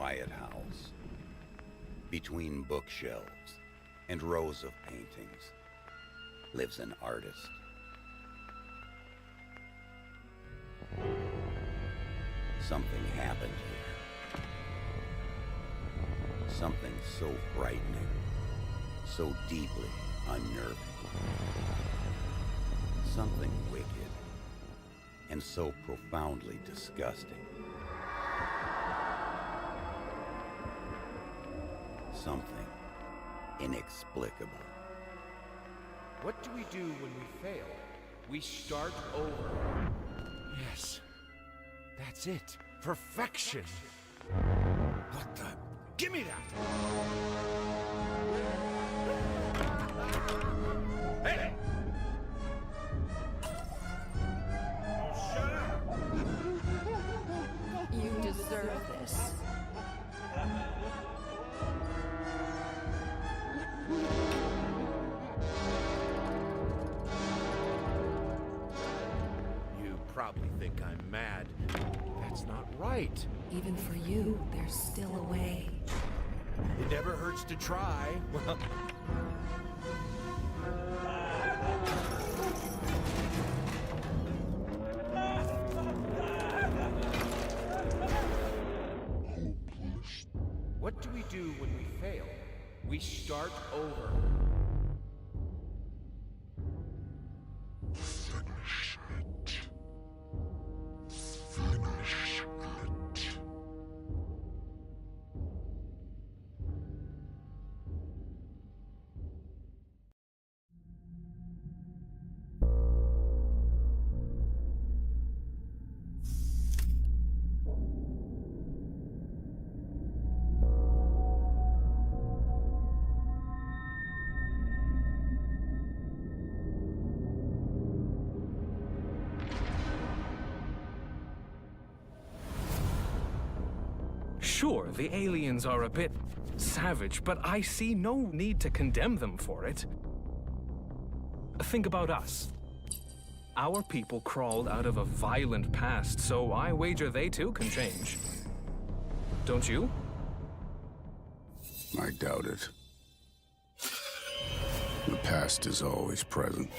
quiet house, between bookshelves and rows of paintings, lives an artist. Something happened here. Something so frightening, so deeply unnerving. Something wicked, and so profoundly disgusting. Something inexplicable. What do we do when we fail? We start over. Yes, that's it. Perfection. What the? Give me that! Hey! Shut up! You deserve this. You probably think I'm mad. That's not right. Even for you, there's still a way. It never hurts to try. Well, what do we do when we fail? We start over. Finish it. Finish it. Sure, the aliens are a bit savage, but I see no need to condemn them for it. Think about us. Our people crawled out of a violent past, so I wager they too can change. Don't you? I doubt it. The past is always present.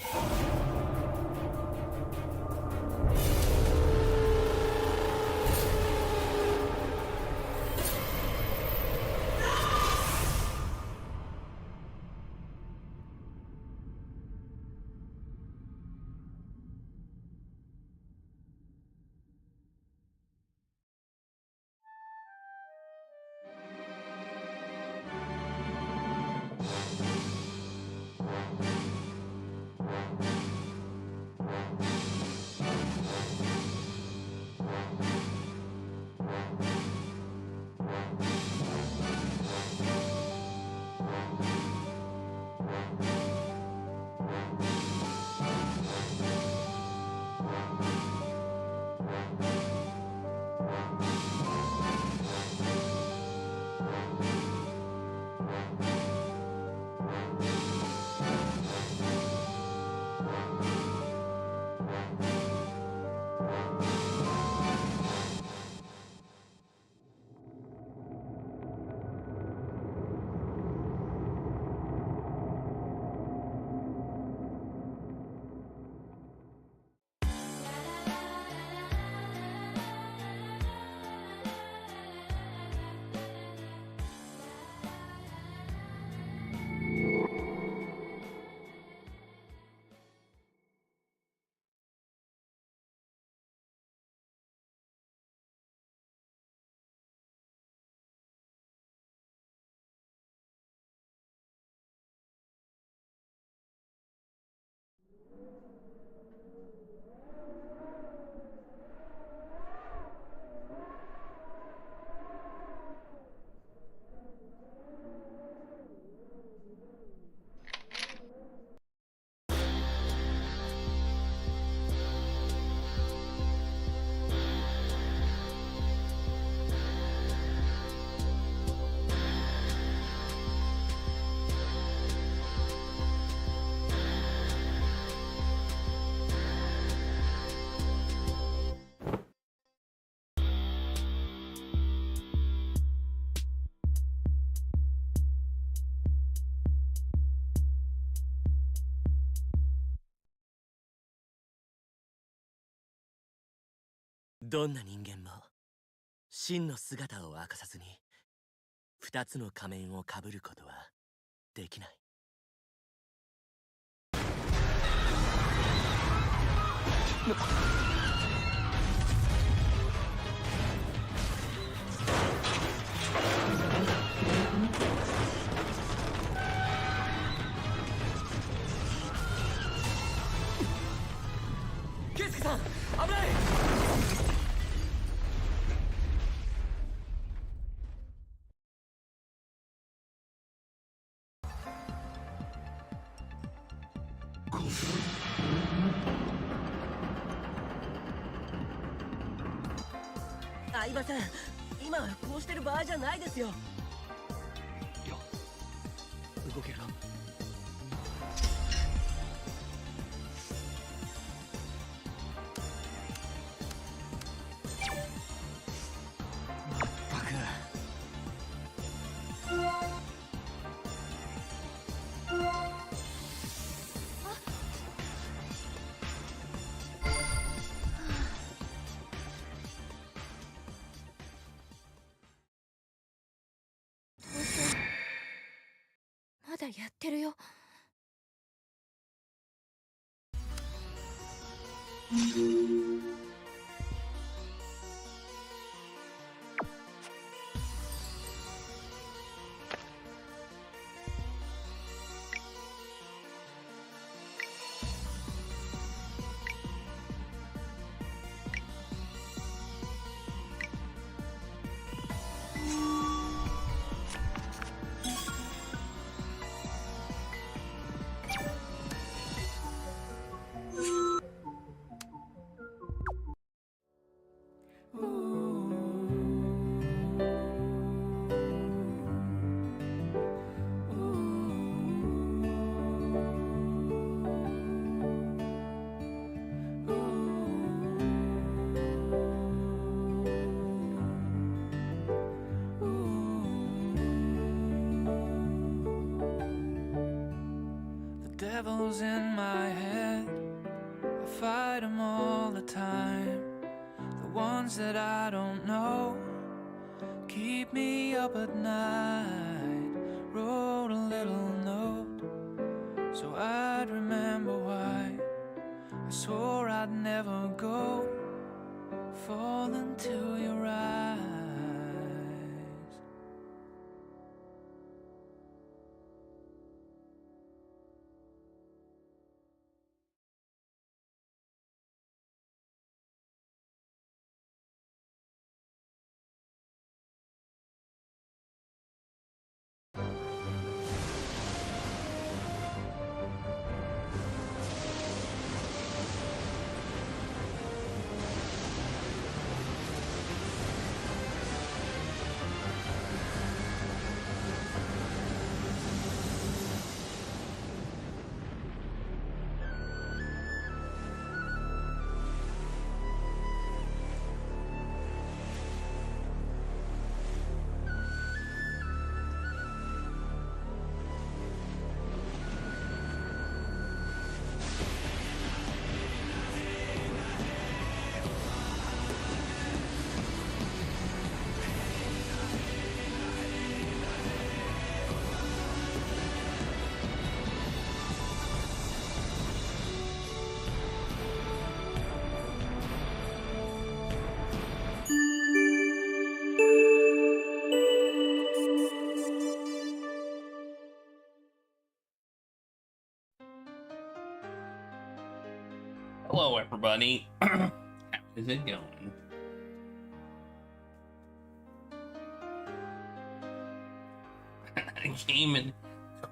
どんな人間も真の姿を明かさずに二つの仮面をかぶることはできない。ケイスケさん、危ない。相葉さん、今こうしてる場合じゃないですよ。動けろ。まったく。まだやってるよ。Devils in my head, I fight them all the time. The ones that I don't know keep me up at night. Wrote a little note so I'd remember why I swore I'd never go. Fall into your eyes. Hello, everybody. How is it going? A game in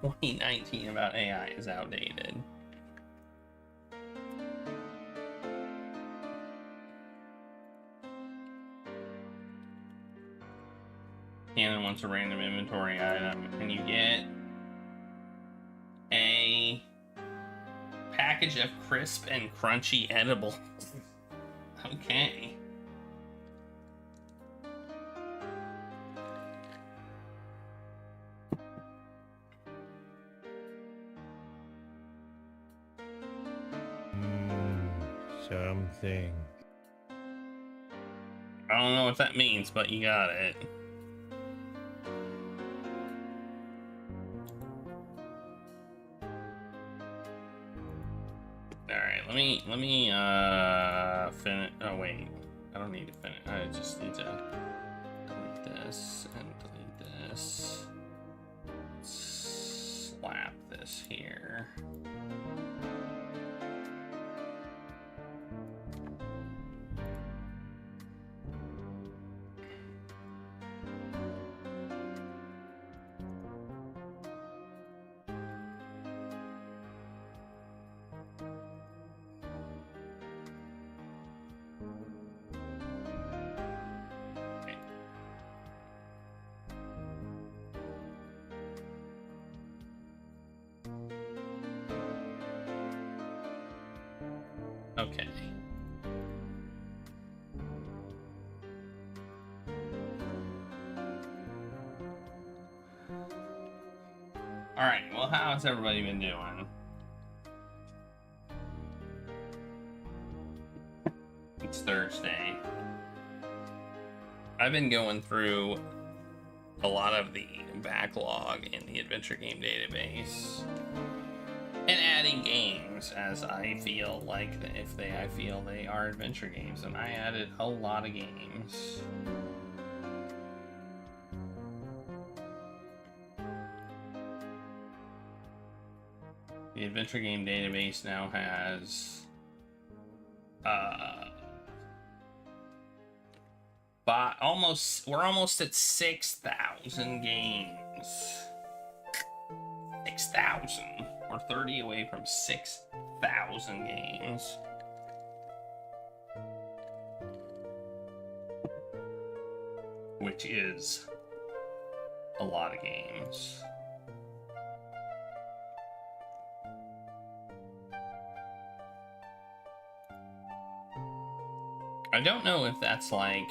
2019 about AI is outdated. Canon wants a random inventory item, and you get a package of crisp and crunchy edibles. Okay. Something. don't know what that means, but you got it. Alright, let me finish. Oh wait, I don't need to finish. I just need to delete this and delete this. Slap this here. Okay. Alright, well, how's everybody been doing? It's Thursday. I've been going through a lot of the backlog in the adventure game database and adding games as I feel like I feel they are adventure games, and I added a lot of games. The adventure game database now has we're almost at 6,000 games. 6,000. We're 30 away from 6,000 games. Which is a lot of games. I don't know if that's like...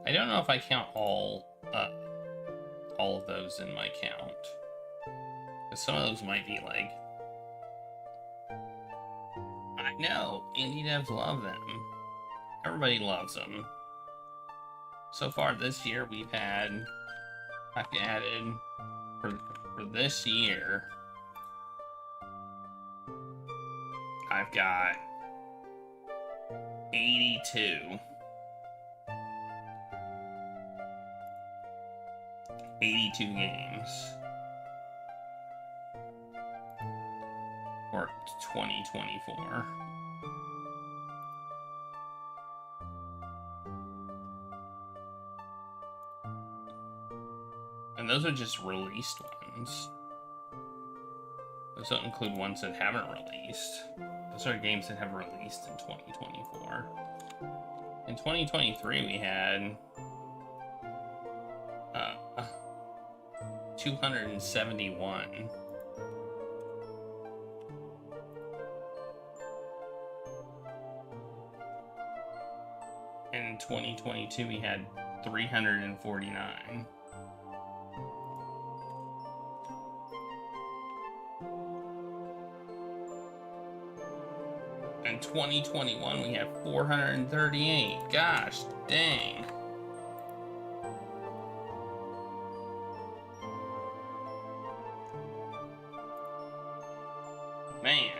I don't know if I count all of those in my count. Because some of those might be like... I know, indie devs love them. Everybody loves them. So far this year we've had... I've added... For this year... I've got... 82. 82 games for 2024. And those are just released ones. Those don't include ones that haven't released. Those are games that have released in 2024. In 2023, we had 271. In 2022, we had 349. In 2021, we have 438. Gosh, dang. Man.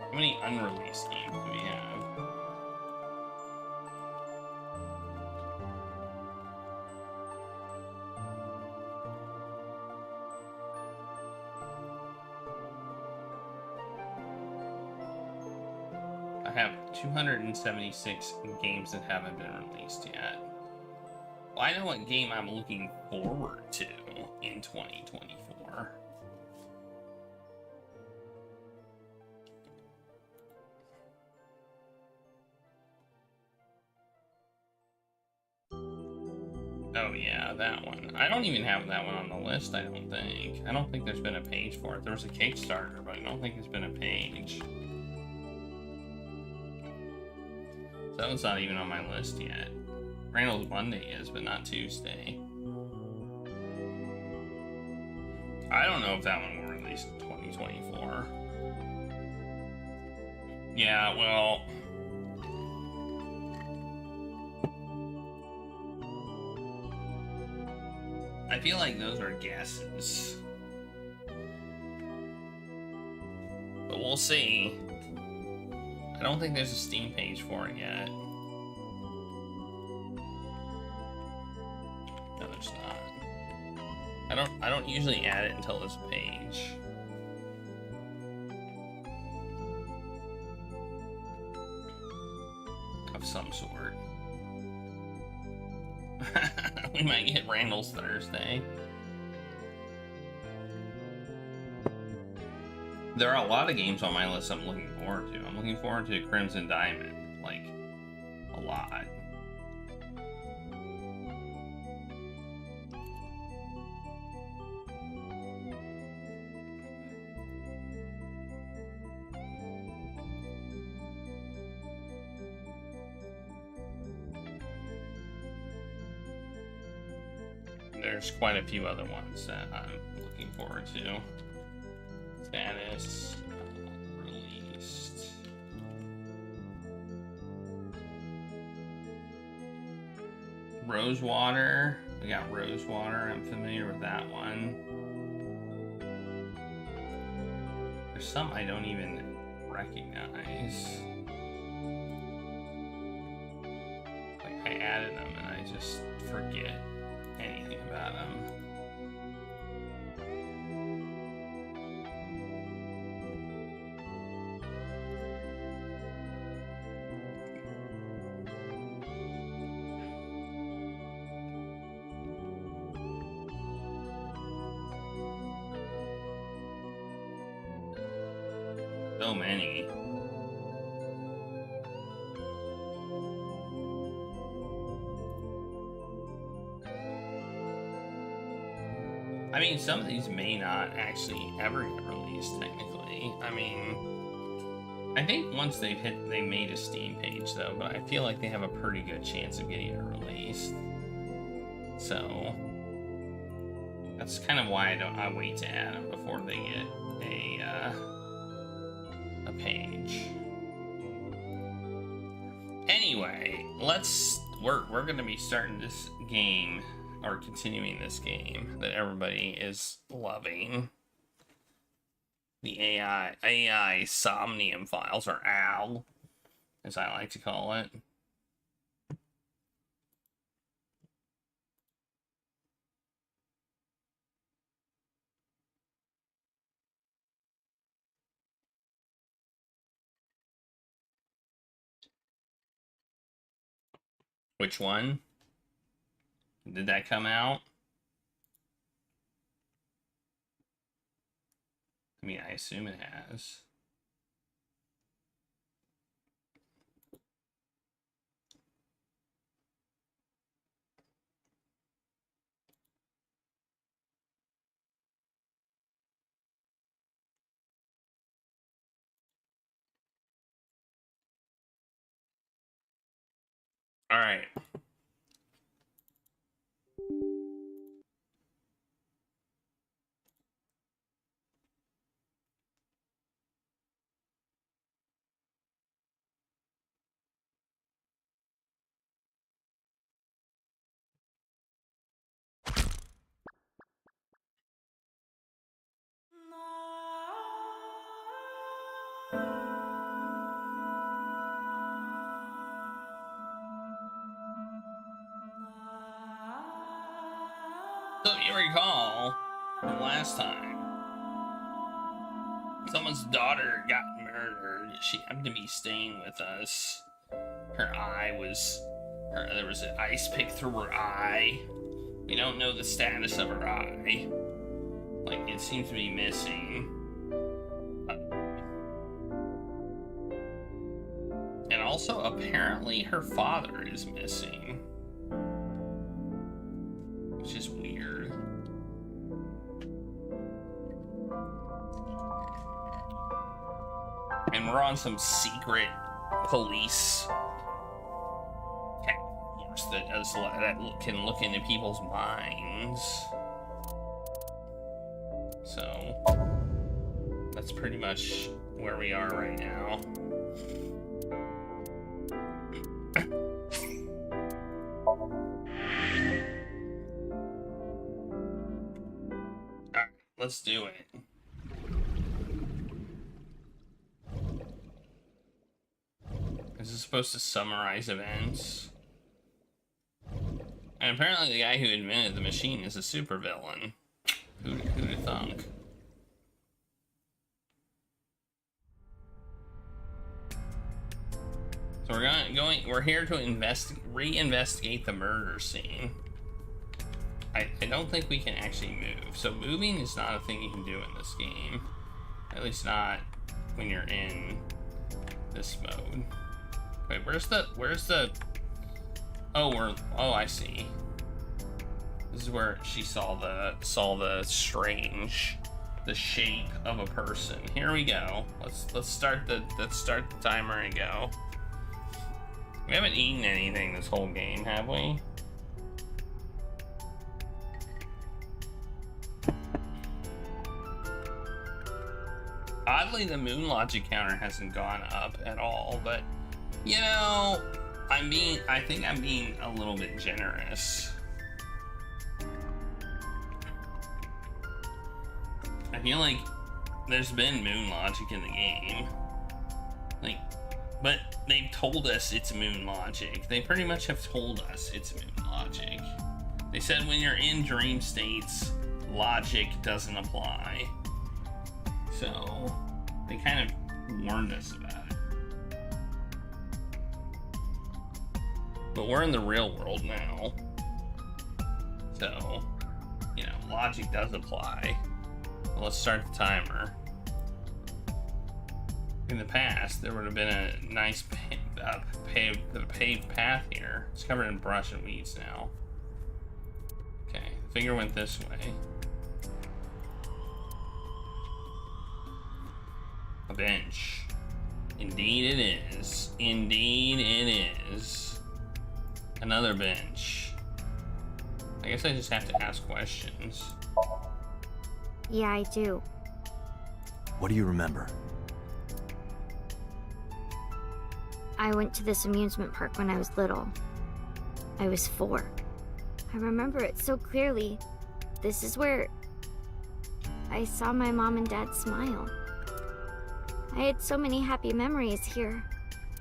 How many unreleased games do we have? I have 276 games that haven't been released yet. Well, I know what game I'm looking forward to in 2024. Oh yeah, that one. I don't even have that one on the list, I don't think. I don't think there's been a page for it. There was a Kickstarter, but I don't think there's been a page. So that one's not even on my list yet. Randall's Monday is, but not Tuesday. I don't know if that one will release in 2024. Yeah, well... I feel like those are guesses. But we'll see. I don't think there's a Steam page for it yet. No, there's not. I don't usually add it until there's a page. Of some sort. We might get Randall's Thursday. There are a lot of games on my list I'm looking forward to. I'm looking forward to Crimson Diamond, like, a lot. There's quite a few other ones that I'm looking forward to. Status released. Rosewater. We got Rosewater. I'm familiar with that one. There's some I don't even recognize. Like I added them and I just forget anything about them. So many. I mean, some of these may not actually ever get released, technically. I mean, I think once they made a Steam page, though, but I feel like they have a pretty good chance of getting it released. So, that's kind of why I wait to add them before they get a page. Anyway, we're gonna be starting this game, or continuing this game that everybody is loving. The AI Somnium files, or OWL, as I like to call it. Which one? Did that come out? I mean, I assume it has. All right. So if you recall from last time, someone's daughter got murdered. She happened to be staying with us. Her eye was... there was an ice pick through her eye. We don't know the status of her eye. Like, it seems to be missing. And also, apparently, her father is missing. on some secret police task force that can look into people's minds. So that's pretty much where we are right now. Alright, let's do it. This is supposed to summarize events. And apparently the guy who invented the machine is a supervillain. Who'd have thunk? So we're here to reinvestigate the murder scene. I don't think we can actually move. So moving is not a thing you can do in this game. At least not when you're in this mode. Wait, where's the oh, I see. This is where she saw the shape of a person. Here we go. Let's start the timer and go. We haven't eaten anything this whole game, have we? Oddly, the moon logic counter hasn't gone up at all, but you know, I think I'm being a little bit generous. I feel like there's been moon logic in the game. But they've told us it's moon logic. They pretty much have told us it's moon logic. They said when you're in dream states, logic doesn't apply. So they kind of warned us about it. But we're in the real world now. So, you know, logic does apply. Well, let's start the timer. In the past, there would have been a nice paved path here. It's covered in brush and weeds now. Okay, the finger went this way. A bench. Indeed it is. Indeed it is. Another bench. I guess I just have to ask questions. Yeah, I do. What do you remember? I went to this amusement park when I was little. I was 4. I remember it so clearly. This is where I saw my mom and dad smile. I had so many happy memories here.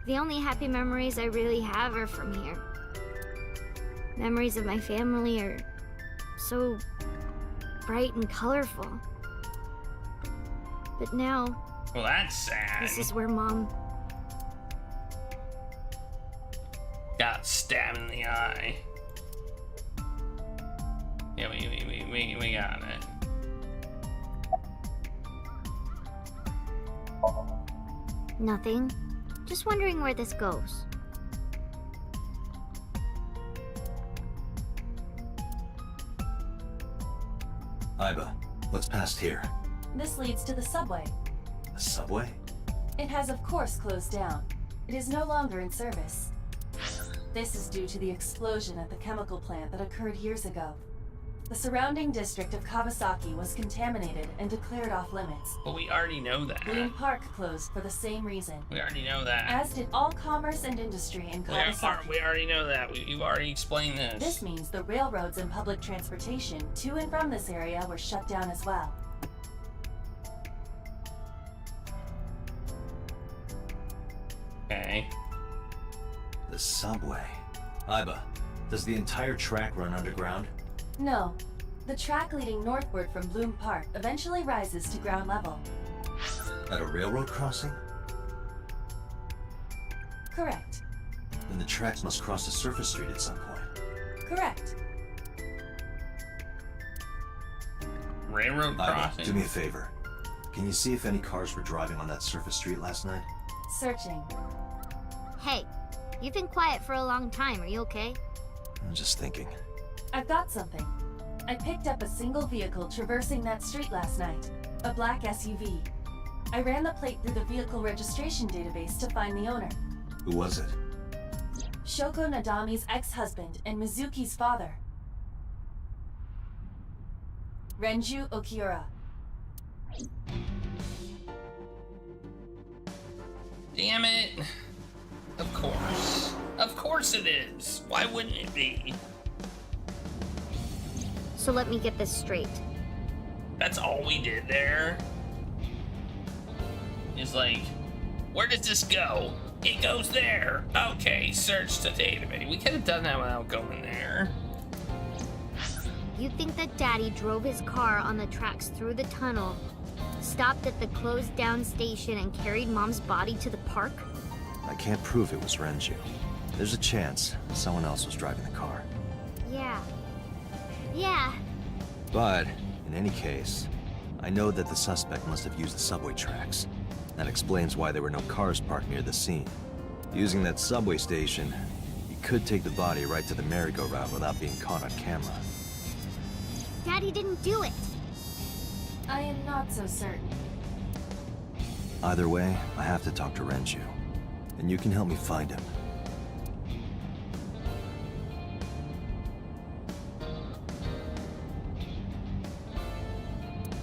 The only happy memories I really have are from here. Memories of my family are so bright and colorful. But now, well, that's sad. This is where Mom got stabbed in the eye. Yeah, we got it. Nothing. Just wondering where this goes. Iba, what's past here? This leads to the subway. The subway? It has of course closed down. It is no longer in service. This is due to the explosion at the chemical plant that occurred years ago. The surrounding district of Kawasaki was contaminated and declared off limits. But we already know that. Bloom Park closed for the same reason. We already know that. As did all commerce and industry in Kawasaki. We already know that. You've already explained this. This means the railroads and public transportation to and from this area were shut down as well. Okay. The subway. Iba, does the entire track run underground? No. The track leading northward from Bloom Park eventually rises to ground level. At a railroad crossing? Correct. Then the tracks must cross a surface street at some point. Correct. Railroad crossing. Iba, do me a favor. Can you see if any cars were driving on that surface street last night? Searching. Hey, you've been quiet for a long time. Are you okay? I'm just thinking. I've got something. I picked up a single vehicle traversing that street last night. A black SUV. I ran the plate through the vehicle registration database to find the owner. Who was it? Shoko Nadami's ex-husband and Mizuki's father. Renju Okiura. Damn it. Of course. Of course it is. Why wouldn't it be? So let me get this straight. That's all we did there. It's like, where does this go? It goes there. Okay, search the database. We could have done that without going there. You think that Daddy drove his car on the tracks through the tunnel, stopped at the closed down station, and carried Mom's body to the park? I can't prove it was Renju. There's a chance someone else was driving the car. Yeah. But, in any case, I know that the suspect must have used the subway tracks. That explains why there were no cars parked near the scene. Using that subway station, he could take the body right to the merry-go-round without being caught on camera. Daddy didn't do it. I am not so certain. Either way, I have to talk to Renju. And you can help me find him.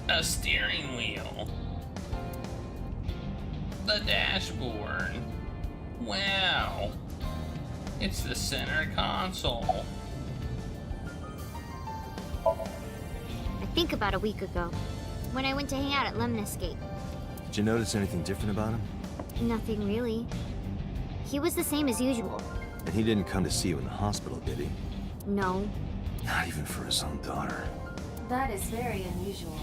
A steering wheel. The dashboard. Wow. It's the center console. I think about a week ago, when I went to hang out at Lemon Escape. Did you notice anything different about him? Nothing really. He was the same as usual. And he didn't come to see you in the hospital, did he? No. Not even for his own daughter. That is very unusual.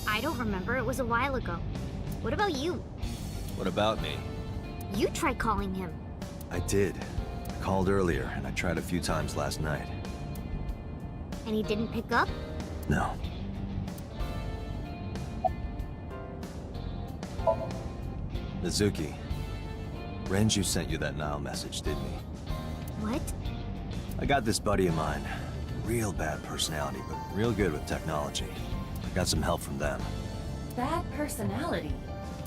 I don't remember. It was a while ago. What about you? What about me? You tried calling him. I did. I called earlier, and I tried a few times last night. And he didn't pick up? No. Mizuki, Renju sent you that Nile message, didn't he? What? I got this buddy of mine. Real bad personality, but real good with technology. Got some help from them. Bad personality?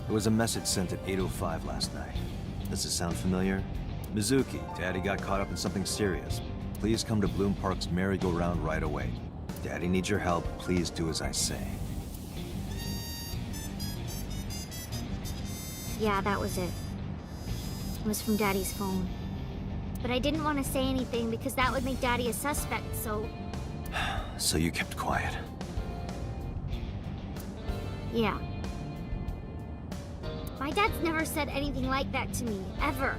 There was a message sent at 8:05 last night. Does it sound familiar? Mizuki, Daddy got caught up in something serious. Please come to Bloom Park's merry-go-round right away. Daddy needs your help. Please do as I say. Yeah, that was it. It was from Daddy's phone. But I didn't want to say anything because that would make Daddy a suspect, so... So you kept quiet. Yeah. My dad's never said anything like that to me, ever.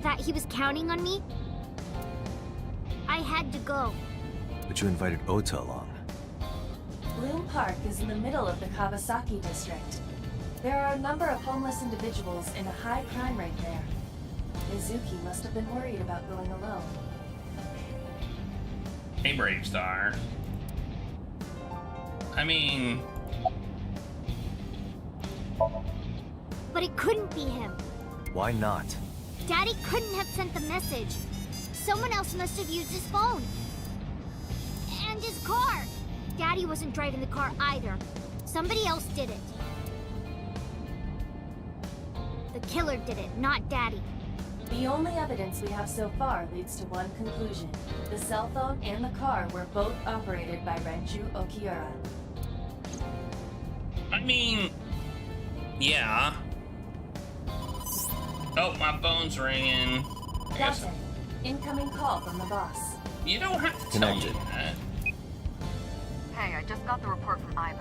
That he was counting on me? I had to go. But you invited Ota along. Bloom Park is in the middle of the Kawasaki district. There are a number of homeless individuals and a high crime rate there. Mizuki must have been worried about going alone. Hey, Brave Star. I mean... But it couldn't be him. Why not? Daddy couldn't have sent the message. Someone else must have used his phone. And his car. Daddy wasn't driving the car either. Somebody else did it. The killer did it, not Daddy. The only evidence we have so far leads to one conclusion. The cell phone and the car were both operated by Renju Okiura. I mean... Yeah. Oh, my phone's ringing. I guess Date, incoming call from the boss. you don't have to tell me Connected. that. Hey, I just got the report from Iva.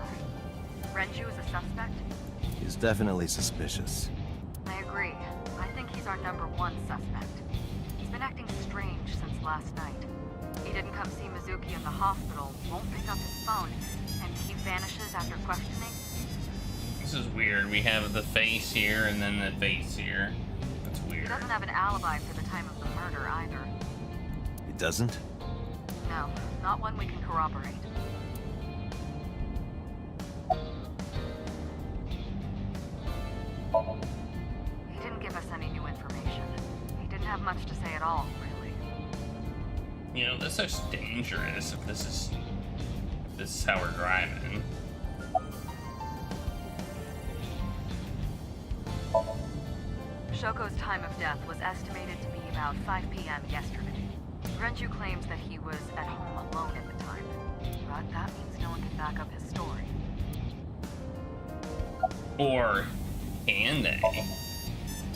Renju is a suspect? He's definitely suspicious. I agree. I think he's our #1 suspect. He's been acting strange since last night. He didn't come see Mizuki in the hospital, won't pick up his phone, and he vanishes after questioning. This is weird. We have the face here and then the face here. That's He weird. doesn't have an alibi for the time of the murder either. He doesn't? No, not one we can corroborate. He didn't give us any new information. He didn't have much to say at all, really. You know, this is dangerous if this is how we're driving. Shoko's time of death was estimated to be about 5 p.m. yesterday. Renju claims that he was at home alone at the time, but that means no one can back up his story. Or can they?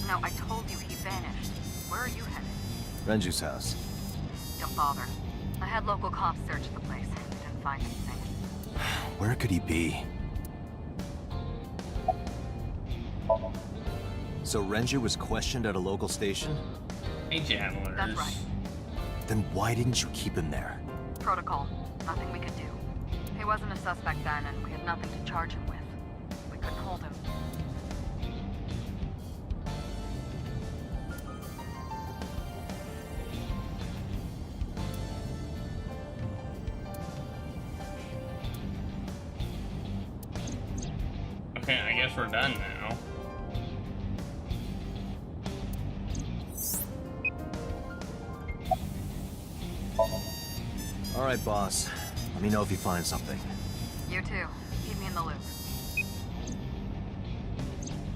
No, I told you he vanished. Where are you headed? Renju's house. Don't bother. I had local cops search the place. Didn't find anything. Where could he be? So Renju was questioned at a local station? Hey, Javelers. That's right. Then why didn't you keep him there? Protocol. Nothing we could do. He wasn't a suspect then, and we had nothing to charge him with. We couldn't hold him. Okay, I guess we're done now. All right, boss. Let me know if you find something. You too. Keep me in the loop.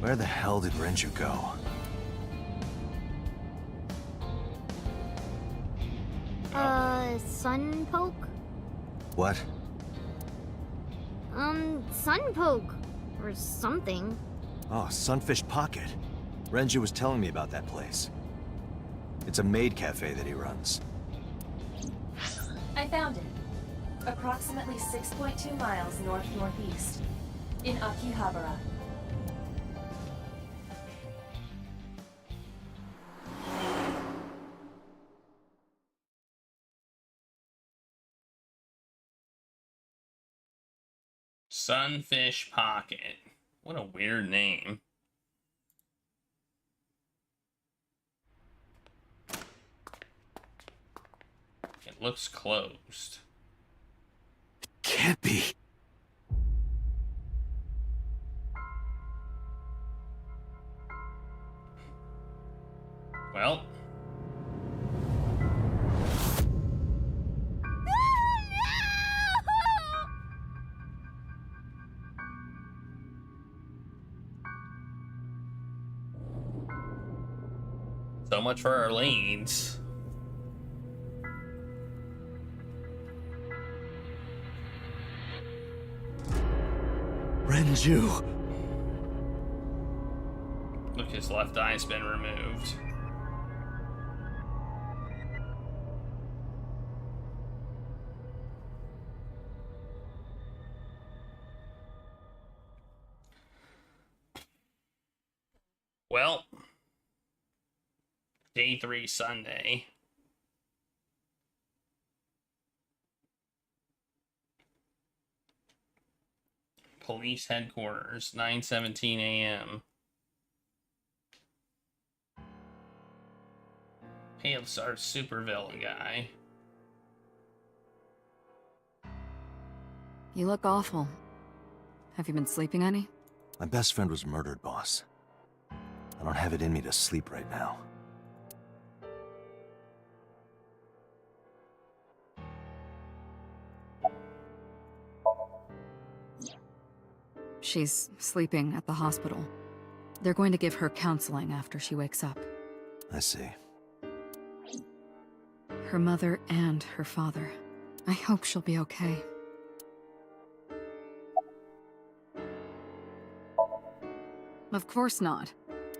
Where the hell did Renju go? Sun poke? What? Sun poke. Or something. Oh, Sunfish Pocket. Renju was telling me about that place. It's a maid cafe that he runs. I found it. Approximately 6.2 miles north-northeast. In Akihabara. Sunfish Pocket. What a weird name. It looks closed. Can't be. Well. So much for our leads. Renju! Look, his left eye's been removed. Well, day 3 Sunday. Police headquarters, 9:17 a.m. Hey, it's our supervillain guy. You look awful. Have you been sleeping any? My best friend was murdered, boss. I don't have it in me to sleep right now. She's sleeping at the hospital. They're going to give her counseling after she wakes up. I see. Her mother and her father. I hope she'll be okay. Of course not.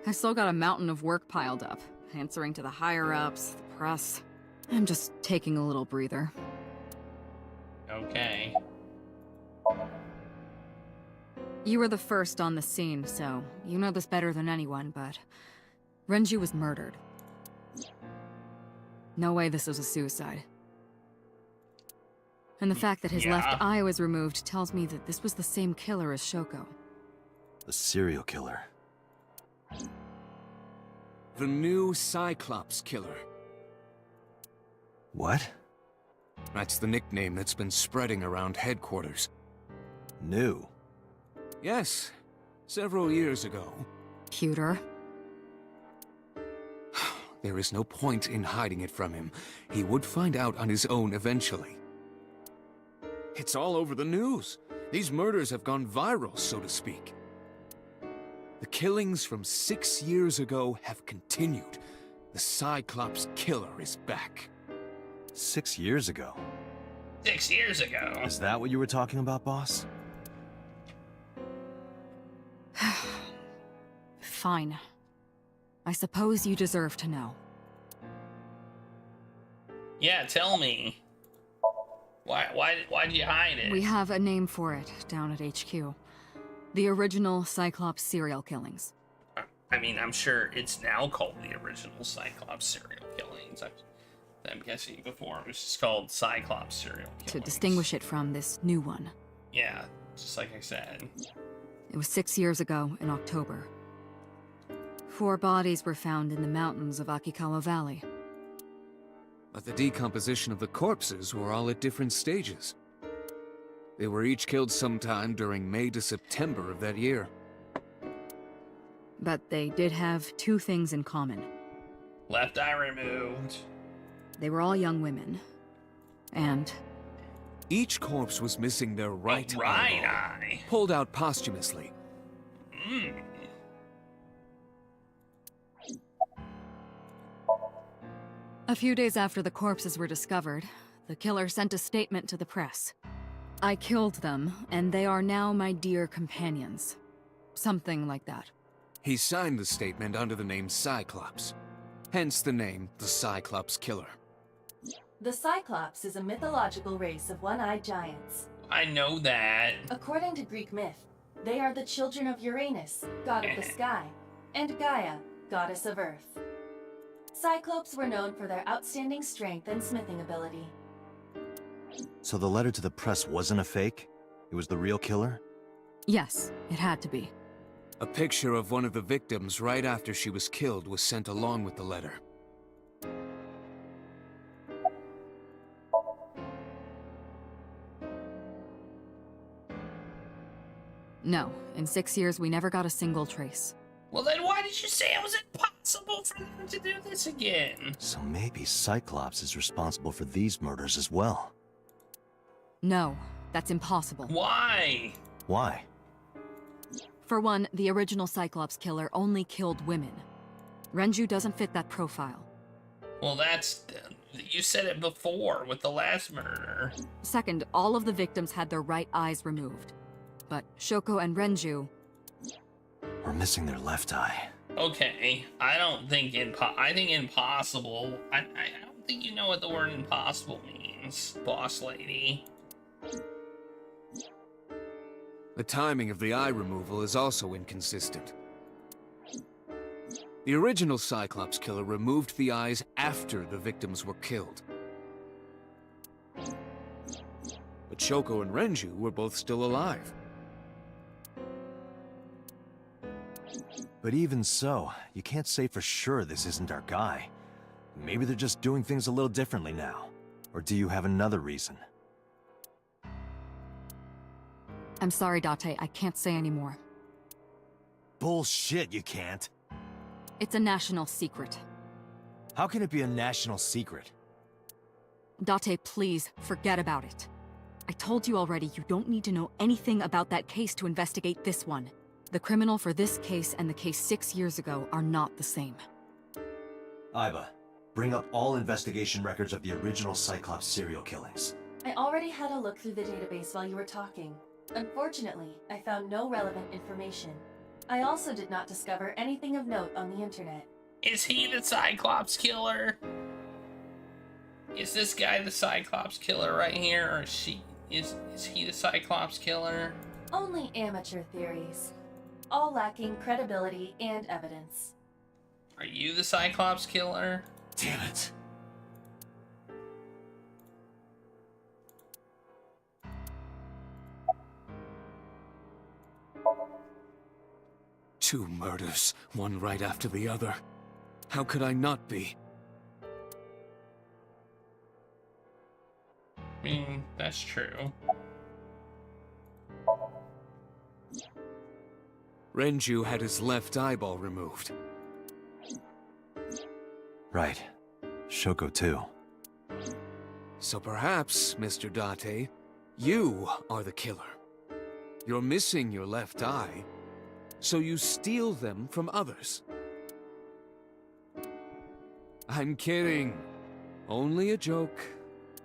I still got a mountain of work piled up, answering to the higher-ups, the press. I'm just taking a little breather. Okay. You were the first on the scene, so you know this better than anyone, but Renju was murdered. No way this was a suicide. And the fact that his left eye was removed tells me that this was the same killer as Shoko. A serial killer. The new Cyclops killer. What? That's the nickname that's been spreading around headquarters. New? Yes, several years ago. Cuter. There is no point in hiding it from him. He would find out on his own eventually. It's all over the news. These murders have gone viral, so to speak. The killings from 6 years ago have continued. The Cyclops killer is back. 6 years ago? 6 years ago? Is that what you were talking about, boss? Fine. I suppose you deserve to know. Yeah, tell me. Why'd you hide it? We have a name for it down at HQ. The original Cyclops serial killings. I mean, I'm sure it's now called the original Cyclops serial killings. I'm guessing before it was just called Cyclops serial killings. To distinguish it from this new one. Yeah, just like I said. It was 6 years ago in October. 4 bodies were found in the mountains of Akikawa Valley. But the decomposition of the corpses were all at different stages. They were each killed sometime during May to September of that year. But they did have 2 things in common. Left eye removed. They were all young women. And each corpse was missing their right eye. Pulled out posthumously. a few days after the corpses were discovered, the killer sent a statement to the press. I killed them, and they are now my dear companions. Something like that. He signed the statement under the name Cyclops. Hence the name, the Cyclops Killer. The Cyclops is a mythological race of one-eyed giants. I know that. According to Greek myth, they are the children of Uranus, god of the sky, and Gaia, goddess of earth. Cyclopes were known for their outstanding strength and smithing ability. So the letter to the press wasn't a fake? It was the real killer? Yes, it had to be. A picture of one of the victims right after she was killed was sent along with the letter. No, in 6 years we never got a single trace. Well then why did you say it was impossible for them to do this again? So maybe Cyclops is responsible for these murders as well. No, that's impossible. Why? Why? For one, the original Cyclops killer only killed women. Renju doesn't fit that profile. Well, that's... you said it before with the last murder. Second, all of the victims had their right eyes removed. But Shoko and Renju... We're missing their left eye. Okay, I don't think I think impossible. I don't think you know what the word impossible means, boss lady. The timing of the eye removal is also inconsistent. The original Cyclops killer removed the eyes after the victims were killed. But Shoko and Renju were both still alive. But even so, you can't say for sure this isn't our guy. Maybe they're just doing things a little differently now. Or do you have another reason? I'm sorry, Date, I can't say anymore. Bullshit, you can't. It's a national secret. How can it be a national secret? Date, please, forget about it. I told you already, you don't need to know anything about that case to investigate this one. The criminal for this case and the case 6 years ago are not the same. Iba, bring up all investigation records of the original Cyclops serial killings. I already had a look through the database while you were talking. Unfortunately, I found no relevant information. I also did not discover anything of note on the internet. Is he the Cyclops killer? Is this guy the Cyclops killer right here, or is she? Is he the Cyclops killer? Only amateur theories, all lacking credibility and evidence. Are you the Cyclops killer? Damn it. Two murders, one right after the other. How could I not be? I mean, that's true. Renju had his left eyeball removed. Right. Shoko too. So perhaps, Mr. Date, you are the killer. You're missing your left eye, so you steal them from others. I'm kidding. Only a joke.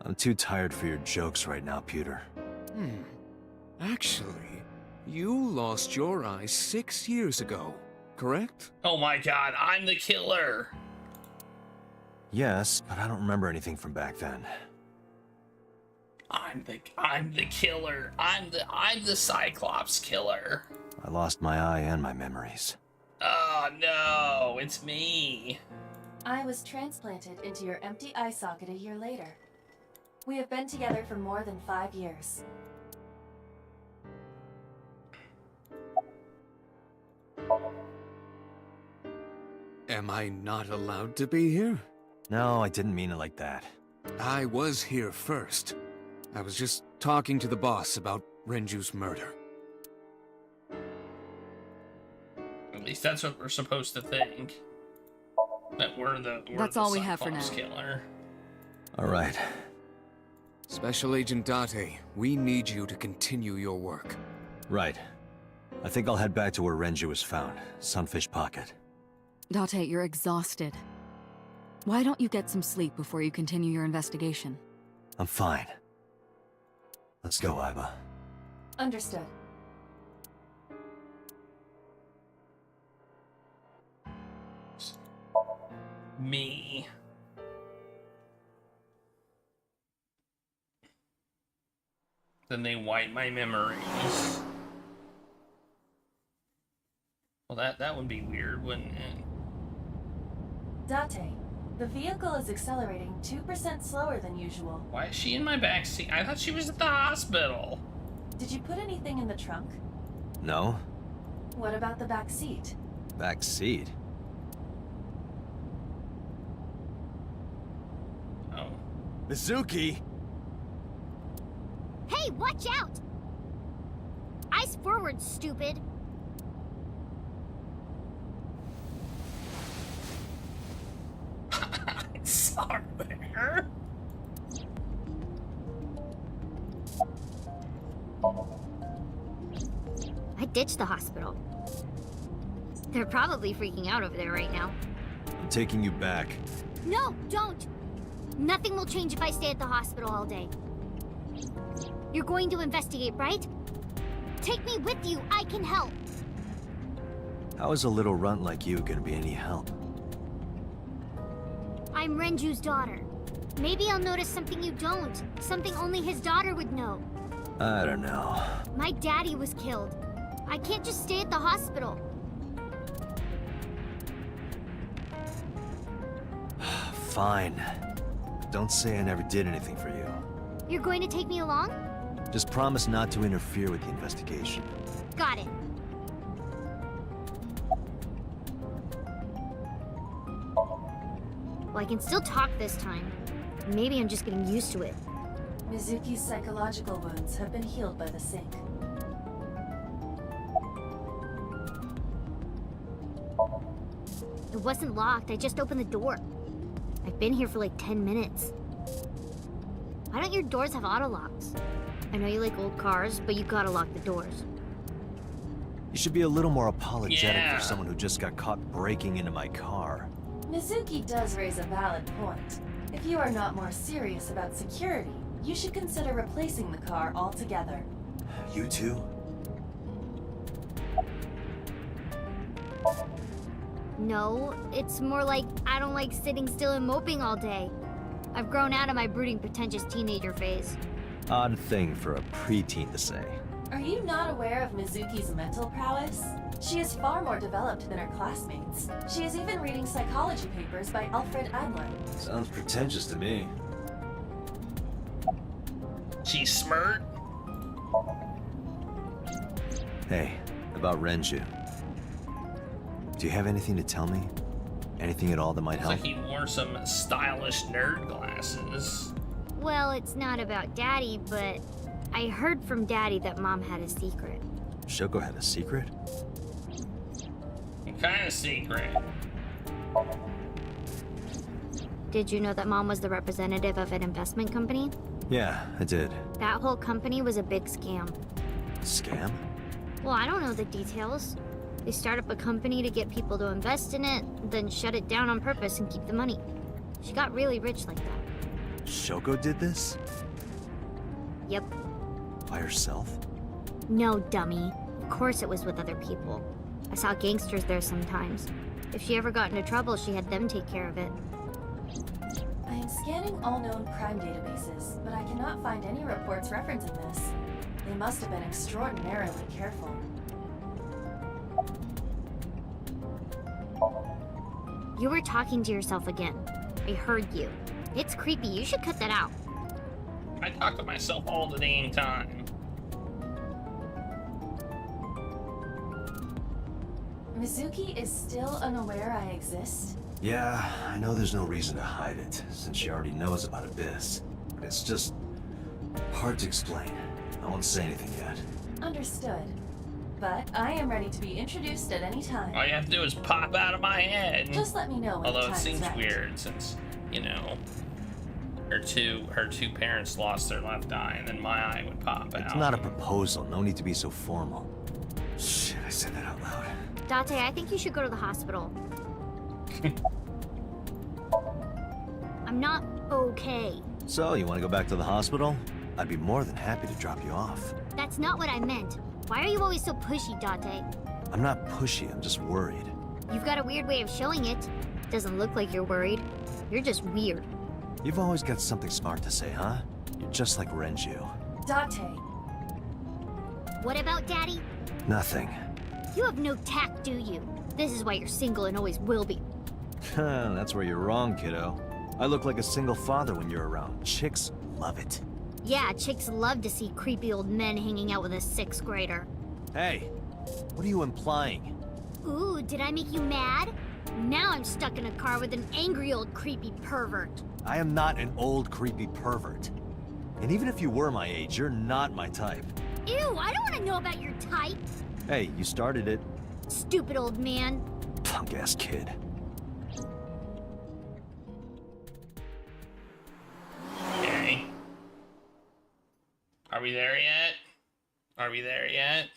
I'm too tired for your jokes right now, Peter. Actually, you lost your eye 6 years ago, correct? Oh my god, I'm the killer. Yes, but I don't remember anything from back then. I'm the killer. I'm the Cyclops killer. I lost my eye and my memories. Oh no, it's me. I was transplanted into your empty eye socket a year later. We have been together for more than 5 years. Am I not allowed to be here? No, I didn't mean it like that. I was here first. I was just talking to the boss about Renju's murder. At least that's what we're supposed to think. That we're That's the all we have for Cyclops now. killer. All right. Special Agent Date, we need you to continue your work. Right. I think I'll head back to where Renju was found. Sunfish Pocket. Date, you're exhausted. Why don't you get some sleep before you continue your investigation? I'm fine. Let's go, Iba. Understood. Me. Then they wipe my memories. Well, that would be weird, wouldn't it? Date, the vehicle is accelerating 2% slower than usual. Why is she in my backseat? I thought she was at the hospital. Did you put anything in the trunk? No? What about the back seat? Back seat? Oh. Mizuki! Hey, watch out! Eyes forward, stupid. I saw her there. I ditched the hospital. They're probably freaking out over there right now. I'm taking you back. No, don't! Nothing will change if I stay at the hospital all day. You're going to investigate, right? Take me with you, I can help! How is a little runt like you gonna be any help? I'm Renju's daughter. Maybe I'll notice something you don't. Something only his daughter would know. I don't know. My daddy was killed. I can't just stay at the hospital. Fine. Don't say I never did anything for you. You're going to take me along? Just promise not to interfere with the investigation. Got it. Well, I can still talk this time. Maybe I'm just getting used to it. Mizuki's psychological wounds have been healed by the sink. It wasn't locked, I just opened the door. I've been here for like 10 minutes. Why don't your doors have auto locks? I know you like old cars, but you gotta lock the doors. You should be a little more apologetic Yeah. for someone who just got caught breaking into my car. Mizuki does raise a valid point. If you are not more serious about security, you should consider replacing the car altogether. You too? No, it's more like I don't like sitting still and moping all day. I've grown out of my brooding, pretentious teenager phase. Odd thing for a preteen to say. Are you not aware of Mizuki's mental prowess? She is far more developed than her classmates. She is even reading psychology papers by Alfred Adler. Sounds pretentious to me. She smirked. Hey, about Renju. Do you have anything to tell me? Anything at all that might Looks help? like he wore some stylish nerd glasses. Well, it's not about Daddy, but I heard from Daddy that Mom had a secret. Shoko had a secret? What kind of secret? Did you know that Mom was the representative of an investment company? Yeah, I did. That whole company was a big scam. Scam? Well, I don't know the details. They start up a company to get people to invest in it, then shut it down on purpose and keep the money. She got really rich like that. Shoko did this? Yep. By herself? No, dummy. Of course it was with other people. I saw gangsters there sometimes. If she ever got into trouble, she had them take care of it. I am scanning all known crime databases, but I cannot find any reports referencing this. They must have been extraordinarily careful. You were talking to yourself again. I heard you. It's creepy. You should cut that out. I talk to myself all the dang time. Mizuki is still unaware I exist? Yeah, I know there's no reason to hide it, since she already knows about Abyss. But it's just hard to explain. I won't say anything yet. Understood. But I am ready to be introduced at any time. All you have to do is pop out of my head. Just let me know when Although the it time is seems right. weird since, you know, her two parents lost their left eye, and then my eye would pop out. It's not a proposal. No need to be so formal. Shit, I said that out loud. Date, I think you should go to the hospital. I'm not okay. So, you want to go back to the hospital? I'd be more than happy to drop you off. That's not what I meant. Why are you always so pushy, Date? I'm not pushy, I'm just worried. You've got a weird way of showing it. Doesn't look like you're worried. You're just weird. You've always got something smart to say, huh? You're just like Renju. Date. What about Daddy? Nothing. You have no tact, do you? This is why you're single and always will be. That's where you're wrong, kiddo. I look like a single father when you're around. Chicks love it. Yeah, chicks love to see creepy old men hanging out with a 6th grader. Hey, what are you implying? Ooh, did I make you mad? Now I'm stuck in a car with an angry old creepy pervert. I am not an old, creepy pervert. And even if you were my age, you're not my type. Ew, I don't want to know about your type. Hey, you started it. Stupid old man. Punk-ass kid. Okay. Are we there yet? Are we there yet?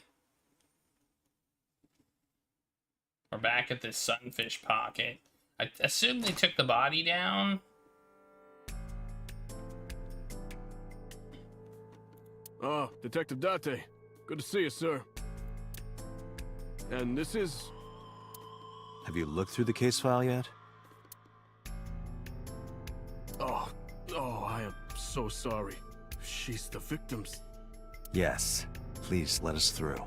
We're back at this sunfish pocket. I assume they took the body down. Ah, Detective Date. Good to see you, sir. And this is... Have you looked through the case file yet? Oh, I am so sorry. She's the victim's... Yes. Please let us through.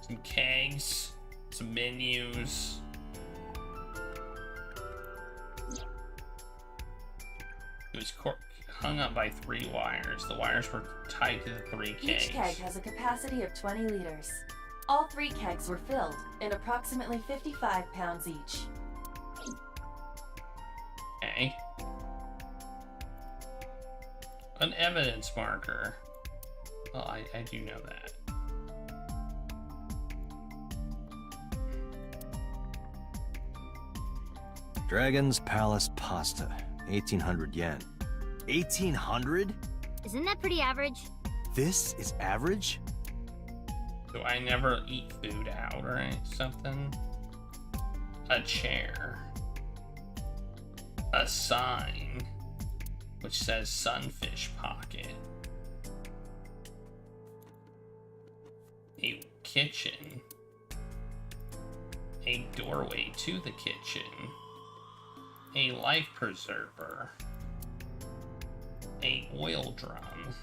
Some kegs, some menus. It was hung up by 3 wires. The wires were tied to the 3 kegs. Each keg has a capacity of 20 liters. All 3 kegs were filled, and approximately 55 pounds each. Okay. An evidence marker. Well, I do know that. Dragon's Palace Pasta. 1,800 yen. 1,800? Isn't that pretty average? This is average? Do I never eat food out or something? A chair. A sign. Which says Sunfish Pocket. A kitchen. A doorway to the kitchen. A life preserver. A oil drum.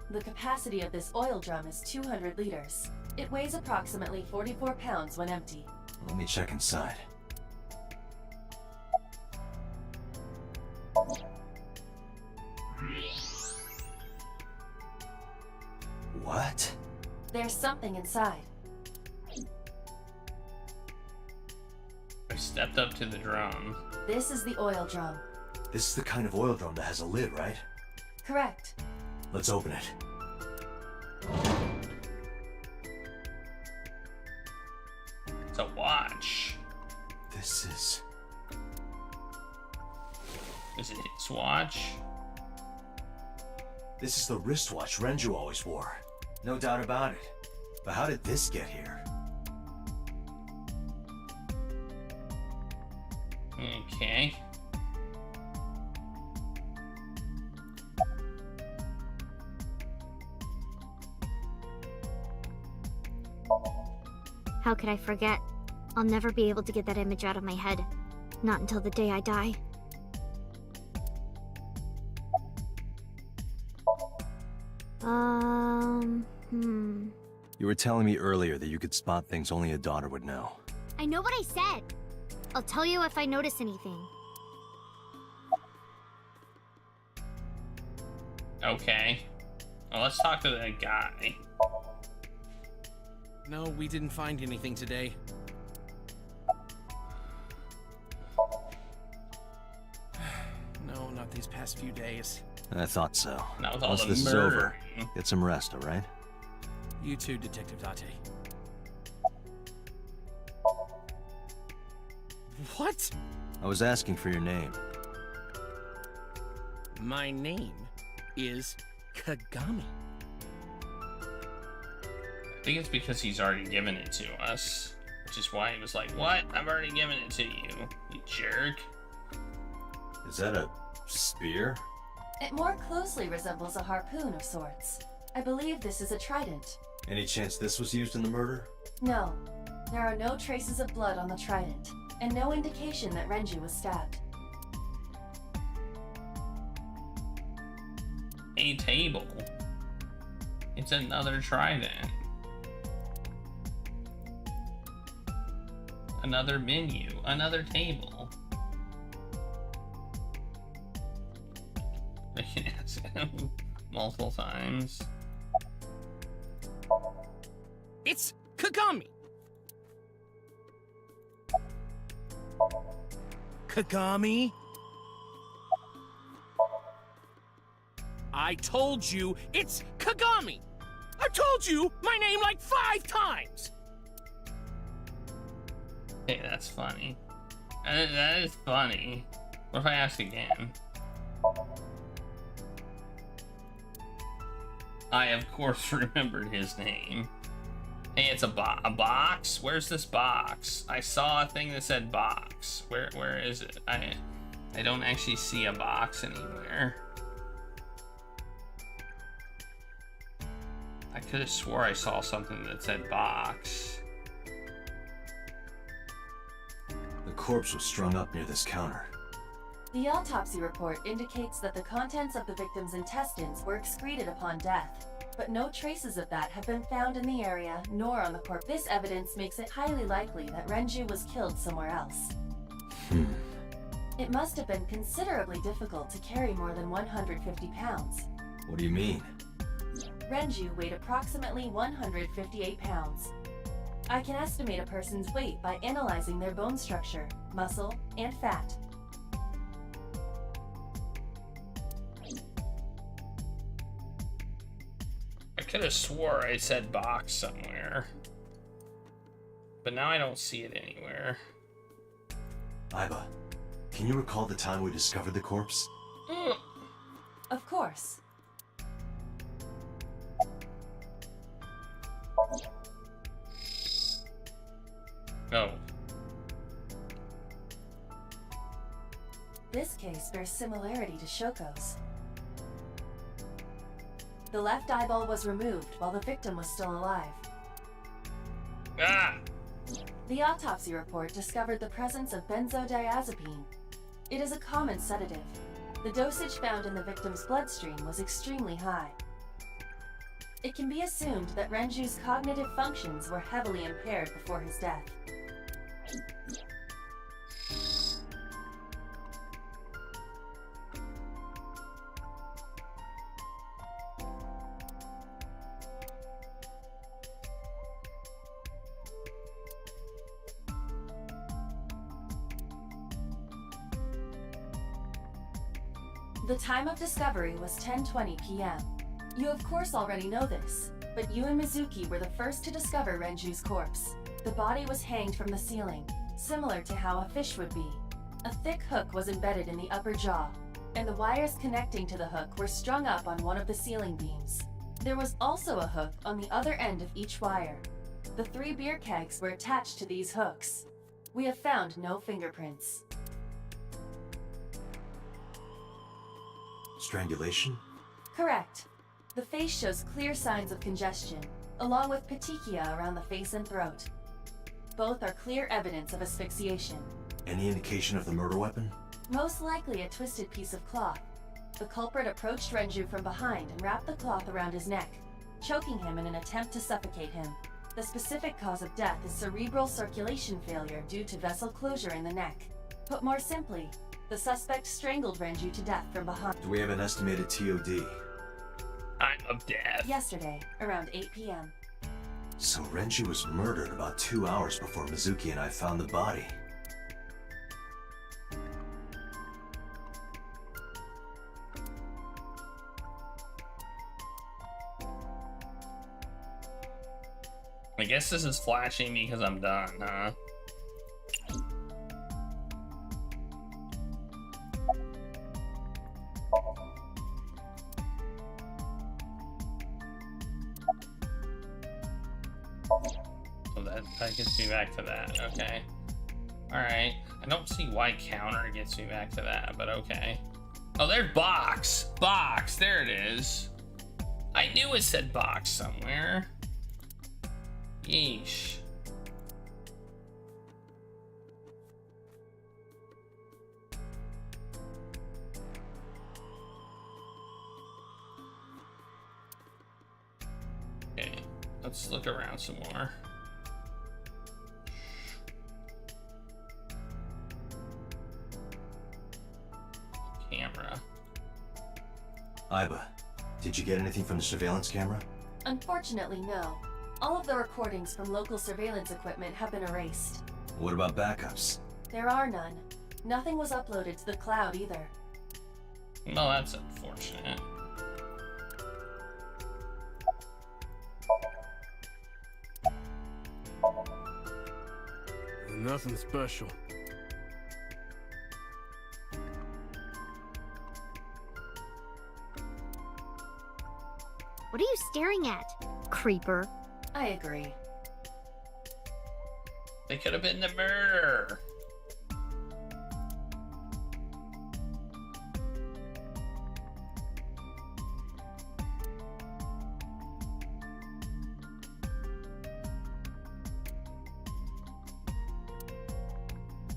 The capacity of this oil drum is 200 liters. It weighs approximately 44 pounds when empty. Let me check inside. What? There's something inside. I stepped up to the drum. This is the oil drum. This is the kind of oil drum that has a lid, right? Correct. Let's open it. It's a watch. This is... Is it his watch? This is the wristwatch Renju always wore. No doubt about it. But how did this get here? Okay. How could I forget? I'll never be able to get that image out of my head. Not until the day I die. You were telling me earlier that you could spot things only a daughter would know. I know what I said. I'll tell you if I notice anything. Okay. Well, let's talk to the guy. No, we didn't find anything today. No, not these past few days. I thought so. Not with all Once the this is over, murdering. get some rest, alright? You too, Detective Date. What? I was asking for your name. My name is Kagami. I think it's because he's already given it to us. Which is why he was like, what? I've already given it to you, you jerk. Is that a spear? It more closely resembles a harpoon of sorts. I believe this is a trident. Any chance this was used in the murder? No. There are no traces of blood on the trident, and no indication that Renju was stabbed. A table. It's another trident. Another menu. Another table. I can ask him multiple times. It's Kagami! Kagami? I told you it's Kagami! I told you my name like 5 times! Hey, that's funny. That is funny. What if I ask again? I, of course, remembered his name. Hey, it's a box? Where's this box? I saw a thing that said box. Where is it? I don't actually see a box anywhere. I could have swore I saw something that said box. The corpse was strung up near this counter. The autopsy report indicates that the contents of the victim's intestines were excreted upon death, but no traces of that have been found in the area nor on the corpse. This evidence makes it highly likely that Renju was killed somewhere else. It must have been considerably difficult to carry more than 150 pounds. What do you mean? Renju weighed approximately 158 pounds. I can estimate a person's weight by analyzing their bone structure, muscle, and fat. I could have swore I said box somewhere. But now I don't see it anywhere. Aiba, can you recall the time we discovered the corpse? Of course. Oh. This case bears similarity to Shoko's. The left eyeball was removed while the victim was still alive. Ah! The autopsy report discovered the presence of benzodiazepine. It is a common sedative. The dosage found in the victim's bloodstream was extremely high. It can be assumed that Renju's cognitive functions were heavily impaired before his death. The time of discovery was 10:20 p.m. You of course already know this, but you and Mizuki were the first to discover Renju's corpse. The body was hanged from the ceiling, similar to how a fish would be. A thick hook was embedded in the upper jaw, and the wires connecting to the hook were strung up on one of the ceiling beams. There was also a hook on the other end of each wire. The 3 beer kegs were attached to these hooks. We have found no fingerprints. Strangulation? Correct. The face shows clear signs of congestion, along with petechia around the face and throat. Both are clear evidence of asphyxiation. Any indication of the murder weapon? Most likely a twisted piece of cloth. The culprit approached Renju from behind and wrapped the cloth around his neck, choking him in an attempt to suffocate him. The specific cause of death is cerebral circulation failure due to vessel closure in the neck. Put more simply, the suspect strangled Renju to death from behind. Do we have an estimated TOD? Time of death. Yesterday, around 8 p.m. So Renju was murdered about 2 hours before Mizuki and I found the body. I guess this is flashing because I'm done, huh? So that gets me back to that, okay. Alright, I don't see why counter gets me back to that, but okay. Oh, there's box! Box, there it is. I knew it said box somewhere. Yeesh. Okay, let's look around some more. Camera. Iba, did you get anything from the surveillance camera? Unfortunately, no. All of the recordings from local surveillance equipment have been erased. What about backups? There are none. Nothing was uploaded to the cloud either. Well, that's unfortunate. Nothing special. What are you staring at, creeper? I agree. They could have been the murder.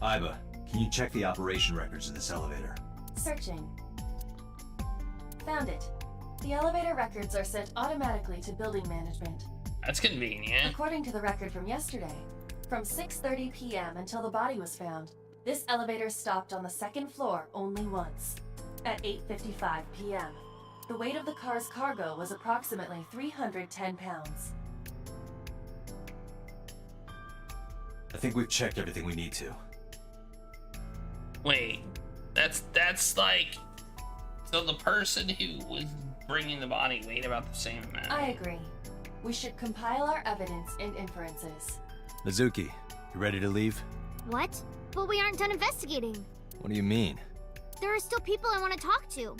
Iba, can you check the operation records of this elevator? Searching. Found it. The elevator records are sent automatically to building management. That's convenient. According to the record from yesterday, from 6:30 p.m. until the body was found, this elevator stopped on the second floor only once, at 8:55 p.m. The weight of the car's cargo was approximately 310 pounds. I think we've checked everything we need to. Wait, that's like, so the person who was bringing the body weighed about the same amount. I agree. We should compile our evidence and inferences. Mizuki, you ready to leave? What? But we aren't done investigating. What do you mean? There are still people I want to talk to.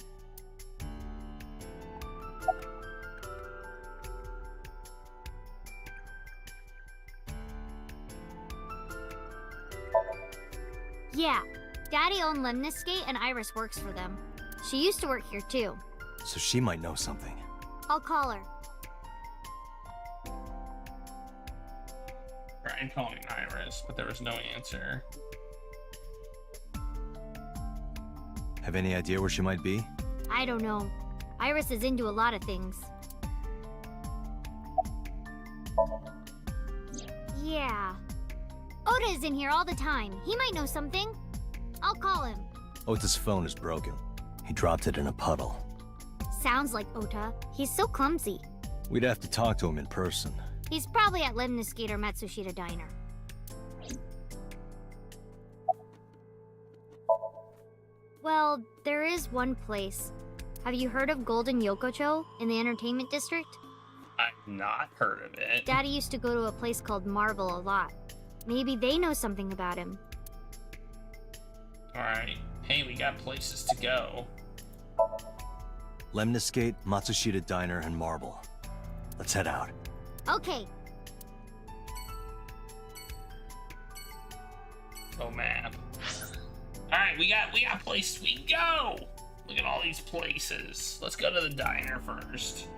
Yeah, Daddy owned Lemniscate and Iris works for them. She used to work here too. So she might know something. I'll call her. Tried calling Iris, but there was no answer. Have any idea where she might be? I don't know. Iris is into a lot of things. Yeah. Oda is in here all the time. He might know something. I'll call him. Ota's phone is broken. He dropped it in a puddle. Sounds like Ota. He's so clumsy. We'd have to talk to him in person. He's probably at Lemniscate or Matsushita Diner. Well, there is one place. Have you heard of Golden Yokocho in the entertainment district? I've not heard of it. Daddy used to go to a place called Marble a lot. Maybe they know something about him. Alright. Hey, we got places to go. Lemniscate, Matsushita Diner, and Marble. Let's head out. Okay. Oh, map. Alright, we got places we can go! Look at all these places. Let's go to the diner first.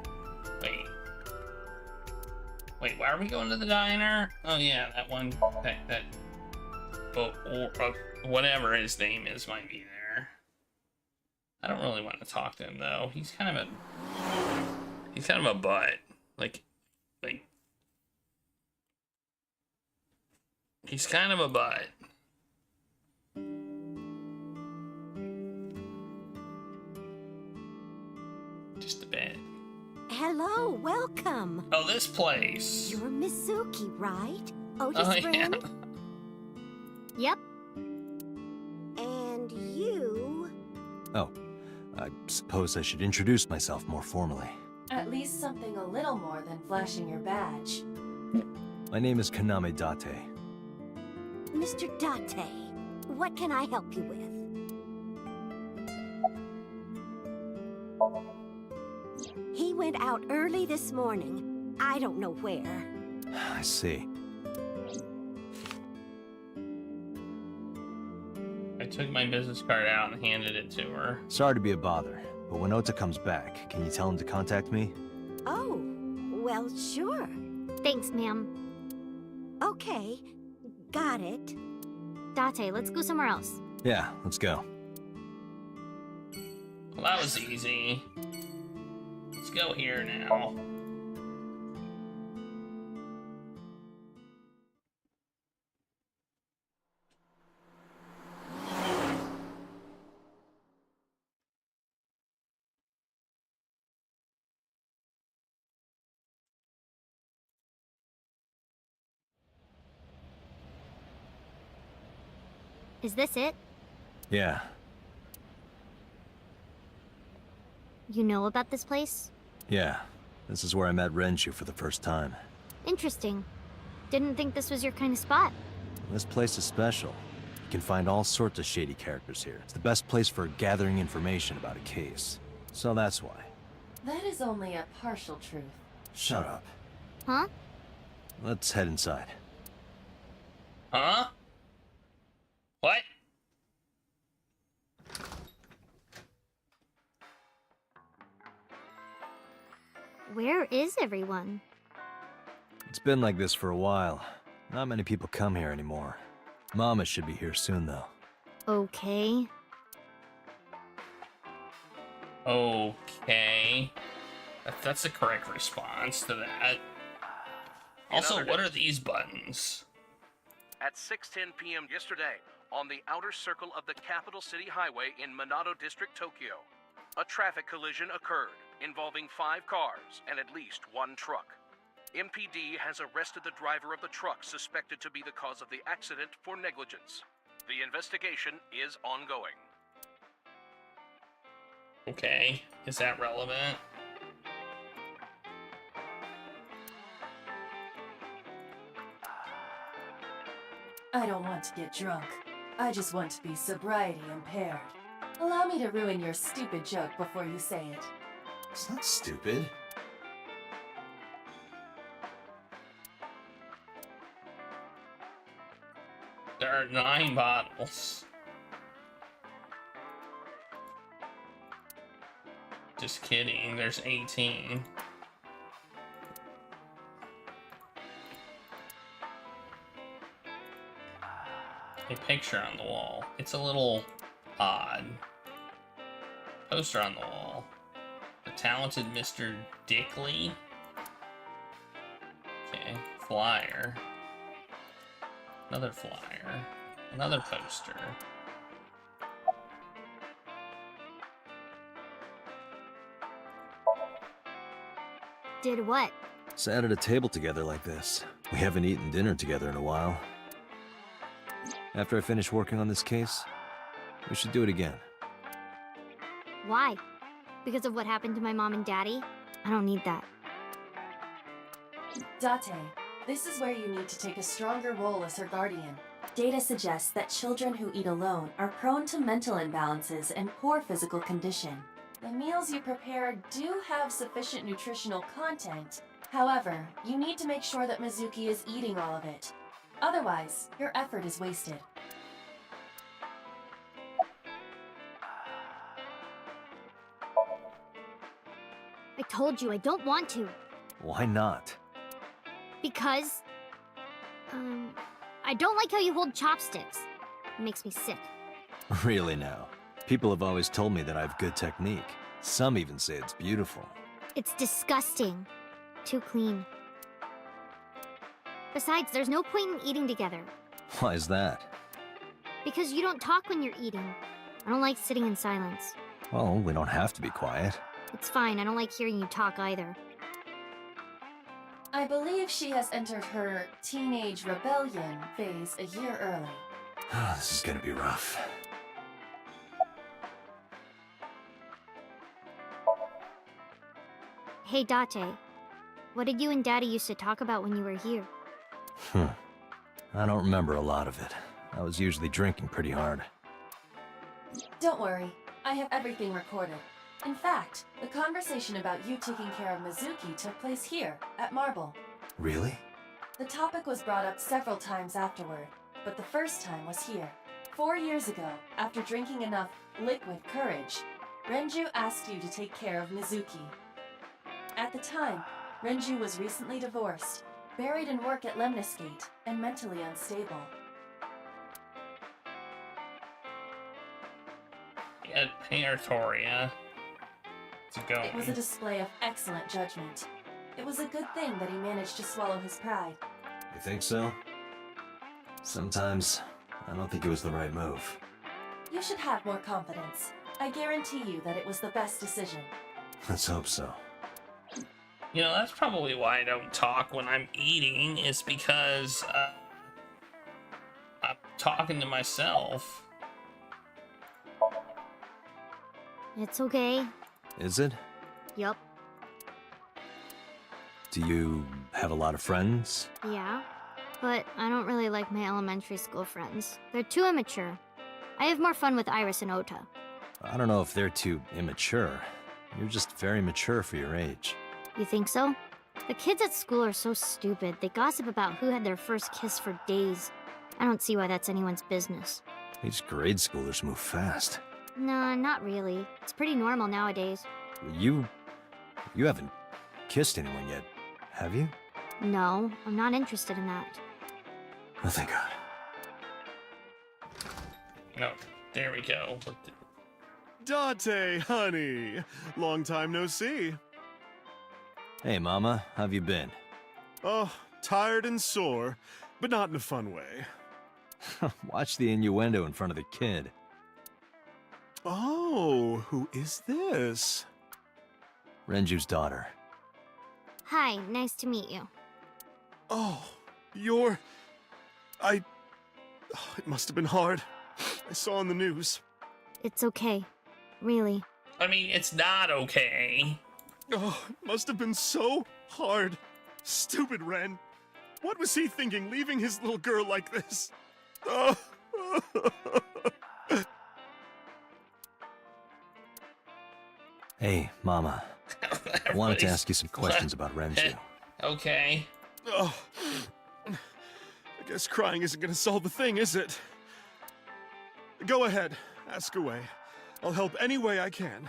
Wait, why are we going to the diner? Oh yeah, that one, whatever his name is might be there. I don't really want to talk to him though. He's kind of a butt. Like, he's kind of a butt. Just a bit. Hello, welcome. Oh, this place. You're Mizuki, right? Otis' Oh, yeah. friend? Yep. And you? Oh, I suppose I should introduce myself more formally. At least something a little more than flashing your badge. My name is Kaname Date. Mr. Date, what can I help you with? He went out early this morning. I don't know where. I see. I took my business card out and handed it to her. Sorry to be a bother, but when Ota comes back, can you tell him to contact me? Oh, well, sure. Thanks, ma'am. Okay, got it. Date, let's go somewhere else. Yeah, let's go. Well, that was easy. Let's go here now. Is this it? Yeah. You know about this place? Yeah. This is where I met Renshu for the first time. Interesting. Didn't think this was your kind of spot. This place is special. You can find all sorts of shady characters here. It's the best place for gathering information about a case. So that's why. That is only a partial truth. Shut up. Huh? Let's head inside. Huh? What? Where is everyone? It's been like this for a while. Not many people come here anymore. Mama should be here soon, though. Okay. Okay. That's the correct response to that. Also, what are these buttons? At 6:10 p.m. yesterday, on the outer circle of the Capital City Highway in Minato District, Tokyo, a traffic collision occurred involving 5 cars and at least 1 truck. MPD has arrested the driver of the truck suspected to be the cause of the accident for negligence. The investigation is ongoing. Okay, is that relevant? I don't want to get drunk. I just want to be sobriety impaired. Allow me to ruin your stupid joke before you say it. It's not stupid. There are 9 bottles. Just kidding, there's 18. A picture on the wall. It's a little odd. Poster on the wall. The talented Mr. Dickley. Okay, flyer. Another flyer. Another poster. Did what? Sat at a table together like this. We haven't eaten dinner together in a while. After I finish working on this case, we should do it again. Why? Because of what happened to my mom and daddy? I don't need that. Date, this is where you need to take a stronger role as her guardian. Data suggests that children who eat alone are prone to mental imbalances and poor physical condition. The meals you prepare do have sufficient nutritional content. However, you need to make sure that Mizuki is eating all of it. Otherwise, your effort is wasted. I told you I don't want to. Why not? Because... I don't like how you hold chopsticks. It makes me sick. Really now? People have always told me that I have good technique. Some even say it's beautiful. It's disgusting. Too clean. Besides, there's no point in eating together. Why is that? Because you don't talk when you're eating. I don't like sitting in silence. Well, we don't have to be quiet. It's fine, I don't like hearing you talk either. I believe she has entered her teenage rebellion phase a year early. This is gonna be rough. Hey, Date. What did you and Daddy used to talk about when you were here? I don't remember a lot of it. I was usually drinking pretty hard. Don't worry, I have everything recorded. In fact, the conversation about you taking care of Mizuki took place here, at Marble. Really? The topic was brought up several times afterward, but the first time was here. 4 years ago, after drinking enough liquid courage, Renju asked you to take care of Mizuki. At the time, Renju was recently divorced, buried in work at Lemniscate, and mentally unstable. At Paertoria to go. It was a display of excellent judgment. It was a good thing that he managed to swallow his pride. You think so? Sometimes, I don't think it was the right move. You should have more confidence. I guarantee you that it was the best decision. Let's hope so. You know, that's probably why I don't talk when I'm eating, is because I'm talking to myself. It's okay. Is it? Yup. Do you have a lot of friends? Yeah. But I don't really like my elementary school friends. They're too immature. I have more fun with Iris and Ota. I don't know if they're too immature. You're just very mature for your age. You think so? The kids at school are so stupid. They gossip about who had their first kiss for days. I don't see why that's anyone's business. These grade schoolers move fast. Nah, not really. It's pretty normal nowadays. You haven't kissed anyone yet, have you? No, I'm not interested in that. Oh, thank God. No, there we go. Date, honey. Long time no see. Hey, Mama, how've you been? Oh, tired and sore, but not in a fun way. Watch the innuendo in front of the kid. Oh, who is this? Renju's daughter. Hi, nice to meet you. Oh, it must have been hard. I saw on the news. It's okay. Really. I mean, it's not okay. Oh, it must have been so hard. Stupid Ren. What was he thinking, leaving his little girl like this? Oh. Hey, Mama. I wanted to ask you some questions about Renju. Okay. Oh. I guess crying isn't gonna solve the thing, is it? Go ahead. Ask away. I'll help any way I can.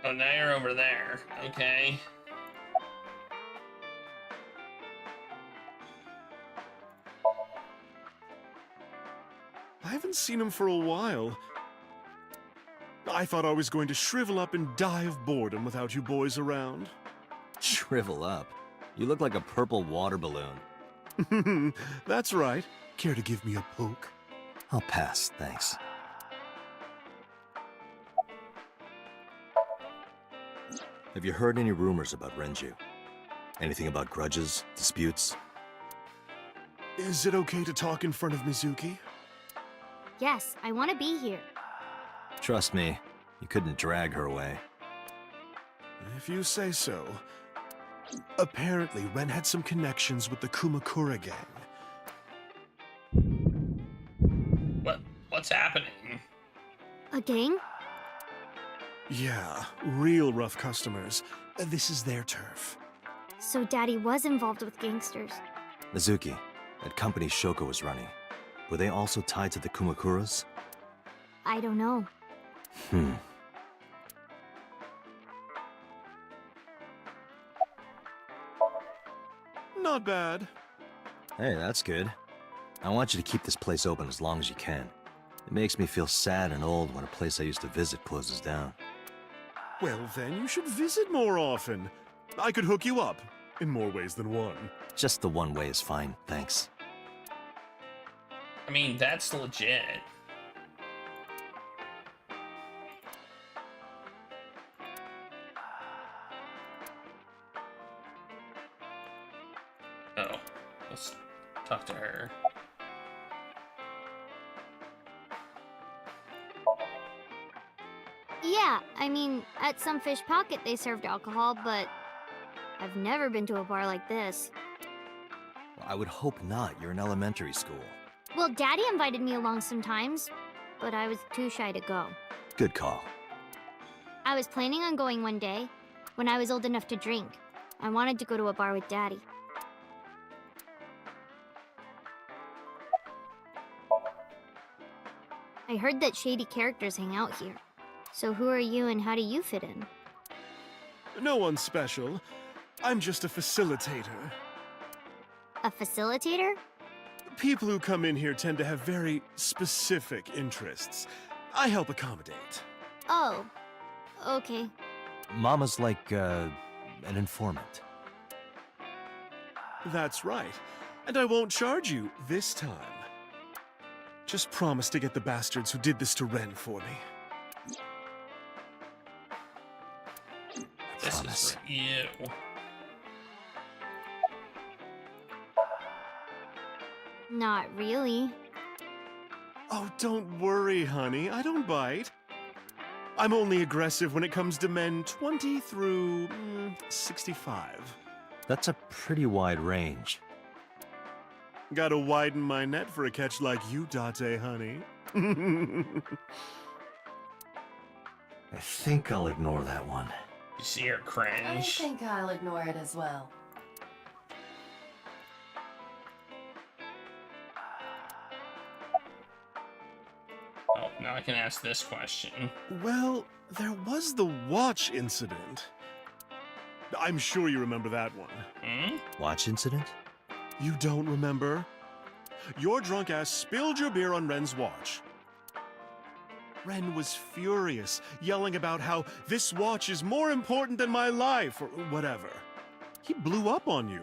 Oh, now you're over there. Okay. I haven't seen him for a while. I thought I was going to shrivel up and die of boredom without you boys around. Shrivel up? You look like a purple water balloon. That's right. Care to give me a poke? I'll pass, thanks. Have you heard any rumors about Renju? Anything about grudges, disputes? Is it okay to talk in front of Mizuki? Yes, I want to be here. Trust me, you couldn't drag her away. If you say so. Apparently, Ren had some connections with the Kumakura gang. What's happening? A gang? Yeah, real rough customers. This is their turf. So Daddy was involved with gangsters. Mizuki, that company Shoko was running, were they also tied to the Kumakuras? I don't know. Not bad. Hey, that's good. I want you to keep this place open as long as you can. It makes me feel sad and old when a place I used to visit closes down. Well, then you should visit more often. I could hook you up, in more ways than one. Just the one way is fine, thanks. I mean, that's legit. Oh, let's talk to her. Yeah, I mean, at some fish pocket they served alcohol, but I've never been to a bar like this. Well, I would hope not. You're in elementary school. Well, Daddy invited me along sometimes, but I was too shy to go. Good call. I was planning on going one day, when I was old enough to drink. I wanted to go to a bar with Daddy. I heard that shady characters hang out here. So who are you and how do you fit in? No one special. I'm just a facilitator. A facilitator? People who come in here tend to have very specific interests. I help accommodate. Oh, okay. Mama's like, an informant. That's right. And I won't charge you this time. Just promise to get the bastards who did this to Ren for me. This is for you. Not really. Oh, don't worry, honey. I don't bite. I'm only aggressive when it comes to men 20 through 65. That's a pretty wide range. Gotta widen my net for a catch like you, Date, honey. I think I'll ignore that one. You see her I cringe? think I'll ignore it as well. Oh, now I can ask this question. Well, there was the watch incident. I'm sure you remember that one. Watch incident? You don't remember? Your drunk ass spilled your beer on Ren's watch. Ren was furious, yelling about how this watch is more important than my life, or whatever. He blew up on you.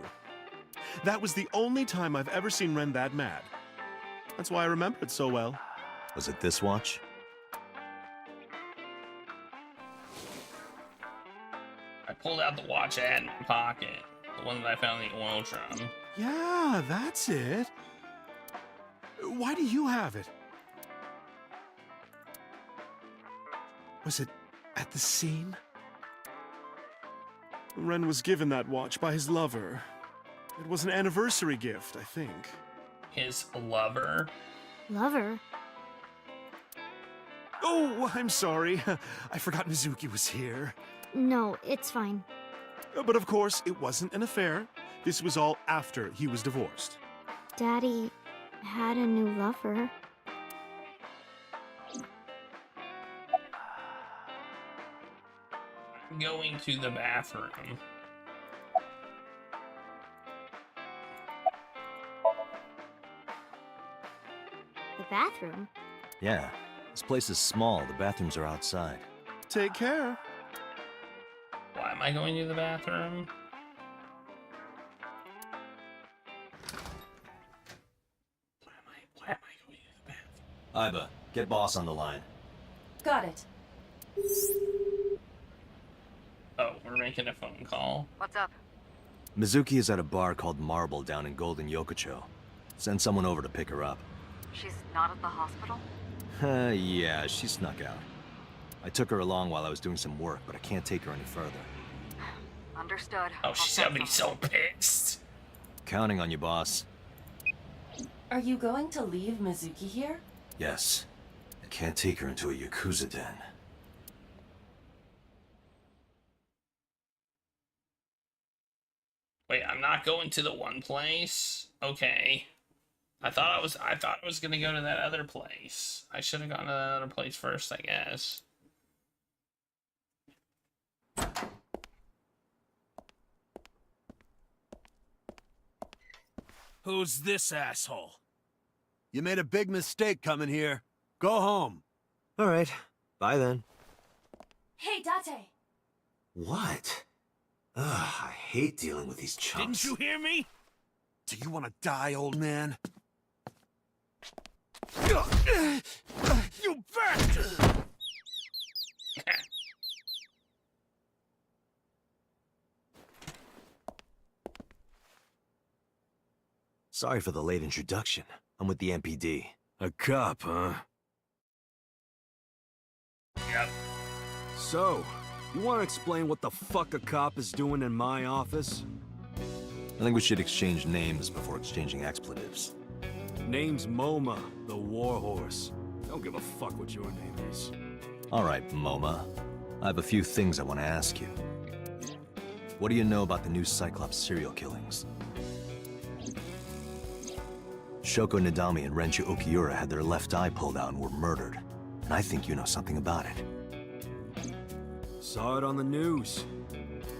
That was the only time I've ever seen Ren that mad. That's why I remember it so well. Was it this watch? I pulled out the watch I had in my pocket. The one that I found in the oil drum. Yeah, that's it. Why do you have it? Was it at the scene? Ren was given that watch by his lover. It was an anniversary gift, I think. His lover? Lover? Oh, I'm sorry. I forgot Mizuki was here. No, it's fine. But of course, it wasn't an affair. This was all after he was divorced. Daddy had a new lover. I'm going to the bathroom. The bathroom? Yeah. This place is small. The bathrooms are outside. Take care. Why am I going to the bathroom? Why am I going to the bathroom? Iba, get boss on the line. Got it. Oh, we're making a phone call. What's up? Mizuki is at a bar called Marble down in Golden Yokocho. Send someone over to pick her up. She's not at the hospital? Yeah, she snuck out. I took her along while I was doing some work, but I can't take her any further. Understood. Oh, she's gonna be so pissed. Counting on you, boss. Are you going to leave Mizuki here? Yes. I can't take her into a Yakuza den. Wait, I'm not going to the one place? Okay. I thought I was gonna go to that other place. I should have gone to that other place first, I guess. Who's this asshole? You made a big mistake coming here. Go home. All right. Bye then. Hey, Date! What? Ugh, I hate dealing with these chumps. Didn't you hear me? Do you want to die, old man? You bastard! Sorry for the late introduction. I'm with the MPD. A cop, huh? Yep. So, you want to explain what the fuck a cop is doing in my office? I think we should exchange names before exchanging expletives. Name's MoMA, the Warhorse. Don't give a fuck what your name is. All right, MoMA. I have a few things I want to ask you. What do you know about the new Cyclops serial killings? Shoko Nadami and Renju Okiura had their left eye pulled out and were murdered. And I think you know something about it. Saw it on the news.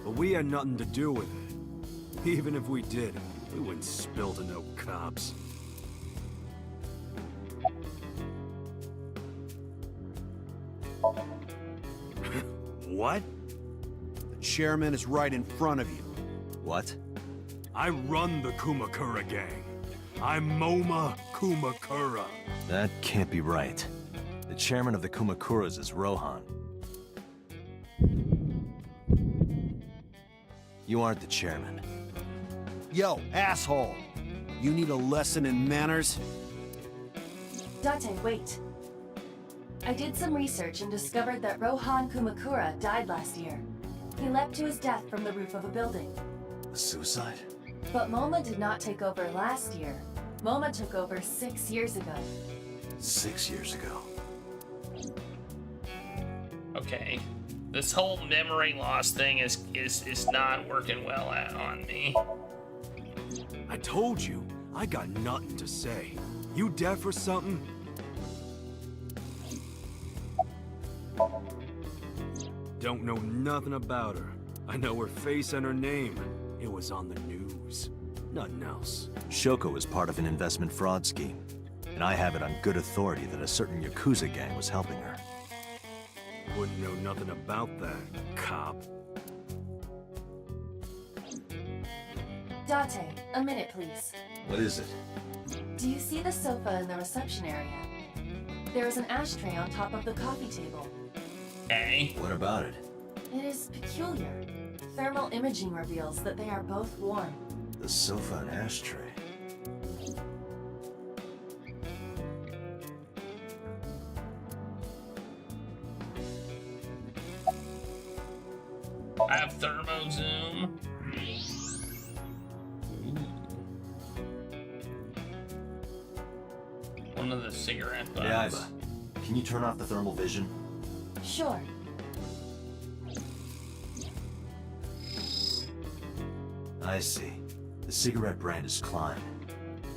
But we had nothing to do with it. Even if we did, we wouldn't spill to no cops. What? The chairman is right in front of you. What? I run the Kumakura gang. I'm MoMA Kumakura. That can't be right. The chairman of the Kumakuras is Rohan. You aren't the chairman. Yo, asshole! You need a lesson in manners? Date, wait. I did some research and discovered that Rohan Kumakura died last year. He leapt to his death from the roof of a building. A suicide? But MoMA did not take over last year. MoMA took over 6 years ago. 6 years ago. Okay. This whole memory loss thing is not working well on me. I told you, I got nothing to say. You deaf or something? Don't know nothing about her. I know her face and her name. It was on the news. Nothing else. Shoko was part of an investment fraud scheme, and I have it on good authority that a certain Yakuza gang was helping her. Wouldn't know nothing about that, cop. Date, a minute please. What is it? Do you see the sofa in the reception area? There is an ashtray on top of the coffee table. Hey. What about it? It is peculiar. Thermal imaging reveals that they are both warm. The sofa and ashtray. I have thermo zoom. One of the cigarette butts. Yeah, Iva. Can you turn off the thermal vision? Sure. I see. The cigarette brand is Klein.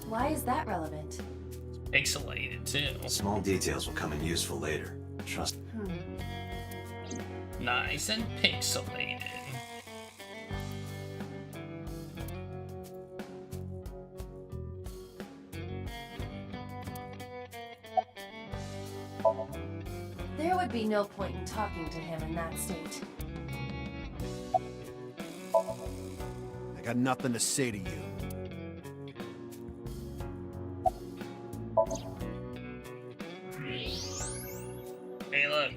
Why is that relevant? Pixelated too. Small details will come in useful later. Trust. Nice and pixelated. There would be no point in talking to him in that state. I got nothing to say to you. Hey, look.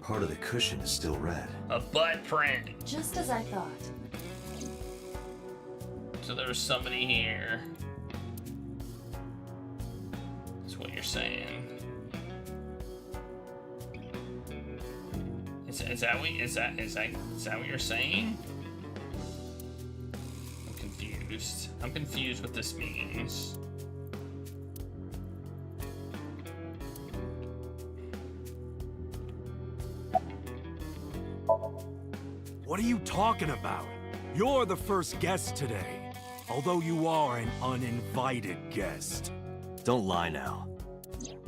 Part of the cushion is still red. A butt print. Just as I thought. So there's somebody here. That's what you're saying. Is that what you're saying? I'm confused. I'm confused what this means. What are you talking about? You're the first guest today, although you are an uninvited guest. Don't lie now.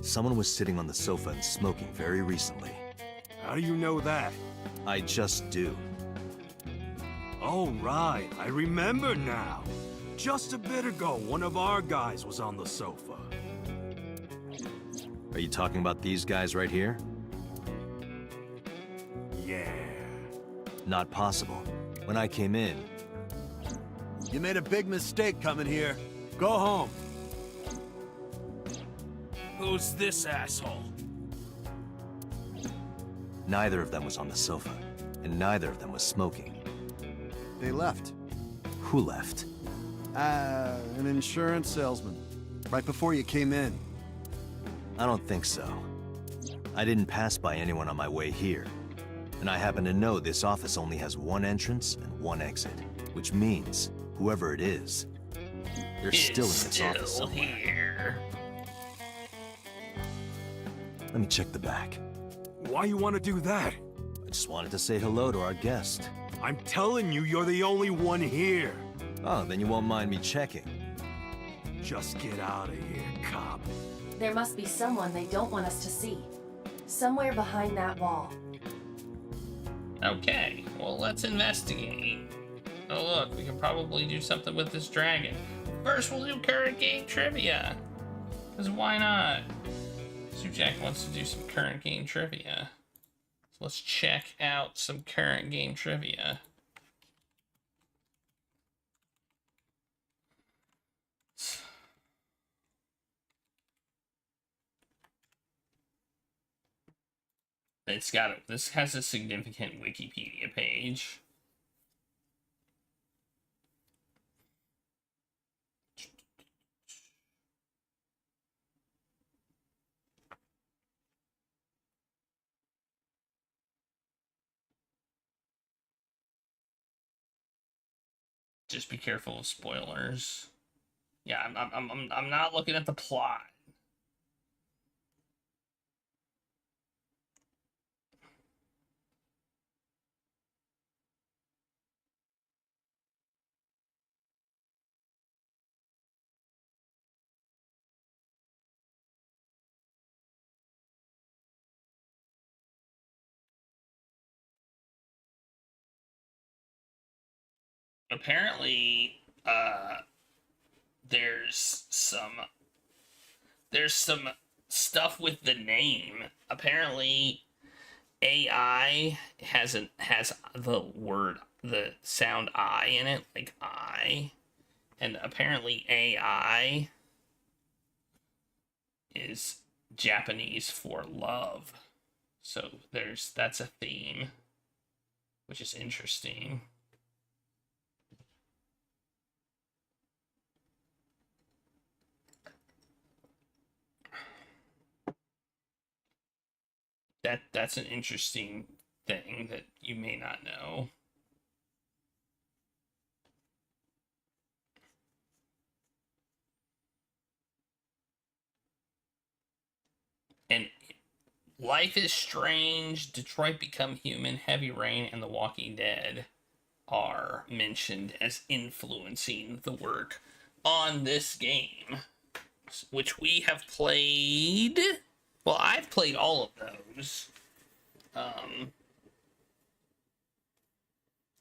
Someone was sitting on the sofa and smoking very recently. How do you know that? I just do. Oh, right. I remember now. Just a bit ago, one of our guys was on the sofa. Are you talking about these guys right here? Yeah. Not possible. When I came in... You made a big mistake coming here. Go home. Who's this asshole? Neither of them was on the sofa, and neither of them was smoking. They left. Who left? An insurance salesman. Right before you came in. I don't think so. I didn't pass by anyone on my way here. And I happen to know this office only has one entrance and one exit. Which means, whoever it is, they're still in this office somewhere. Here. Let me check the back. Why you want to do that? I just wanted to say hello to our guest. I'm telling you, you're the only one here. Oh, then you won't mind me checking. Just get out of here, cop. There must be someone they don't want us to see. Somewhere behind that wall. Okay, well, let's investigate. Oh, look, we can probably do something with this dragon. First, we'll do current game trivia. Because why not? Jack wants to do some current game trivia. So let's check out some current game trivia. This has a significant Wikipedia page. Just be careful of spoilers. Yeah, I'm not looking at the plot. Apparently, there's some stuff with the name. Apparently, AI has the sound I in it, like I, and apparently AI is Japanese for love. So that's a theme, which is interesting. That's an interesting thing that you may not know. And Life is Strange, Detroit Become Human, Heavy Rain, and The Walking Dead are mentioned as influencing the work on this game, which we have played. Well, I've played all of those.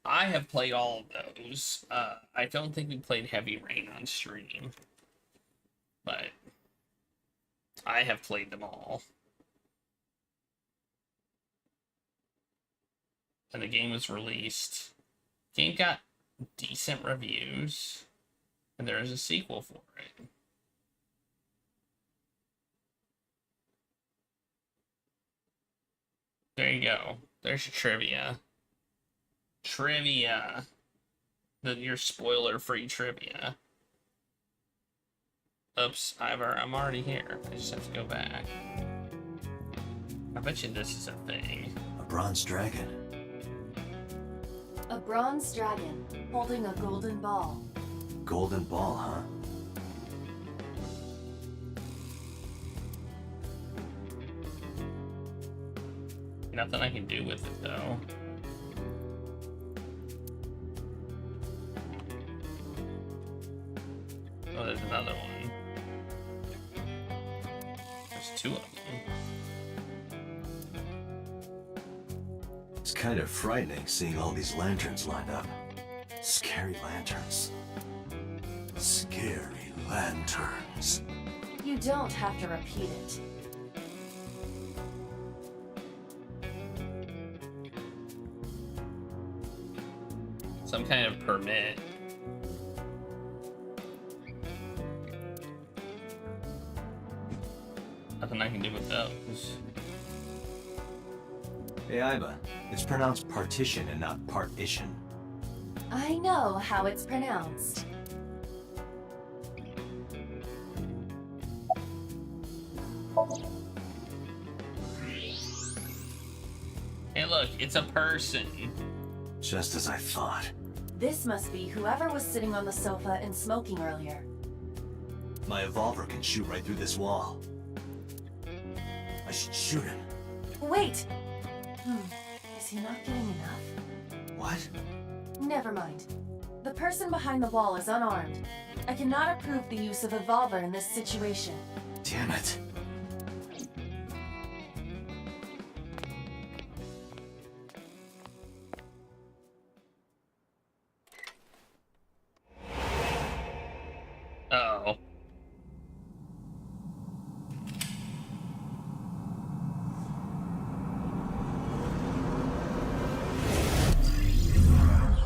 I have played all of those. I don't think we played Heavy Rain on stream, but I have played them all. And the game was released. Game got decent reviews, and there is a sequel for it. There you go. There's your trivia. Trivia. Your spoiler-free trivia. Oops, I'm already here. I just have to go back. I bet you this is a thing. bronze dragon. A bronze dragon holding a golden ball. Golden ball, huh? Nothing I can do with it, though. Oh, there's another one. There's two of them. It's kind of frightening seeing all these lanterns lined up. Scary lanterns. Scary lanterns. You don't have to repeat it. Some kind of permit. Nothing I can do with those. Hey, Iba. It's pronounced partition and not partition. I know how it's pronounced. Hey, look, it's a person. Just as I thought. This must be whoever was sitting on the sofa and smoking earlier. My evolver can shoot right through this wall. I should shoot him. Wait! Is he not getting enough? What? Never mind. The person behind the wall is unarmed. I cannot approve the use of evolver in this situation. Damn it. Uh-oh.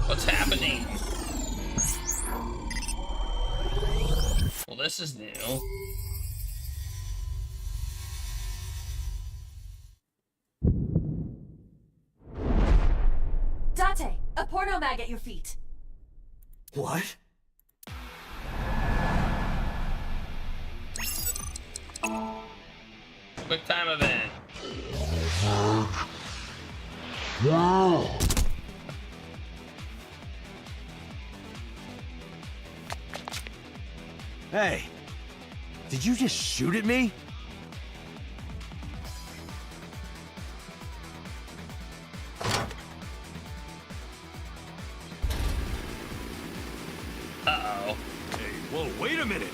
What's happening? Well, this is new. Date, a porno mag at your feet. What? Quick time event. Hey! Did you just shoot at me? Uh-oh. Hey, whoa, wait a minute!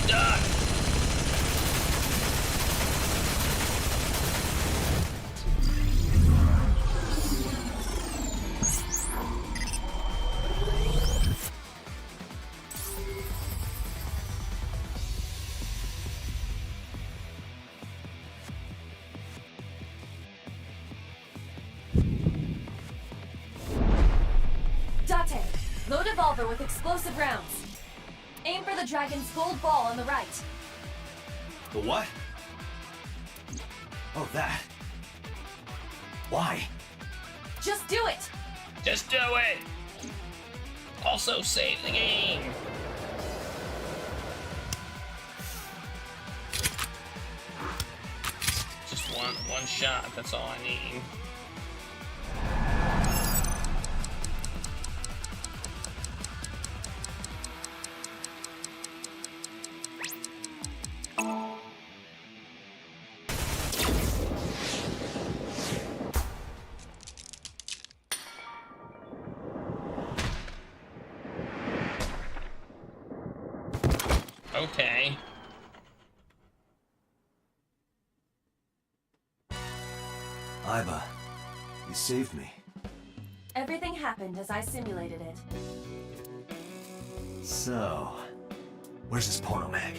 Duck! Date, load evolver with explosive rounds. Aim for the dragon's gold ball on the right. The what? Oh, that. Why? Just do it! Just do it! Also save the game! Just one shot, that's all I need. Okay. Iba, you saved me. Everything happened as I simulated it. So, where's this porno mag?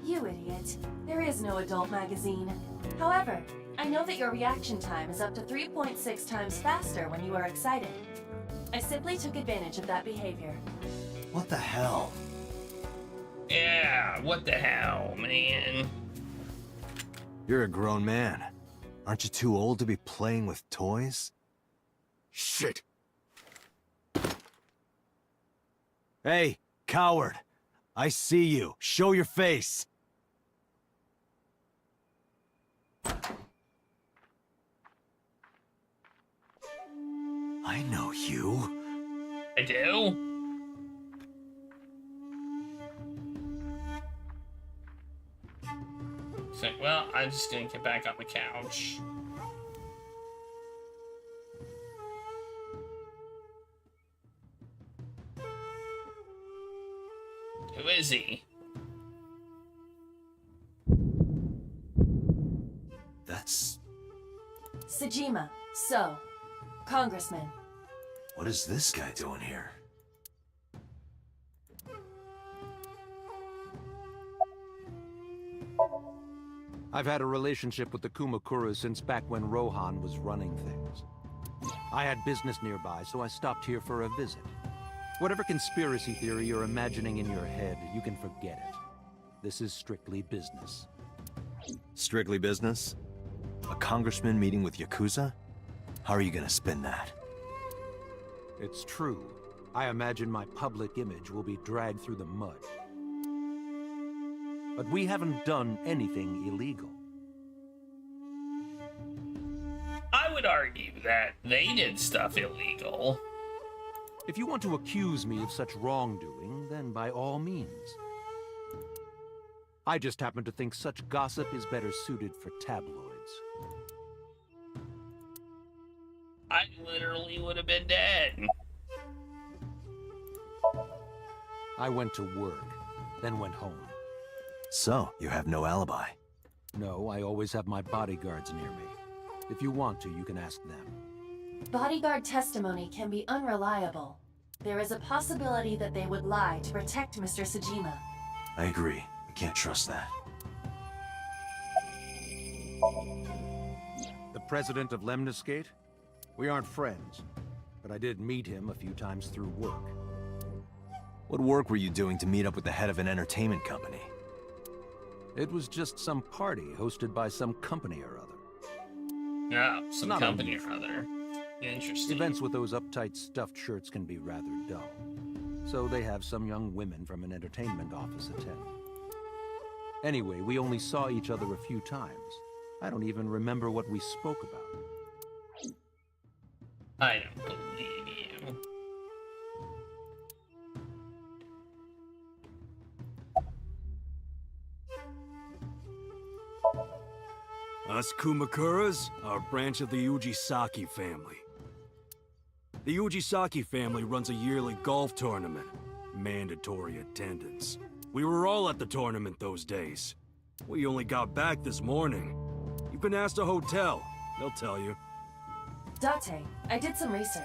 You idiot. There is no adult magazine. However, I know that your reaction time is up to 3.6 times faster when you are excited. I simply took advantage of that behavior. What the hell? Yeah, what the hell, man? You're a grown man. Aren't you too old to be playing with toys? Shit! Hey, coward! I see you. Show your face! I know you. I do? So, well, I'm just gonna get back on the couch. Who is he? That's... Sejima, so, Congressman. What is this guy doing here? I've had a relationship with the Kumakuras since back when Rohan was running things. I had business nearby, so I stopped here for a visit. Whatever conspiracy theory you're imagining in your head, you can forget it. This is strictly business. Strictly business? A congressman meeting with Yakuza? How are you gonna spin that? It's true. I imagine my public image will be dragged through the mud. But we haven't done anything illegal. I would argue that they did stuff illegal. If you want to accuse me of such wrongdoing, then by all means. I just happen to think such gossip is better suited for tabloids. I literally would have been dead. I went to work, then went home. So, you have no alibi? No, I always have my bodyguards near me. If you want to, you can ask them. Bodyguard testimony can be unreliable. There is a possibility that they would lie to protect Mr. Sejima. I agree. I can't trust that. The president of Lemniscate? We aren't friends, but I did meet him a few times through work. What work were you doing to meet up with the head of an entertainment company? It was just some party hosted by some company or other. Yeah, some Not company unusual. or other. Interesting. Events with those uptight stuffed shirts can be rather dull. So they have some young women from an entertainment office attend. Anyway, we only saw each other a few times. I don't even remember what we spoke about. I don't believe you. Us Kumakuras are a branch of the Ujisaki family. The Ujisaki family runs a yearly golf tournament. Mandatory attendance. We were all at the tournament those days. We only got back this morning. You can ask the hotel. They'll tell you. Date, I did some research.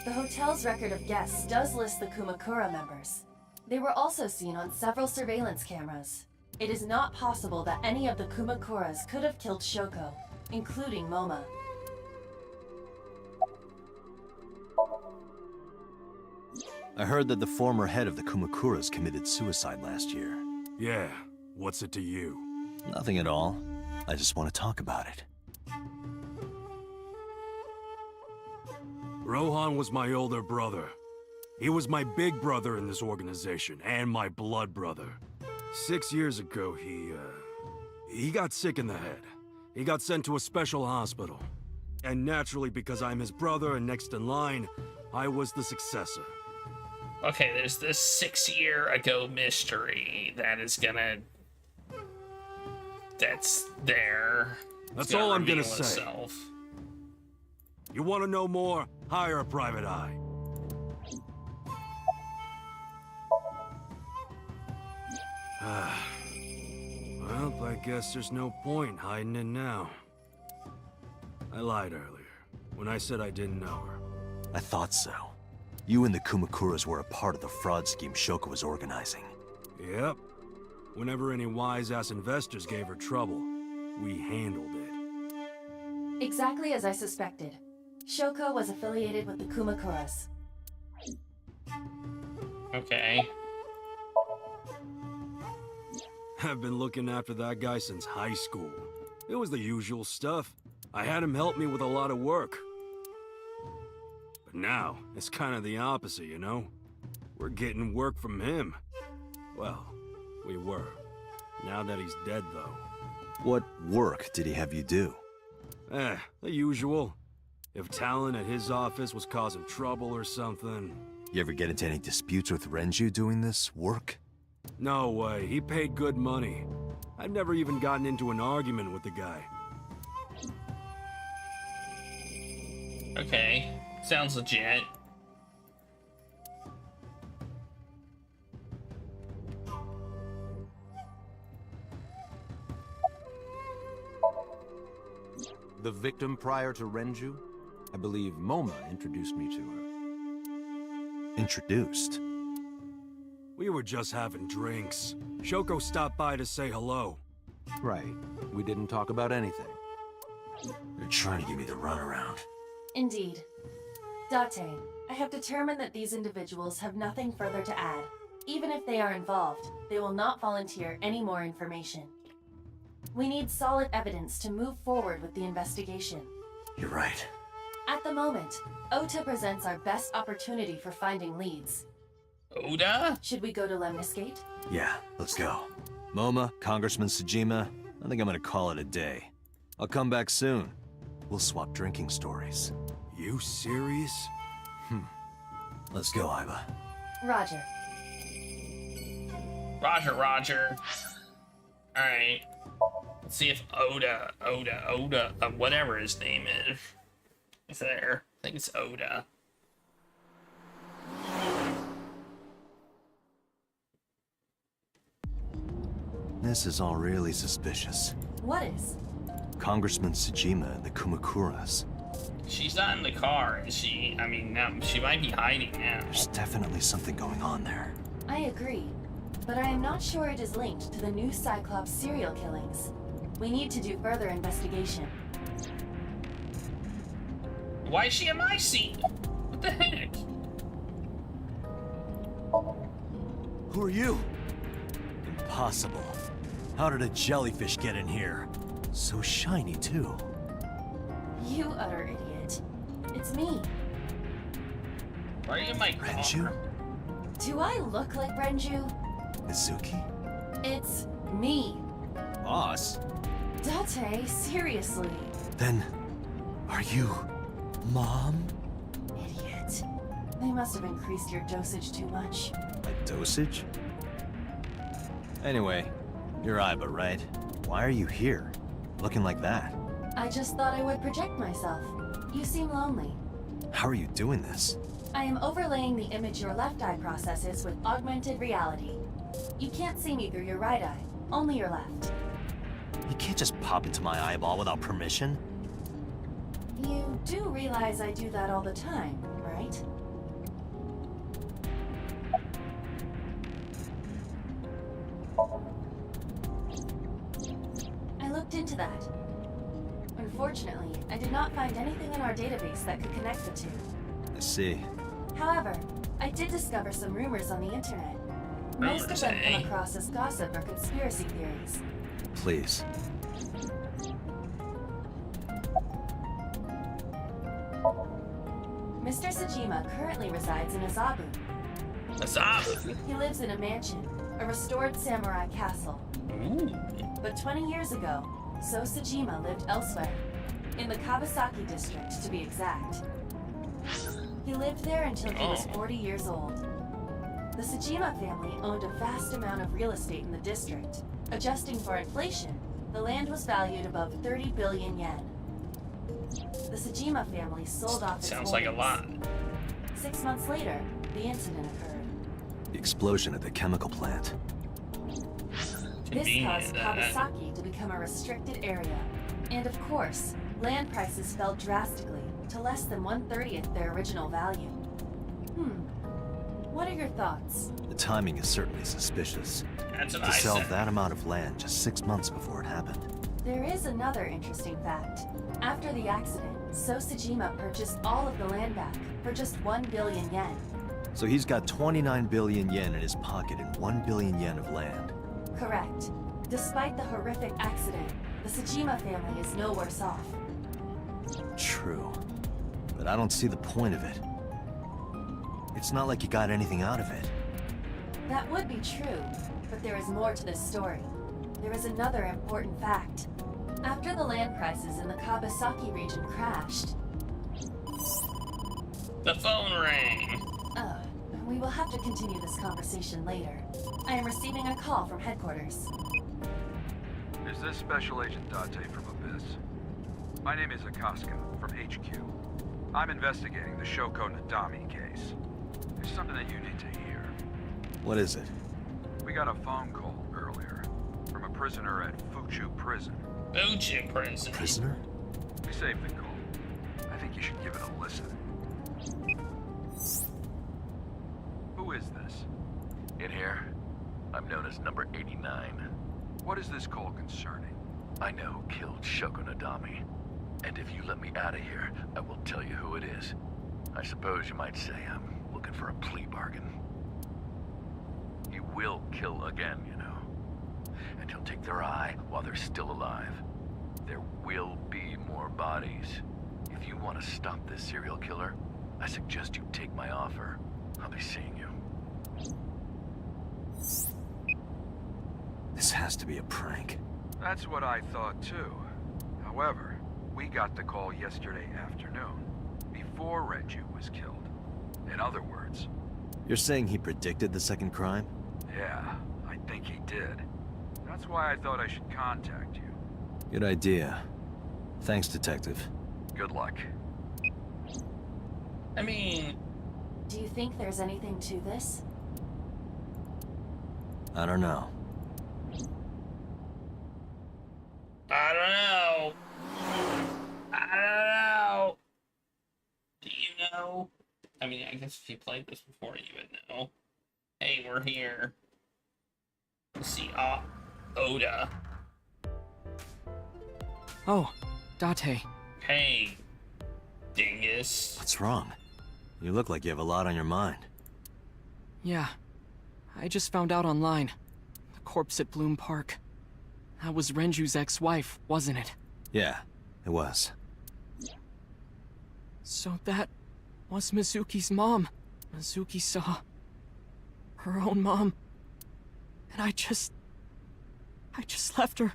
The hotel's record of guests does list the Kumakura members. They were also seen on several surveillance cameras. It is not possible that any of the Kumakuras could have killed Shoko, including Moma. I heard that the former head of the Kumakuras committed suicide last year. Yeah, what's it to you? Nothing at all. I just want to talk about it. Rohan was my older brother. He was my big brother in this organization, and my blood brother. 6 years ago, he got sick in the head. He got sent to a special hospital. And naturally, because I'm his brother and next in line, I was the successor. Okay, there's this 6-year-ago mystery that is gonna... That's there. That's It's all I'm reveal gonna say. itself. You want to know more? Hire a private eye. Well, I guess there's no point hiding it now. I lied earlier, when I said I didn't know her. I thought so. You and the Kumakuras were a part of the fraud scheme Shoko was organizing. Yep. Whenever any wise-ass investors gave her trouble, we handled it. Exactly as I suspected. Shoko was affiliated with the Kumakuras. Okay. I've been looking after that guy since high school. It was the usual stuff. I had him help me with a lot of work. But now, it's kind of the opposite, you know? We're getting work from him. Well, we were. Now that he's dead, though. What work did he have you do? The usual. If Talon at his office was causing trouble or something. You ever get into any disputes with Renju doing this work? No way, he paid good money. I've never even gotten into an argument with the guy. Okay, sounds legit. The victim prior to Renju? I believe Moma introduced me to her. Introduced? We were just having drinks. Shoko stopped by to say hello. Right. We didn't talk about anything. You're trying to give me the runaround. Indeed. Date, I have determined that these individuals have nothing further to add. Even if they are involved, they will not volunteer any more information. We need solid evidence to move forward with the investigation. You're right. At the moment, Ota presents our best opportunity for finding leads. Oda? Should we go to Lemniscate? Yeah, let's go. Moma, Congressman Tsujima, I think I'm gonna call it a day. I'll come back soon. We'll swap drinking stories. You serious? Let's go, Aiba. Roger. Roger. Alright. Let's see if Oda, whatever his name is there. I think it's Oda. This is all really suspicious. What is? Congressman Tsujima and the Kumakuras. She's not in the car, is she? I mean, no, she might be hiding now. There's definitely something going on there. I agree, but I am not sure it is linked to the new Cyclops serial killings. We need to do further investigation. Why is she in my seat? What the heck? Who are you? Impossible. How did a jellyfish get in here? So shiny, too. You utter idiot. It's me. Why are you in my car? Renju? Do I look like Renju? Mizuki? It's me. Boss? Date, seriously. Then, are you... Mom? Idiot. They must have increased your dosage too much. My dosage? Anyway, you're Aiba, right? Why are you here? Looking like that? I just thought I would project myself. You seem lonely. How are you doing this? I am overlaying the image your left eye processes with augmented reality. You can't see me through your right eye, only your left. You can't just pop into my eyeball without permission. You do realize I do that all the time, right? I looked into that. Unfortunately, I did not find anything in our database that could connect the two. I see. However, I did discover some rumors on the internet. Most of them come across as gossip or conspiracy theories. Please. Mr. Tsujima currently resides in Azabu. Azabu? He lives in a mansion, a restored samurai castle. Ooh. But 20 years ago, So Tsujima lived elsewhere, in the Kawasaki district to be exact. He lived there until he was 40 years old. The Tsujima family owned a vast amount of real estate in the district. Adjusting for inflation, the land was valued above 30 billion yen. The Tsujima family sold off its Sounds like a lot. 6 months later, the incident occurred. The explosion at the chemical plant. This caused Kawasaki to become a restricted area. And of course, land prices fell drastically to less than 1/30th their original value. What are your thoughts? The timing is certainly suspicious. That's what to I sell said. that amount of land just 6 months before it happened. There is another interesting fact. After the accident, So Tsujima purchased all of the land back for just 1 billion yen. So he's got 29 billion yen in his pocket and 1 billion yen of land. Correct. Despite the horrific accident, the Tsujima family is no worse off. True. But I don't see the point of it. It's not like you got anything out of it. That would be true, but there is more to this story. There is another important fact. After the land prices in the Kawasaki region crashed, The phone rang. Oh, we will have to continue this conversation later. I am receiving a call from headquarters. Is this Special Agent Date from Abyss? My name is Akaska from HQ. I'm investigating the Shoko Nadami case. There's something that you need to hear. What is it? We got a phone call earlier from a prisoner at Fuchu Prison. Fuchu Prison? Prisoner? We saved the call. I think you should give it a listen. Who is this? In here, I'm known as number 89. What is this call concerning? I know who killed Shoko Nadami. And if you let me out of here, I will tell you who it is. I suppose you might say I'm looking for a plea bargain. He will kill again, you know. And he'll take their eye while they're still alive. There will be more bodies. If you want to stop this serial killer, I suggest you take my offer. I'll be seeing you. This has to be a prank. That's what I thought too. However, we got the call yesterday afternoon, before Renju was killed. In other words... You're saying he predicted the second crime? Yeah, I think he did. That's why I thought I should contact you. Good idea. Thanks, Detective. Good luck. I mean... Do you think there's anything to this? I don't know. I don't know. I don't know. Do you know? I mean, I guess if you played this before, you would know. Hey, we're here. Let's see, Oda. Oh, Date. Hey, dingus. What's wrong? You look like you have a lot on your mind. Yeah. I just found out online. The corpse at Bloom Park. That was Renju's ex-wife, wasn't it? Yeah, it was. So that was Mizuki's mom. Mizuki saw her own mom. And I just left her.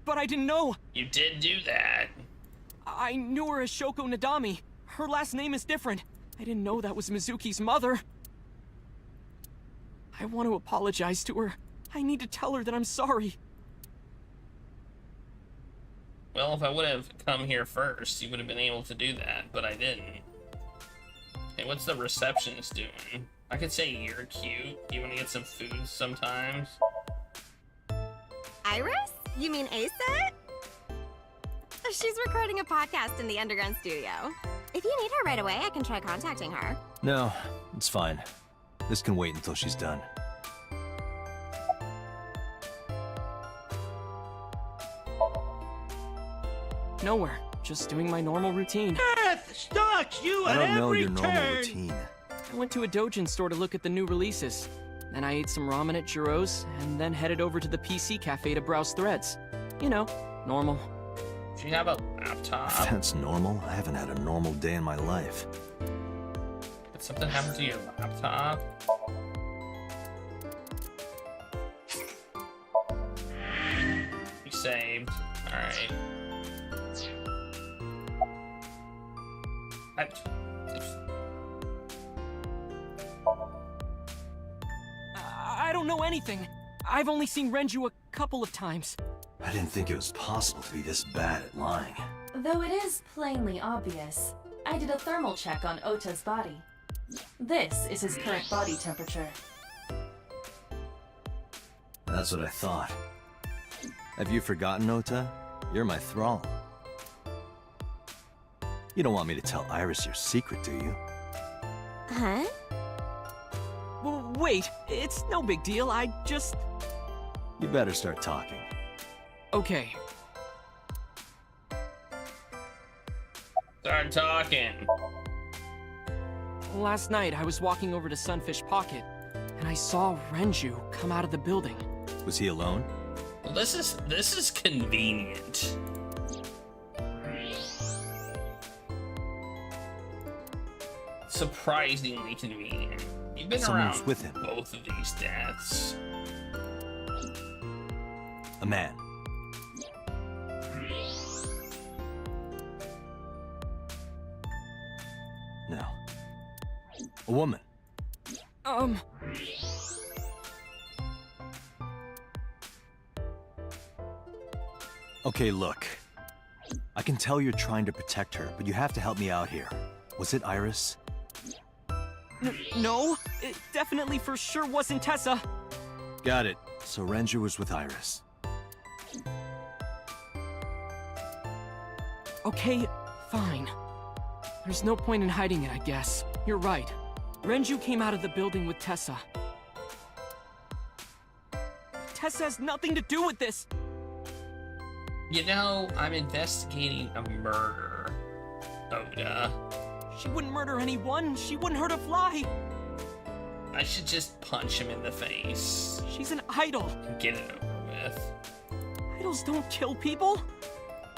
But I didn't know. You did do that. I knew her as Shoko Nadami. Her last name is different. I didn't know that was Mizuki's mother. I want to apologize to her. I need to tell her that I'm sorry. Well, if I would have come here first, you would have been able to do that, but I didn't. Hey, what's the receptionist doing? I could say you're cute. You want to get some food sometimes? Iris? You mean Asa? She's recording a podcast in the underground studio. If you need her right away, I can try contacting her. No, it's fine. This can wait until she's done. Nowhere. Just doing my normal routine. Death stalks you I at don't know every your normal turn. routine. I went to a Dojin store to look at the new releases. Then I ate some ramen at Jiro's, and then headed over to the PC cafe to browse threads. You know, normal. Do you have a laptop? That's normal? I haven't had a normal day in my life. Did something happen to your laptop? You saved. Alright. I don't know anything. I've only seen Renju a couple of times. I didn't think it was possible to be this bad at lying. Though it is plainly obvious, I did a thermal check on Ota's body. This is his current body temperature. That's what I thought. Have you forgotten, Ota? You're my thrall. You don't want me to tell Iris your secret, do you? Huh? Wait, it's no big deal. I just... You better start talking. Okay. Start talking. Last night, I was walking over to Sunfish Pocket, and I saw Renju come out of the building. Was he alone? Well, this is convenient. Surprisingly convenient. You've been Someone's around with him. both of these deaths. A man. No. A woman. Okay, look. I can tell you're trying to protect her, but you have to help me out here. Was it Iris? No, it definitely for sure wasn't Tessa. Got it. So Ranger was with Iris. Okay, fine. There's no point in hiding it, I guess. You're right. Renju came out of the building with Tessa. Tessa has nothing to do with this! You know, I'm investigating a murder, Oda. She wouldn't murder anyone. She wouldn't hurt a fly. I should just punch him in the face. She's an idol. And get it over with. Idols don't kill people.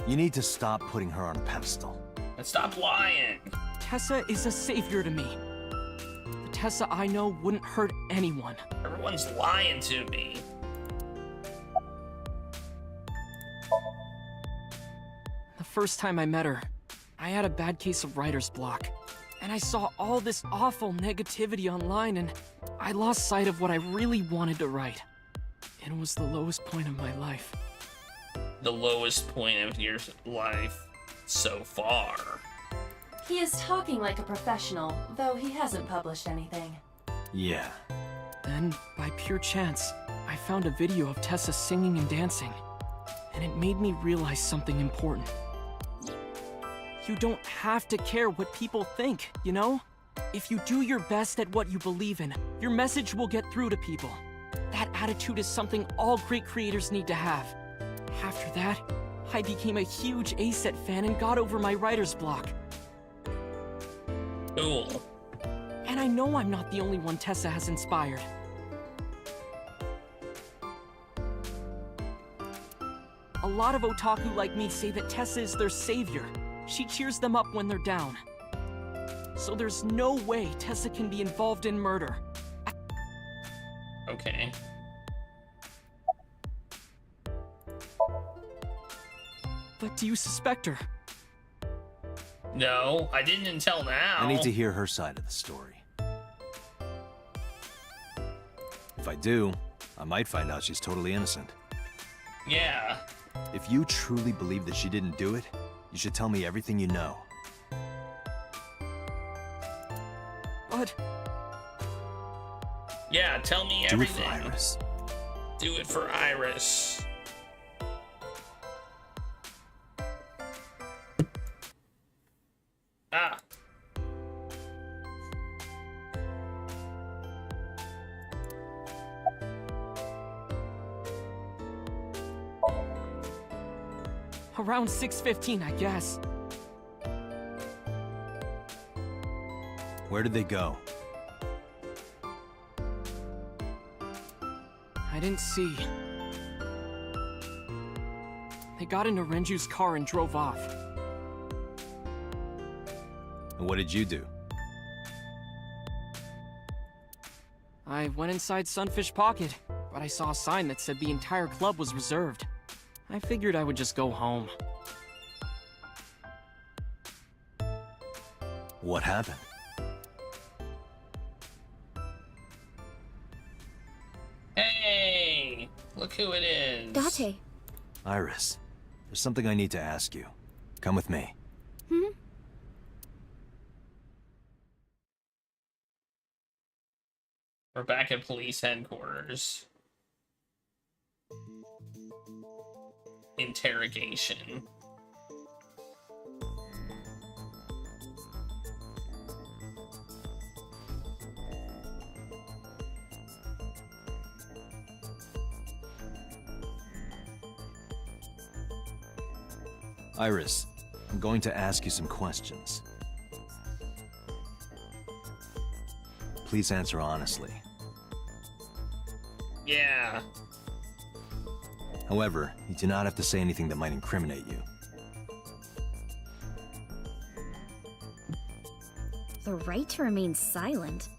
You need to stop putting her on a pedestal. And stop lying. Tessa is a savior to me. The Tessa I know wouldn't hurt anyone. Everyone's lying to me. The first time I met her, I had a bad case of writer's block. And I saw all this awful negativity online, and I lost sight of what I really wanted to write. It was the lowest point of my life. The lowest point of your life so far. He is talking like a professional, though he hasn't published anything. Yeah. Then, by pure chance, I found a video of Tessa singing and dancing. And it made me realize something important. You don't have to care what people think, you know? If you do your best at what you believe in, your message will get through to people. That attitude is something all great creators need to have. After that, I became a huge A-Set fan and got over my writer's block. Cool. And I know I'm not the only one Tessa has inspired. A lot of otaku like me say that Tessa is their savior. She cheers them up when they're down. So there's no way Tessa can be involved in murder. Okay. But do you suspect her? No, I didn't until now. I need to hear her side of the story. If I do, I might find out she's totally innocent. Yeah. If you truly believe that she didn't do it, you should tell me everything you know. But... Yeah, tell me Do everything. it for Iris. Do it for Iris. Ah. Around 6:15, I guess. Where did they go? I didn't see. They got into Renju's car and drove off. And what did you do? I went inside Sunfish Pocket, but I saw a sign that said the entire club was reserved. I figured I would just go home. What happened? Hey! Look who it is. Date. Iris, there's something I need to ask you. Come with me. We're back at police headquarters. Interrogation. Iris, I'm going to ask you some questions. Please answer honestly. Yeah. However, you do not have to say anything that might incriminate you. The right to remain silent?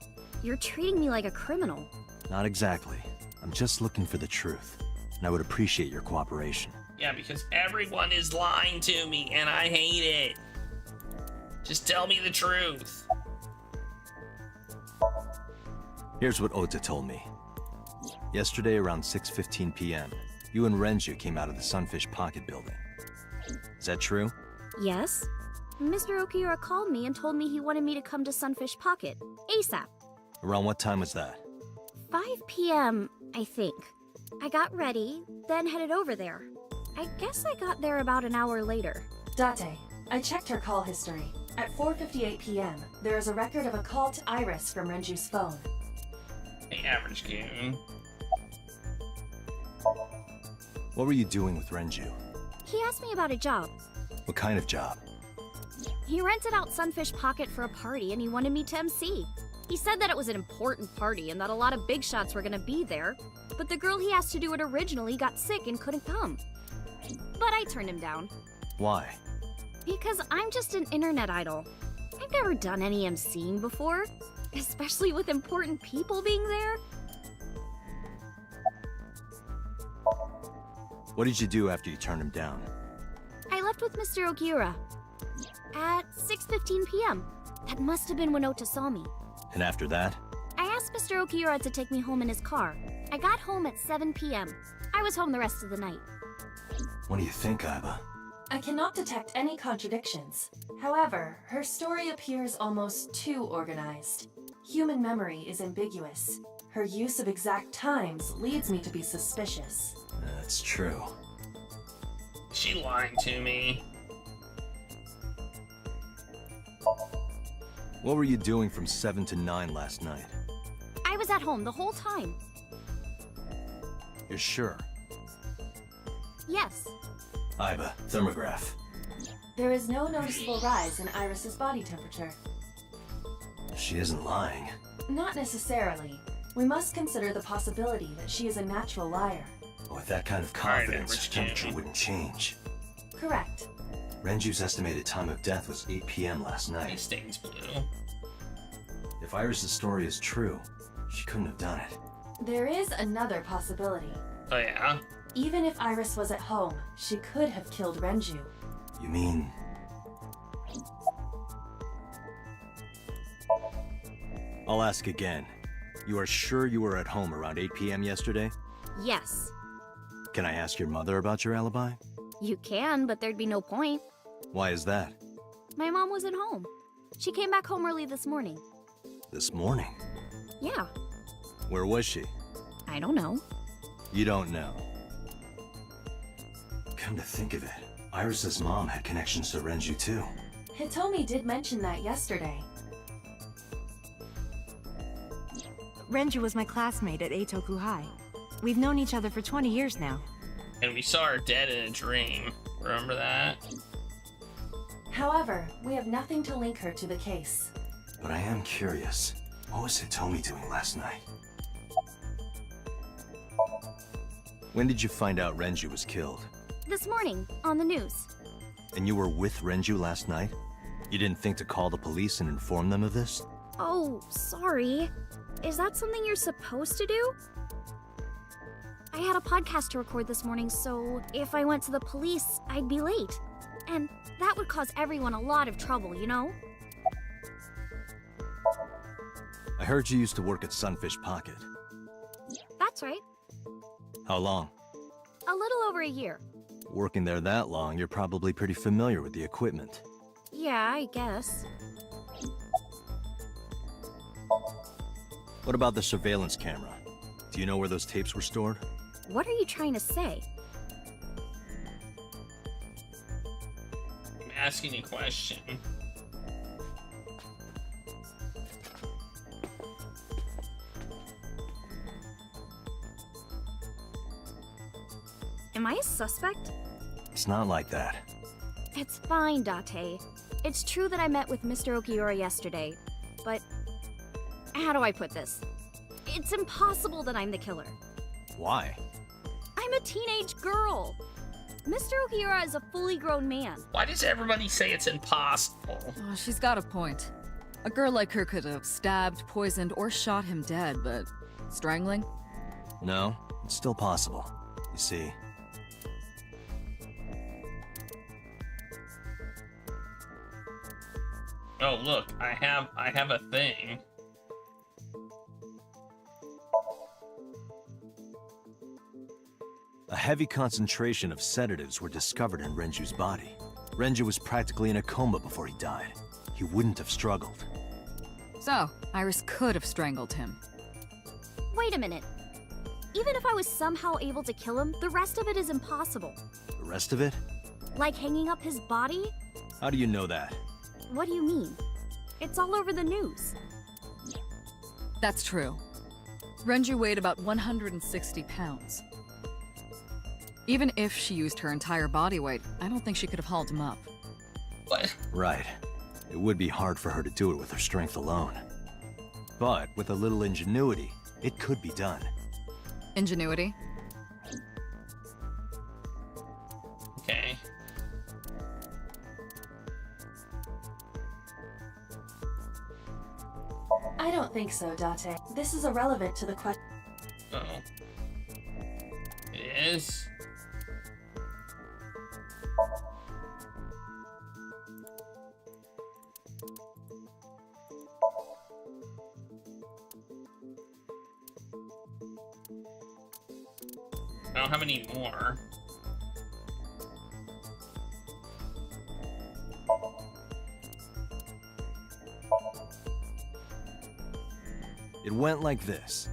You're treating me like a criminal. Not exactly. I'm just looking for the truth, and I would appreciate your cooperation. Yeah, because everyone is lying to me, and I hate it. Just tell me the truth. Here's what Ota told me. Yesterday around 6:15 p.m., you and Renju came out of the Sunfish Pocket building. Is that true? Yes. Mr. Okiura called me and told me he wanted me to come to Sunfish Pocket, ASAP. Around what time was that? 5 p.m., I think. I got ready, then headed over there. I guess I got there about an hour later. Date, I checked her call history. At 4:58 p.m., there is a record of a call to Iris from Renju's phone. The average goon. What were you doing with Renju? He asked me about a job. What kind of job? He rented out Sunfish Pocket for a party and he wanted me to MC. He said that it was an important party and that a lot of big shots were gonna be there, but the girl he asked to do it originally got sick and couldn't come. But I turned him down. Why? Because I'm just an internet idol. I've never done any MCing before, especially with important people being there. What did you do after you turned him down? I left with Mr. Okiura at 6:15 p.m. That must have been when Ota saw me. And after that? I asked Mr. Okiura to take me home in his car. I got home at 7 p.m. I was home the rest of the night. What do you think, Aiba? I cannot detect any contradictions. However, her story appears almost too organized. Human memory is ambiguous. Her use of exact times leads me to be suspicious. That's true. She lied to me. What were you doing from 7 to 9 last night? I was at home the whole time. You're sure? Yes. Aiba, thermograph. There is no noticeable rise in Iris's body temperature. She isn't lying. Not necessarily. We must consider the possibility that she is a natural liar. With that kind of confidence, her temperature wouldn't change. Correct. Renju's estimated time of death was 8 p.m. last night. He stains blue. If Iris' story is true, she couldn't have done it. There is another possibility. Oh yeah? Even if Iris was at home, she could have killed Renju. You mean... I'll ask again. You are sure you were at home around 8 p.m. yesterday? Yes. Can I ask your mother about your alibi? You can, but there'd be no point. Why is that? My mom wasn't home. She came back home early this morning. This morning? Yeah. Where was she? I don't know. You don't know. Come to think of it, Iris' mom had connections to Renju too. Hitomi did mention that yesterday. Renju was my classmate at Eitoku High. We've known each other for 20 years now. And we saw her dead in a dream. Remember that? However, we have nothing to link her to the case. But I am curious. What was Hitomi doing last night? When did you find out Renju was killed? This morning, on the news. And you were with Renju last night? You didn't think to call the police and inform them of this? Oh, sorry. Is that something you're supposed to do? I had a podcast to record this morning, so if I went to the police, I'd be late. And that would cause everyone a lot of trouble, you know? I heard you used to work at Sunfish Pocket. That's right. How long? A little over a year. Working there that long, you're probably pretty familiar with the equipment. Yeah, I guess. What about the surveillance camera? Do you know where those tapes were stored? What are you trying to say? I'm asking a question. Am I a suspect? It's not like that. It's fine, Date. It's true that I met with Mr. Okiura yesterday, but how do I put this? It's impossible that I'm the killer. Why? I'm a teenage girl. Mr. Okiura is a fully grown man. Why does everybody say it's impossible? Oh, she's got a point. A girl like her could have stabbed, poisoned, or shot him dead, but strangling? No, it's still possible. You see. Oh look, I have a thing. A heavy concentration of sedatives were discovered in Renju's body. Renju was practically in a coma before he died. He wouldn't have struggled. So, Iris could have strangled him. Wait a minute. Even if I was somehow able to kill him, the rest of it is impossible. The rest of it? Like hanging up his body? How do you know that? What do you mean? It's all over the news. That's true. Renju weighed about 160 pounds. Even if she used her entire body weight, I don't think she could have hauled him up. What? Right. It would be hard for her to do it with her strength alone. But with a little ingenuity, it could be done. Ingenuity? Okay. I don't think so, Date. This is irrelevant to the question. Uh-oh. It is? I don't have any more. It went like this.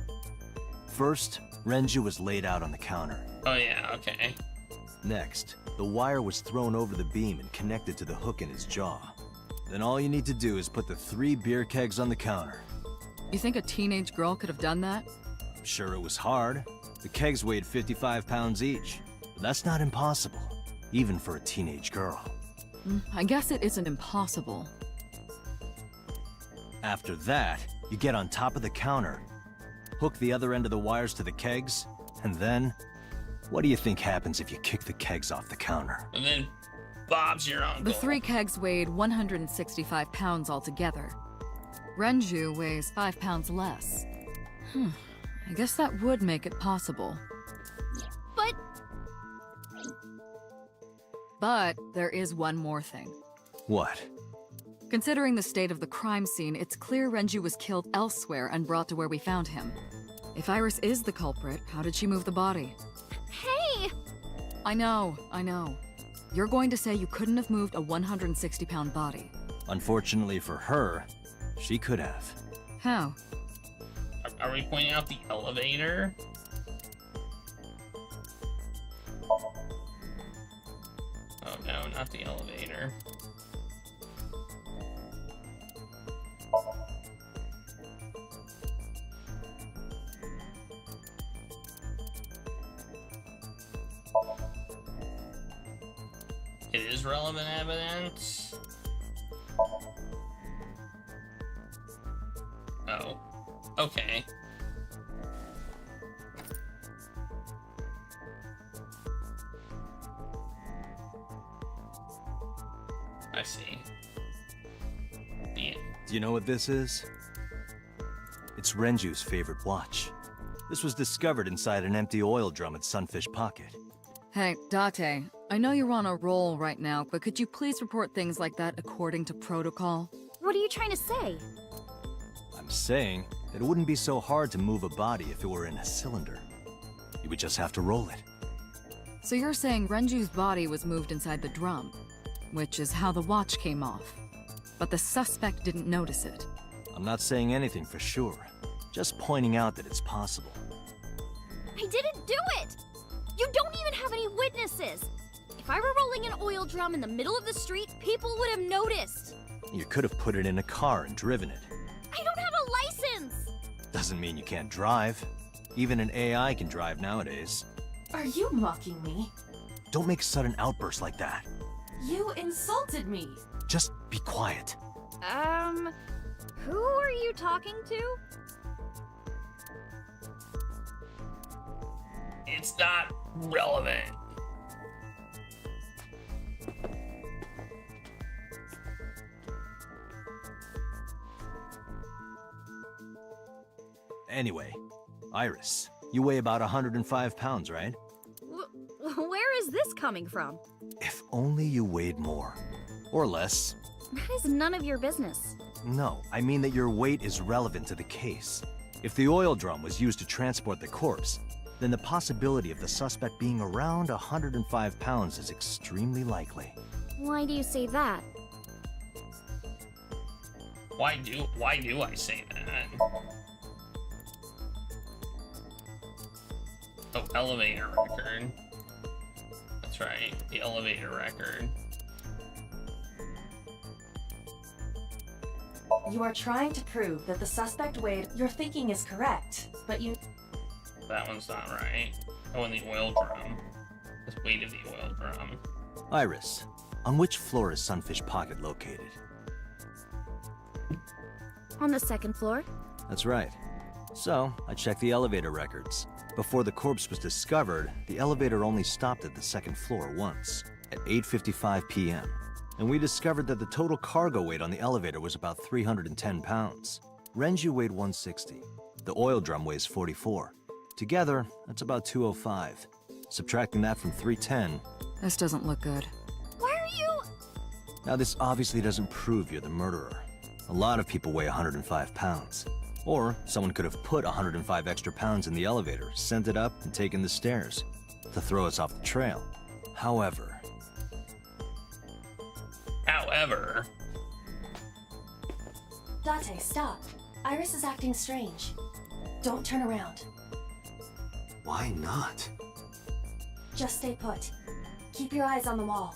First, Renju was laid out on the counter. Oh yeah, okay. Next, the wire was thrown over the beam and connected to the hook in his jaw. Then all you need to do is put the 3 beer kegs on the counter. You think a teenage girl could have done that? I'm sure it was hard. The kegs weighed 55 pounds each. But that's not impossible, even for a teenage girl. I guess it isn't impossible. After that, you get on top of the counter, hook the other end of the wires to the kegs, and then... what do you think happens if you kick the kegs off the counter? And then Bob's your uncle. The 3 kegs weighed 165 pounds altogether. Renju weighs 5 pounds less. I guess that would make it possible. But there is one more thing. What? Considering the state of the crime scene, it's clear Renju was killed elsewhere and brought to where we found him. If Iris is the culprit, how did she move the body? Hey! I know. You're going to say you couldn't have moved a 160-pound body. Unfortunately for her, she could have. How? Are we pointing out the elevator? Oh no, not the elevator. It is relevant evidence. Oh, okay. I see. Do you know what this is? It's Renju's favorite watch. This was discovered inside an empty oil drum at Sunfish Pocket. Hey, Date, I know you're on a roll right now, but could you please report things like that according to protocol? What are you trying to say? I'm saying that it wouldn't be so hard to move a body if it were in a cylinder. You would just have to roll it. So you're saying Renju's body was moved inside the drum, which is how the watch came off. But the suspect didn't notice it. I'm not saying anything for sure, just pointing out that it's possible. I didn't do it! You don't even have any witnesses! If I were rolling an oil drum in the middle of the street, people would have noticed! You could have put it in a car and driven it. I don't have a license! Doesn't mean you can't drive. Even an AI can drive nowadays. Are you mocking me? Don't make sudden outbursts like that. You insulted me! Just be quiet. Who are you talking to? It's not relevant. Anyway, Iris, you weigh about 105 pounds, right? Where is this coming from? If only you weighed more. Or less. That is none of your business. No, I mean that your weight is relevant to the case. If the oil drum was used to transport the corpse, then the possibility of the suspect being around 105 pounds is extremely likely. Why do you say that? Why do I say that? Oh, elevator record. That's right, the elevator record. You are trying to prove that the suspect weighed. Your thinking is correct, but you. That one's not right. Oh, and the oil drum. The weight of the oil drum. Iris, on which floor is Sunfish Pocket located? On the second floor? That's right. So, I checked the elevator records. Before the corpse was discovered, the elevator only stopped at the second floor once, at 8:55 p.m. And we discovered that the total cargo weight on the elevator was about 310 pounds. Renju weighed 160. The oil drum weighs 44. Together, that's about 205. Subtracting that from 310... This doesn't look good. Why are you... Now, this obviously doesn't prove you're the murderer. A lot of people weigh 105 pounds. Or someone could have put 105 extra pounds in the elevator, sent it up, and taken the stairs to throw us off the trail. However... Date, stop. Iris is acting strange. Don't turn around. Why not? Just stay put. Keep your eyes on the wall.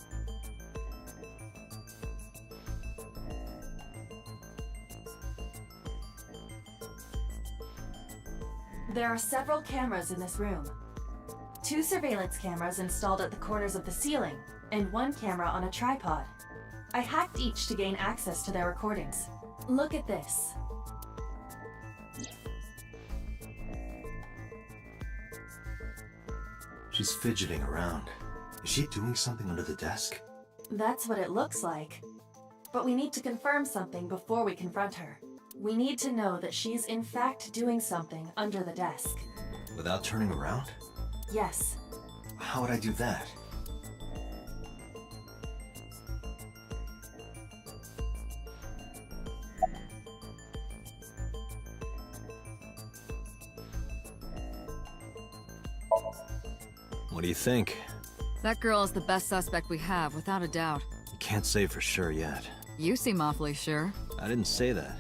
There are several cameras in this room. 2 surveillance cameras installed at the corners of the ceiling, and 1 camera on a tripod. I hacked each to gain access to their recordings. Look at this. She's fidgeting around. Is she doing something under the desk? That's what it looks like. But we need to confirm something before we confront her. We need to know that she's in fact doing something under the desk. Without turning around? Yes. How would I do that? What do you think? That girl is the best suspect we have, without a doubt. You can't say for sure yet. You seem awfully sure. I didn't say that.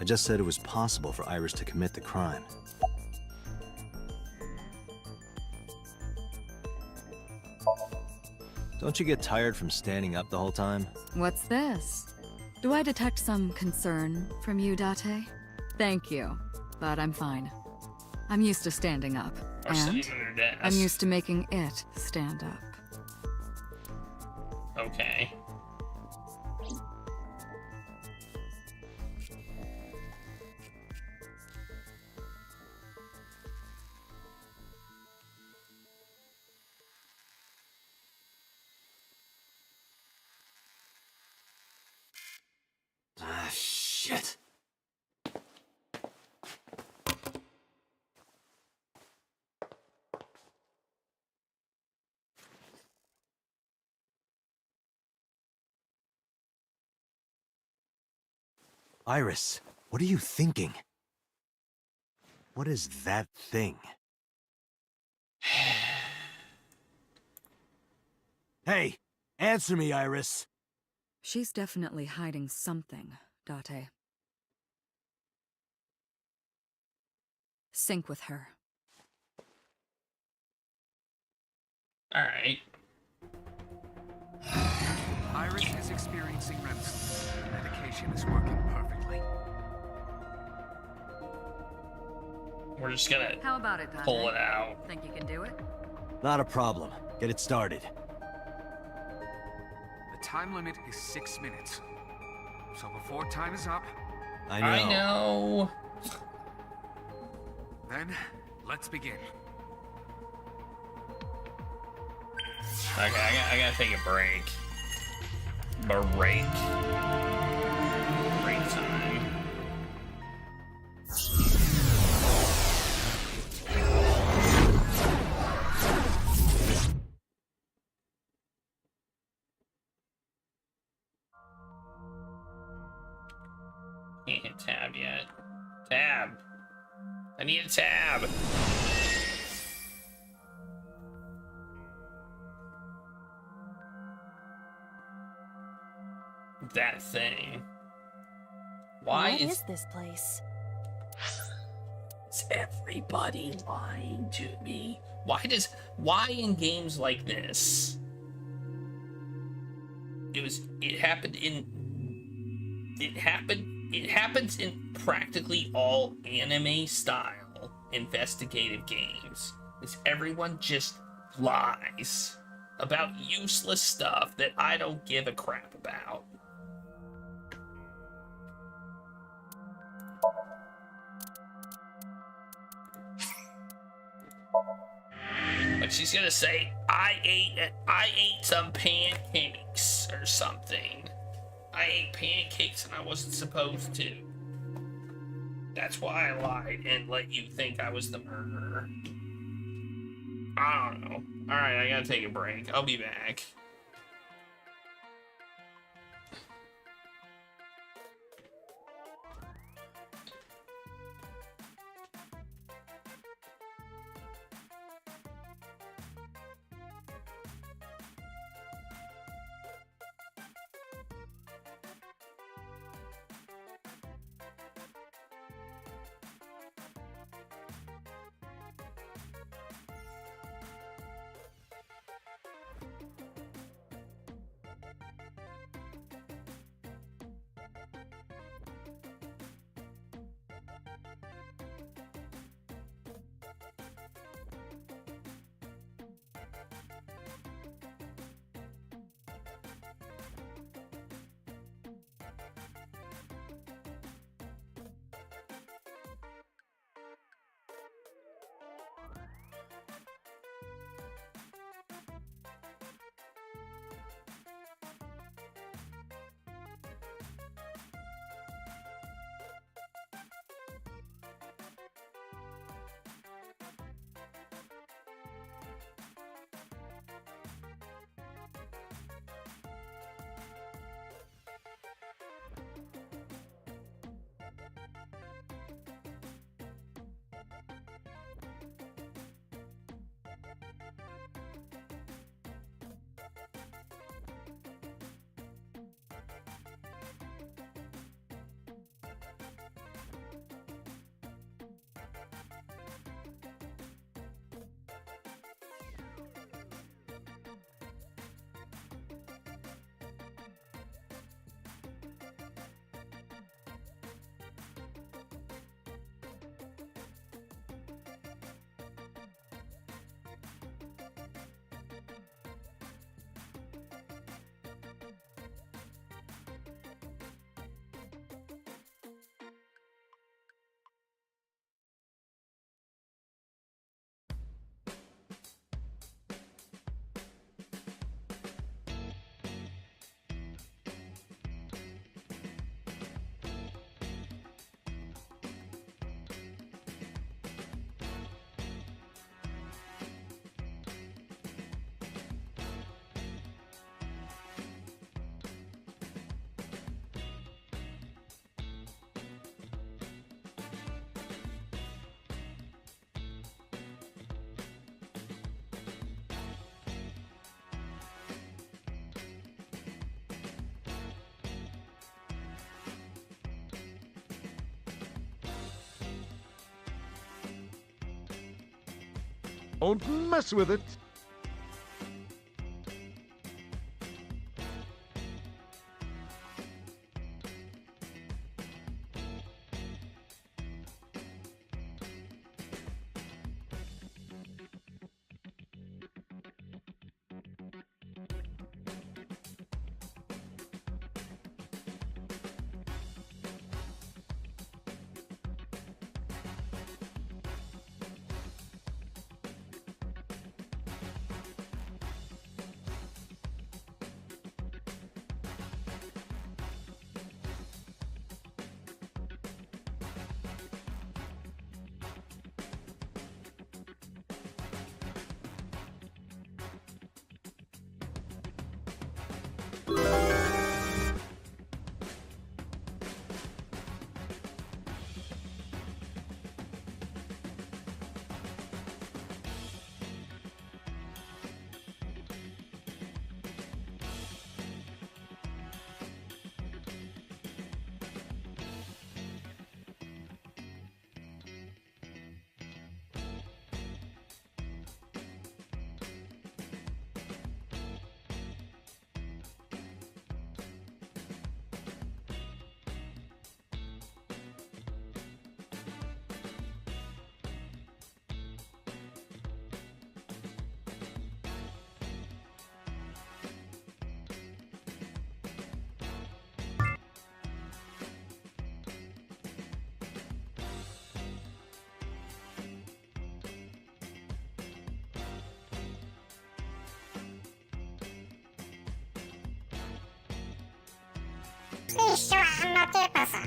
I just said it was possible for Iris to commit the crime. Don't you get tired from standing up the whole time? What's this? Do I detect some concern from you, Date? Thank you, but I'm fine. I'm used to standing up, and I'm used to making it stand up. Okay. Ah, shit. Iris, what are you thinking? What is that thing? Hey, answer me, Iris. She's definitely hiding something, Date. Sync with her. Alright. Iris is experiencing REM sleep. The medication is working perfectly. We're just gonna How about it, Dante? pull it out. Think you can do it? Not a problem. Get it started. The time limit is 6 minutes. So before time is up... I know. Then, let's begin. Okay, I gotta take a break. Break time. Can't hit tab yet. Tab. I need a tab. that thing. Why What is is this place? Is everybody lying to me? Why in games like this? It happens in practically all anime style investigative games. Is everyone just lies about useless stuff that I don't give a crap about. But she's gonna say, I ate some pancakes or something. I ate pancakes and I wasn't supposed to. That's why I lied and let you think I was the murderer. I don't know. Alright, I gotta take a break. I'll be back. Don't mess with it. Liscio, ¿qué pasa?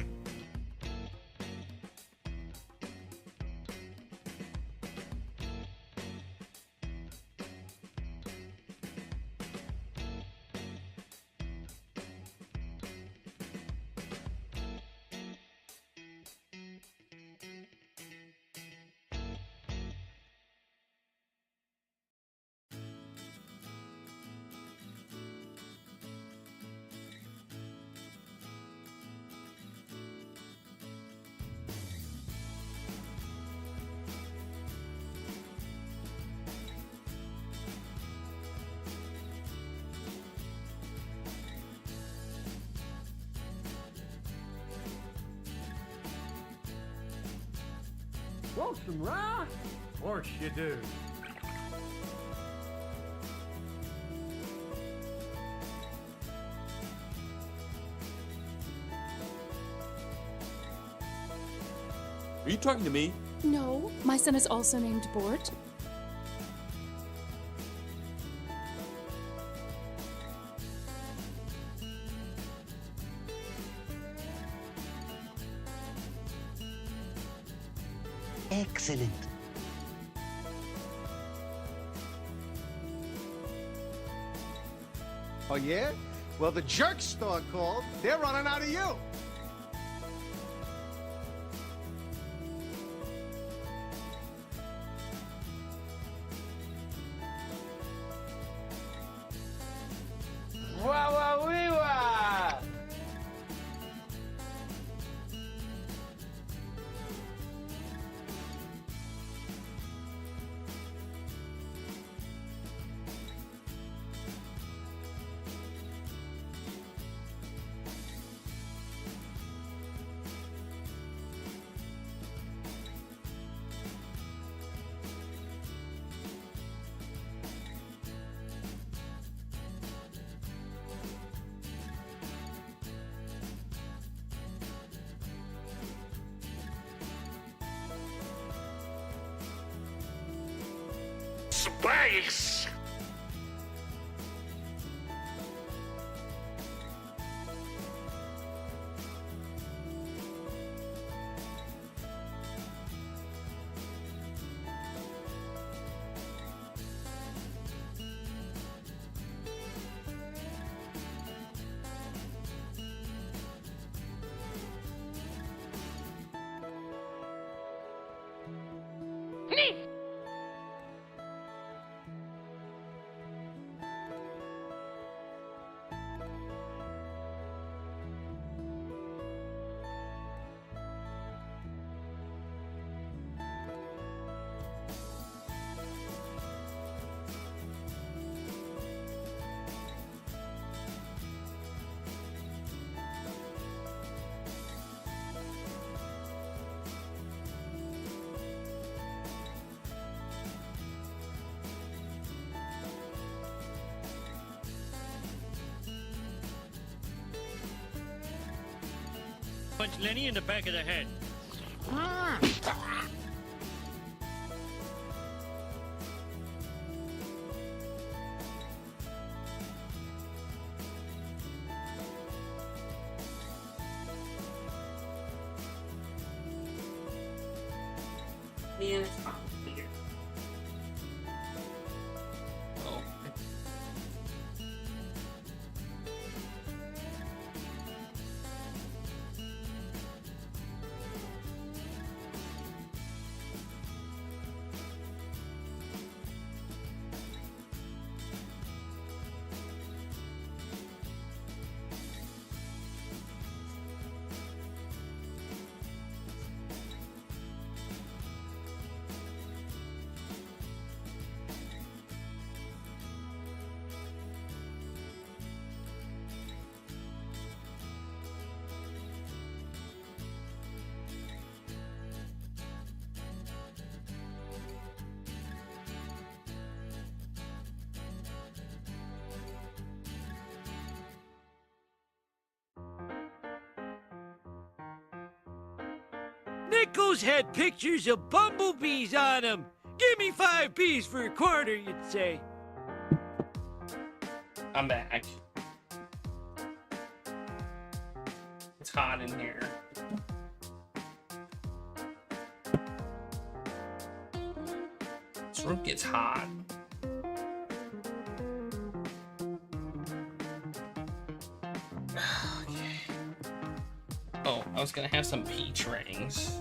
Want some rye? Of course you do. Are you talking to me? No, my son is also named Bort. Excellent. Oh, yeah? Well, the jerk store called. They're running out of you. Wah wah wee wah! Space! Punch Lenny in the back of the head. Man, it's probably weird. Oh. Nickels had pictures of bumblebees on them. Give me 5 P's for a quarter, you'd say. I'm back. It's hot in here. This room gets hot. Okay. Oh, I was gonna have some peach rings.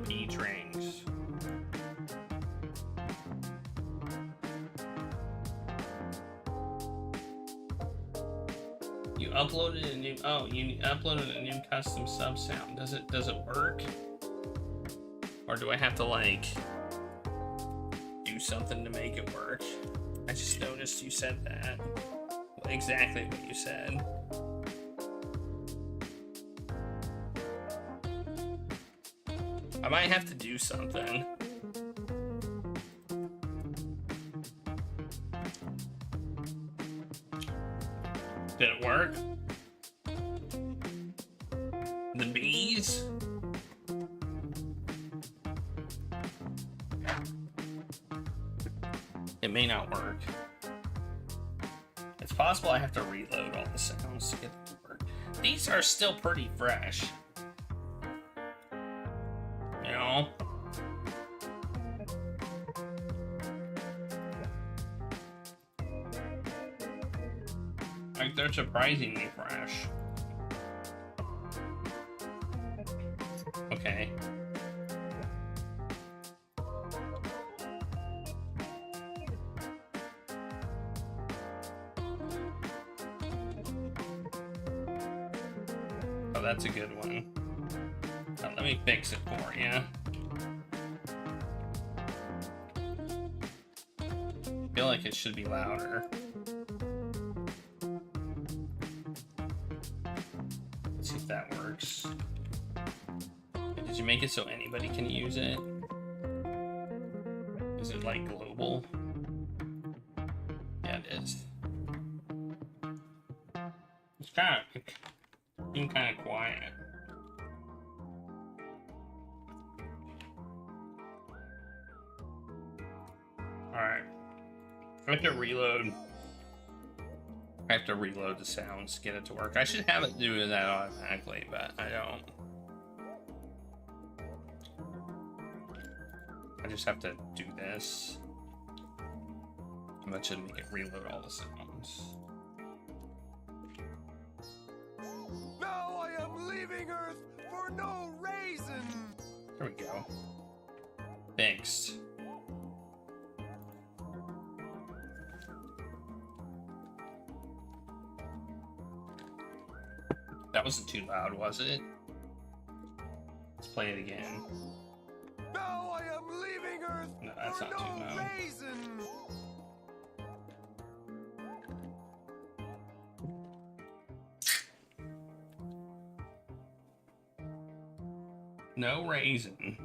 Peach rings. You uploaded a new, oh, you uploaded a new custom sub sound. Does it work? Or do I have to like do something to make it work? I just noticed you said that. Exactly what you said. I might have to do something. Did it work? The bees? It may not work. It's possible I have to reload all the sounds to get it to work. These are still pretty fresh. You know? Like, they're surprisingly fresh. Okay. Oh, that's a good one. Now, let me fix it for you. I feel like it should be louder. Let's see if that works. Did you make it so anybody can use it? Is it like global? Yeah, it is. It's being kind of quiet. Alright. I have to reload. I have to reload the sounds to get it to work. I should have it do that automatically, but I don't. I just have to do this. And that should make it reload all the sounds. Now I am leaving Earth for no reason. There we go. Fixed. That wasn't too loud, was it? Let's play it again. Now I am leaving Earth No, that's not too loud. reason. No raisin.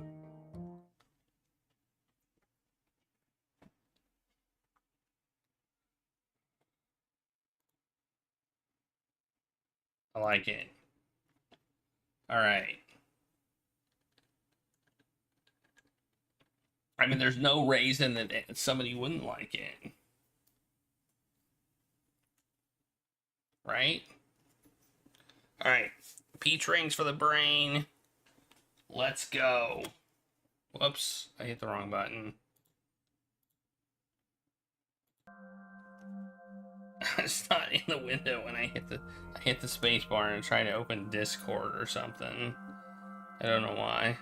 I like it. All right. I mean, there's no reason that somebody wouldn't like it. Right? All right. Peach rings for the brain. Let's go. Whoops, I hit the wrong button. It's not in the window when I hit the space bar and try to open Discord or something. I don't know why.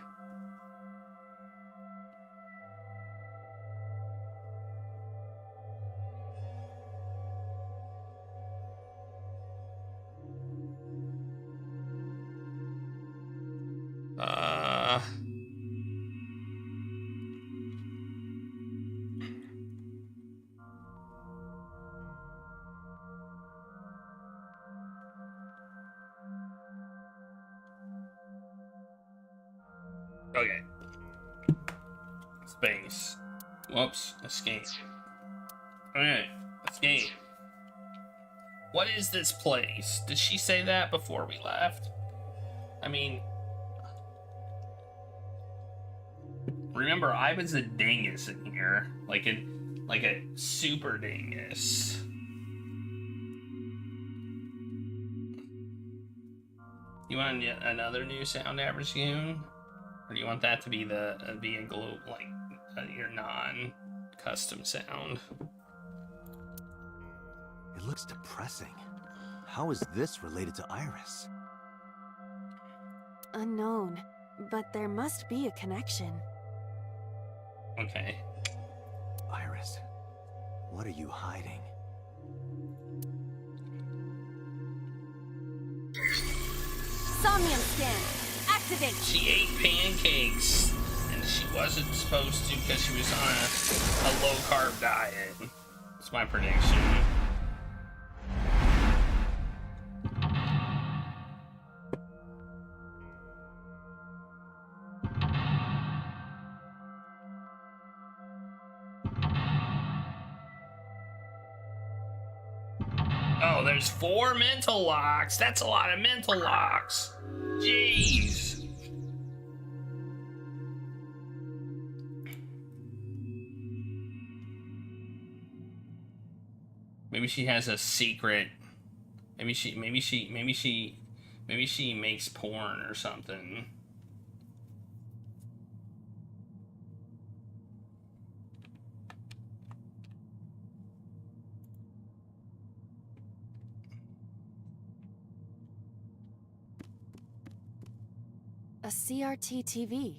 Okay. Space. Whoops. Escape. Okay. Escape. What is this place? Did she say that before we left? I mean, Remember, I was a dingus in here. Like a super dingus. You want another new sound tune? Or do you want that to be be a your non-custom sound? It looks depressing. How is this related to Iris? Unknown, but there must be a connection. Okay. Iris, what are you hiding? Somnium scan. Activate. She ate pancakes, and she wasn't supposed to because she was on a low-carb diet. That's my prediction. Oh, there's 4 mental locks. That's a lot of mental locks. Jeez. Maybe she has a secret. Maybe she makes porn or something. A CRT TV.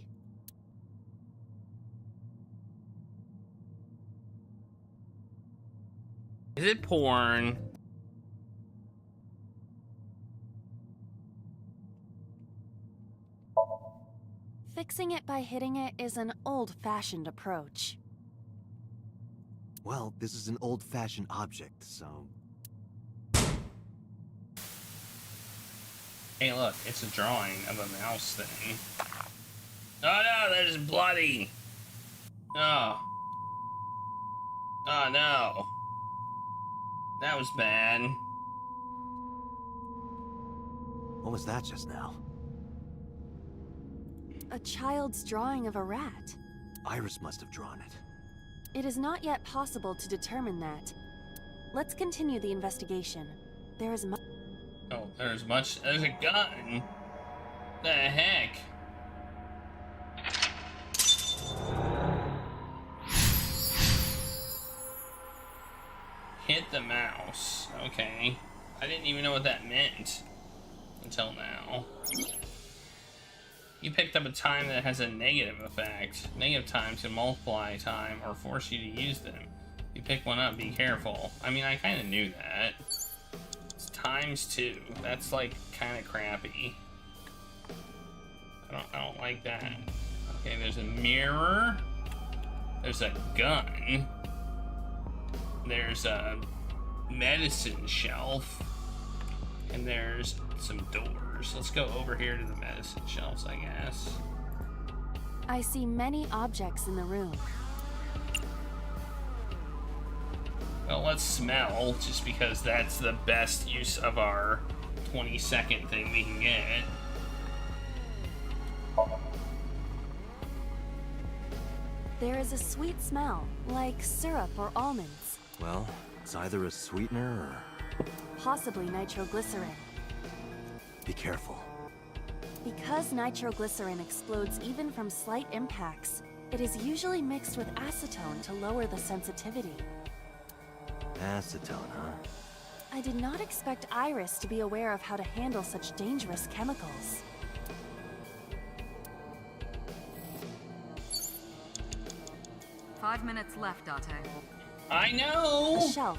Is it porn? Fixing it by hitting it is an old-fashioned approach. Well, this is an old-fashioned object, so... Hey, look, it's a drawing of a mouse thing. Oh no, there's bloody. Oh. Oh no. That was bad. What was that just now? A child's drawing of a rat. Iris must have drawn it. It is not yet possible to determine that. Let's continue the investigation. There is much. Oh, there's a gun. The heck? Hit the mouse. Okay. I didn't even know what that meant until now. You picked up a time that has a negative effect. Negative times can multiply time or force you to use them. If you pick one up, be careful. I mean, I kind of knew that. It's ×2. That's like kind of crappy. I don't like that. Okay, there's a mirror. There's a gun. There's a medicine shelf. And there's some doors. Let's go over here to the medicine shelves, I guess. I see many objects in the room. Well, let's smell, just because that's the best use of our 20-second thing we can get. There is a sweet smell, like syrup or almonds. Well, it's either a sweetener or... Possibly nitroglycerin. Be careful. Because nitroglycerin explodes even from slight impacts, it is usually mixed with acetone to lower the sensitivity. Acetone, huh? I did not expect Iris to be aware of how to handle such dangerous chemicals. Five minutes left, Date. I know! A shelf.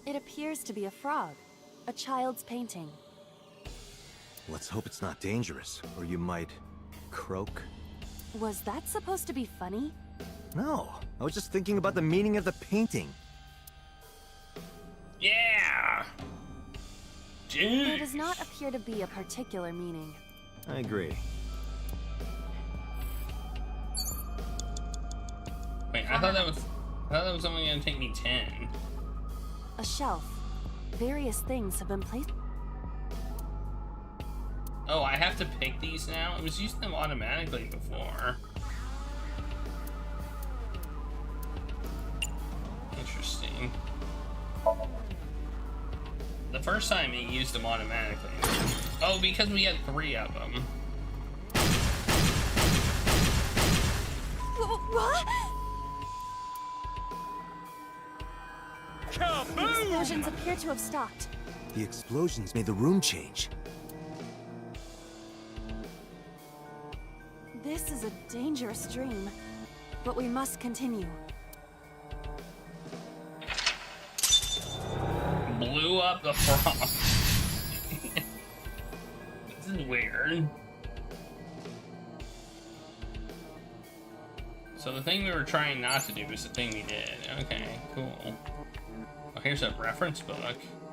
It appears to be a frog. A child's painting. Let's hope it's not dangerous, or you might... croak? Was that supposed to be funny? No, I was just thinking about the meaning of the painting. Yeah! Dude. There does not appear to be a particular meaning. I agree. Wait, I thought that was only gonna take me 10. A shelf. Various things have been placed. Oh, I have to pick these now? I was using them automatically before. Interesting. The first time it used them automatically. Oh, because we had 3 of them. What? Kaboom! The explosions appear to have stopped. The explosions made the room change. This is a dangerous dream, but we must continue. Blew up the frog. This is weird. So the thing we were trying not to do is the thing we did. Okay, cool. Oh, here's a reference book.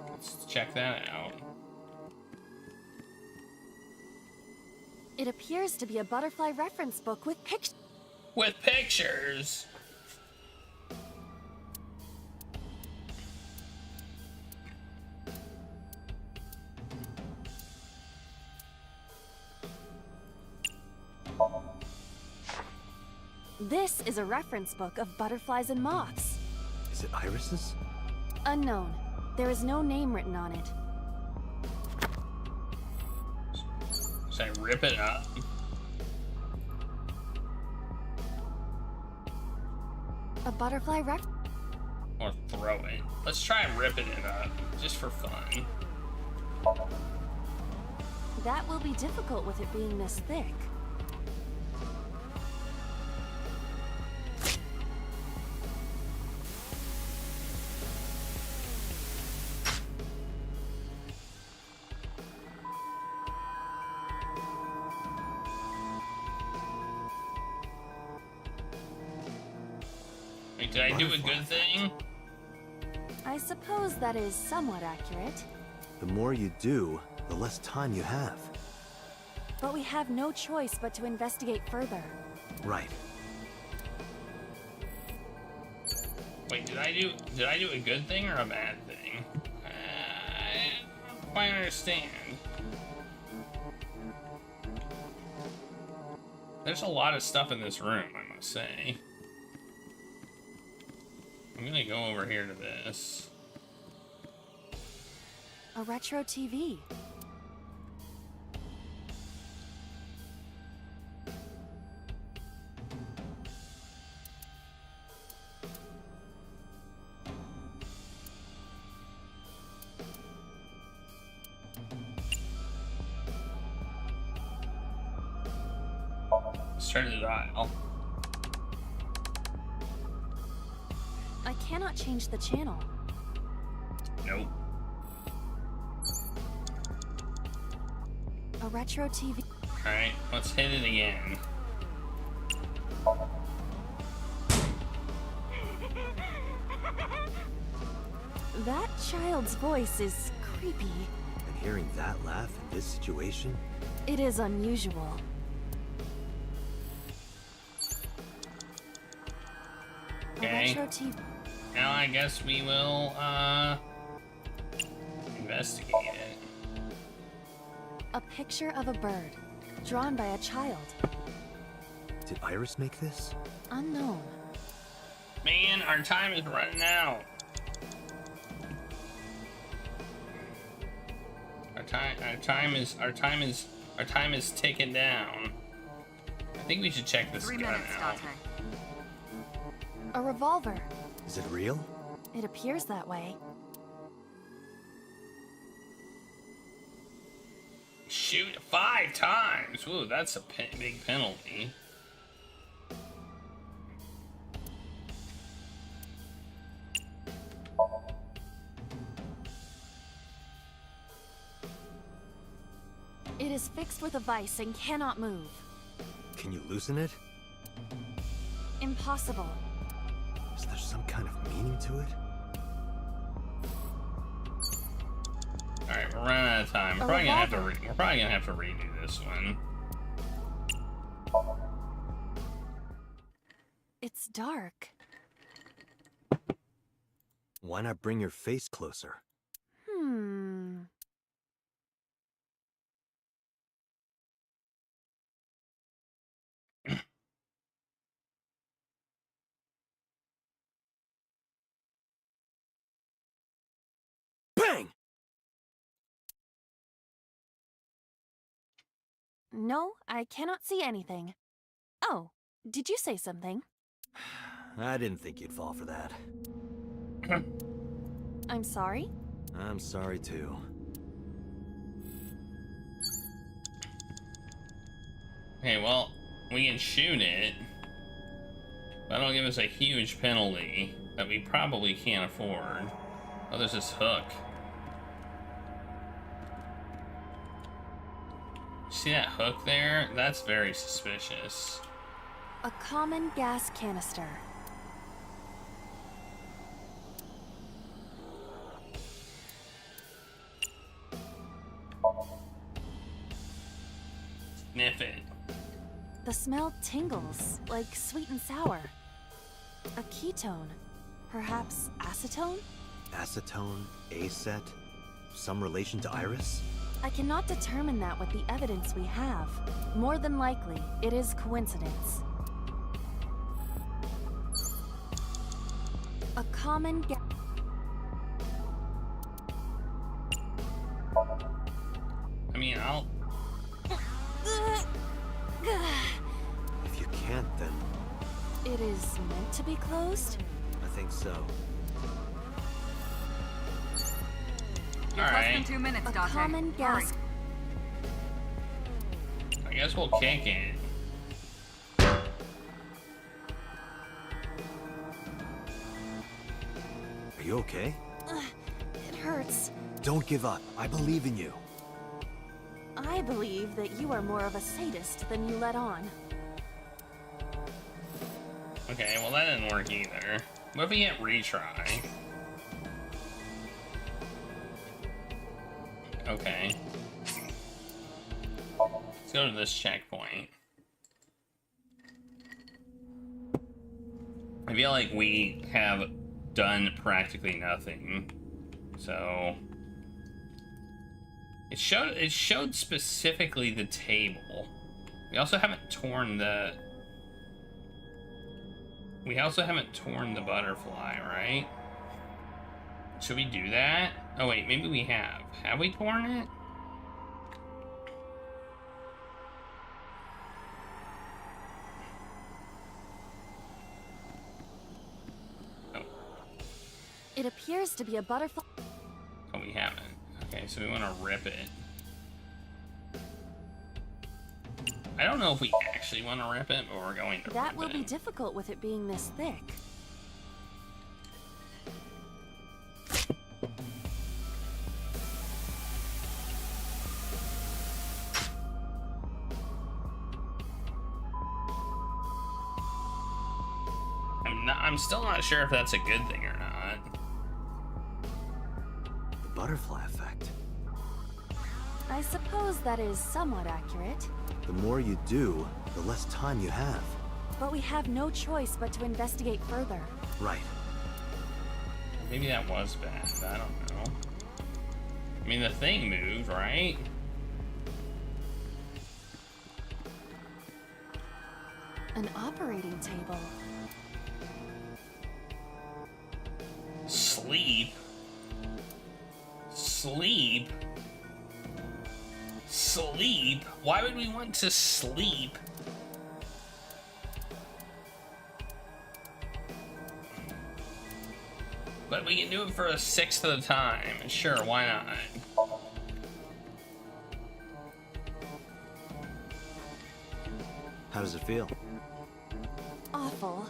Let's check that out. It appears to be a butterfly reference book with pictures. With pictures. This is a reference book of butterflies and moths. Is it irises? Unknown. There is no name written on it. Should I rip it up? A butterfly ref. Or throw it? Let's try ripping it up, just for fun. That will be difficult with it being this thick. Wait, did I do a good thing? I suppose that is somewhat accurate. The more you do, the less time you have. But we have no choice but to investigate further. Right. Wait, did I do a good thing or a bad thing? I don't quite understand. There's a lot of stuff in this room, I must say. I'm gonna go over here to this. A retro TV. Let's turn the dial. I cannot change the channel. Nope. A retro TV. Alright, let's hit it again. That child's voice is creepy. And hearing that laugh in this situation? It is unusual. Okay. A retro TV. Now I guess we will, investigate it. A picture of a bird, drawn by a child. Did Iris make this? Unknown. Man, our time is running out. Our time is ticking down. I think we should check this gun out. A revolver. Is it real? It appears that way. Shoot 5 times. Ooh, that's a big penalty. It is fixed with a vise and cannot move. Can you loosen it? Impossible. Is there some kind of meaning to it? Alright, we're running out of time. We're probably gonna have to redo this one. It's dark. Why not bring your face closer? Bang! No, I cannot see anything. Oh, did you say something? I didn't think you'd fall for that. I'm sorry? I'm sorry too. Okay, well, we can shoot it. That'll give us a huge penalty that we probably can't afford. Oh, there's this hook. See that hook there? That's very suspicious. A common gas canister. Sniff it. The smell tingles, like sweet and sour. A ketone. Perhaps acetone? Acetone? Acet? Some relation to Iris? I cannot determine that with the evidence we have. More than likely, it is coincidence. A common gas. I mean, I'll... If you can't, then... It is meant to be closed? I think so. Alright. Less than 2 minutes, A Dante. common gas. I guess we'll kick it. Are you okay? It hurts. Don't give up. I believe in you. I believe that you are more of a sadist than you let on. Okay, well that didn't work either. What if we hit retry? Okay. Let's go to this checkpoint. I feel like we have done practically nothing. So it showed specifically the table. We also haven't torn the butterfly, right? Should we do that? Oh wait, maybe we have. Have we torn it? Oh. It appears to be a butterfly. Oh, we haven't. Okay, so we want to rip it. I don't know if we actually want to rip it, but we're going to That rip will it. be difficult with it being this thick. I'm still not sure if that's a good thing or not. The butterfly effect. I suppose that is somewhat accurate. The more you do, the less time you have. But we have no choice but to investigate further. Right. Maybe that was bad. I don't know. I mean, the thing moved, right? An operating table. Sleep? Sleep? Sleep? Why would we want to sleep? But we can do it for a sixth of the time. Sure, why not? How does it feel? Awful.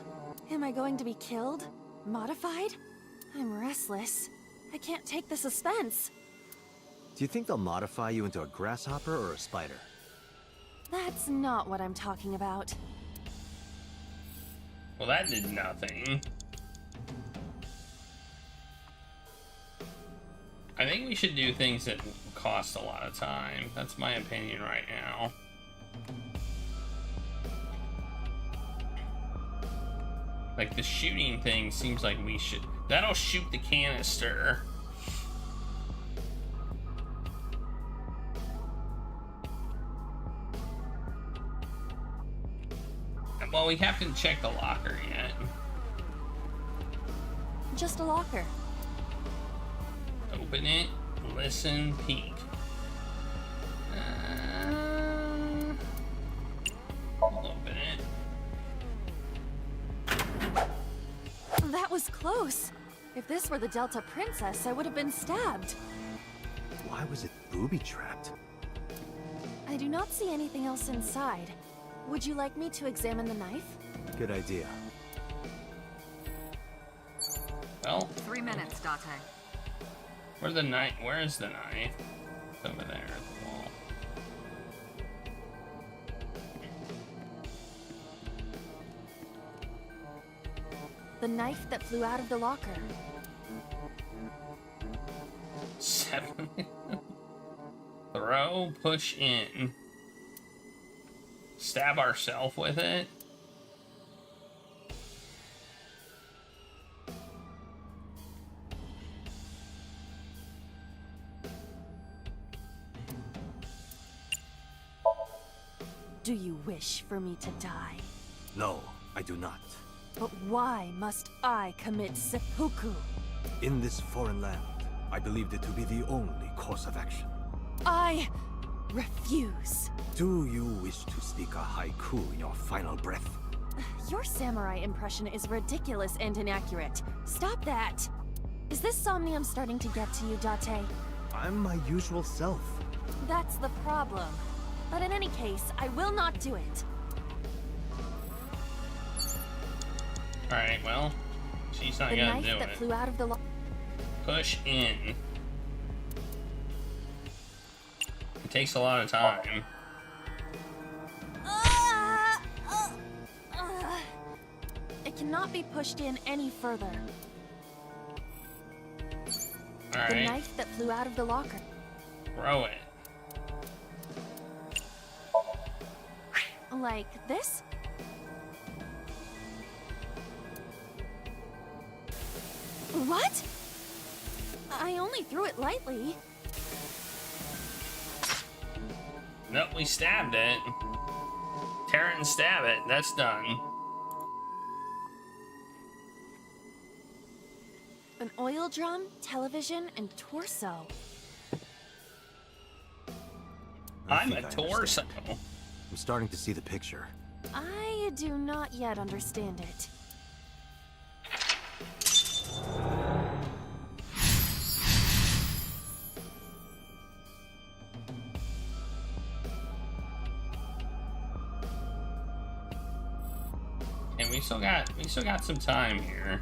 Am I going to be killed? Modified? I'm restless. I can't take the suspense. Do you think they'll modify you into a grasshopper or a spider? That's not what I'm talking about. Well, that did nothing. I think we should do things that cost a lot of time. That's my opinion right now. Like, the shooting thing seems like we should... That'll shoot the canister. Well, we haven't checked the locker yet. Just a locker. Open it, listen, peek. I'll open it. That was close. If this were the Delta Princess, I would have been stabbed. Why was it booby-trapped? I do not see anything else inside. Would you like me to examine the knife? Good idea. Well, 3 minutes, Date. where's the knife? Where is the knife? It's over there at the wall. The knife that flew out of the locker. 7. Throw, push in. Stab ourselves with it. Do you wish for me to die? No, I do not. But why must I commit seppuku? In this foreign land, I believed it to be the only course of action. I refuse. Do you wish to speak a haiku in your final breath? Your samurai impression is ridiculous and inaccurate. Stop that! Is this Somnium starting to get to you, Date? I'm my usual self. That's the problem. But in any case, I will not do it. Alright, well, she's not The gonna knife do that it. flew out of the Push in. It takes a lot of time. It cannot be pushed in any further. The Alright, knife that flew out of the locker. throw it. Like this? What? I only threw it lightly. Nope, we stabbed it. Tear it and stab it. That's done. An oil drum, television, and torso. I'm a think I torso. I'm starting to see the picture. I do not yet understand it. And we still got some time here.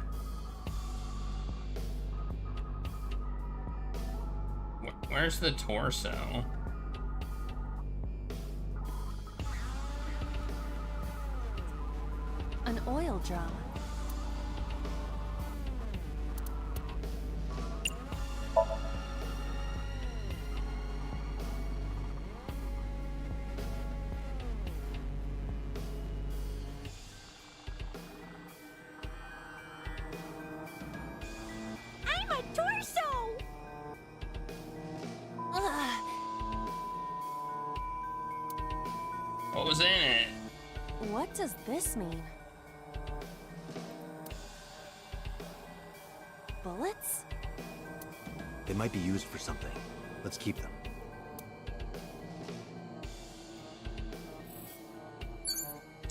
Where's the torso? An oil drum. I'm a torso! Ugh. What was in it? What does this mean? Bullets? They might be used for something. Let's keep them.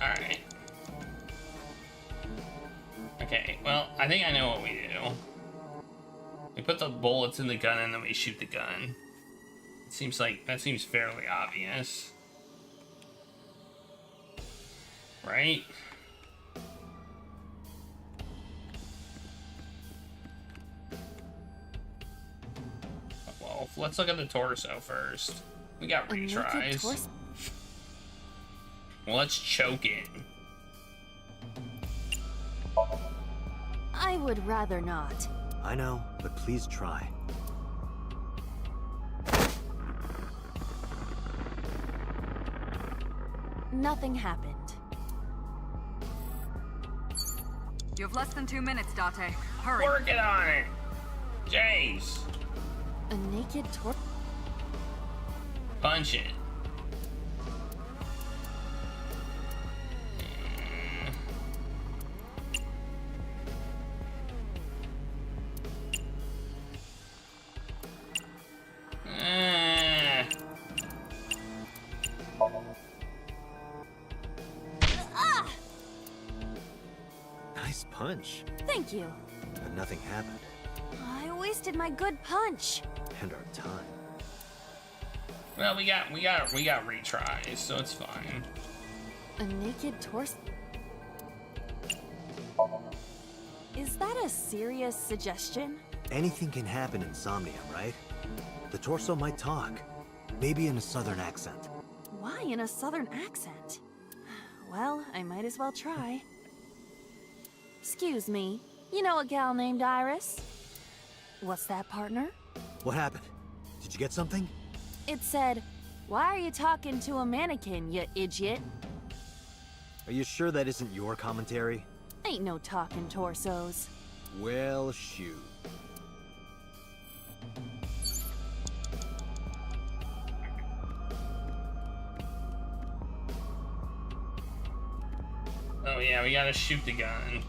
Alright. Okay, well, I think I know what we do. We put the bullets in the gun and then we shoot the gun. It seems like that seems fairly obvious. Right? Well, let's look at the torso first. We got retries. Well, let's choke it. I would rather not. I know, but please try. Nothing happened. You have less than 2 minutes, Date. Hurry. Working on it! Jeez. A naked torso. Punch it. punch. Thank you. And nothing happened. I wasted my good punch. And our time. Well, we got retries, so it's fine. A naked torso? Is that a serious suggestion? Anything can happen in Somnium, right? The torso might talk. Maybe in a southern accent. Why in a southern accent? Well, I might as well try. Excuse me, you know a gal named Iris? What's that, partner? What happened? Did you get something? It said, "Why are you talking to a mannequin, you idiot?" Are you sure that isn't your commentary? Ain't no talking torsos. Well, shoot. Oh yeah, we gotta shoot the gun.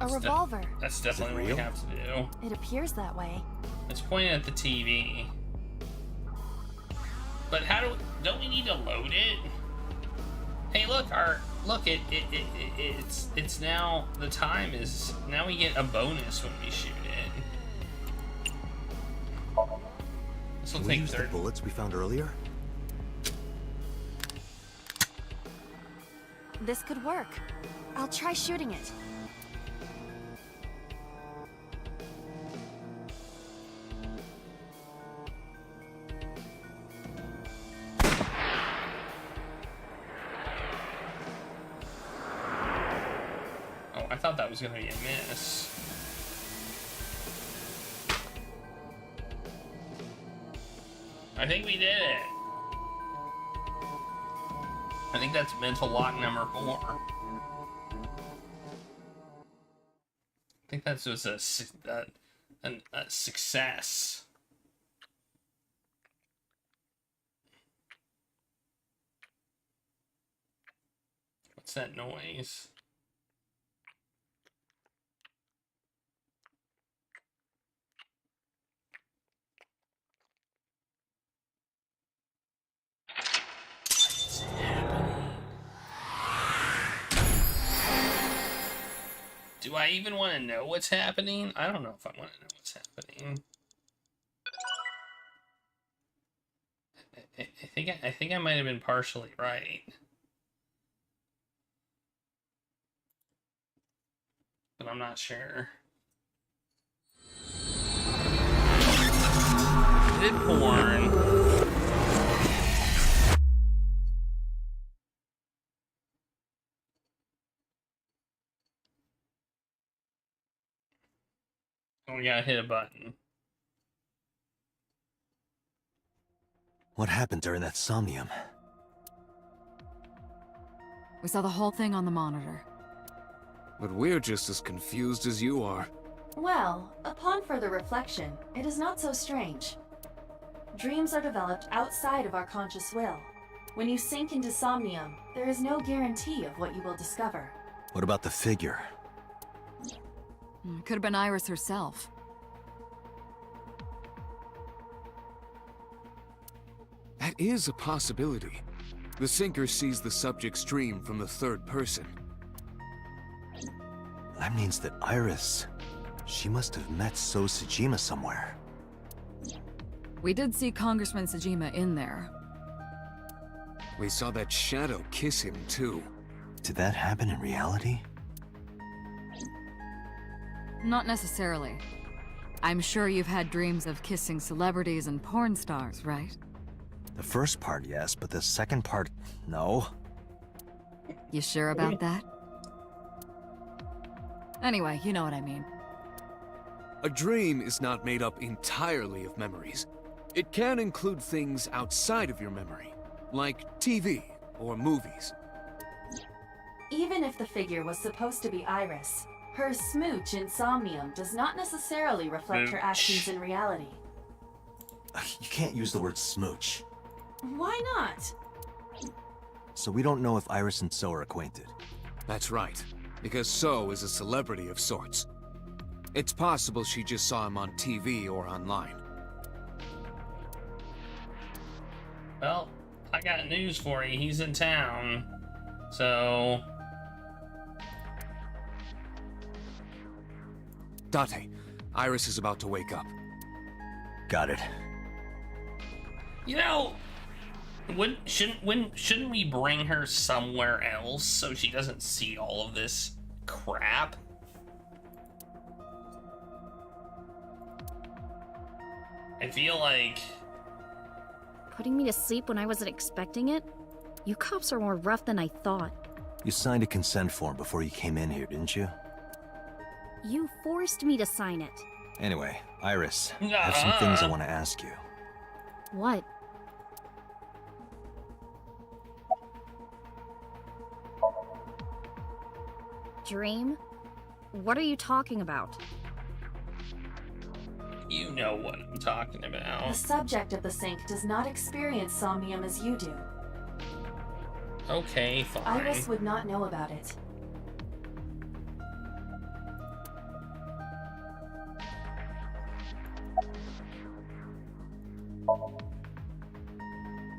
A revolver. That's definitely what we have to do. It appears that way. It's pointed at the TV. But don't we need to load it? Hey, look, it's now, the time is, now we get a bonus when we shoot it. This will Can we take use the 30. bullets we found earlier? This could work. I'll try shooting it. Oh, I thought that was gonna be a miss. I think we did it. I think that's mental lock number 4. I think that was a success. What's that noise? Do I even want to know what's happening? I don't know if I want to know what's happening. I think I might have been partially right. But I'm not sure. Did porn. We gotta hit a button. What happened during that Somnium? We saw the whole thing on the monitor. But we're just as confused as you are. Well, upon further reflection, it is not so strange. Dreams are developed outside of our conscious will. When you sink into Somnium, there is no guarantee of what you will discover. What about the figure? Could have been Iris herself. That is a possibility. The sinker sees the subject's dream from the third person. That means that Iris, she must have met So Sejima somewhere. We did see Congressman Sejima in there. We saw that shadow kiss him, too. Did that happen in reality? Not necessarily. I'm sure you've had dreams of kissing celebrities and porn stars, right? The first part, yes, but the second part, no. You sure about that? Anyway, you know what I mean. A dream is not made up entirely of memories. It can include things outside of your memory, like TV or movies. Even if the figure was supposed to be Iris, her smooch in Somnium does not necessarily reflect her actions in reality. You can't use the word smooch. Why not? So we don't know if Iris and So are acquainted. That's right, because So is a celebrity of sorts. It's possible she just saw him on TV or online. Well, I got news for you. He's in town. So Date, Iris is about to wake up. Got it. You know, shouldn't we bring her somewhere else so she doesn't see all of this crap? I feel like... Putting me to sleep when I wasn't expecting it? You cops are more rough than I thought. You signed a consent form before you came in here, didn't you? You forced me to sign it. Anyway, Iris, I have some things I want to ask you. What? Dream? What are you talking about? You know what I'm talking about. The subject of the sync does not experience somnium as you do. Okay, fine. Iris would not know about it.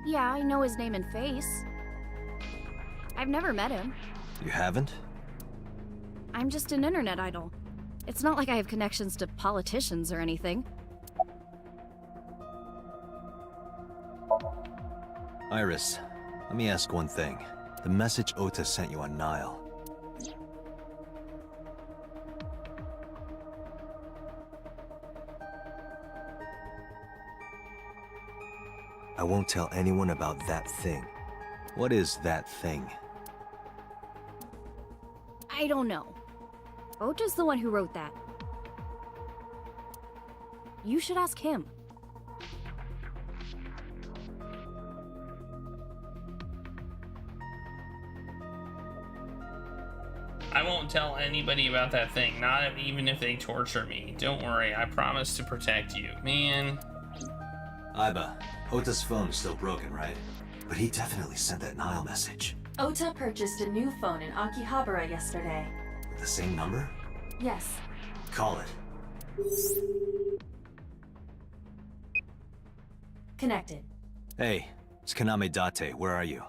Yeah, I know his name and face. I've never met him. You haven't? I'm just an internet idol. It's not like I have connections to politicians or anything. Iris, let me ask one thing. The message Ota sent you on Nile. I won't tell anyone about that thing. What is that thing? I don't know. Ota's the one who wrote that. You should ask him. I won't tell anybody about that thing, not even if they torture me. Don't worry, I promise to protect you. Man. Aiba, Ota's phone is still broken, right? But he definitely sent that Nile message. Ota purchased a new phone in Akihabara yesterday. With the same number? Yes. Call it. Connected. Hey, it's Kaname Date. Where are you?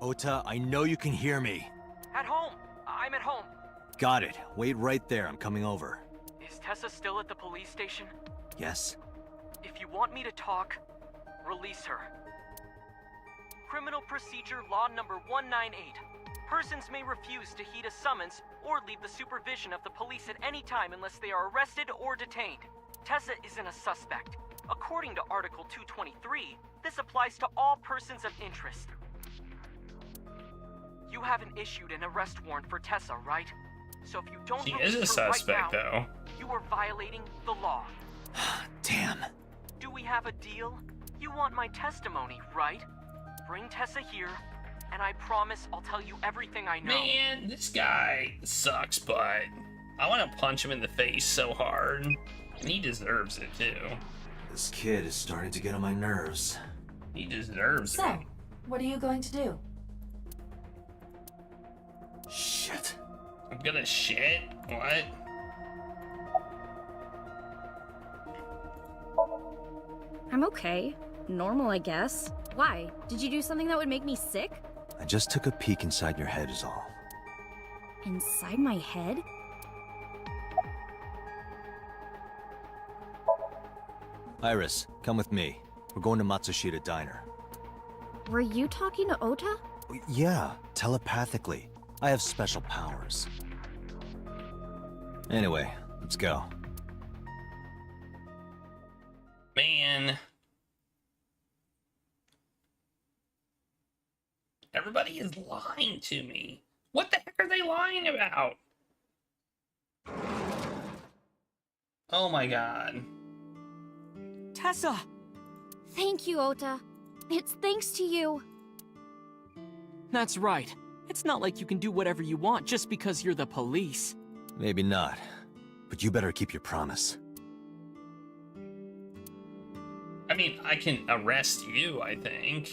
Ota, I know you can hear me. At home. I'm at home. Got it. Wait right there. I'm coming over. Is Tessa still at the police station? Yes? If you want me to talk, release her. Criminal Procedure Law Number 198. Persons may refuse to heed a summons or leave the supervision of the police at any time unless they are arrested or detained. Tessa isn't a suspect. According to Article 223, this applies to all persons of interest. You haven't issued an arrest warrant for Tessa, right? So if you don't She release is a her suspect, right now, though. you are violating the law. Damn. Do we have a deal? You want my testimony, right? Bring Tessa here, and I promise I'll tell you everything I know. Man, this guy sucks, but I want to punch him in the face so hard. And he deserves it, too. This kid is starting to get on my nerves. He deserves it. So, what are you going to do? Shit. I'm gonna shit? What? I'm okay. Normal, I guess. Why? Did you do something that would make me sick? I just took a peek inside your head is all. Inside my head? Iris, come with me. We're going to Matsushita Diner. Were you talking to Ota? Yeah, telepathically. I have special powers. Anyway, let's go. Man. Everybody is lying to me. What the heck are they lying about? Oh my god. Tessa! Thank you, Ota. It's thanks to you. That's right. It's not like you can do whatever you want just because you're the police. Maybe not, but you better keep your promise. I mean, I can arrest you, I think.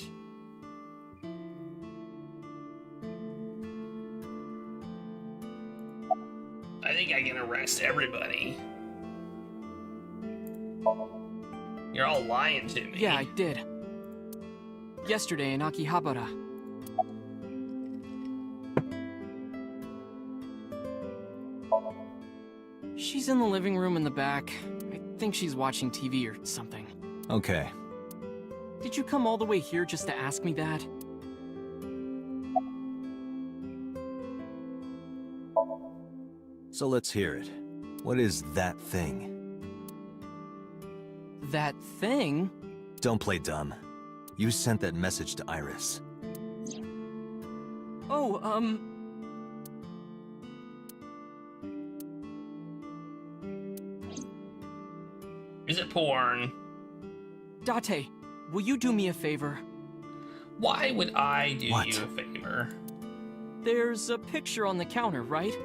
I think I can arrest everybody. You're all lying to me. Yeah, I did. Yesterday in Akihabara. She's in the living room in the back. I think she's watching TV or something. Okay. Did you come all the way here just to ask me that? So let's hear it. What is that thing? That thing? Don't play dumb. You sent that message to Iris. Oh, Is it porn? Date, will you do me a favor? Why would I do you a favor? There's a picture on the counter, right?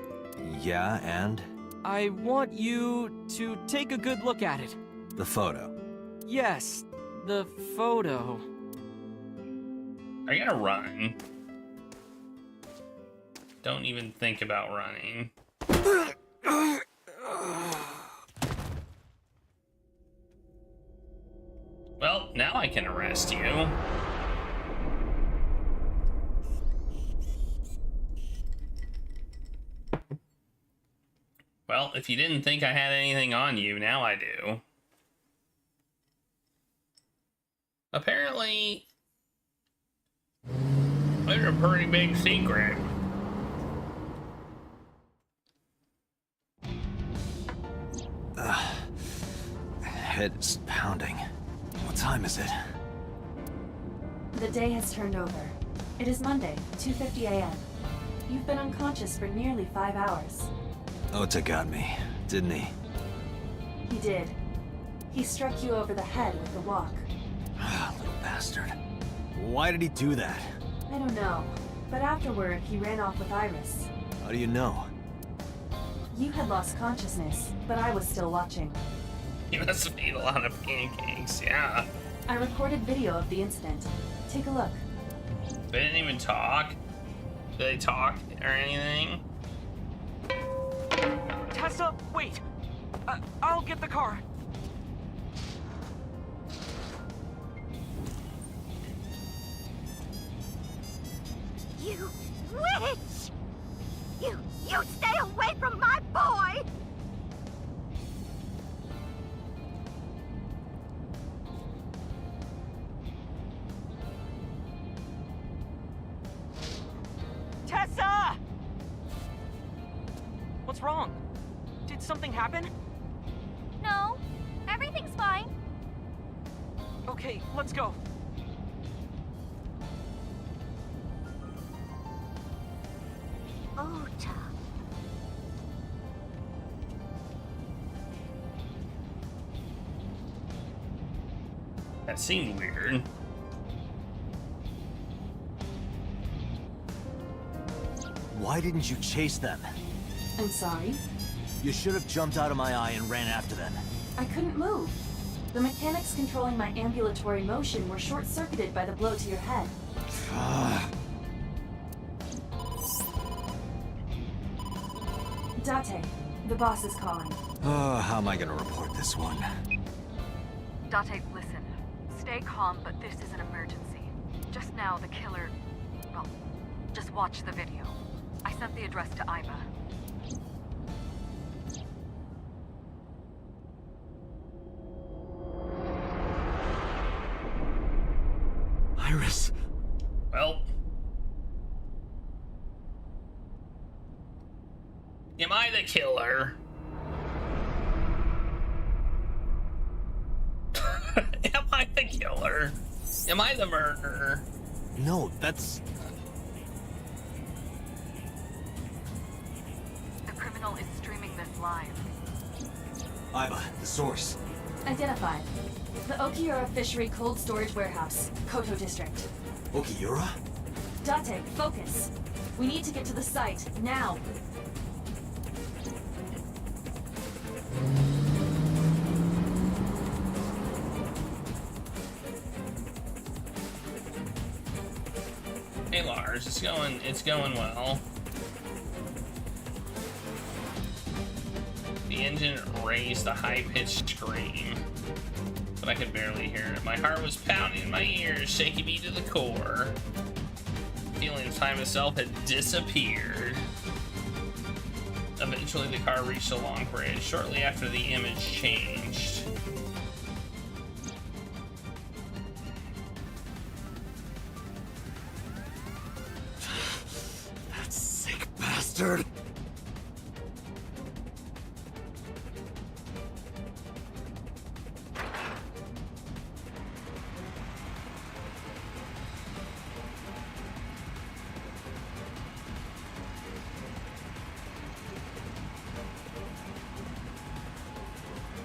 Yeah, and? I want you to take a good look at it. The photo. Yes, the photo. Are you gonna run? Don't even think about running. Well, now I can arrest you. Well, if you didn't think I had anything on you, now I do. Apparently, there's a pretty big secret. Head is pounding. What time is it? The day has turned over. It is Monday, 2:50 a.m. You've been unconscious for nearly 5 hours. Ota got me, didn't he? He did. He struck you over the head with the walk. Little bastard. Why did he do that? I don't know, but afterward he ran off with Iris. How do you know? You had lost consciousness, but I was still watching. You must have eaten a lot of pancakes, yeah. I recorded video of the incident. Take a look. They didn't even talk. Did they talk or anything? Tessa, wait! I'll get the car. You witch! You stay away from my boy! Tessa! What's wrong? Did something happen? No, everything's fine. Okay, let's go. Ota. That seemed weird. Why didn't you chase them? I'm sorry. You should have jumped out of my eye and ran after them. I couldn't move. The mechanics controlling my ambulatory motion were short-circuited by the blow to your head. Date, the boss is calling. Oh, how am I gonna report this one? Date, listen. Stay calm, but this is an emergency. Just now, the killer... Well, just watch the video. I sent the address to Iva. Iris. Well. Am I the killer? Am I the killer? Am I the murderer? No, that's... The criminal is streaming this live. Iva, the source. Identified. The Okiura Fishery Cold Storage Warehouse, Koto District. Okiura? Date, focus. We need to get to the site, now. Hey Lars, it's going well. The engine raised a high-pitched scream, but I could barely hear it. My heart was pounding in my ears, shaking me to the core. The feeling of time itself had disappeared. Eventually, the car reached a long bridge shortly after the image changed. That sick bastard!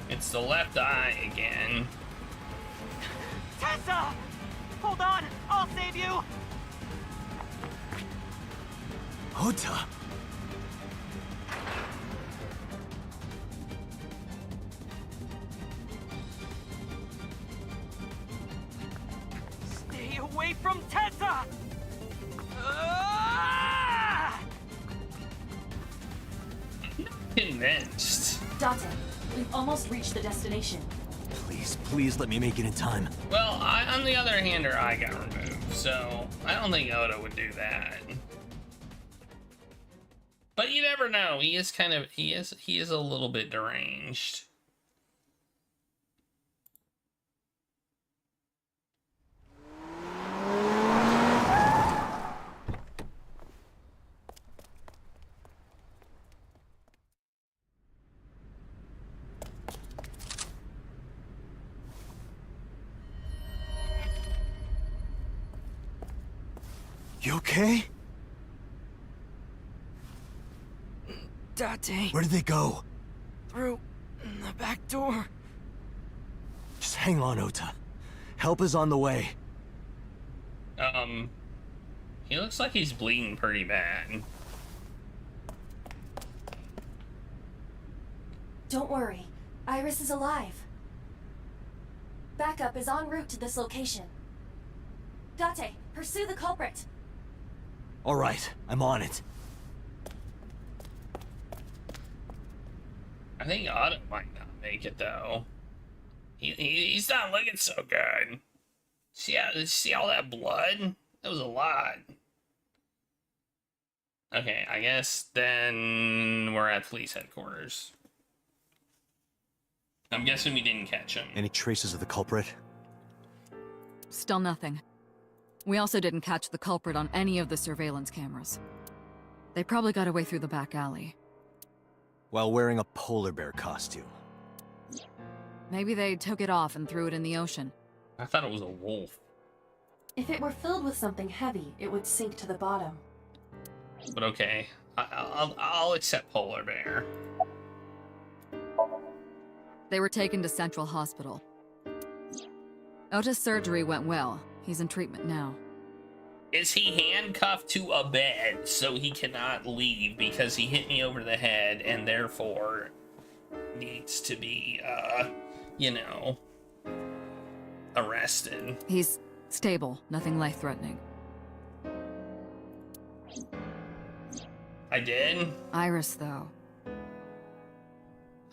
It's the left eye again. Tessa! Hold on! I'll save you! Ota! Stay away from Tessa! Ah! Convinced. Date, we've almost reached the destination. Please let me make it in time. Well, on the other hand, her eye got removed, so I don't think Oda would do that. But you never know. He is kind of he is a little bit deranged. You okay? Date. Where did they go? Through the back door. Just hang on, Ota. Help is on the way. He looks like he's bleeding pretty bad. Don't worry, Iris is alive. Backup is en route to this location. Date, pursue the culprit. All right, I'm on it. I think Otto might not make it though. He's not looking so good. See all that blood? That was a lot. Okay, I guess then we're at police headquarters. I'm guessing we didn't catch him. Any traces of the culprit? Still nothing. We also didn't catch the culprit on any of the surveillance cameras. They probably got away through the back alley. While wearing a polar bear costume. Maybe they took it off and threw it in the ocean. I thought it was a wolf. If it were filled with something heavy, it would sink to the bottom. But okay, I'll accept polar bear. They were taken to Central Hospital. Ota's surgery went well. He's in treatment now. Is he handcuffed to a bed so he cannot leave because he hit me over the head and therefore needs to be, you know, arrested? He's stable, nothing life-threatening. I did? Iris, though.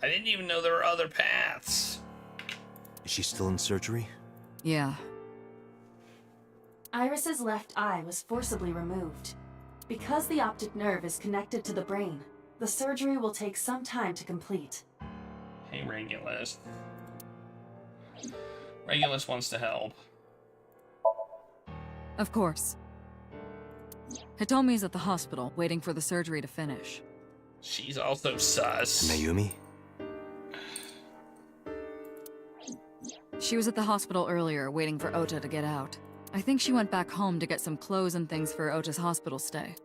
I didn't even know there were other paths. Is she still in surgery? Yeah. Iris's left eye was forcibly removed. Because the optic nerve is connected to the brain, the surgery will take some time to complete. Hey, Regulus. Regulus wants to help. Of course. Hitomi's at the hospital, waiting for the surgery to finish. She's also sus. Mayumi? She was at the hospital earlier, waiting for Ota to get out. I think she went back home to get some clothes and things for Ota's hospital stay.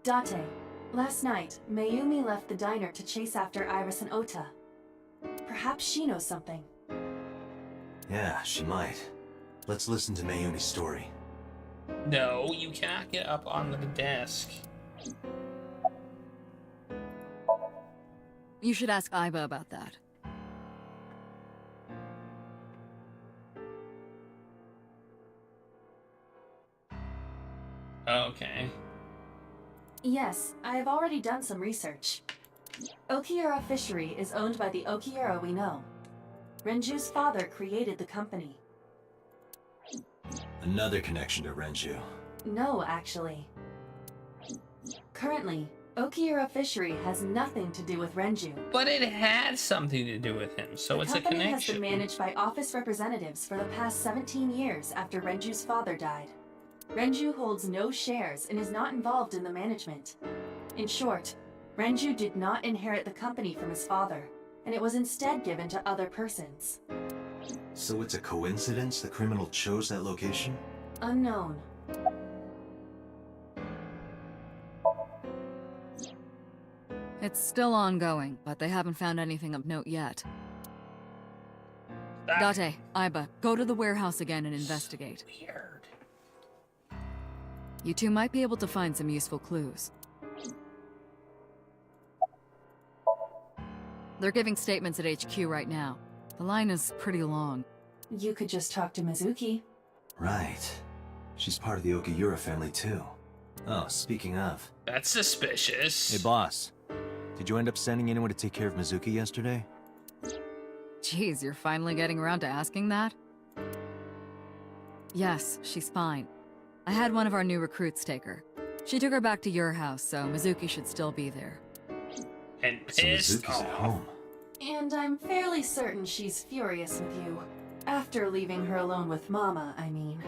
Date, last night, Mayumi left the diner to chase after Iris and Ota. Perhaps she knows something. Yeah, she might. Let's listen to Mayumi's story. No, you cannot get up on the desk. You should ask Aiba about that. Okay. Yes, I have already done some research. Okiura Fishery is owned by the Okiura we know. Renju's father created the company. Another connection to Renju. No, actually. Currently, Okiura Fishery has nothing to do with Renju. But it had something to do with him, so it's a The company has connection. been managed by office representatives for the past 17 years after Renju's father died. Renju holds no shares and is not involved in the management. In short, Renju did not inherit the company from his father, and it was instead given to other persons. So it's a coincidence the criminal chose that location? Unknown. It's still ongoing, but they haven't found anything of note yet. Date, Aiba, go to the warehouse again and investigate. Weird. You two might be able to find some useful clues. They're giving statements at HQ right now. The line is pretty long. You could just talk to Mizuki. Right. She's part of the Okiura family too. Oh, speaking of... That's suspicious. Hey boss, did you end up sending anyone to take care of Mizuki yesterday? Jeez, you're finally getting around to asking that? Yes, she's fine. I had one of our new recruits take her. She took her back to your house, so Mizuki should still be there. And So pissed Mizuki's at off. home. And I'm fairly certain she's furious with you. After leaving her alone with Mama, I mean.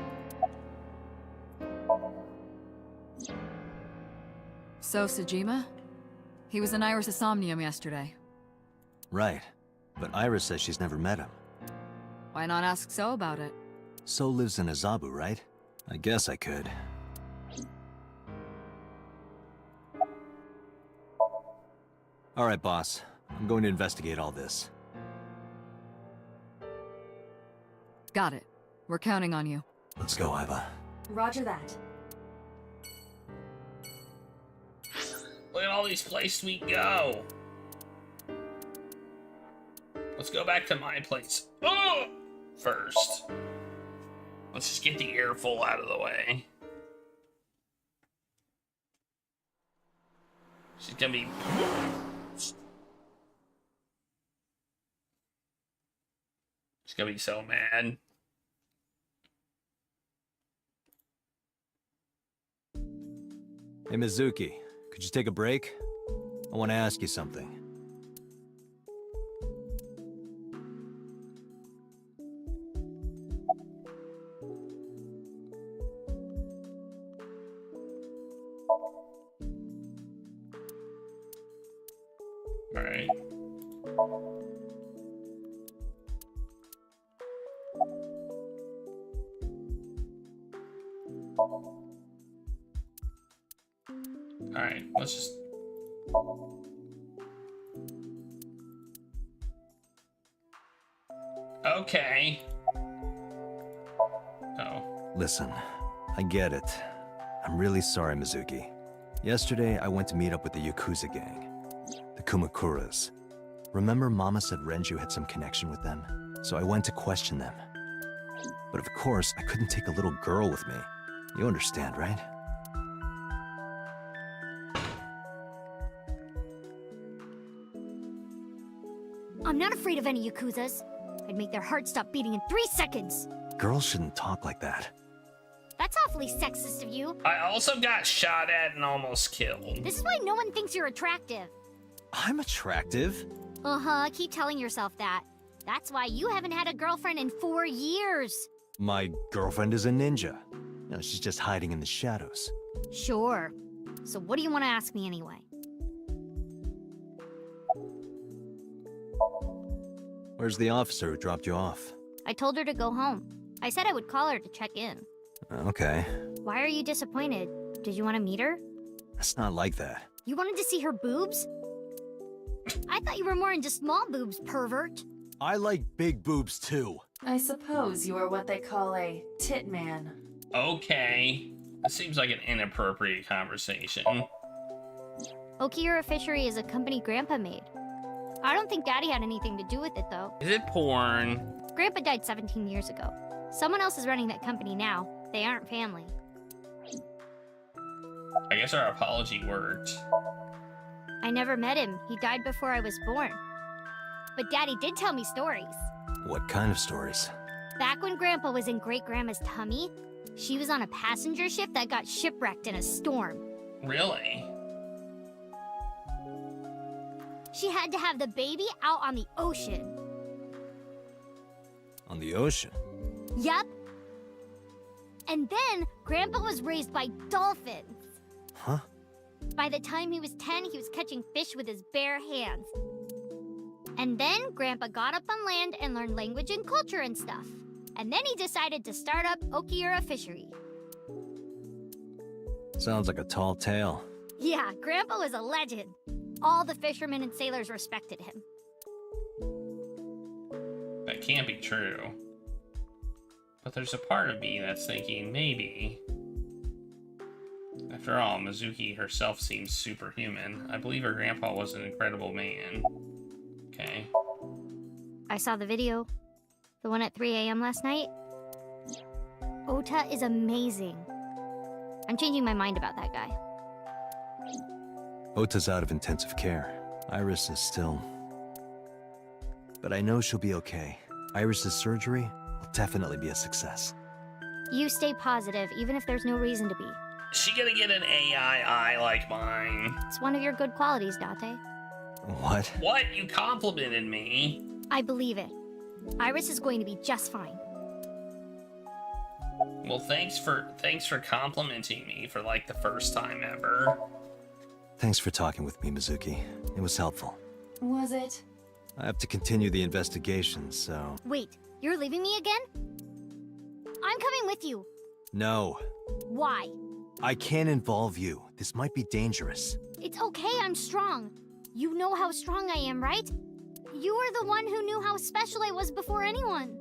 So, Sejima? He was in Iris' Somnium yesterday. Right. But Iris says she's never met him. Why not ask So about it? So lives in Azabu, right? I guess I could. Alright, boss. I'm going to investigate all this. Got it. We're counting on you. Let's go, Aiba. Roger that. Look at all these places we go. Let's go back to my place. Oh! First. Let's just get the earful out of the way. She's gonna be... She's gonna be so mad. Hey, Mizuki. Could you take a break? I want to ask you something. Alright. Alright, let's just... Okay. Oh. Listen, I get it. I'm really sorry, Mizuki. Yesterday, I went to meet up with the Yakuza gang. The Kumakuras. Remember Mama said Renju had some connection with them? So I went to question them. But of course, I couldn't take a little girl with me. You understand, right? I'm not afraid of any Yakuzas. I'd make their hearts stop beating in 3 seconds. Girls shouldn't talk like that. That's awfully sexist of you. I also got shot at and almost killed. This is why no one thinks you're attractive. I'm attractive. Uh-huh, keep telling yourself that. That's why you haven't had a girlfriend in 4 years. My girlfriend is a ninja. You know, she's just hiding in the shadows. Sure. So what do you want to ask me anyway? Where's the officer who dropped you off? I told her to go home. I said I would call her to check in. Okay. Why are you disappointed? Did you want to meet her? It's not like that. You wanted to see her boobs? I thought you were more into small boobs, pervert. I like big boobs too. I suppose you are what they call a tit man. Okay. This seems like an inappropriate conversation. Okiura Fishery is a company Grandpa made. I don't think Daddy had anything to do with it, though. Is it porn? Grandpa died 17 years ago. Someone else is running that company now. They aren't family. I guess our apology worked. I never met him. He died before I was born. But Daddy did tell me stories. What kind of stories? Back when Grandpa was in Great-Grandma's tummy, she was on a passenger ship that got shipwrecked in a storm. Really? she had to have the baby out on the ocean. On the ocean? Yep. And then Grandpa was raised by dolphins. Huh? By the time he was 10, he was catching fish with his bare hands. And then Grandpa got up on land and learned language and culture and stuff. And then he decided to start up Okiura Fishery. Sounds like a tall tale. Yeah, Grandpa was a legend. All the fishermen and sailors respected him. That can't be true. But there's a part of me that's thinking maybe. After all, Mizuki herself seems superhuman. I believe her grandpa was an incredible man. Okay. I saw the video. The one at 3 a.m. last night. Ota is amazing. I'm changing my mind about that guy. Ota's out of intensive care. Iris is still... But I know she'll be okay. Iris's surgery will definitely be a success. You stay positive, even if there's no reason to be. Is she gonna get an AI eye like mine? It's one of your good qualities, Date. What? What? You complimented me. I believe it. Iris is going to be just fine. Well, thanks for complimenting me for like the first time ever. Thanks for talking with me, Mizuki. It was helpful. Was it? I have to continue the investigation, so... Wait, you're leaving me again? I'm coming with you. No. Why? I can't involve you. This might be dangerous. It's okay, I'm strong. You know how strong I am, right? You were the one who knew how special I was before anyone.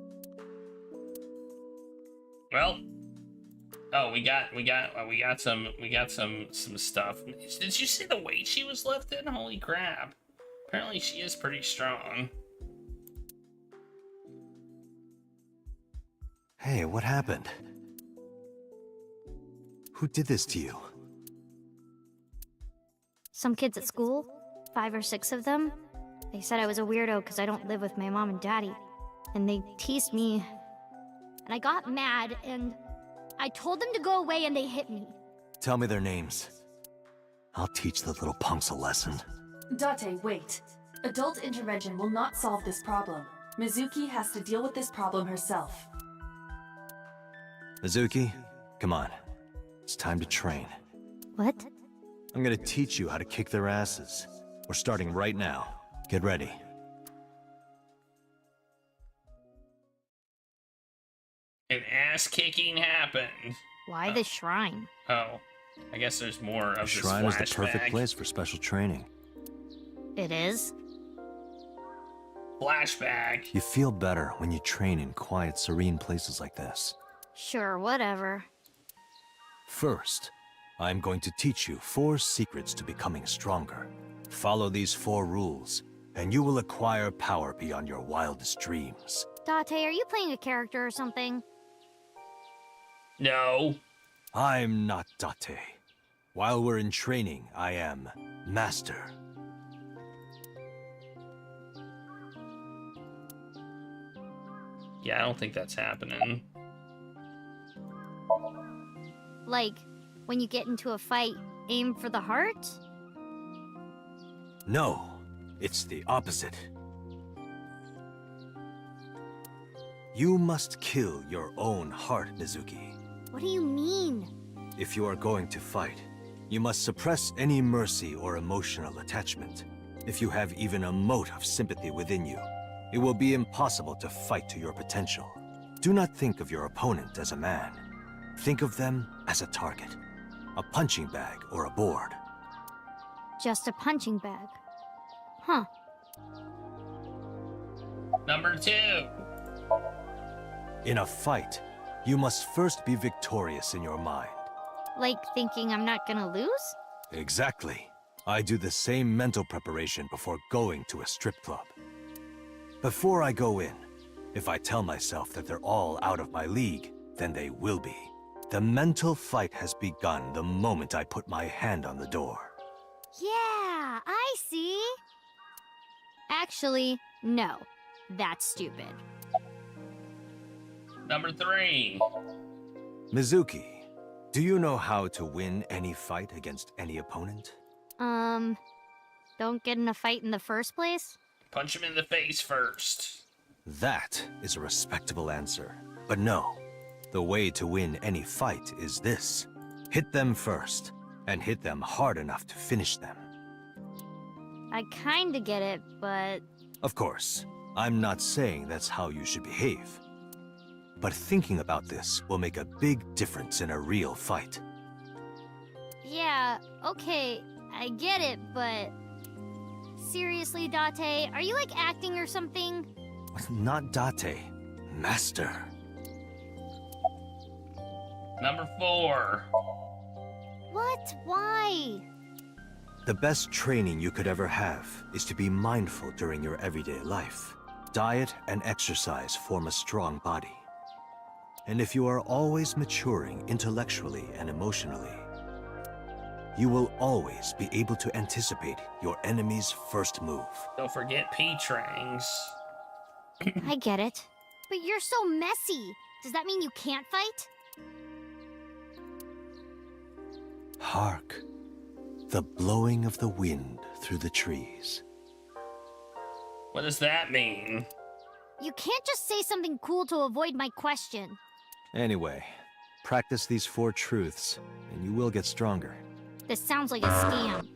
Well, oh, we got some stuff. Did you see the weight she was lifting? Holy crap! Apparently, she is pretty strong. Hey, what happened? Who did this to you? Some kids at school, 5 or 6 of them. They said I was a weirdo because I don't live with my mom and daddy. And they teased me. And I got mad, and I told them to go away, and they hit me. Tell me their names. I'll teach the little punks a lesson. Date, wait. Adult intervention will not solve this problem. Mizuki has to deal with this problem herself. Mizuki, come on. It's time to train. What? I'm gonna teach you how to kick their asses. We're starting right now. Get ready. An ass kicking happened. Why the shrine? Oh, I guess there's more of The this shrine is the perfect flashback. place for special training. It is? Flashback. You feel better when you train in quiet, serene places like this. Sure, whatever. First, I'm going to teach you 4 secrets to becoming stronger. Follow these 4 rules, and you will acquire power beyond your wildest dreams. Date, are you playing a character or something? No. I'm not Date. While we're in training, I am Master. Yeah, I don't think that's happening. Like, when you get into a fight, aim for the heart? No, it's the opposite. You must kill your own heart, Mizuki. What do you mean? If you are going to fight, you must suppress any mercy or emotional attachment. If you have even a mote of sympathy within you, it will be impossible to fight to your potential. Do not think of your opponent as a man. Think of them as a target, a punching bag or a board. Just a punching bag. Huh. Number 2. In a fight, you must first be victorious in your mind. Like thinking I'm not gonna lose? Exactly. I do the same mental preparation before going to a strip club. Before I go in, if I tell myself that they're all out of my league, then they will be. The mental fight has begun the moment I put my hand on the door. Yeah, I see. Actually, no. That's stupid. Number 3. Mizuki, do you know how to win any fight against any opponent? don't get in a fight in the first place? Punch him in the face first. That is a respectable answer. But no, the way to win any fight is this. Hit them first, and hit them hard enough to finish them. I kinda get it, but... Of course, I'm not saying that's how you should behave. But thinking about this will make a big difference in a real fight. Yeah, okay, I get it, but... Seriously, Date, are you like acting or something? Not Date, Master. Number 4. What? Why? The best training you could ever have is to be mindful during your everyday life. Diet and exercise form a strong body. And if you are always maturing intellectually and emotionally, you will always be able to anticipate your enemy's first move. Don't forget P-Trangs. I get it. But you're so messy. Does that mean you can't fight? Hark, the blowing of the wind through the trees. What does that mean? You can't just say something cool to avoid my question. Anyway, practice these 4 truths, and you will get stronger. This sounds like a scam.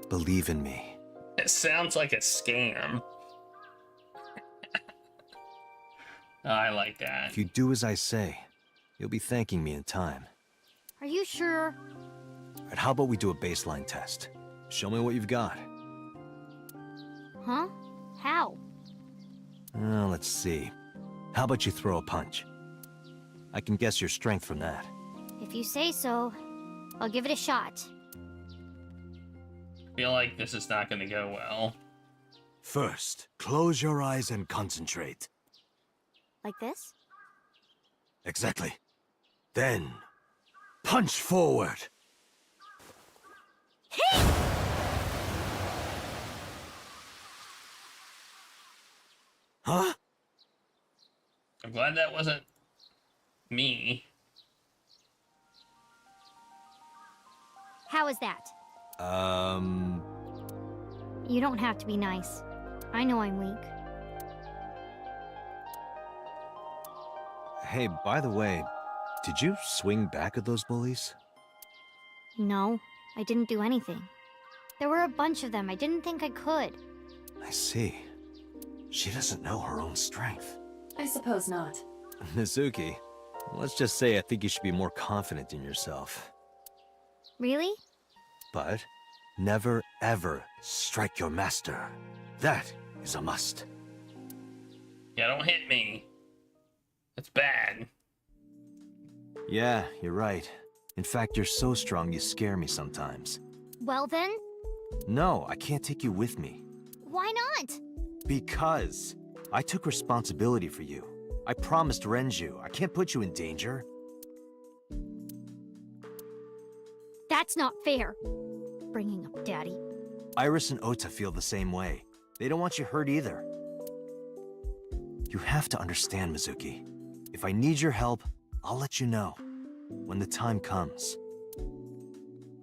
Believe in me. It sounds like a scam. Oh, I like that. If you do as I say, you'll be thanking me in time. Are you sure? Alright, how about we do a baseline test? Show me what you've got. Huh? How? Let's see. How about you throw a punch? I can guess your strength from that. If you say so, I'll give it a shot. I feel like this is not going to go well. First, close your eyes and concentrate. Like this? Exactly. Then, punch forward. Hey! Huh? I'm glad that wasn't me. How is that? You don't have to be nice. I know I'm weak. Hey, by the way, did you swing back at those bullies? No, I didn't do anything. There were a bunch of them. I didn't think I could. I see. She doesn't know her own strength. I suppose not. Mizuki, let's just say I think you should be more confident in yourself. Really? But never ever strike your master. That is a must. Yeah, don't hit me. That's bad. Yeah, you're right. In fact, you're so strong you scare me sometimes. Well then, No, I can't take you with me. why not? Because I took responsibility for you. I promised Renju. I can't put you in danger. That's not fair. Bringing up Daddy. Iris and Ota feel the same way. They don't want you hurt either. You have to understand, Mizuki. If I need your help, I'll let you know. When the time comes.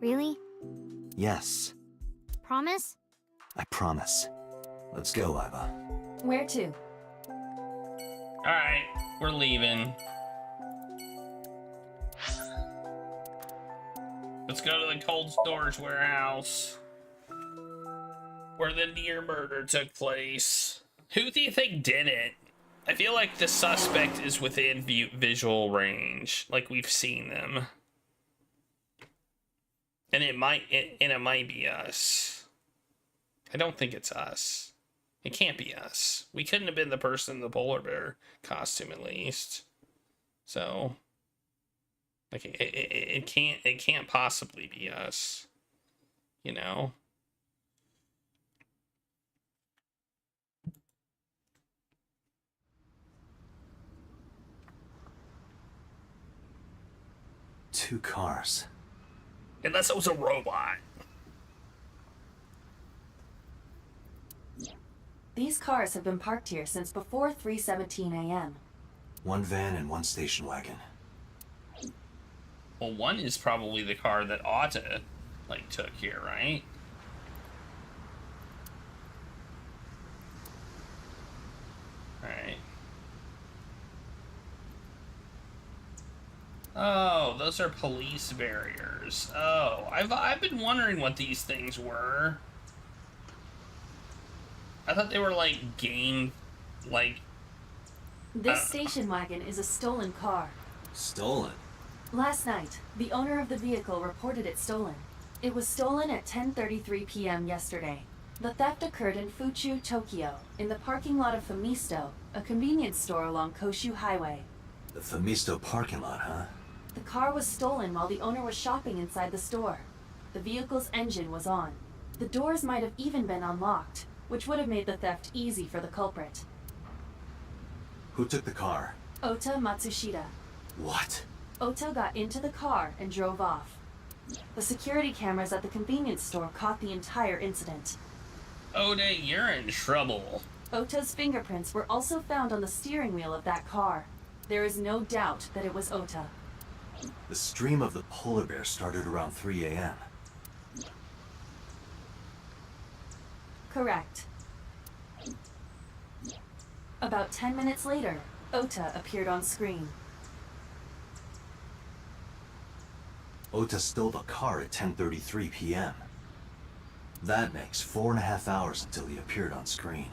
Really? Yes, Promise? I promise. Let's go, Iva. Where to? Alright, we're leaving. Let's go to the cold storage warehouse, where the near murder took place. Who do you think did it? I feel like the suspect is within visual range, like we've seen them. And it might be us. I don't think it's us. It can't be us. We couldn't have been the person in the polar bear costume, at least. So, like, it can't possibly be us. You know? Two cars. Unless it was a robot. These cars have been parked here since before 3:17 a.m. One van and one station wagon. Well, one is probably the car that Ota, like, took here, right? Alright. Oh, those are police barriers. Oh, I've been wondering what these things were. I thought they were like game, like. This station wagon is a stolen car. Stolen? Last night, the owner of the vehicle reported it stolen. It was stolen at 10:33 p.m. yesterday. The theft occurred in Fuchu, Tokyo, in the parking lot of Famisto, a convenience store along Koshu Highway. The Famisto parking lot, huh? The car was stolen while the owner was shopping inside the store. The vehicle's engine was on. The doors might have even been unlocked, which would have made the theft easy for the culprit. Who took the car? Ota Matsushita. What? Ota got into the car and drove off. The security cameras at the convenience store caught the entire incident. Ota, you're in trouble. Ota's fingerprints were also found on the steering wheel of that car. There is no doubt that it was Ota. The stream of the polar bear started around 3 a.m. Correct. About 10 minutes later, Ota appeared on screen. Ota stole the car at 10:33 p.m. That makes 4.5 hours until he appeared on screen.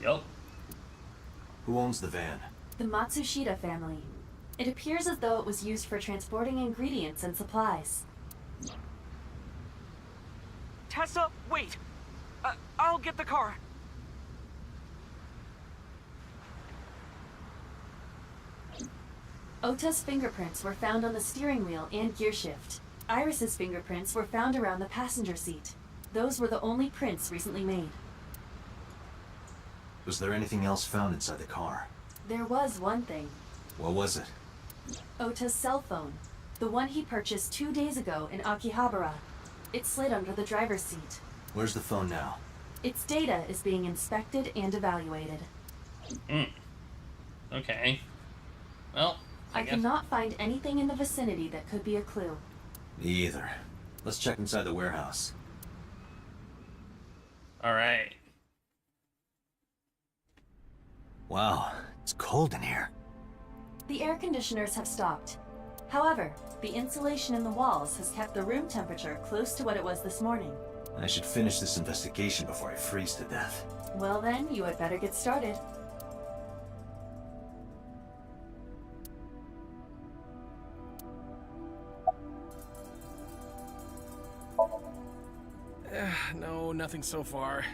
Yup. Who owns the van? The Matsushita family. It appears as though it was used for transporting ingredients and supplies. Tessa, wait! I'll get the car. Ota's fingerprints were found on the steering wheel and gearshift. Iris's fingerprints were found around the passenger seat. Those were the only prints recently made. Was there anything else found inside the car? There was one thing. What was it? Ota's cell phone. The one he purchased 2 days ago in Akihabara. It slid under the driver's seat. Where's the phone now? Its data is being inspected and evaluated. Okay. Well, I cannot find anything in the vicinity that could be a clue. Me either. Let's check inside the warehouse. Alright. Wow, it's cold in here. The air conditioners have stopped. However, the insulation in the walls has kept the room temperature close to what it was this morning. I should finish this investigation before I freeze to death. Well then, you had better get started. No, nothing so far.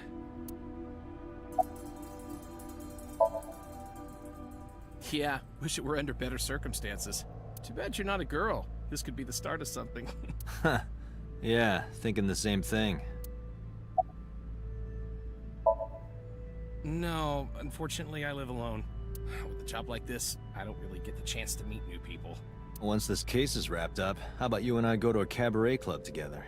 Yeah, wish it were under better circumstances. Too bad you're not a girl. This could be the start of something. Huh. Yeah, thinking the same thing. No, unfortunately I live alone. With a job like this, I don't really get the chance to meet new people. Once this case is wrapped up, how about you and I go to a cabaret club together?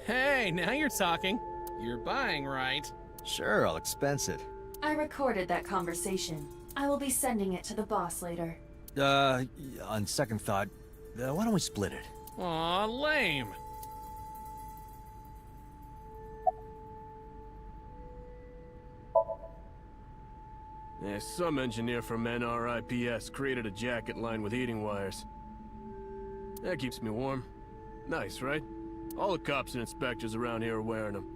Hey, now you're talking. You're buying, right? Sure, I'll expense it. I recorded that conversation. I will be sending it to the boss later. On second thought, why don't we split it? Aw, lame. Yeah, some engineer from NRIPS created a jacket lined with heating wires. That keeps me warm. Nice, right? All the cops and inspectors around here are wearing them.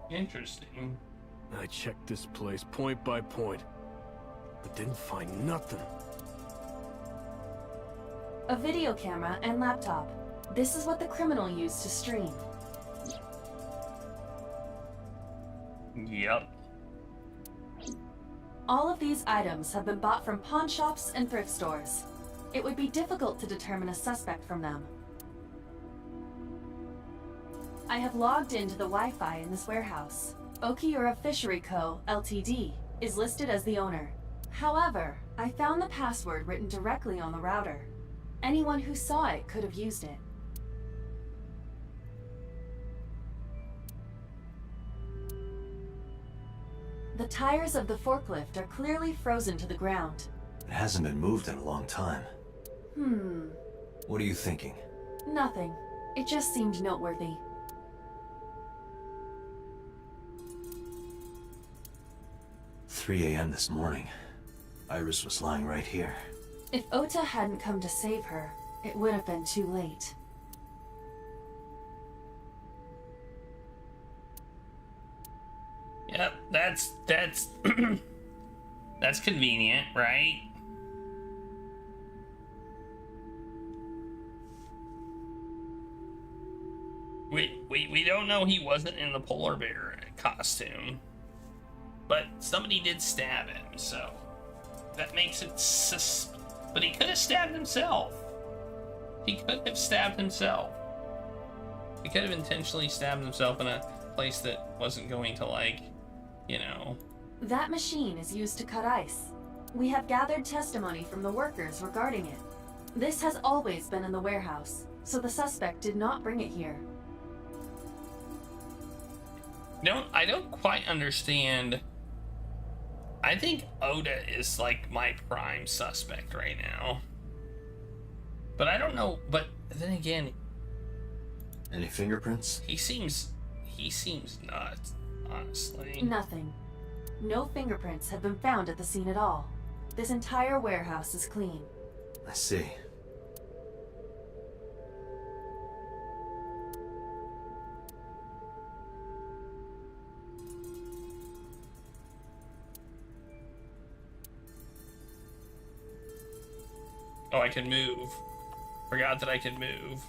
Interesting. I checked this place point by point, but didn't find nothing. A video camera and laptop. This is what the criminal used to stream. Yep. All of these items have been bought from pawn shops and thrift stores. It would be difficult to determine a suspect from them. I have logged into the Wi-Fi in this warehouse. Okiura Fishery Co., Ltd. is listed as the owner. However, I found the password written directly on the router. Anyone who saw it could have used it. The tires of the forklift are clearly frozen to the ground. It hasn't been moved in a long time. What are you thinking? Nothing. It just seemed noteworthy. "3 a.m. this morning. Iris was lying right here." If Ota hadn't come to save her, it would have been too late. Yep, that's that's convenient, right? We don't know he wasn't in the polar bear costume, but somebody did stab him, so that makes it but he could have stabbed himself. He could have stabbed himself. He could have intentionally stabbed himself in a place that wasn't going to, like, you know. That machine is used to cut ice. We have gathered testimony from the workers regarding it. This has always been in the warehouse, so the suspect did not bring it here. I don't quite understand. I think Oda is like my prime suspect right now. But I don't know, but then again, Any fingerprints? he seems nuts, honestly. Nothing. No fingerprints have been found at the scene at all. This entire warehouse is clean. I see. Oh, I can move. Forgot that I could move.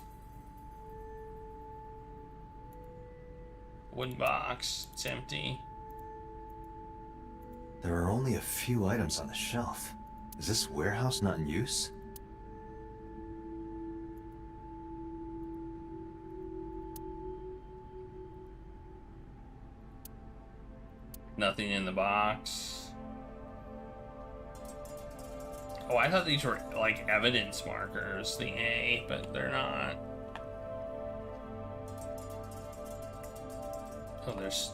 Wooden box. It's empty. There are only a few items on the shelf. Is this warehouse not in use? Nothing in the box. Oh, I thought these were like evidence markers, the A, but they're not. Oh, there's...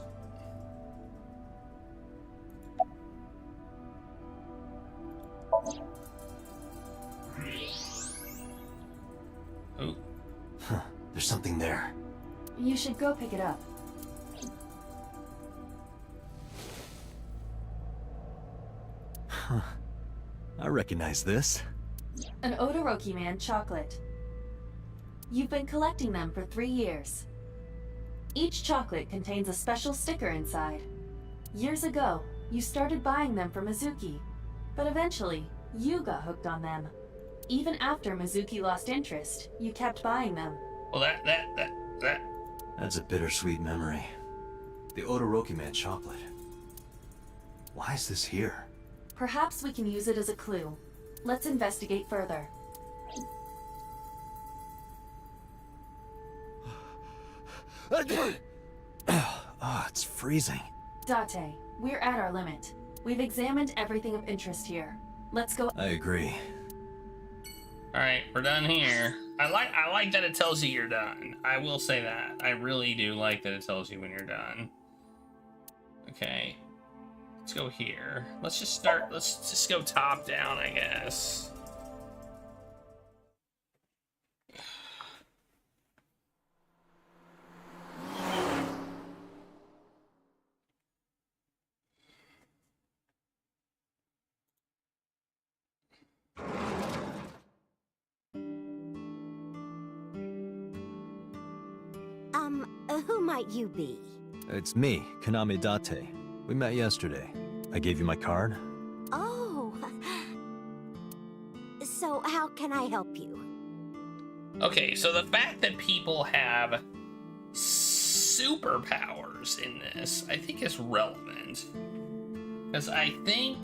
Ooh. Huh, there's something there. You should go pick it up. Huh. I recognize this. An Odoroki Man chocolate. You've been collecting them for 3 years. Each chocolate contains a special sticker inside. Years ago, you started buying them for Mizuki, but eventually, you got hooked on them. Even after Mizuki lost interest, you kept buying them. Well, That's a bittersweet memory. The Odoroki Man chocolate. Why is this here? Perhaps we can use it as a clue. Let's investigate further. Oh, it's freezing. Date, we're at our limit. We've examined everything of interest here. Let's go. I agree. Alright, we're done here. I like that it tells you you're done. I will say that. I really do like that it tells you when you're done. Okay. Let's go here. Let's just go top down, I guess. Who might you be? It's me, Kaname Date. We met yesterday. I gave you my card. Oh. So how can I help you? Okay, so the fact that people have superpowers in this, I think is relevant. Because I think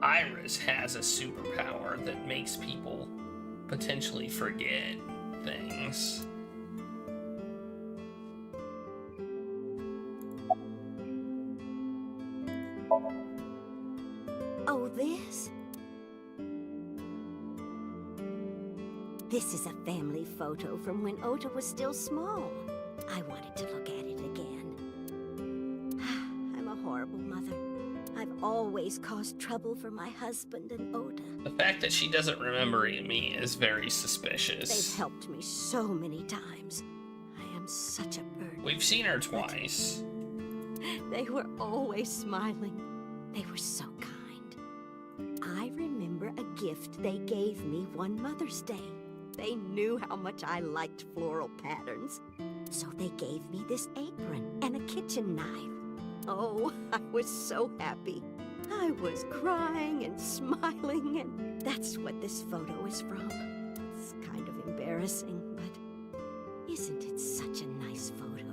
Iris has a superpower that makes people potentially forget things. Oh, this? This is a family photo from when Ota was still small. I wanted to look at it again. I'm a horrible mother. I've always always caused trouble for my husband and Oda. The fact that she doesn't remember me is very They've suspicious. helped me so many times. I am such a burden. We've seen her twice. They were always smiling. They were so kind. I remember a gift they gave me one Mother's Day. They knew how much I liked floral patterns. So they gave me this apron and a kitchen knife. Oh, I was so happy. I was crying and smiling, and that's what this photo is from. It's kind of embarrassing, but isn't it such a nice photo?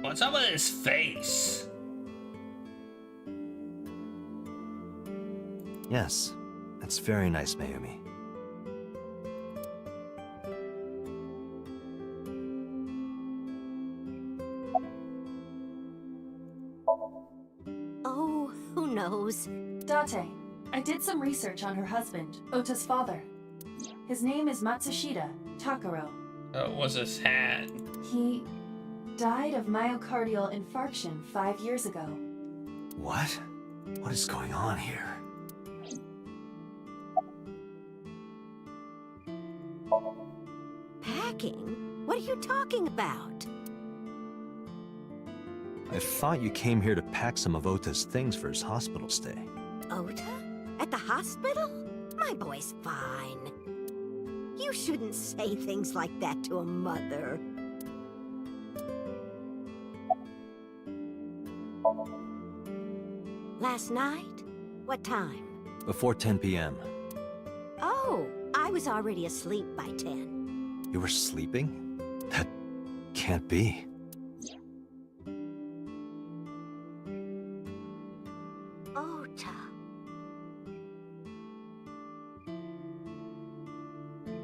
What's up with his face? Yes, that's very nice, Mayumi. Oh, who knows? Date, I did some research on her husband, Ota's father. His name is Matsushita Takaro. Oh, it was his hat. He died of myocardial infarction 5 years ago. What? What is going on here? Packing? What are you talking about? I thought you came here to pack some of Ota's things for his hospital stay. Ota? At the hospital? My boy's fine. You shouldn't say things like that to a mother. Last night? What time? Before 10 p.m. Oh, I was already asleep by 10. You were sleeping? That can't be. Ota.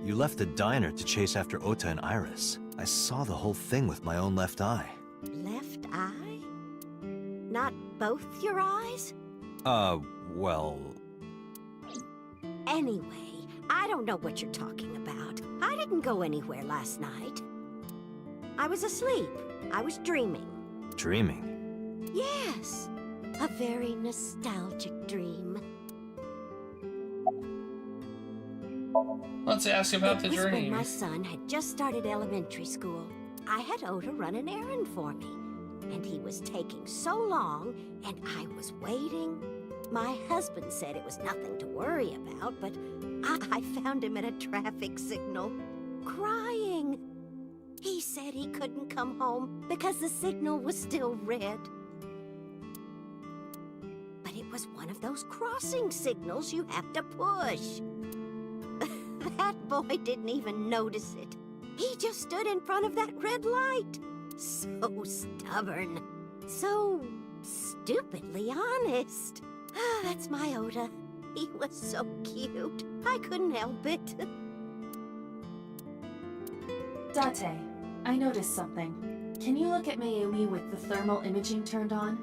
You left the diner to chase after Ota and Iris. I saw the whole thing with my own left eye. Left eye? Not both your eyes? Well... Anyway, I don't know what you're talking about. I didn't go anywhere last night. I was asleep. I was dreaming. Dreaming? Yes, a very nostalgic dream. Let's ask about the It was when dream. my son had just started elementary school. I had Oda run an errand for me, and he was taking so long, and I was waiting. My husband said it was nothing to worry about, but I found him at a traffic signal, crying. He said he couldn't come home because the signal was still red. But it was one of those crossing signals you have to push. That boy didn't even notice it. He just stood in front of that red light. So stubborn. So stupidly honest. That's my Oda. He was so cute. I couldn't help it. Date, I noticed something. Can you look at Mayumi with the thermal imaging turned on?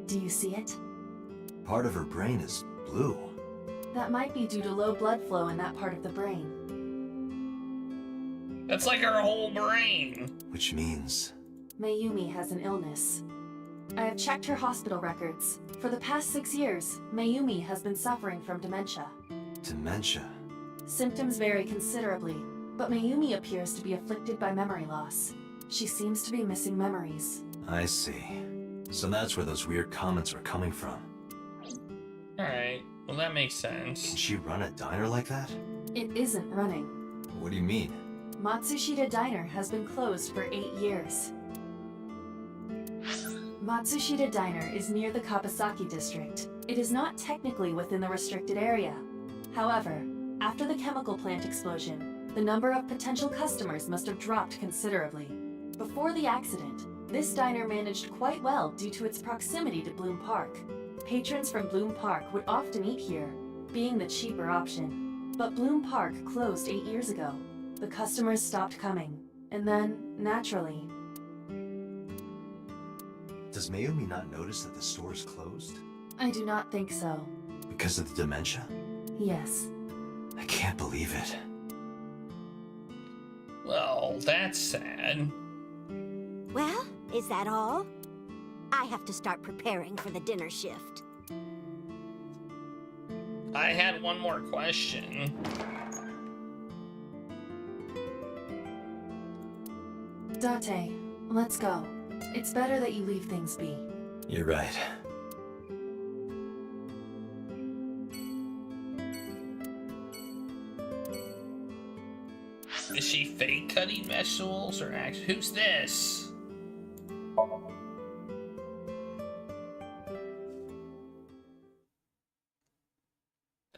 Do you see it? Part of her brain is blue. That might be due to low blood flow in that part of the brain. That's like her whole brain. Which means... Mayumi has an illness. I have checked her hospital records. For the past 6 years, Mayumi has been suffering from dementia. Dementia? Symptoms vary considerably, but Mayumi appears to be afflicted by memory loss. She seems to be missing memories. I see. So that's where those weird comments were coming from. Alright, well that makes sense. Can she run a diner like that? It isn't running. What do you mean? Matsushita Diner has been closed for 8 years. Matsushita Diner is near the Kabasaki district. It is not technically within the restricted area. However, after the chemical plant explosion, the number of potential customers must have dropped considerably. Before the accident, this diner managed quite well due to its proximity to Bloom Park. Patrons from Bloom Park would often eat here, being the cheaper option. But Bloom Park closed 8 years ago. The customers stopped coming, and then, naturally... Does Mayumi not notice that the store is closed? I do not think so. Because of the dementia? Yes. I can't believe it. Well, that's sad. Well, is that all? I have to start preparing for the dinner shift. I had one more question. Date, let's go. It's better that you leave things be. You're right. Is she fake cutting vegetables or actually? Who's this?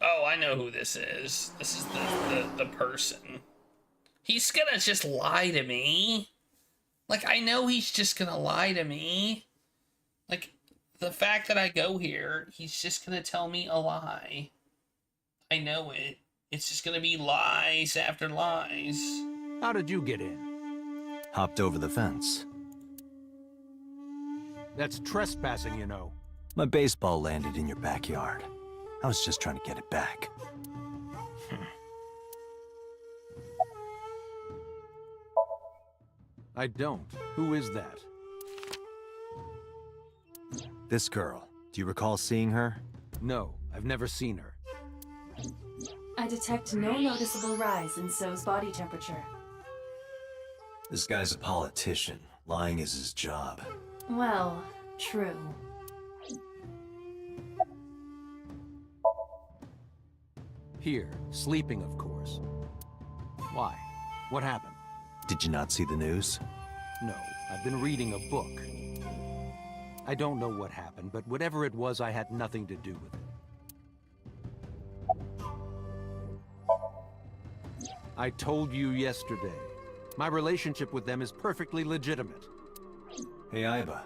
Oh, I know who this is. This is the person. He's gonna just lie to me. Like, I know he's just gonna lie to me. Like, the fact that I go here, he's just gonna tell me a lie. I know it. It's just gonna be lies after lies. How did you get in? Hopped over the fence. That's trespassing, you know. My baseball landed in your backyard. I was just trying to get it back. I don't. Who is that? This girl. Do you recall seeing her? No, I've never seen her. I detect no noticeable rise in So's body temperature. This guy's a politician. Lying is his job. Well, true. Here, sleeping, of course. Why? What happened? Did you not see the news? No, I've been reading a book. I don't know what happened, but whatever it was, I had nothing to do with it. I told you yesterday. My relationship with them is perfectly legitimate. Hey, Aiba.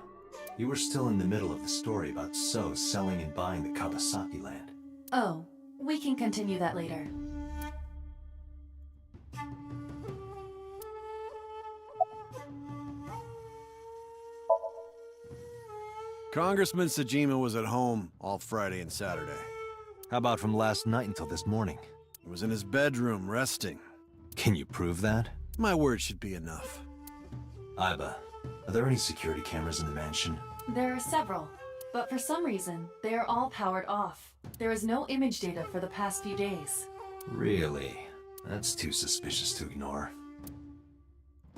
You were still in the middle of the story about So selling and buying the Kawasaki land. Oh, we can continue that later. Congressman Sajima was at home all Friday and Saturday. How about from last night until this morning? He was in his bedroom, resting. Can you prove that? My word should be enough. Aiba, are there any security cameras in the mansion? There are several, but for some reason, they are all powered off. There is no image data for the past few days. Really? That's too suspicious to ignore.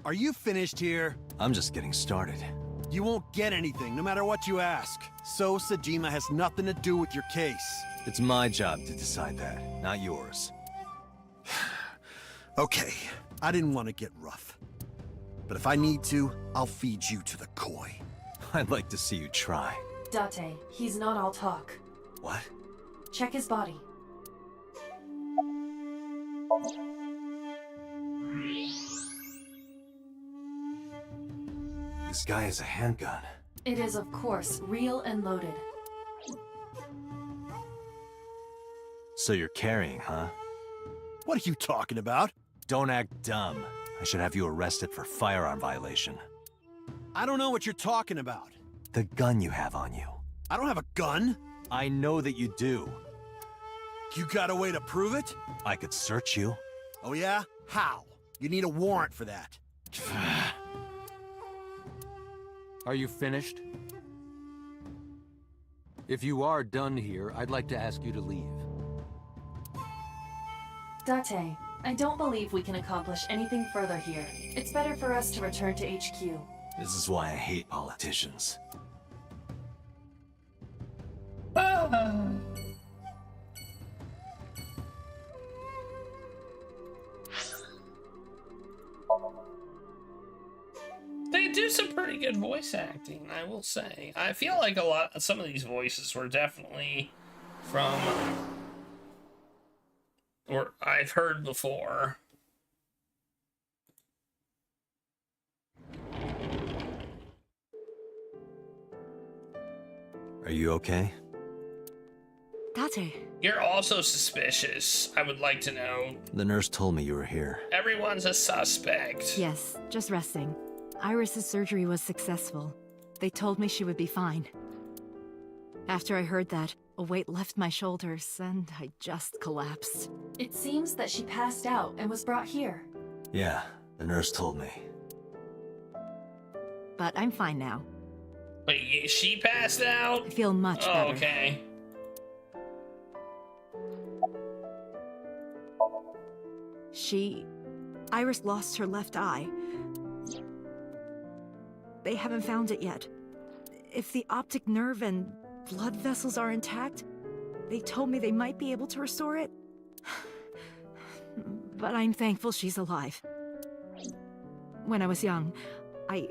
Are you finished here? I'm just getting started. You won't get anything, no matter what you ask. So Sajima has nothing to do with your case. It's my job to decide that, not yours. Okay, I didn't want to get rough. But if I need to, I'll feed you to the koi. I'd like to see you try. Date, he's not all talk. What? Check his body. This guy has a handgun. It is, of course, real and loaded. So you're carrying, huh? What are you talking about? Don't act dumb. I should have you arrested for firearm violation. I don't know what you're talking about. The gun you have on you. I don't have a gun. I know that you do. You got a way to prove it? I could search you. Oh yeah? How? You need a warrant for that. Are you finished? If you are done here, I'd like to ask you to leave. Date, I don't believe we can accomplish anything further here. It's better for us to return to HQ. This is why I hate politicians. They do some pretty good voice acting, I will say. I feel like some of these voices were definitely from, or I've heard before. Are you okay? Date. You're also suspicious, I would like to know. The nurse told me you were here. Everyone's a suspect. Yes, just resting. Iris's surgery was successful. They told me she would be fine. After I heard that, a weight left my shoulders, and I just collapsed. It seems that she passed out and was brought here. Yeah, the nurse told me. But I'm fine now. Wait, she passed out? I feel much Oh, better. okay. Iris lost her left eye. They haven't found it yet. If the optic nerve and blood vessels are intact, they told me they might be able to restore it. But I'm thankful she's alive. When I was young, I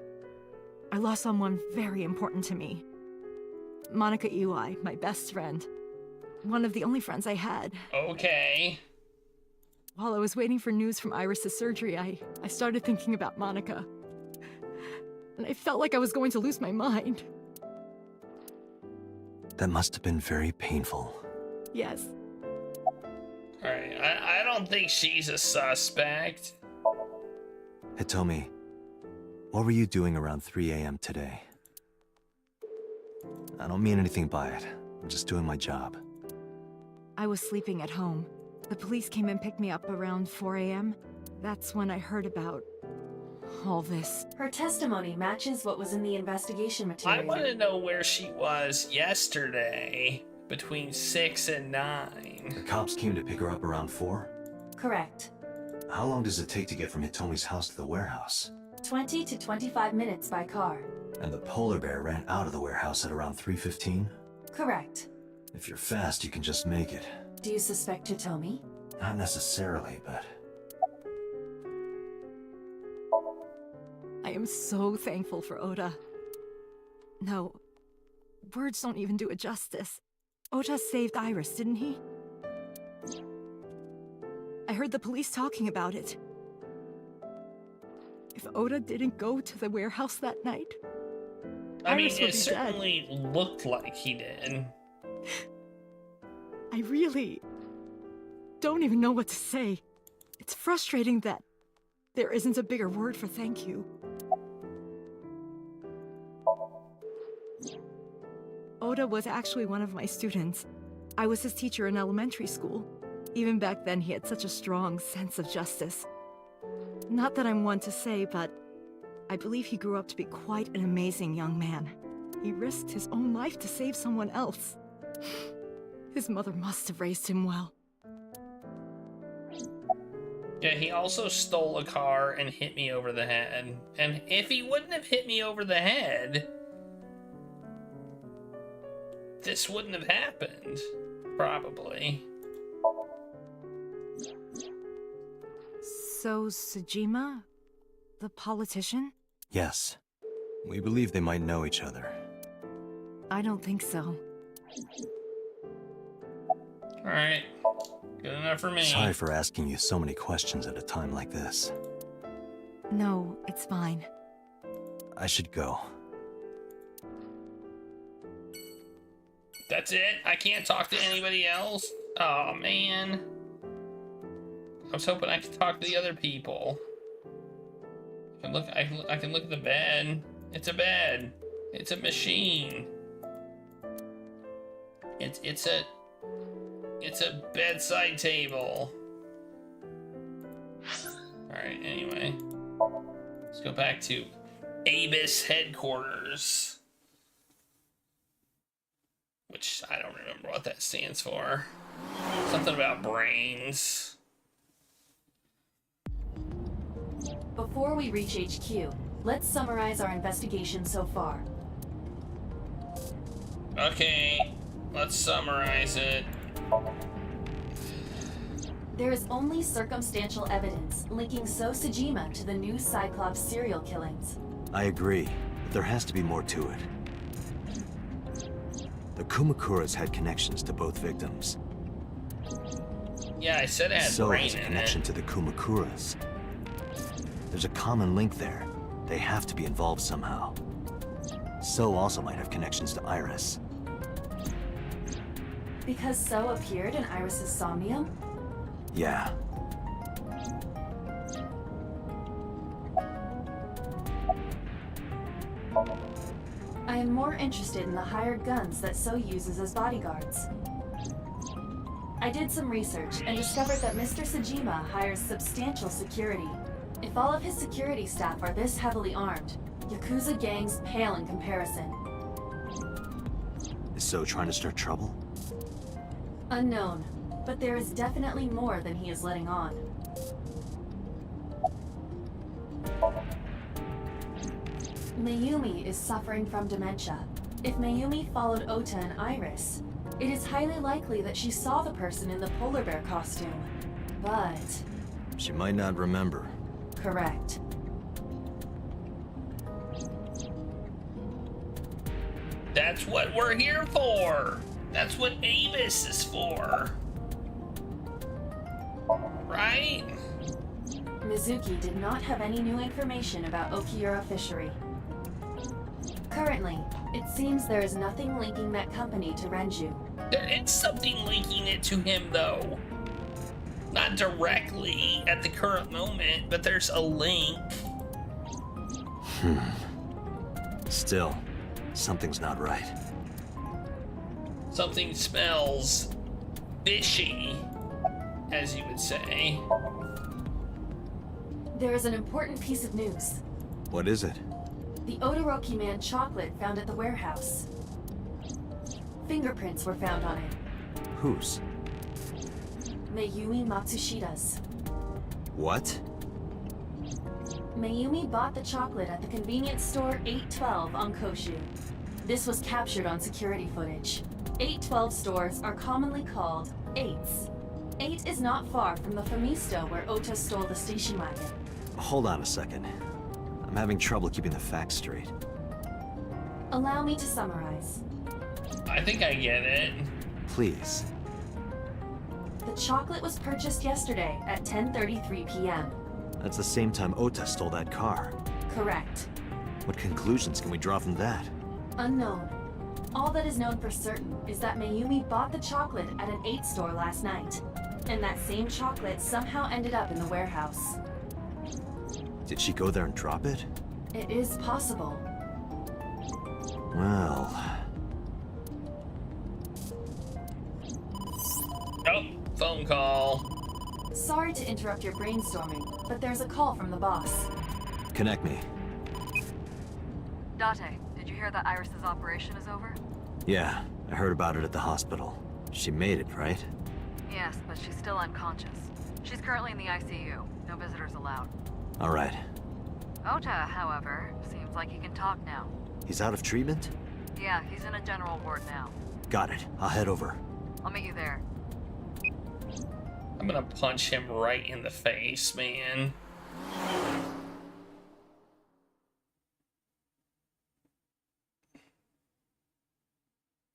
lost someone very important to me. Monica Ui, my best friend. One of the only friends I had. Okay. While I was waiting for news from Iris's surgery, I started thinking about Monica. And I felt like I was going to lose my mind. That must have been very painful. Yes. Alright, I don't think she's a suspect. Hitomi, what were you doing around 3 a.m. today? I don't mean anything by it. I'm just doing my job. I was sleeping at home. The police came and picked me up around 4 a.m. That's when I heard about all this. Her testimony matches what was in the investigation I material. want to know where she was yesterday between 6 and 9. The cops came to pick her up around 4? Correct. How long does it take to get from Hitomi's house to the warehouse? 20 to 25 minutes by car. And the polar bear ran out of the warehouse at around 3:15? Correct. If you're fast, you can just make it. Do you suspect Hitomi? Not necessarily, but... I am so thankful for Oda. No, words don't even do it justice. Oda saved Iris, didn't he? I heard the police talking about it. If Oda didn't go to the warehouse that night, I mean, Iris would it be certainly looked like he did. I really don't even know what to say. It's frustrating that there isn't a bigger word for thank you. Oda was actually one of my students. I was his teacher in elementary school. Even back then, he had such a strong sense of justice. Not that I'm one to say, but I believe he grew up to be quite an amazing young man. He risked his own life to save someone else. His mother must have raised him well. Yeah, he also stole a car and hit me over the head. And if he wouldn't have hit me over the head, this wouldn't have happened. Probably. So, Sejima? The politician? Yes. We believe they might know each other. I don't think so. Alright. Good enough for me. Sorry for asking you so many questions at a time like this. No, it's fine. I should go. That's it? I can't talk to anybody else? Oh, man. I was hoping I could talk to the other people. I can look at the bed. It's a bed. It's a machine. It's a bedside table. Alright, anyway. Let's go back to Abyss headquarters. Which I don't remember what that stands for. Something about brains. Before we reach HQ, let's summarize our investigation so far. Okay, let's summarize it. There is only circumstantial evidence linking So Sejima to the new Cyclops serial killings. I agree, but there has to be more to it. The Kumakuras had connections to both victims. Yeah, I said it had So brain has a in connection it. to the Kumakuras. There's a common link there. They have to be involved somehow. So also might have connections to Iris. Because So appeared in Iris's Somnium? Yeah. I am more interested in the hired guns that So uses as bodyguards. I did some research and discovered that Mr. Sajima hires substantial security. If all of his security staff are this heavily armed, Yakuza gangs pale in comparison. Is So trying to start trouble? Unknown, but there is definitely more than he is letting on. Mayumi is suffering from dementia. If Mayumi followed Ota and Iris, it is highly likely that she saw the person in the polar bear costume. But... She might not remember. correct. That's what we're here for. That's what Avis is for. Right? Mizuki did not have any new information about Okiura Fishery. Currently, it seems there is nothing linking that company to Renju. There is something linking it to him, though. Not directly at the current moment, but there's a link. Still, something's not right. Something smells fishy, as you would say. There is an important piece of news. What is it? The Odoroki Man chocolate found at the warehouse. Fingerprints were found on it. Whose? Mayumi Matsushida's. What? Mayumi bought the chocolate at the convenience store 812 on Koshu. This was captured on security footage. 812 stores are commonly called 8s. 8 is not far from the Famisto where Ota stole the station wagon. Hold on a second. I'm having trouble keeping the facts straight. Allow me to summarize. I think I get it. Please. The chocolate was purchased yesterday at 10:33 p.m. That's the same time Ota stole that car. Correct. What conclusions can we draw from that? Unknown. All that is known for certain is that Mayumi bought the chocolate at an 8 store last night. And that same chocolate somehow ended up in the warehouse. Did she go there and drop it? It is possible. Well... Oh, phone call. Sorry to interrupt your brainstorming, but there's a call from the boss. Connect me. Date, did you hear that Iris's operation is over? Yeah, I heard about it at the hospital. She made it, right? Yes, but she's still unconscious. She's currently in the ICU. No visitors allowed. All right. Ota, however, seems like he can talk now. He's out of treatment? Yeah, he's in a general ward now. Got it. I'll head over. I'll meet you there. I'm gonna punch him right in the face, man.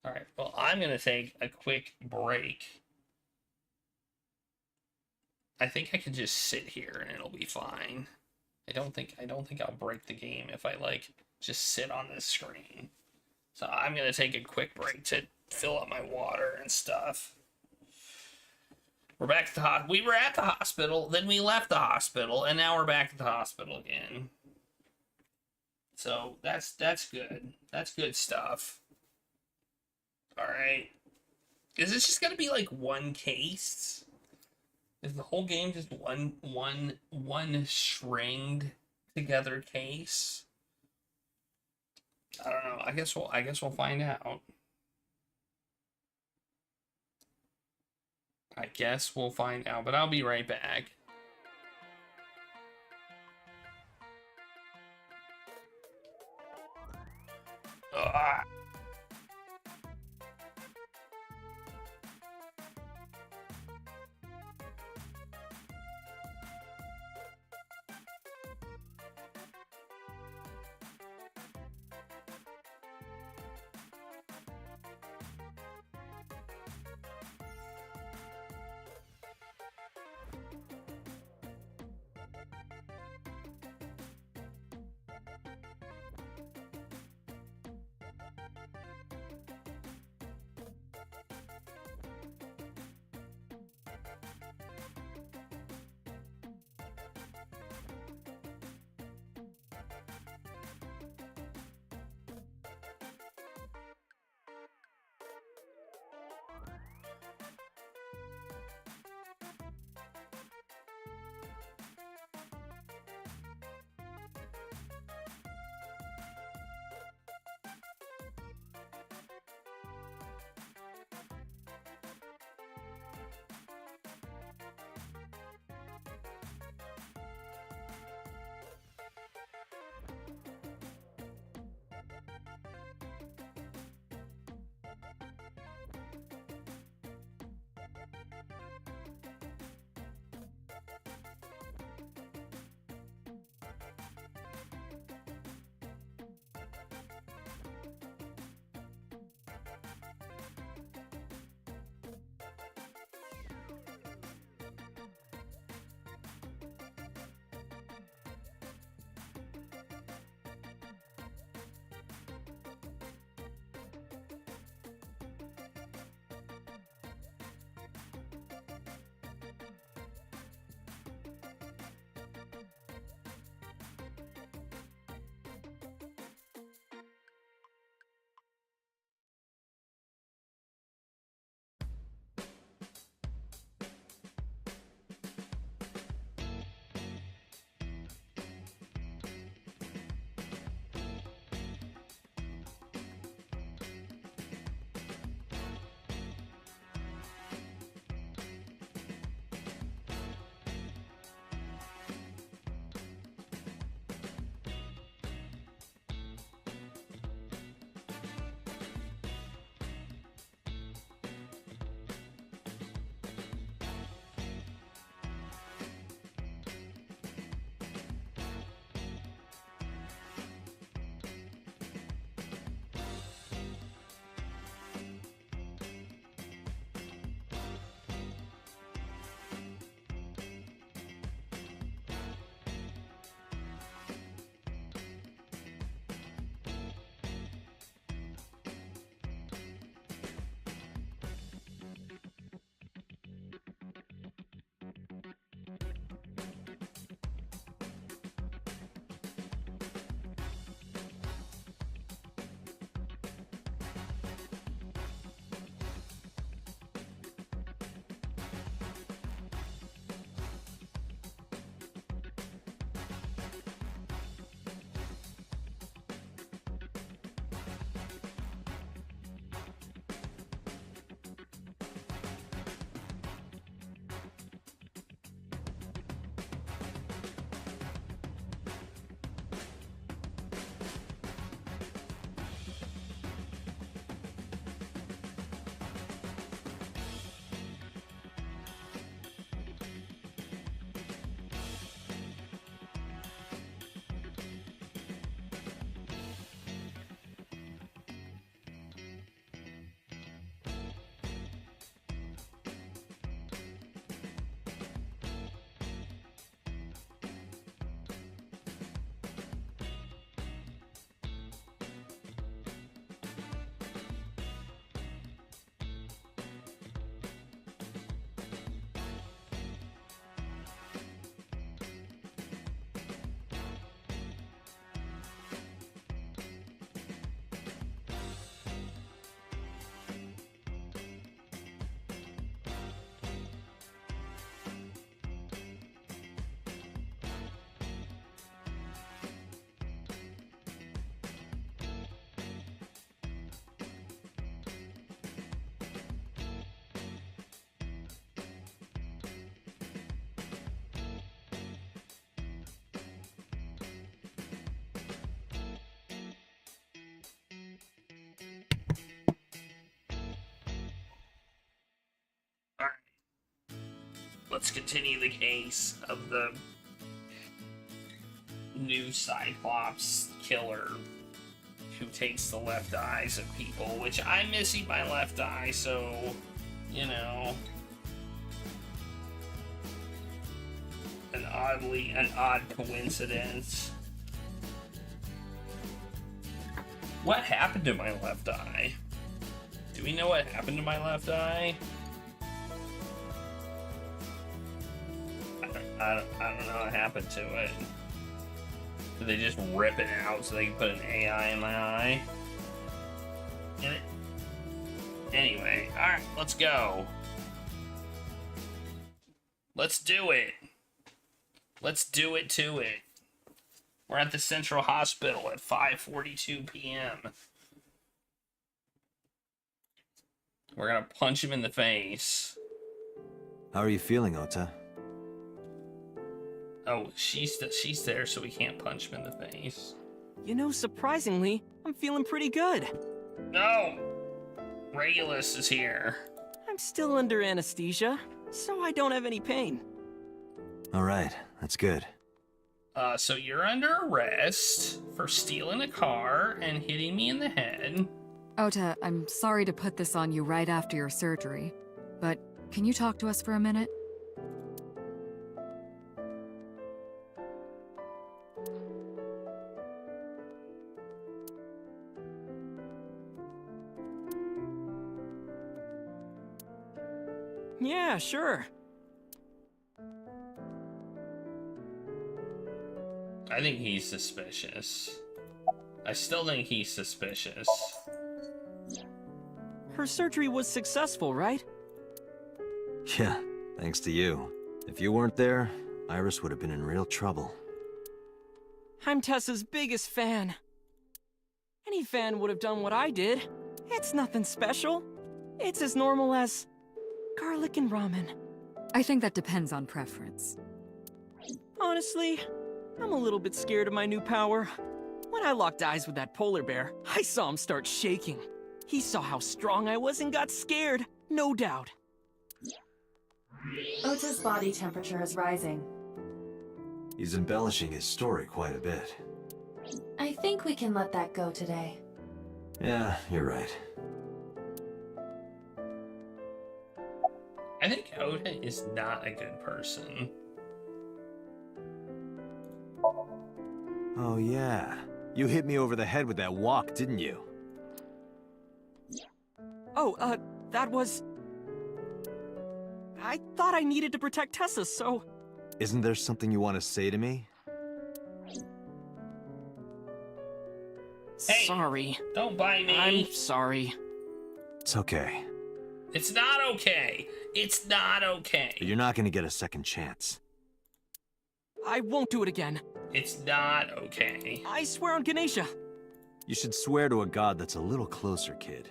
Alright, well, I'm gonna take a quick break. I think I can just sit here and it'll be fine. I don't think I'll break the game if I like just sit on this screen. So I'm gonna take a quick break to fill up my water and stuff. We're back at the we were at the hospital, then we left the hospital, and now we're back at the hospital again. So that's good. That's good stuff. All right. Is this just gonna be like one case? Is the whole game just one stringed together case? I don't know. I guess we'll find out. I guess we'll find out, but I'll be right back. Ugh. let's continue the case of the new Cyclops killer who takes the left eyes of people, which I'm missing my left eye, so, you know, an odd coincidence. What happened to my left eye? Do we know what happened to my left eye? I don't know what happened to it. Did they just rip it out so they can put an AI in my eye? Anyway, alright, let's go. Let's do it. Let's do it to it. We're at the Central Hospital at 5:42 p.m. We're gonna punch him in the face. How are you feeling, Ota? Oh, she's there, so we can't punch him in the face. You know, surprisingly, I'm feeling pretty good. No! Regulus is here. I'm still under anesthesia, so I don't have any pain. Alright, that's good. So you're under arrest for stealing a car and hitting me in the head. Ota, I'm sorry to put this on you right after your surgery, but can you talk to us for a minute? Yeah, sure. I think he's suspicious. I still think he's suspicious. Her surgery was successful, right? Yeah, thanks to you. If you weren't there, Iris would have been in real trouble. I'm Tessa's biggest fan. Any fan would have done what I did. It's nothing special. It's as normal as garlic and ramen. I think that depends on preference. Honestly, I'm a little bit scared of my new power. When I locked eyes with that polar bear, I saw him start shaking. He saw how strong I was and got scared, no doubt. Ota's body temperature is rising. He's embellishing his story quite a bit. I think we can let that go today. Yeah, you're right. I think Ota is not a good person. Oh yeah. You hit me over the head with that walk, didn't you? Oh, that was... I thought I needed to protect Tessa, so... Isn't there something you want to say to me? Hey, sorry. Don't bite me. I'm sorry. It's okay. It's not okay. It's not okay. But you're not gonna get a second chance. I won't do it again. It's not okay. I swear on Ganesha. You should swear to a god that's a little closer, kid.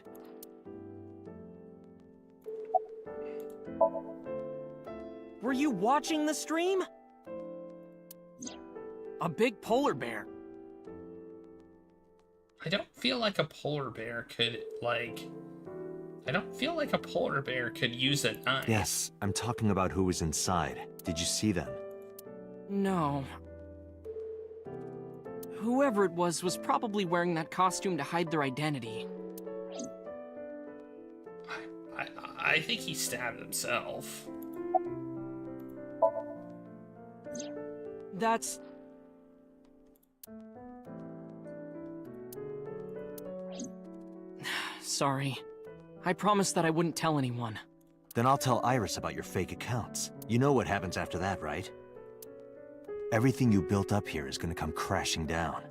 Were you watching the stream? A big polar bear. I don't feel like a polar bear could, like... I don't feel like a polar bear could use a knife. Yes, I'm talking about who was inside. Did you see them? No. Whoever it was probably wearing that costume to hide their identity. I think he stabbed himself. That's... Sorry. I promised that I wouldn't tell anyone. Then I'll tell Iris about your fake accounts. You know what happens after that, right? Everything you built up here is gonna come crashing down.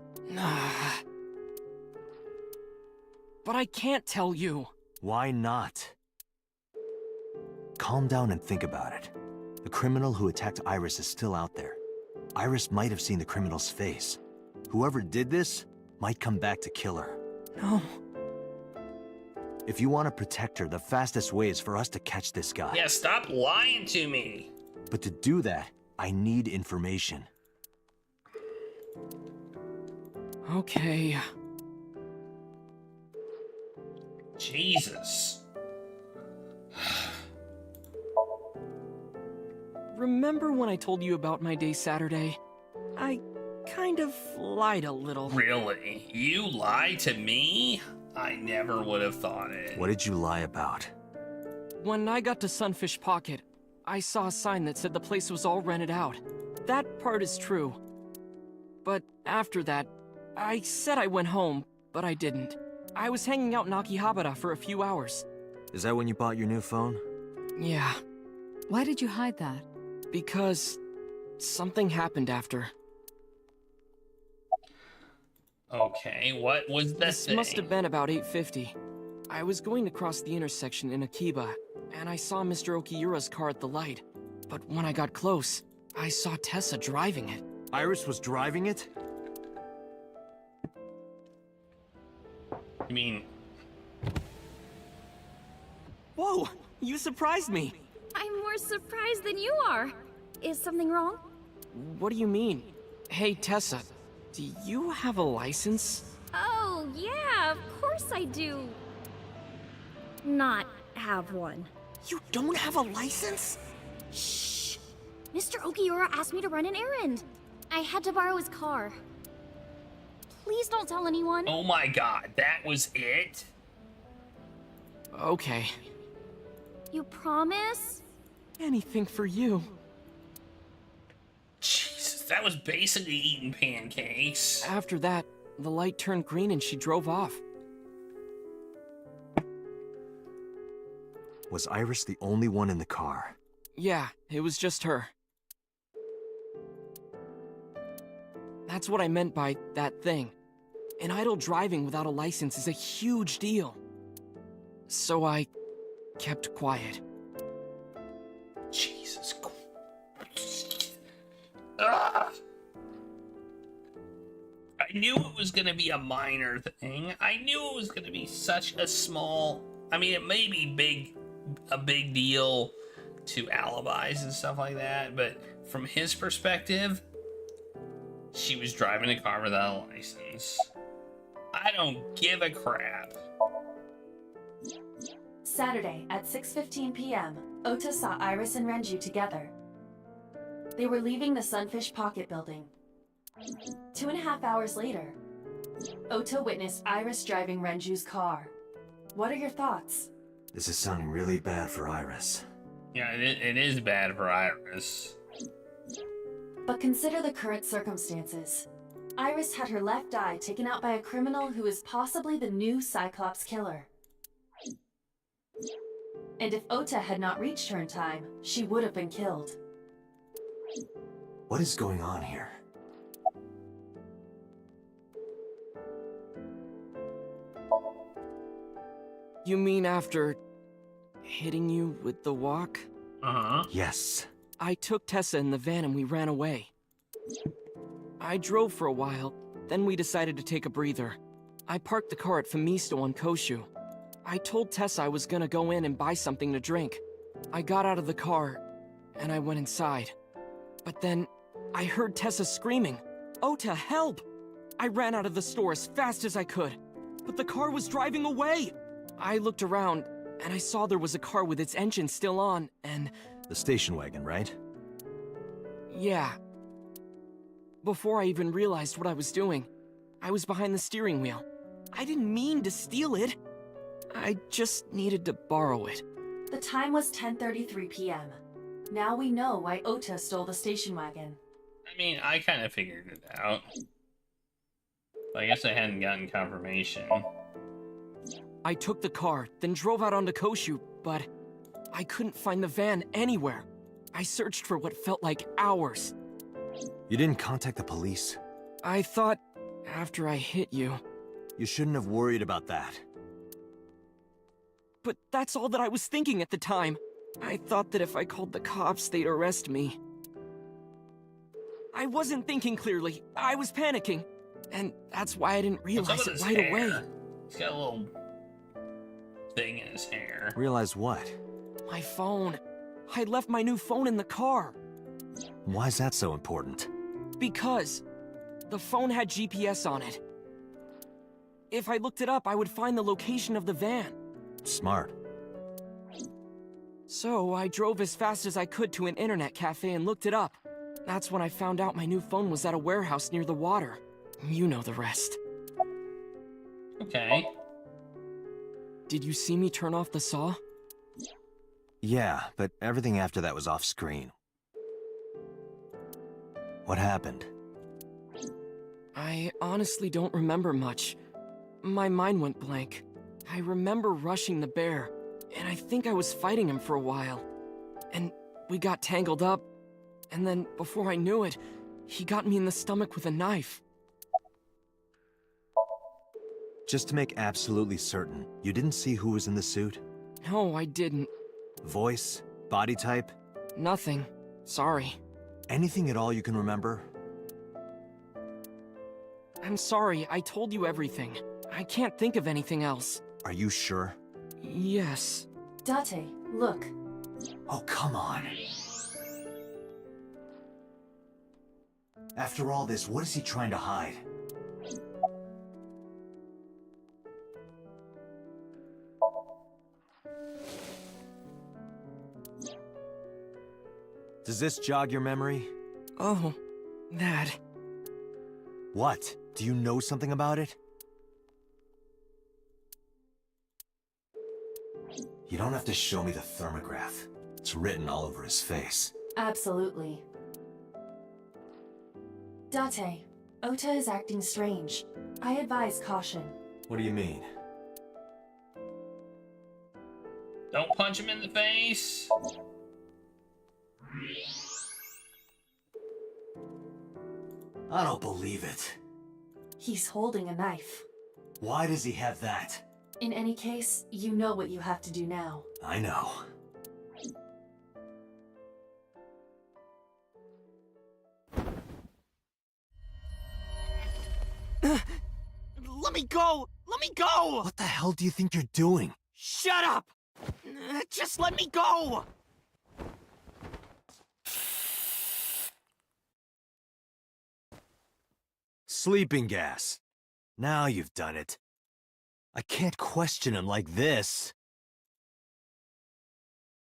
But I can't tell you. Why not? Calm down and think about it. The criminal who attacked Iris is still out there. Iris might have seen the criminal's face. Whoever did this might come back to kill her. No. If you want to protect her, the fastest way is for us to catch this guy. Yeah, stop lying to me. But to do that, I need information. Okay. Jesus. remember when I told you about my day Saturday? I kind of lied a little. Really? You lied to me? I never would have thought it. What did you lie about? When I got to Sunfish Pocket, I saw a sign that said the place was all rented out. That part is true. But after that, I said I went home, but I didn't. I was hanging out in Akihabara for a few hours. Is that when you bought your new phone? Yeah. Why did you hide that? Because something happened after. Okay, what was that This thing? must have been about 8:50. I was going to cross the intersection in Akiba, and I saw Mr. Okiura's car at the light. But when I got close, I saw Tessa driving it. Iris was driving it? You mean... Whoa! You surprised me! I'm more surprised than you are. Is something wrong? What do you mean? Hey, Tessa, do you have a license? Oh, yeah, of course I do. Not have one. You don't have a license? Shh! Mr. Okiura asked me to run an errand. I had to borrow his car. Please don't tell anyone. Oh my god, that was it? Okay. You promise? Anything for you. Jesus, that was basically eating pancakes. After that, the light turned green and she drove off. Was Iris the only one in the car? Yeah, it was just her. That's what I meant by that thing. An idle driving without a license is a huge deal. So I kept quiet. Jesus Christ. Ugh. I knew it was gonna be a minor thing. I knew it was gonna be such a small... I mean, it may be a big deal to alibis and stuff like that, but from his perspective, she was driving a car without a license. I don't give a crap. Saturday at 6:15 p.m., Ota saw Iris and Renju together. They were leaving the Sunfish Pocket building. 2.5 hours later, Ota witnessed Iris driving Renju's car. What are your thoughts? This is sounding really bad for Iris. Yeah, it is bad for Iris. But consider the current circumstances. Iris had her left eye taken out by a criminal who is possibly the new Cyclops killer. And if Ota had not reached her in time, she would have been killed. What is going on here? You mean after hitting you with the walk? Uh-huh. Yes. I took Tessa in the van and we ran away. I drove for a while, then we decided to take a breather. I parked the car at Famisto on Koshu. I told Tessa I was gonna go in and buy something to drink. I got out of the car, and I went inside. But then, I heard Tessa screaming, "Ota, help!" I ran out of the store as fast as I could, but the car was driving away! I looked around, and I saw there was a car with its engine still on, and... The station wagon, right? Yeah. Before I even realized what I was doing, I was behind the steering wheel. I didn't mean to steal it. I just needed to borrow it. The time was 10:33 p.m. Now we know why Ota stole the station wagon. I mean, I kind of figured it out. But I guess I hadn't gotten confirmation. I took the car, then drove out onto Koshu, but I couldn't find the van anywhere. I searched for what felt like hours. You didn't contact the police? I thought, after I hit you... You shouldn't have worried about that. But that's all that I was thinking at the time. I thought that if I called the cops, they'd arrest me. I wasn't thinking clearly. I was panicking. And that's why I didn't realize it right away. He's got a little thing in his hair. Realize what? My phone. I left my new phone in the car. Why is that so important? Because the phone had GPS on it. If I looked it up, I would find the location of the van. Smart. So I drove as fast as I could to an internet cafe and looked it up. That's when I found out my new phone was at a warehouse near the water. You know the rest. Okay. Did you see me turn off the saw? Yeah, but everything after that was off screen. What happened? I honestly don't remember much. My mind went blank. I remember rushing the bear, and I think I was fighting him for a while. And we got tangled up, and then before I knew it, he got me in the stomach with a knife. Just to make absolutely certain, you didn't see who was in the suit? No, I didn't. Voice? Body type? Nothing. Sorry. Anything at all you can remember? I'm sorry, I told you everything. I can't think of anything else. Are you sure? Yes. Date, look. Oh, come on. After all this, what is he trying to hide? Does this jog your memory? Oh, that. What? Do you know something about it? You don't have to show me the thermograph. It's written all over his face. Absolutely. Date, Ota is acting strange. I advise caution. What do you mean? Don't punch him in the face. I don't believe it. He's holding a knife. Why does he have that? In any case, you know what you have to do now. I know. Let me go! Let me go! What the hell do you think you're doing? Shut up! Just let me go! Sleeping gas. Now you've done it. I can't question him like this.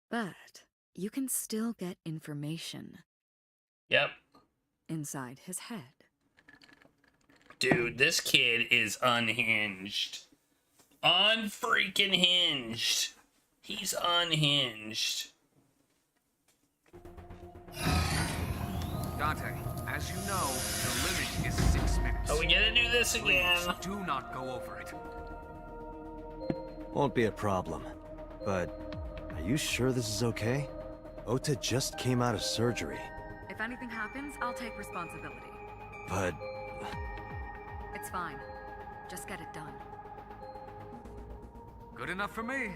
But you can still get information. Yep. Inside his head. Dude, this kid is unhinged. Unfreaking hinged. He's unhinged. Dante, as you know, the limit is 6 minutes. Are we gonna do this again? Please, do not go over it. Won't be a problem. But, are you sure this is okay? Ota just came out of surgery. If anything happens, I'll take responsibility. But... It's fine. Just get it done. Good enough for me.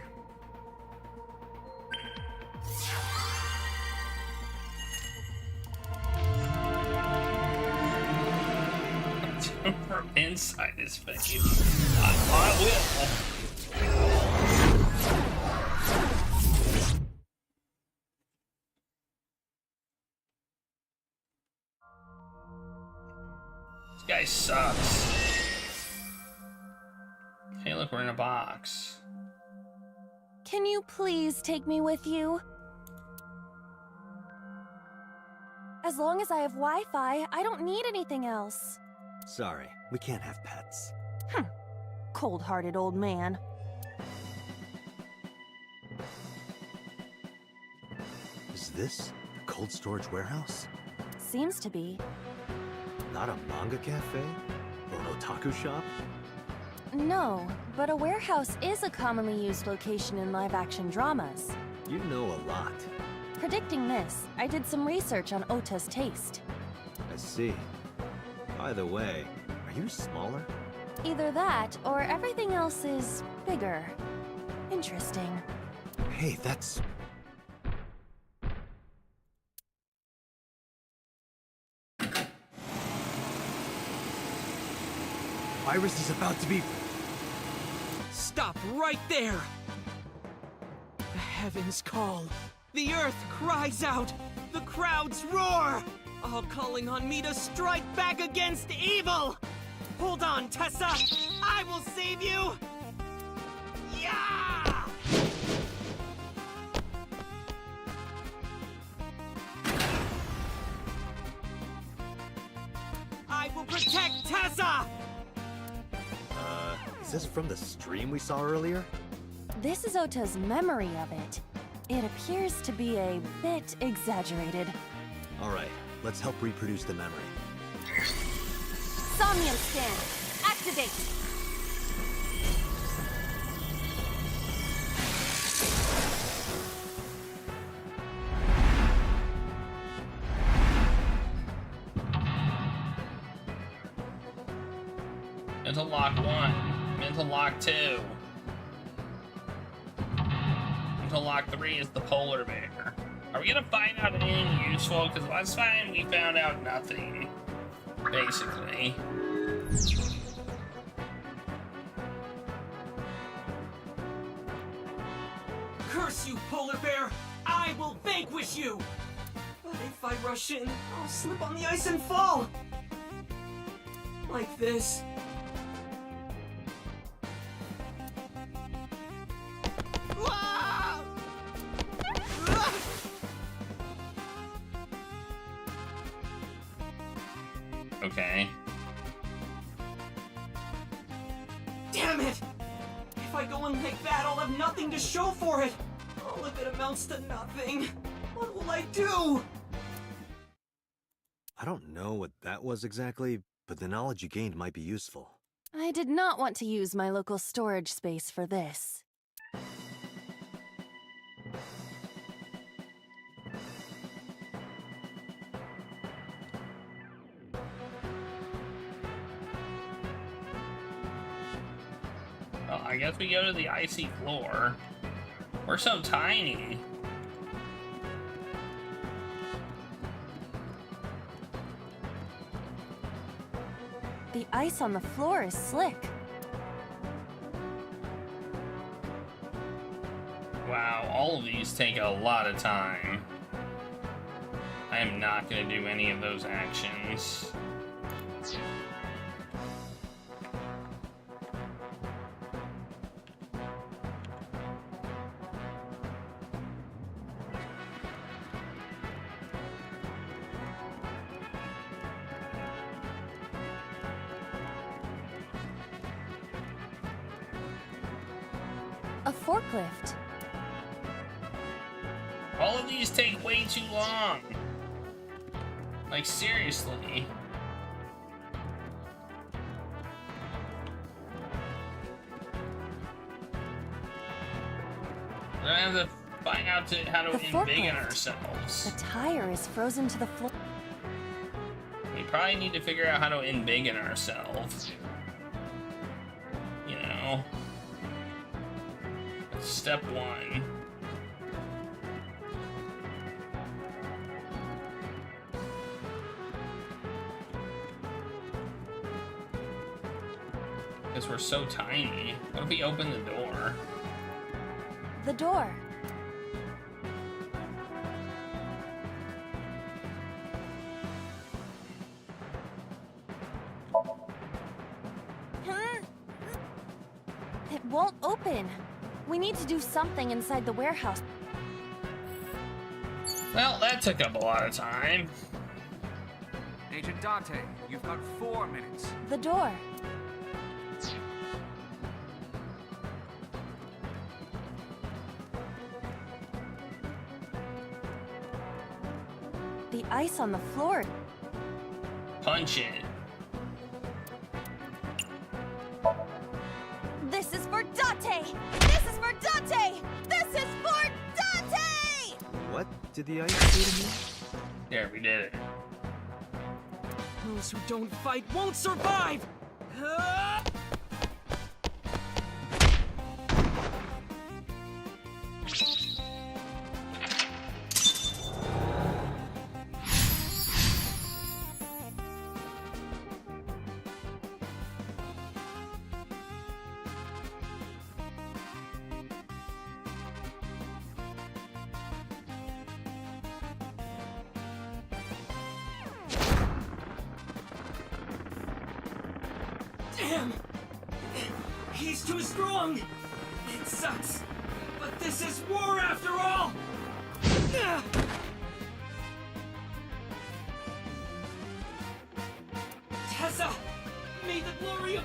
From inside his face. I will. This guy sucks. Hey, look, we're in a box. Can you please take me with you? As long as I have Wi-Fi, I don't need anything else. Sorry, we can't have pets. Cold-hearted old man. Is this a cold storage warehouse? Seems to be. Not a manga cafe? Or an otaku shop? No, but a warehouse is a commonly used location in live-action dramas. You know a lot. Predicting this, I did some research on Ota's taste. I see. By the way, are you smaller? Either that, or everything else is bigger. Interesting. Hey, that's... Iris is about to be... Stop right there! The heavens call. The earth cries out. The crowds roar. All calling on me to strike back against evil. Hold on, Tessa. I will save you. Yeah! Tessa! Is this from the stream we saw earlier? This is Ota's memory of it. It appears to be a bit exaggerated. Alright, let's help reproduce the memory. Somnium scan! Activate! Mental lock 1. Mental lock 2. Mental lock 3 is the polar bear. Are we gonna find out anything useful? Because last time we found out nothing. Basically. Curse you, polar bear! I will vanquish you! But if I rush in, I'll slip on the ice and fall! Like this. Okay. Damn it! If I go in like that, I'll have nothing to show for it! All of it amounts to nothing. What will I do? I don't know what that was exactly, but the knowledge you gained might be useful. I did not want to use my local storage space for this. Well, I guess we go to the icy floor. We're so tiny. The ice on the floor is slick. Wow, all of these take a lot of time. I am not going to do any of those actions. A forklift. All of these take way too long. Like, seriously. We're gonna have to find out how to The embiggen forklift. ourselves. The tire is frozen to the floor. We probably need to figure out how to embiggen ourselves. You know? That's step 1. Because we're so tiny. What if we open the door? The door. It won't open. We need to do something inside the warehouse. Well, that took up a lot of time. Agent Dante, you've got 4 minutes. The door. The ice on the floor. Punch it. This is for Dante! This is for Dante! This is for Dante! What did the ice do to me? There, we did it. Those who don't fight won't survive! Damn! He's too strong! It sucks, but this is war after all! Tessa! Meet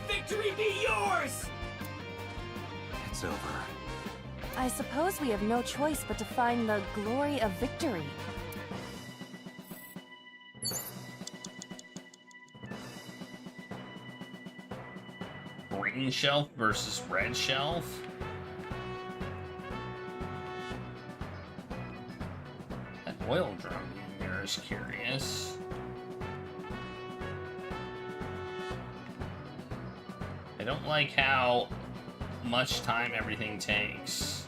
victory be yours! It's over. I suppose we have no choice but to find the glory of victory. Green shelf versus red shelf. That oil drum in there is curious. I don't like how much time everything takes.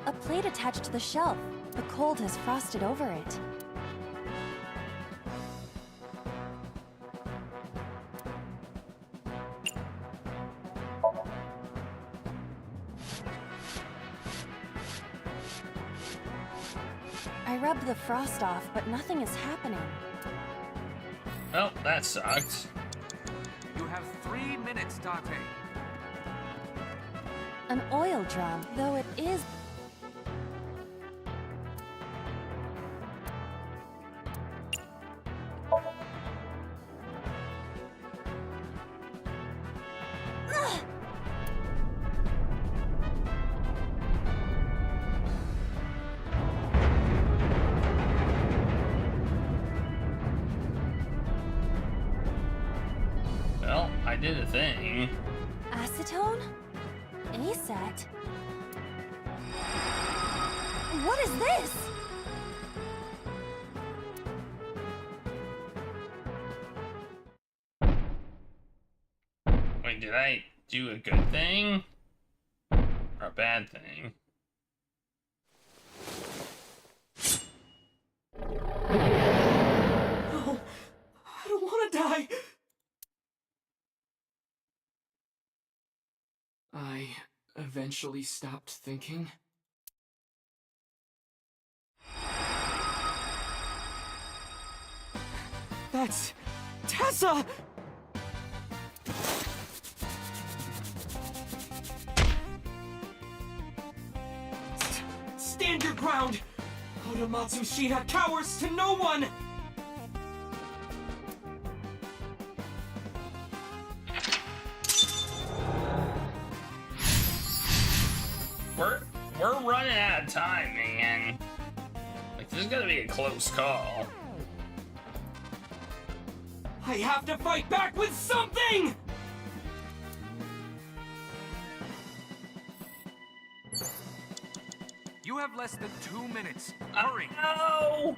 A plate attached to the shelf. The cold has frosted over it. I rubbed the frost off, but nothing is happening. Well, that sucked. You have 3 minutes, Date. An oil drum, though it is... Well, I did a thing. Acetone? ASAT? What is this? Wait, did I do a good thing? Or a bad thing? No, I don't want to die. I eventually stopped thinking. That's Tessa! Stand your ground! Oda Matsushita cowers to no one! We're running out of time, man. Like, this is gonna be a close call. I have to fight back with something! You have less than 2 minutes. Hurry! No!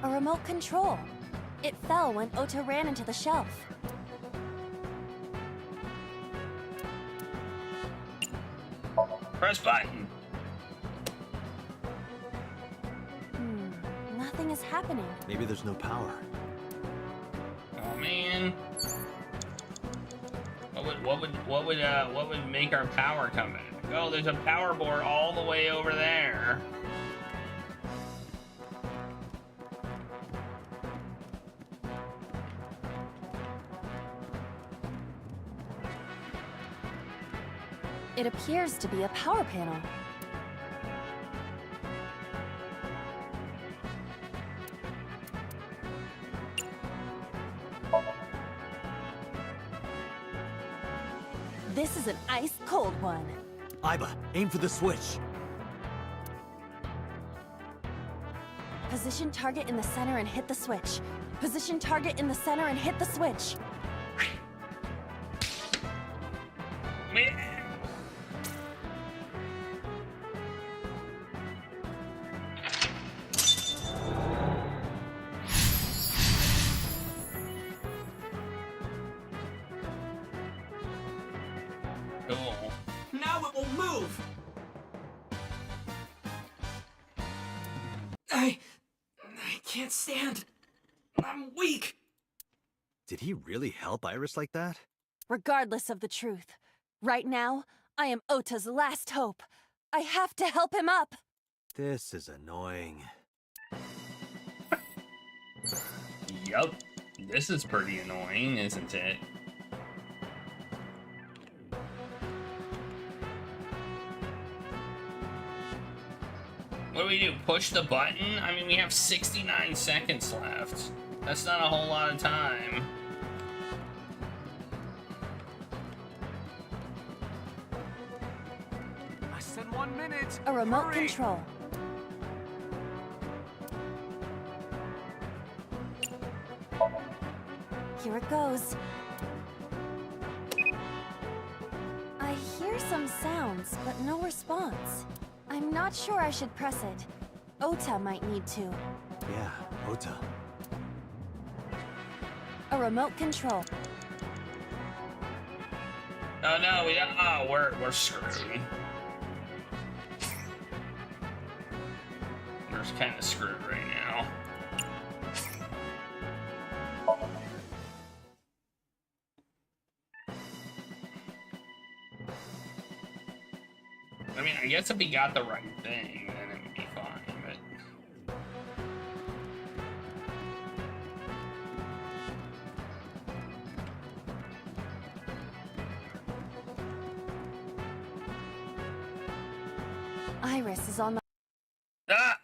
A remote control. It fell when Ota ran into the shelf. Press button. Nothing is happening. Maybe there's no power. Oh man. What would make our power come back? Oh, there's a power board all the way over there. It appears to be a power panel. This is an ice-cold one. Aiba, aim for the switch. Position target in the center and hit the switch. Position target in the center and hit the switch. Cool. Now it will move! I can't stand. I'm weak. Did he really help Iris like that? Regardless of the truth, right now, I am Ota's last hope. I have to help him up. This is annoying. Yup. This is pretty annoying, isn't it? do we do? Push the button? I mean, we have 69 seconds left. That's not a whole lot of time. Less than 1 minute. A remote Hurry. control. Here it goes. I hear some sounds, but no response. I'm not sure I should press it. Ota might need to. Yeah, Ota. A remote control. Oh no, we're screwed. We're kind of screwed right now. I mean, I guess if he got the right thing, then it would be fine, but... Iris is on the... Ah!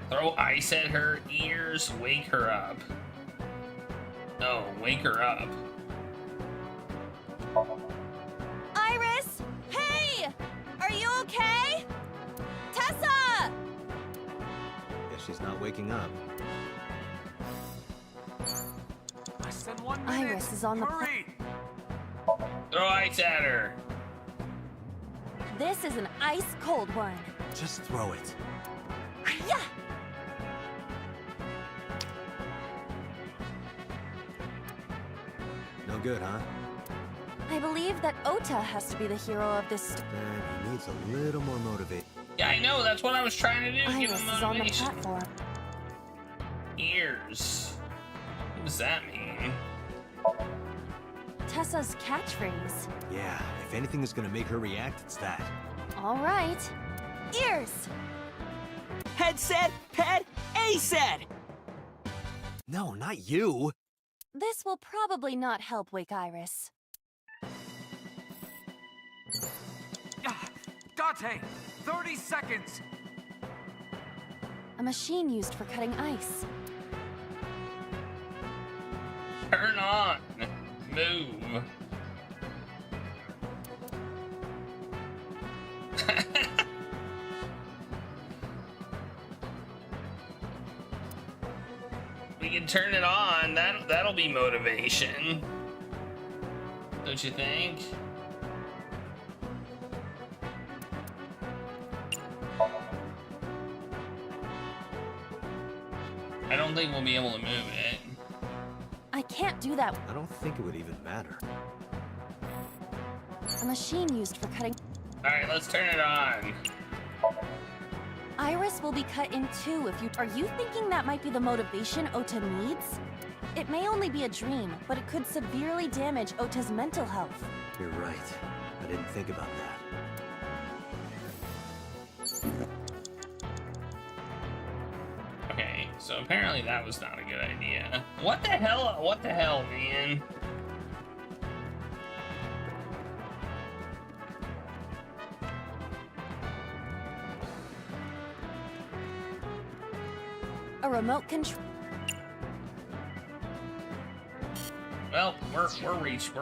Throw ice at her ears, wake her up. No, wake her up. Iris! Hey! Are you okay? Tessa! Guess she's not waking up. Less than 1 minute. Iris is on the... Hurry. Throw ice at her. This is an ice-cold one. Just throw it. Yeah! No good, huh? I believe that Ota has to be the hero of this... Then he needs a little more motivation. Yeah, I know, that's what I was trying to do. Give Iris him is on the motivation. platform. Ears. What does that mean? Tessa's catchphrase. Yeah, if anything is gonna make her react, it's that. All right. Ears! Head said, ped, A said. No, not you. This will probably not help wake Iris. Dante, 30 seconds. A machine used for cutting ice. Turn on. Move. We can turn it on. That'll be motivation. Don't you think? I don't think we'll be able to move it. I can't do that. I don't think it would even matter. A machine used for cutting... Alright, let's turn it on. Iris will be cut in two if you... Are you thinking that might be the motivation Ota needs? It may only be a dream, but it could severely damage Ota's mental health. You're right. I didn't think about that. Okay, so apparently that was not a good idea. What the hell, man? A remote control... Well, we're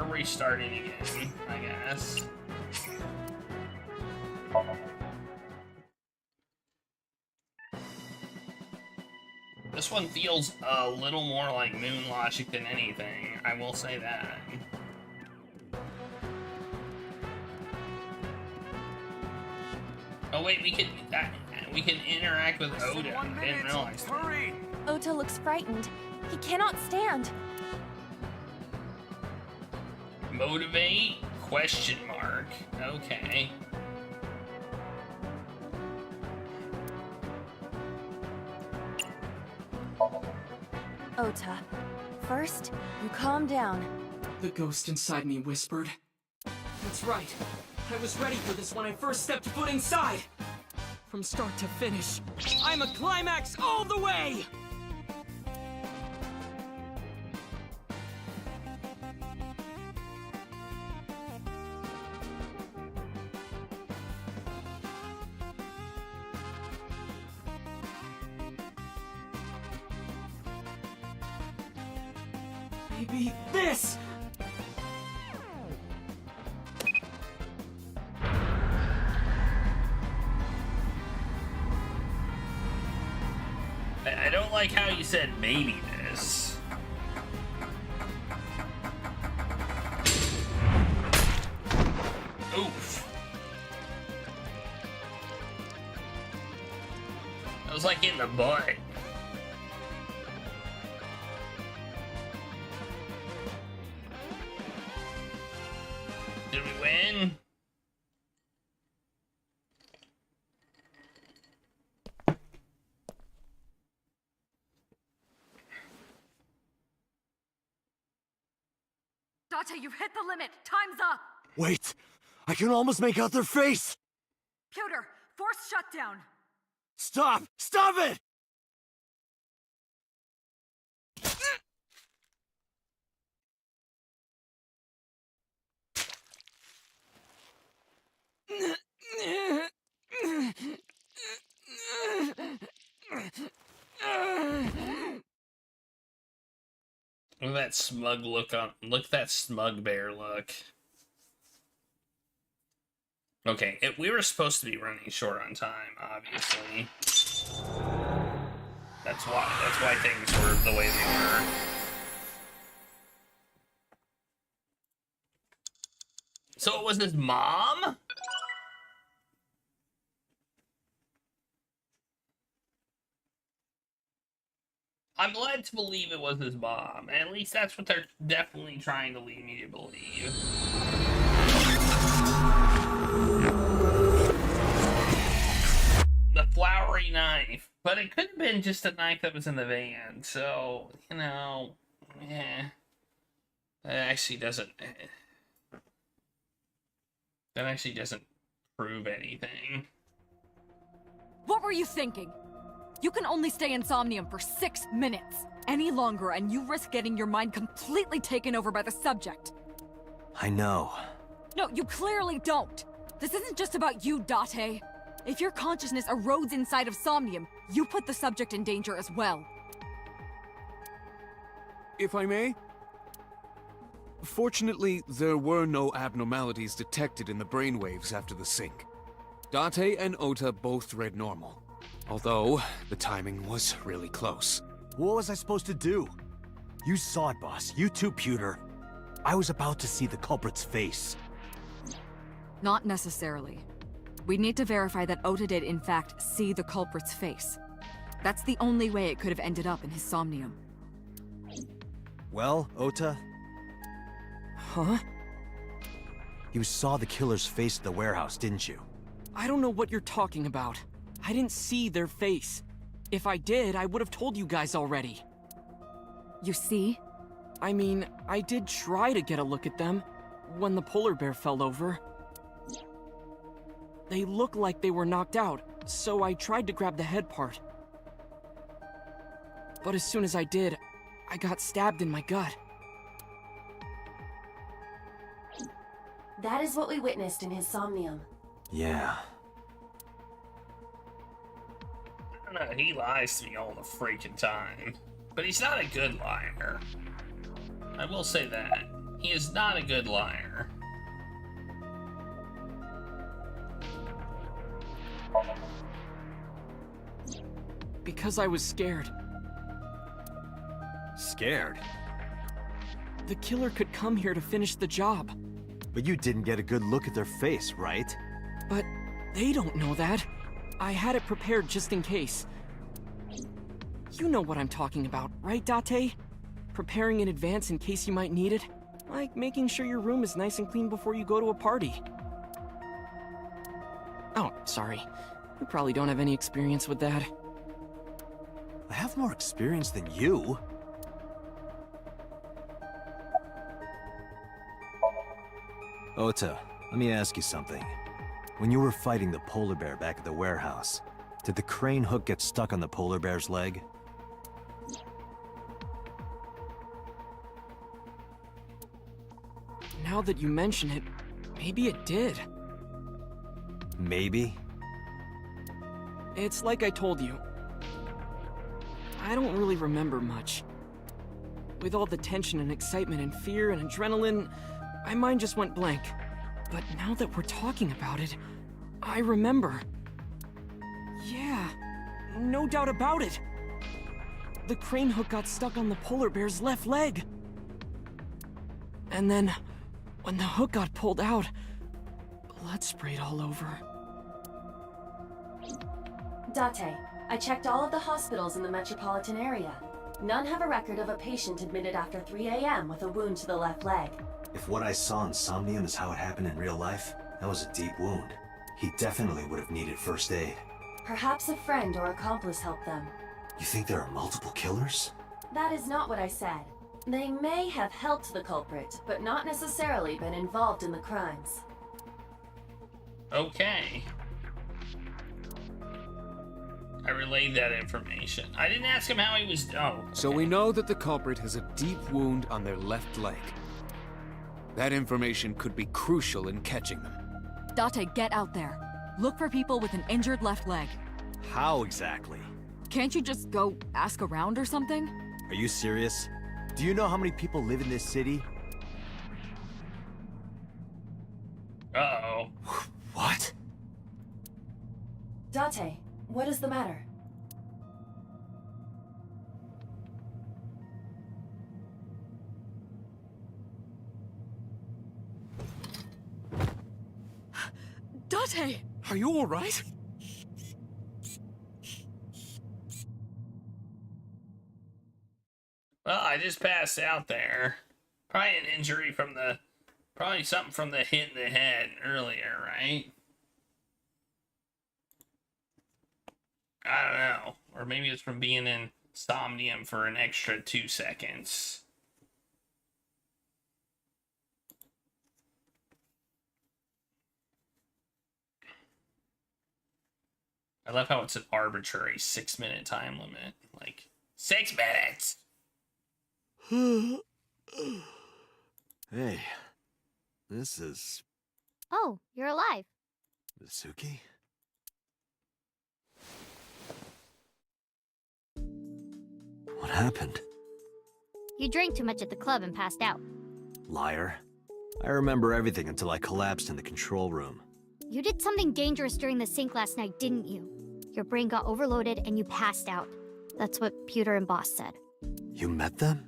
restarting again, I guess. This one feels a little more like Moon Logic than anything, I will say that. Oh wait, we can interact with Oda. I didn't realize that. Hurry. Ota looks frightened. He cannot stand. Motivate? Question mark. Okay. Ota, first, you calm down. The ghost inside me whispered. That's right. I was ready for this when I first stepped foot inside. From start to finish, I'm a climax all the way! Maybe this! I don't like how you said maybe this. Oof. That was like in the butt. Did we win? Date, you've hit the limit. Time's up. Wait! I can almost make out their face! Pewter, force shutdown. Stop! Stop it! Look at that smug look on. Look at that smug bear look. Okay, we were supposed to be running short on time, obviously. That's why things were the way they were. So it was his mom? I'm led to believe it was his mom. At least that's what they're definitely trying to lead me to believe. The flowery knife. But it could have been just a knife that was in the van. So, you know, that actually doesn't prove anything. What were you thinking? You can only stay in Somnium for 6 minutes. Any longer, and you risk getting your mind completely taken over by the subject. I know. No, you clearly don't. This isn't just about you, Date. If your consciousness erodes inside of Somnium, you put the subject in danger as well. If I may? Fortunately, there were no abnormalities detected in the brainwaves after the sync. Date and Ota both read normal. Although, the timing was really close. What was I supposed to do? You saw it, boss. You too, Pewter. I was about to see the culprit's face. Not necessarily. We need to verify that Ota did in fact see the culprit's face. That's the only way it could have ended up in his Somnium. Well, Ota? Huh? You saw the killer's face at the warehouse, didn't you? I don't know what you're talking about. I didn't see their face. If I did, I would have told you guys already. You see? I mean, I did try to get a look at them when the polar bear fell over. They looked like they were knocked out, so I tried to grab the head part. But as soon as I did, I got stabbed in my gut. That is what we witnessed in his Somnium. Yeah. I don't know, he lies to me all the freaking time. But he's not a good liar. I will say that. He is not a good liar. Because I was scared. Scared? The killer could come here to finish the job. But you didn't get a good look at their face, right? But they don't know that. I had it prepared just in case. You know what I'm talking about, right, Date? Preparing in advance in case you might need it. Like making sure your room is nice and clean before you go to a party. Oh, sorry. You probably don't have any experience with that. I have more experience than you. Ota, let me ask you something. When you were fighting the polar bear back at the warehouse, did the crane hook get stuck on the polar bear's leg? Now that you mention it, maybe it did. Maybe? It's like I told you. I don't really remember much. With all the tension and excitement and fear and adrenaline, my mind just went blank. But now that we're talking about it, I remember. Yeah, no doubt about it. The crane hook got stuck on the polar bear's left leg. And then, when the hook got pulled out, blood sprayed all over. Date, I checked all of the hospitals in the metropolitan area. None have a record of a patient admitted after 3 a.m. with a wound to the left leg. If what I saw in Somnium is how it happened in real life, that was a deep wound. He definitely would have needed first aid. Perhaps a friend or accomplice helped them. You think there are multiple killers? That is not what I said. They may have helped the culprit, but not necessarily been involved in the crimes. Okay. I relayed that information. I didn't ask him how he was. Oh. Okay. So we know that the culprit has a deep wound on their left leg. That information could be crucial in catching them. Date, get out there. Look for people with an injured left leg. How exactly? Can't you just go ask around or something? Are you serious? Do you know how many people live in this city? Uh-oh. What? Date, what is the matter? Date! Are you all right? Well, I just passed out there. Probably an injury from the... Probably something from the hit in the head earlier, right? I don't know. Or maybe it's from being in Somnium for an extra 2 seconds. I love how it's an arbitrary 6-minute time limit. Like, 6 minutes! Hey, this is... Oh, you're alive. Mizuki? What happened? You drank too much at the club and passed out. Liar. I remember everything until I collapsed in the control room. You did something dangerous during the sink last night, didn't you? Your brain got overloaded and you passed out. That's what Pewter and Boss said. You met them?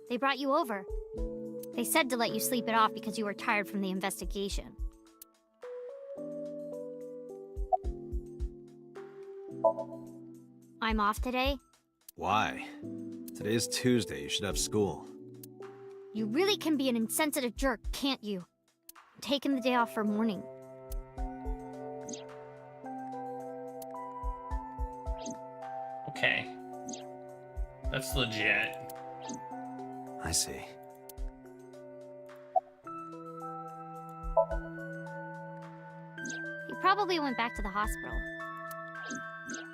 They brought you over. They said to let you sleep it off because you were tired from the investigation. I'm off today. Why? Today's Tuesday. You should have school. You really can be an insensitive jerk, can't you? I'm taking the day off for mourning. Okay. That's legit. I see. He probably went back to the hospital.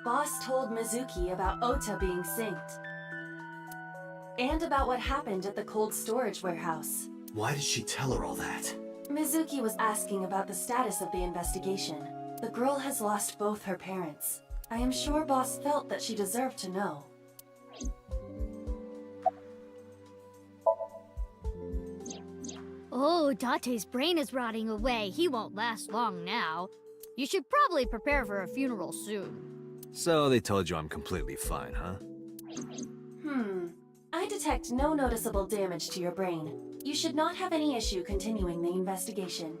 Boss told Mizuki about Ota being synced. And about what happened at the cold storage warehouse. Why did she tell her all that? Mizuki was asking about the status of the investigation. The girl has lost both her parents. I am sure Boss felt that she deserved to know. Oh, Date's brain is rotting away. He won't last long now. You should probably prepare for a funeral soon. So they told you I'm completely fine, huh? I detect no noticeable damage to your brain. You should not have any issue continuing the investigation.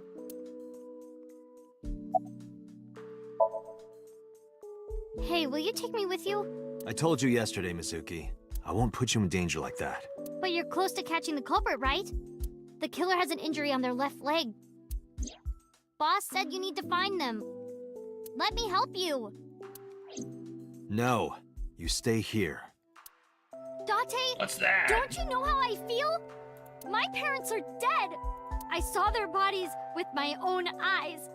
Hey, will you take me with you? I told you yesterday, Mizuki. I won't put you in danger like that. But you're close to catching the culprit, right? The killer has an injury on their left leg. Boss said you need to find them. Let me help you. No, you stay here. Date? What's that? Don't you know how I feel? My parents are dead. I saw their bodies with my own eyes.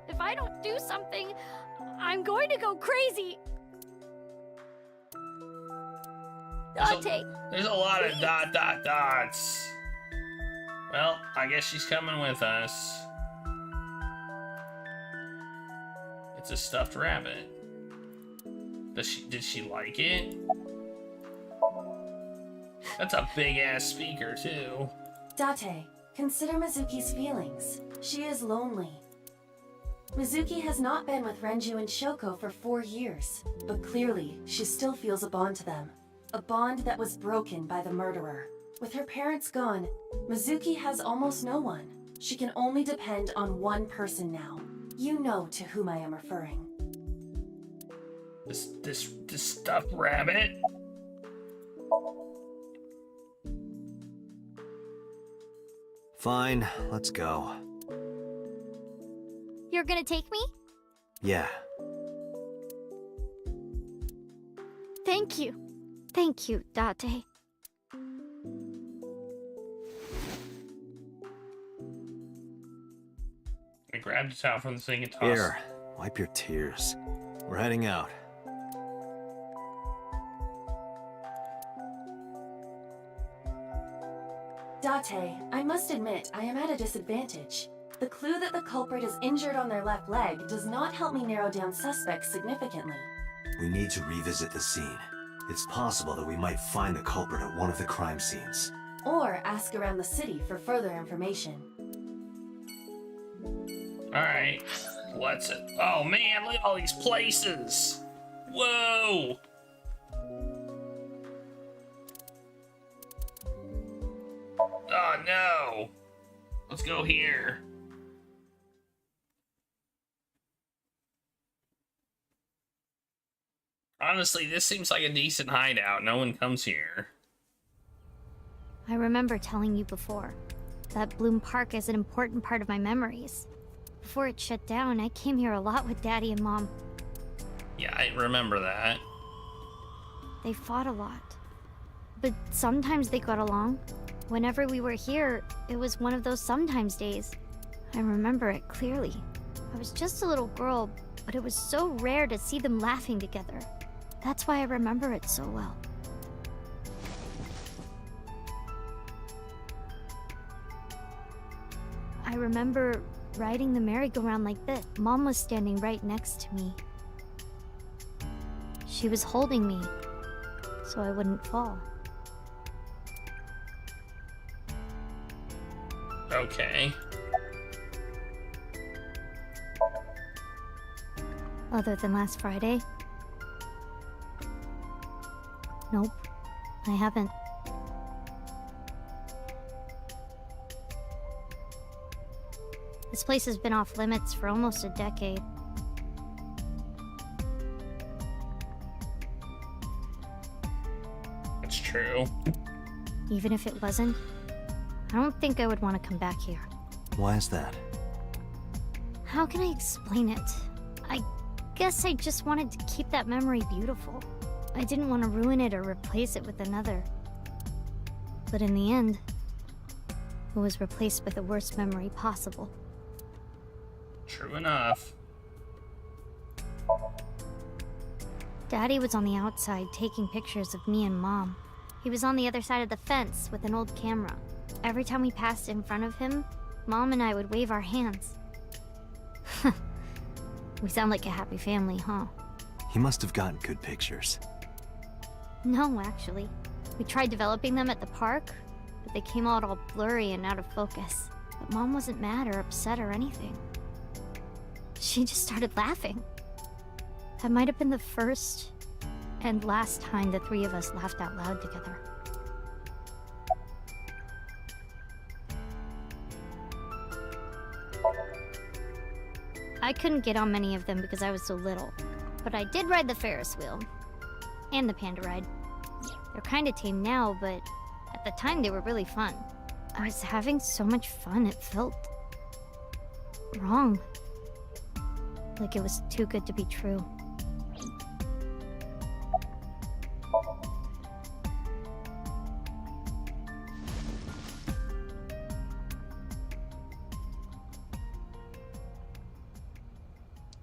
If I don't do something, I'm going to go crazy. Date. There's a lot of dots. Well, I guess she's coming with us. It's a stuffed rabbit. Did she like it? That's a big-ass speaker, too. Date, consider Mizuki's feelings. She is lonely. Mizuki has not been with Renju and Shoko for 4 years, but clearly, she still feels a bond to them. A bond that was broken by the murderer. With her parents gone, Mizuki has almost no one. She can only depend on one person now. You know to whom I am referring. This stuffed rabbit? Fine, let's go. You're gonna take me? Yeah. Thank you. Thank you, Date. I grabbed a towel from the sink and tossed. Here, wipe your tears. We're heading out. Date, I must admit, I am at a disadvantage. The clue that the culprit is injured on their left leg does not help me narrow down suspects significantly. We need to revisit the scene. It's possible that we might find the culprit at one of the crime scenes. Or ask around the city for further information. Alright, let's... Oh man, look at all these places! Whoa! Oh no! Let's go here. Honestly, this seems like a decent hideout. No one comes here. I remember telling you before that Bloom Park is an important part of my memories. Before it shut down, I came here a lot with Daddy and Mom. Yeah, I remember that. They fought a lot. But sometimes they got along. Whenever we were here, it was one of those sometimes days. I remember it clearly. I was just a little girl, but it was so rare to see them laughing together. That's why I remember it so well. I remember riding the merry-go-round like this. Mom was standing right next to me. She was holding me, so I wouldn't fall. Okay. Other than last Friday? Nope, I haven't. This place has been off limits for almost a decade. It's true. Even if it wasn't, I don't think I would want to come back here. Why is that? How can I explain it? I guess I just wanted to keep that memory beautiful. I didn't want to ruin it or replace it with another. But in the end, it was replaced with the worst memory possible. True enough. Daddy was on the outside taking pictures of me and Mom. He was on the other side of the fence with an old camera. Every time we passed in front of him, Mom and I would wave our hands. We sound like a happy family, huh? He must have gotten good pictures. No, actually. We tried developing them at the park, but they came out all blurry and out of focus. But Mom wasn't mad or upset or anything. She just started laughing. That might have been the first and last time the three of us laughed out loud together. I couldn't get on many of them because I was so little, but I did ride the Ferris wheel. And the panda ride. They're kinda tame now, but at the time they were really fun. I was having so much fun, it felt wrong. Like it was too good to be true.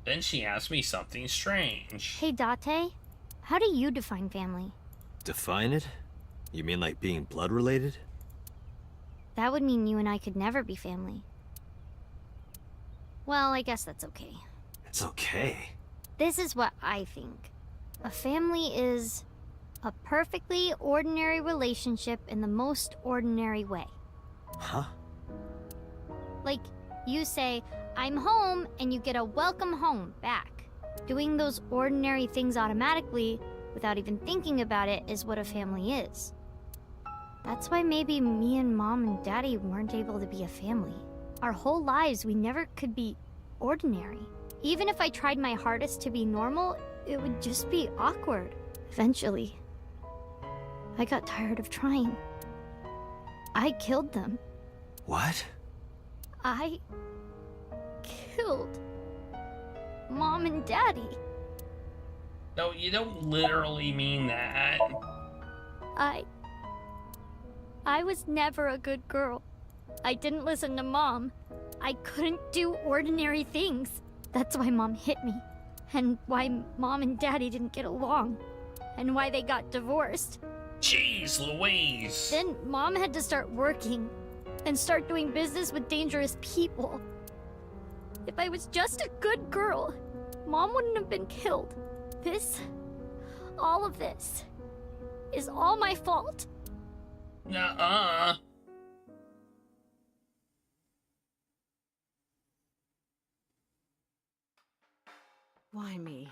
Then she asked me something strange. Hey, Date, how do you define family? Define it? You mean like being blood related? That would mean you and I could never be family. Well, I guess that's okay. It's okay. This is what I think. A family is A perfectly ordinary relationship in the most ordinary way. Huh? Like, you say, I'm home, and you get a welcome home back. Doing those ordinary things automatically, without even thinking about it, is what a family is. That's why maybe me and Mom and Daddy weren't able to be a family. Our whole lives, we never could be ordinary. Even if I tried my hardest to be normal, it would just be awkward, eventually. I got tired of trying. I killed them. What? I killed Mom and Daddy. No, you don't literally mean that. I was never a good girl. I didn't listen to Mom. I couldn't do ordinary things. That's why Mom hit me. And why Mom and Daddy didn't get along. And why they got divorced. Jeez Louise. Then Mom had to start working. And start doing business with dangerous people. If I was just a good girl, Mom wouldn't have been killed. All of this, is all my fault. Nuh-uh. Why me?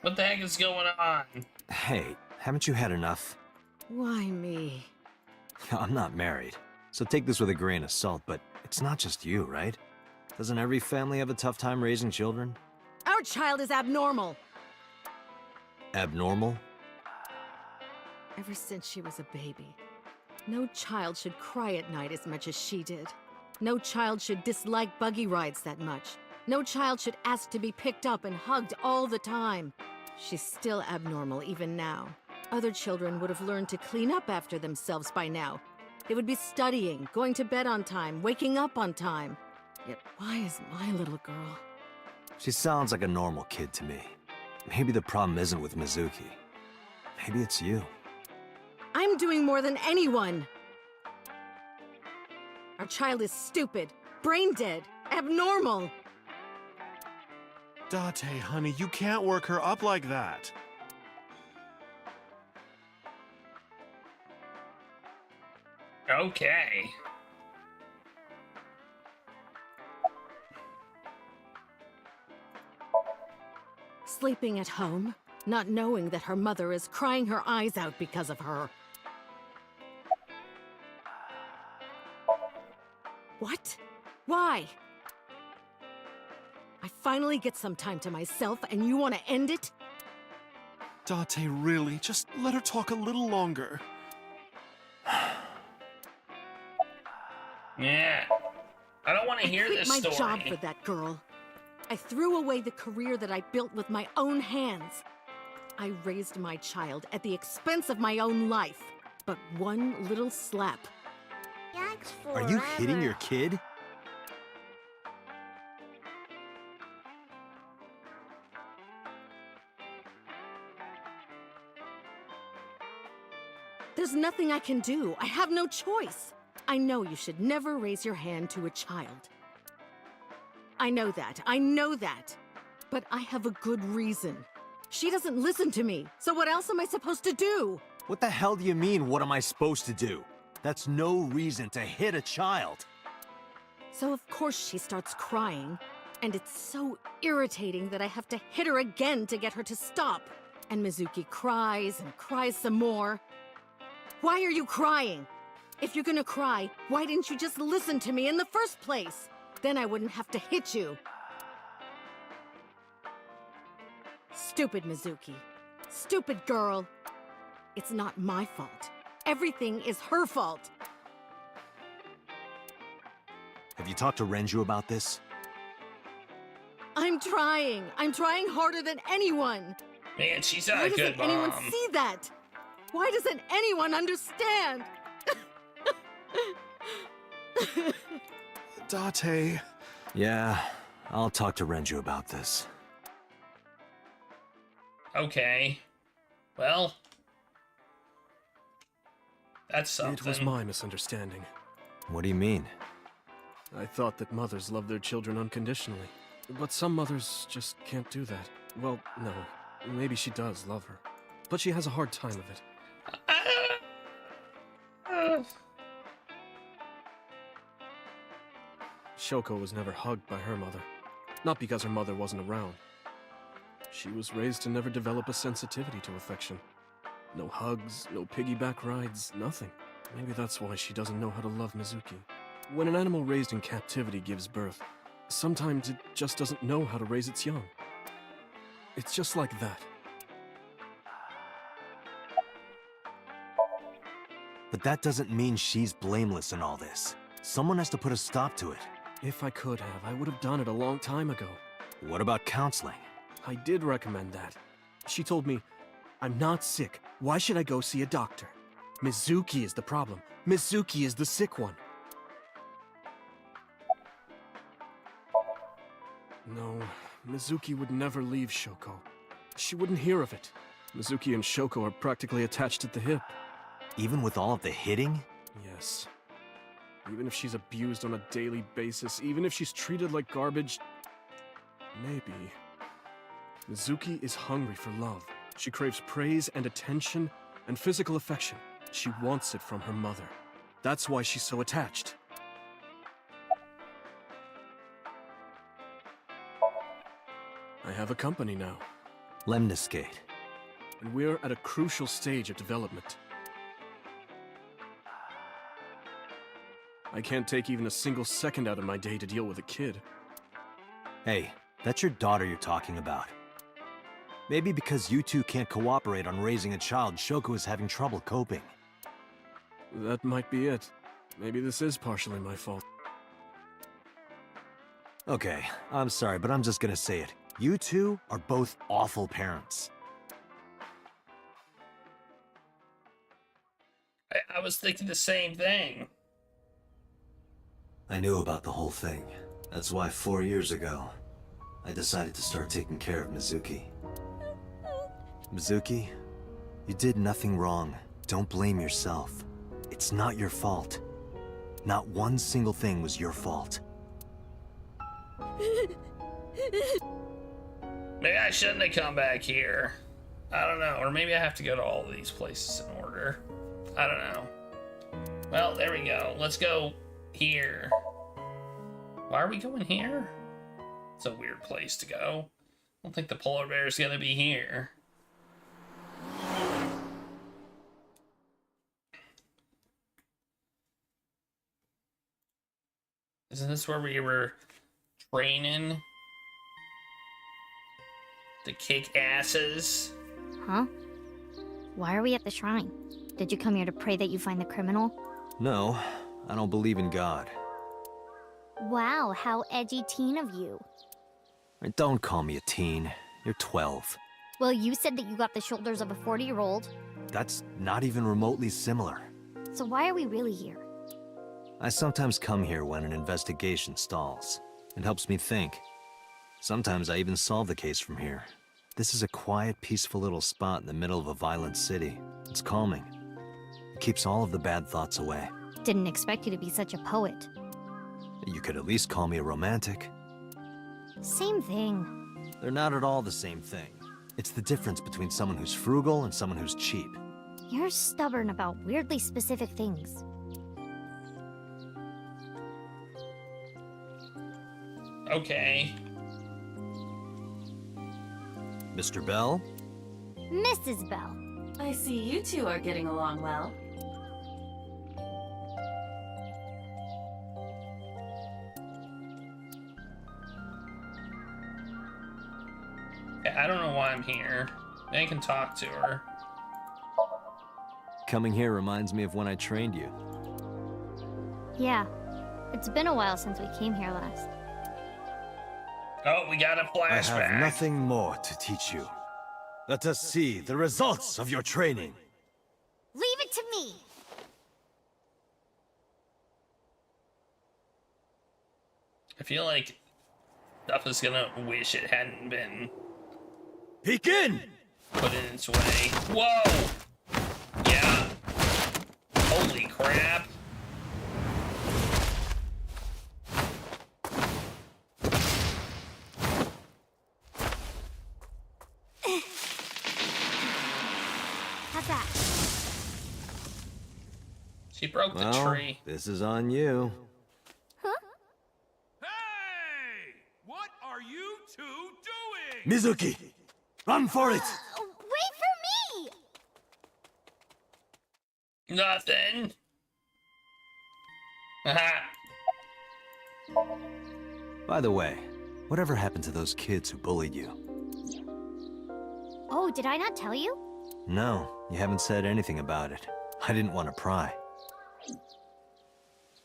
What the heck is going on? Hey, haven't you had enough? Why me? I'm not married, so take this with a grain of salt, but it's not just you, right? Doesn't every family have a tough time raising children? Our child is abnormal. Abnormal? Ever since she was a baby, no child should cry at night as much as she did. No child should dislike buggy rides that much. No child should ask to be picked up and hugged all the time. She's still abnormal even now. Other children would have learned to clean up after themselves by now. They would be studying, going to bed on time, waking up on time. Yet why is my little girl? She sounds like a normal kid to me. Maybe the problem isn't with Mizuki. Maybe it's you. I'm doing more than anyone! Our child is stupid, brain dead, abnormal! Date, honey, you can't work her up like that. Okay. Sleeping at home, not knowing that her mother is crying her eyes out because of her. What? Why? I finally get some time to myself and you want to end it? Date, really? Just let her talk a little longer. Yeah. I don't want to hear this story. I quit my job for that girl. I threw away the career that I built with my own hands. I raised my child at the expense of my own life. But one little slap. Are you hitting your kid? There's nothing I can do. I have no choice. I know you should never raise your hand to a child. I know that. But I have a good reason. She doesn't listen to me, so what else am I supposed to do? What the hell do you mean, what am I supposed to do? That's no reason to hit a child. So of course she starts crying, and it's so irritating that I have to hit her again to get her to stop. And Mizuki cries and cries some more. Why are you crying? If you're gonna cry, why didn't you just listen to me in the first place? Then I wouldn't have to hit you. Stupid Mizuki. Stupid girl. It's not my fault. Everything is her fault. Have you talked to Renju about this? I'm trying. I'm trying harder than anyone. Man, she's not a good mom. Why doesn't anyone see that? Why doesn't anyone understand? Date. Yeah, I'll talk to Renju about this. Okay. Well, that's something. It was my misunderstanding. What do you mean? I thought that mothers love their children unconditionally. But some mothers just can't do that. Well, no. Maybe she does love her. but she has a hard time of it. Shoko was never hugged by her mother. Not because her mother wasn't around. She was raised to never develop a sensitivity to affection. No hugs, no piggyback rides, nothing. Maybe that's why she doesn't know how to love Mizuki. When an animal raised in captivity gives birth, sometimes it just doesn't know how to raise its young. It's just like that. But that doesn't mean she's blameless in all this. Someone has to put a stop to it. If I could have, I would have done it a long time ago. What about counseling? I did recommend that. She told me, I'm not sick. Why should I go see a doctor? Mizuki is the problem. Mizuki is the sick one. No, Mizuki would never leave Shoko. She wouldn't hear of it. Mizuki and Shoko are practically attached at the hip. Even with all of the hitting? Yes. Even if she's abused on a daily basis, even if she's treated like garbage, maybe. Mizuki is hungry for love. She craves praise and attention and physical affection. She wants it from her mother. That's why she's so attached. I have a company now. Lemniscate. And we're at a crucial stage of development. I can't take even a single second out of my day to deal with a kid. Hey, that's your daughter you're talking about. Maybe because you two can't cooperate on raising a child, Shoko is having trouble coping. That might be it. Maybe this is partially my fault. Okay, I'm sorry, but I'm just gonna say it. You two are both awful parents. I was thinking the same thing. I knew about the whole thing. That's why 4 years ago, I decided to start taking care of Mizuki. Mizuki, you did nothing wrong. Don't blame yourself. It's not your fault. Not one single thing was your fault. Maybe I shouldn't have come back here. I don't know. Or maybe I have to go to all of these places in order. I don't know. Well, there we go. Let's go here. Why are we going here? It's a weird place to go. I don't think the polar bear is gonna be here. Isn't this where we were training to kick asses? Huh? Why are we at the shrine? Did you come here to pray that you find the criminal? No, I don't believe in God. Wow, how edgy teen of you. Don't call me a teen. You're 12. Well, you said that you got the shoulders of a 40-year-old. That's not even remotely similar. So why are we really here? I sometimes come here when an investigation stalls. It helps me think. Sometimes I even solve the case from here. This is a quiet, peaceful little spot in the middle of a violent city. It's calming. It keeps all of the bad thoughts away. Didn't expect you to be such a poet. You could at least call me a romantic. Same thing. They're not at all the same thing. It's the difference between someone who's frugal and someone who's cheap. You're stubborn about weirdly specific things. Okay. Mr. Bell? Mrs. Bell. I see you two are getting along well. I don't know why I'm here. I can talk to her. Coming here reminds me of when I trained you. Yeah. It's been a while since we came here last. Oh, we got a flashback. I have nothing more to teach you. Let us see the results of your training. Leave it to me! I feel like stuff is gonna wish it hadn't been Peek in! put in its way. Whoa! Yeah. Holy crap. that? She broke the Well, tree. this is on you. Huh? Hey! What are you two doing? Mizuki! Run for it! Wait for me! Nothing. Haha. By the way, whatever happened to those kids who bullied you? Oh, did I not tell you? No, you haven't said anything about it. I didn't want to pry.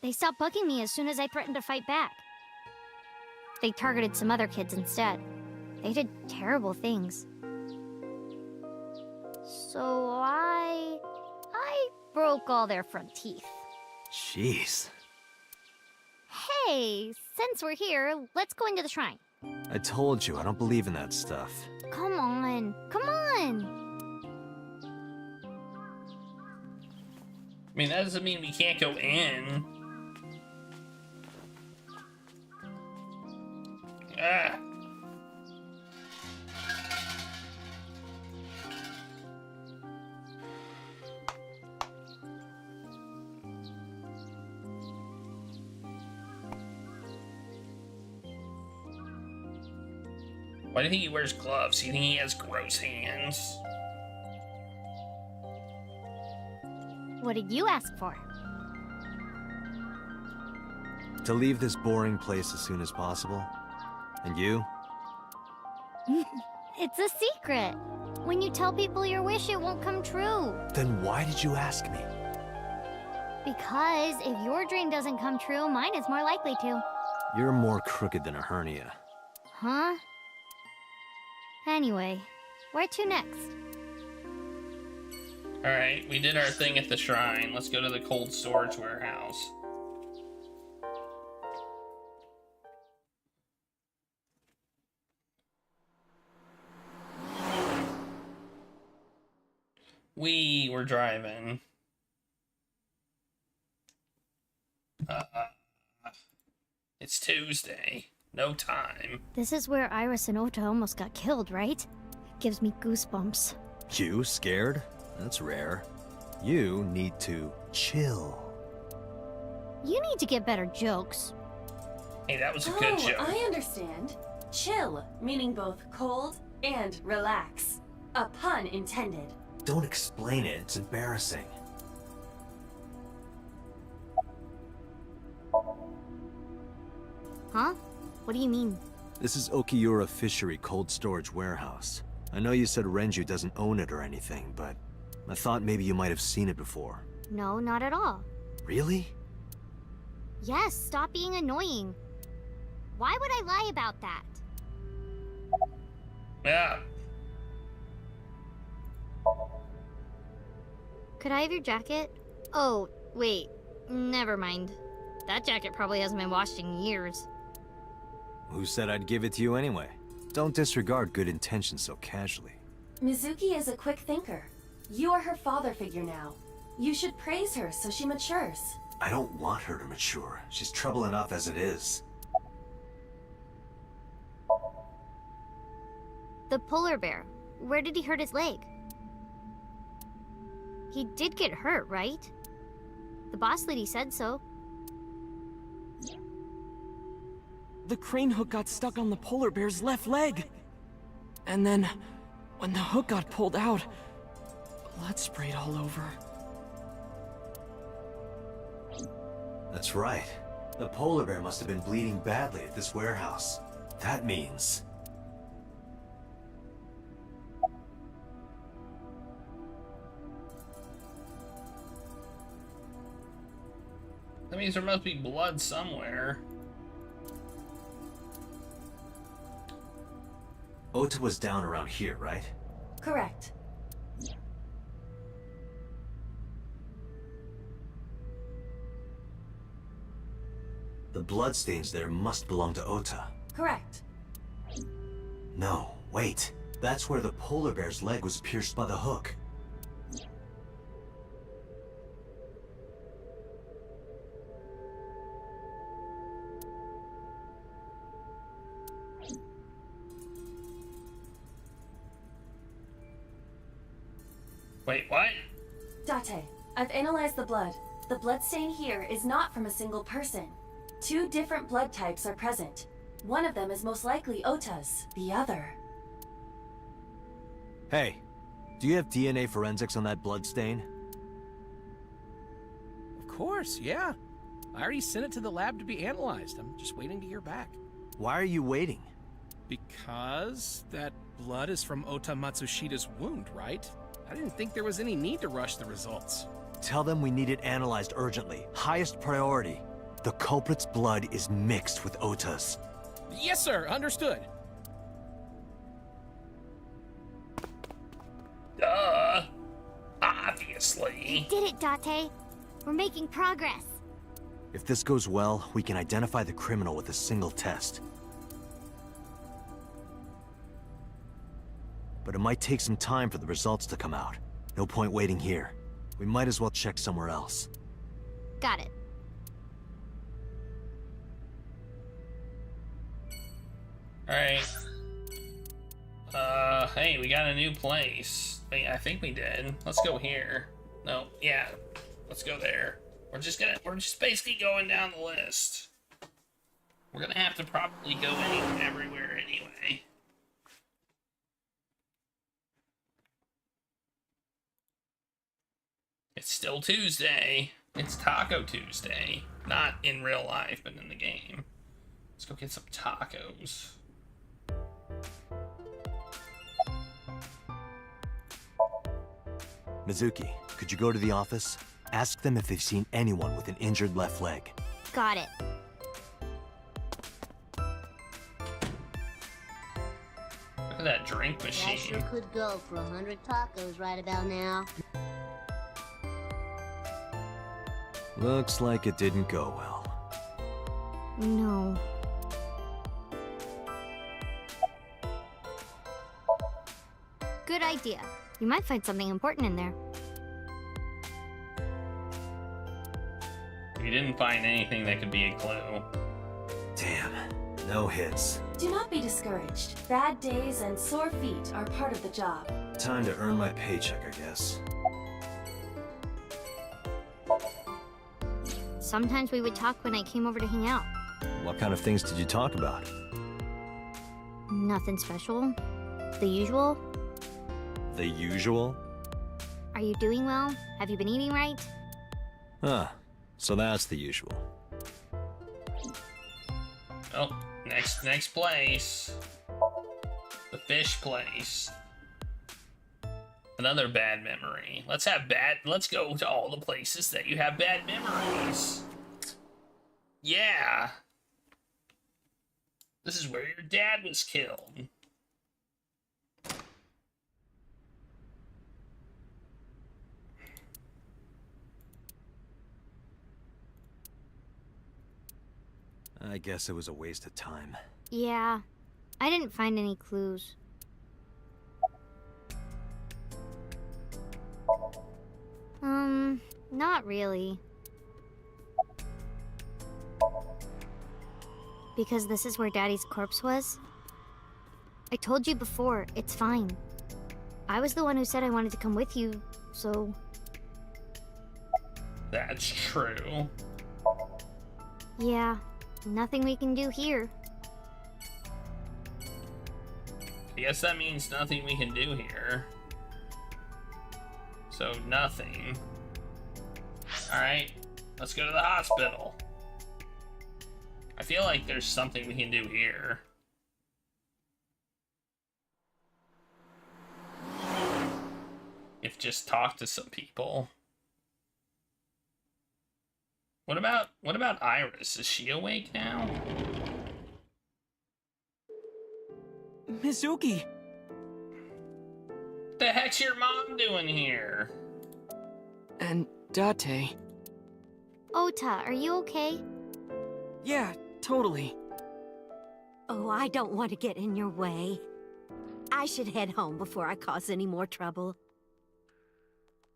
They stopped bugging me as soon as I threatened to fight back. They targeted some other kids instead. They did terrible things. So I broke all their front teeth. Jeez. Hey, since we're here, let's go into the shrine. I told you, I don't believe in that stuff. Come on, come on! I mean, that doesn't mean we can't go in. Ah. Why do you think he wears gloves? You think he has gross hands? What did you ask for? To leave this boring place as soon as possible. And you? It's a secret. When you tell people your wish, it won't come true. Then why did you ask me? Because if your dream doesn't come true, mine is more likely to. You're more crooked than a hernia. Huh? Anyway, where to next? Alright, we did our thing at the shrine. Let's go to the cold storage warehouse. We were driving. It's Tuesday. No time. This is where Iris and Ota almost got killed, right? Gives me goosebumps. You scared? That's rare. You need to chill. You need to get better jokes. Hey, that was a good joke. I understand. Chill, meaning both cold and relax. A pun intended. Don't explain it, it's embarrassing. Huh? What do you mean? This is Okiura Fishery Cold Storage Warehouse. I know you said Renju doesn't own it or anything, but I thought maybe you might have seen it before. No, not at all. Really? Yes, stop being annoying. Why would I lie about that? Yeah. Could I have your jacket? Oh, wait. Never mind. That jacket probably hasn't been washed in years. Who said I'd give it to you anyway? Don't disregard good intentions so casually. Mizuki is a quick thinker. You are her father figure now. You should praise her so she matures. I don't want her to mature. She's trouble enough as it is. The polar bear. Where did he hurt his leg? He did get hurt, right? The boss lady said so. The crane hook got stuck on the polar bear's left leg. And then, when the hook got pulled out, blood sprayed all over. That's right. The polar bear must have been bleeding badly at this warehouse. That means... That means there must be blood somewhere. Ota was down around here, right? Correct. The bloodstains there must belong to Ota. Correct. No, wait. That's where the polar bear's leg was pierced by the hook. Wait, what? Date, I've analyzed the blood. The bloodstain here is not from a single person. 2 different blood types are present. One of them is most likely Ota's, the other. Hey, do you have DNA forensics on that blood stain? Of course, yeah. I already sent it to the lab to be analyzed. I'm just waiting to hear back. Why are you waiting? Because that blood is from Ota Matsushida's wound, right? I didn't think there was any need to rush the results. Tell them we need it analyzed urgently. Highest priority. The culprit's blood is mixed with Ota's. Yes, sir. Understood. Duh. Obviously. Did it, Date. We're making progress. If this goes well, we can identify the criminal with a single test. But it might take some time for the results to come out. No point waiting here. We might as well check somewhere else. Got it. Alright. Hey, we got a new place. Wait, I think we did. Let's go here. No, yeah. Let's go there. We're just basically going down the list. We're gonna have to probably go everywhere anyway. It's still Tuesday. It's Taco Tuesday. Not in real life, but in the game. Let's go get some tacos. Mizuki, could you go to the office? Ask them if they've seen anyone with an injured left leg. Got it. Look at that drink machine. That sure could go for 100 tacos right about now. Looks like it didn't go well. No. Good idea. You might find something important in there. We didn't find anything that could be a clue. Damn, no hits. Do not be discouraged. Bad days and sore feet are part of the job. Time to earn my paycheck, I guess. Sometimes we would talk when I came over to hang out. What kind of things did you talk about? Nothing special. The usual. The usual? Are you doing well? Have you been eating right? Huh. So that's the usual. Oh, next place. The fish place. Another bad memory. Let's go to all the places that you have bad memories. Yeah. This is where your dad was killed. I guess it was a waste of time. Yeah. I didn't find any clues. Not really. Because this is where Daddy's corpse was? I told you before, it's fine. I was the one who said I wanted to come with you, so... That's true. Yeah, nothing we can do here. I guess that means nothing we can do here. So, nothing. Alright, let's go to the hospital. I feel like there's something we can do here. If just talk to some people. What about Iris? Is she awake now? Mizuki! What the heck's your mom doing here? And Date. Ota, are you okay? Yeah, totally. Oh, I don't want to get in your way. I should head home before I cause any more trouble.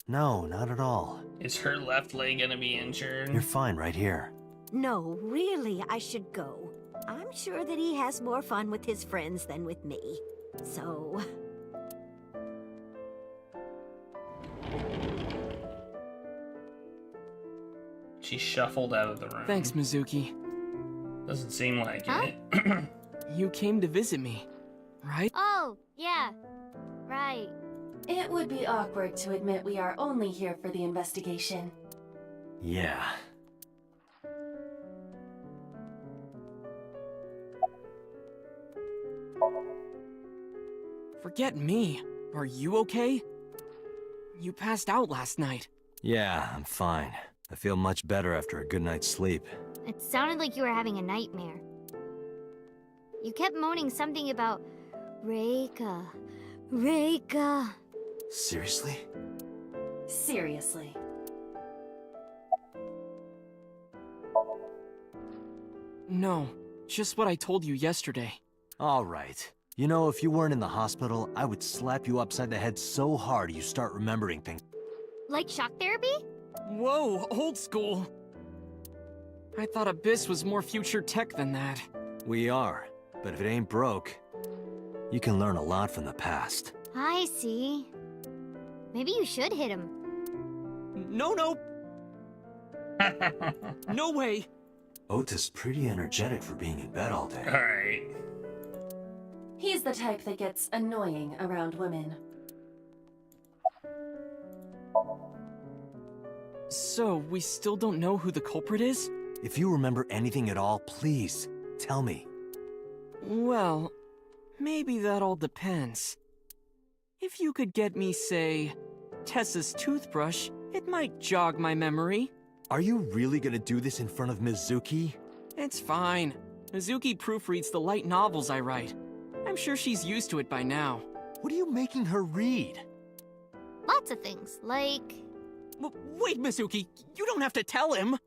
No, not at all. Is her left leg gonna be injured? You're fine right here. No, really, I should go. I'm sure that he has more fun with his friends than with me. So... She shuffled out of the room. Thanks, Mizuki. Doesn't seem like it. You came to visit me, right? Oh, yeah. Right. It would be awkward to admit we are only here for the investigation. Yeah. Forget me. Are you okay? You passed out last night. Yeah, I'm fine. I feel much better after a good night's sleep. It sounded like you were having a nightmare. You kept moaning something about Reika. Reika. Seriously? Seriously. No, just what I told you yesterday. All right. You know, if you weren't in the hospital, I would slap you upside the head so hard you start remembering things. Like shock therapy? Whoa, old school. I thought Abyss was more future tech than that. We are. But if it ain't broke, you can learn a lot from the past. I see. Maybe you should hit him. No. No way. Ota's pretty energetic for being in bed all day. Alright. He's the type that gets annoying around women. So, we still don't know who the culprit is? If you remember anything at all, please, tell me. Well, maybe that all depends. If you could get me, say, Tessa's toothbrush, it might jog my memory. Are you really gonna do this in front of Mizuki? It's fine. Mizuki proofreads the light novels I write. I'm sure she's used to it by now. What are you making her read? Lots of things, like... Wait, Mizuki, you don't have to tell him!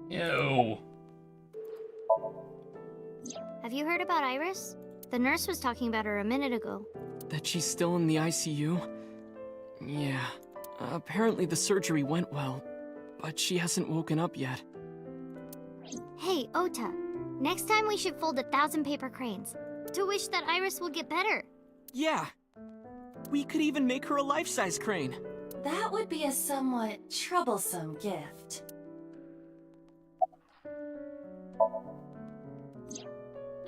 Ew. Have you heard about Iris? The nurse was talking about her a minute ago. That she's still in the ICU? Yeah. Apparently the surgery went well, but she hasn't woken up yet. Hey, Ota. Next time we should fold 1,000 paper cranes to wish that Iris will get better. Yeah. We could even make her a life-size crane. That would be a somewhat troublesome gift.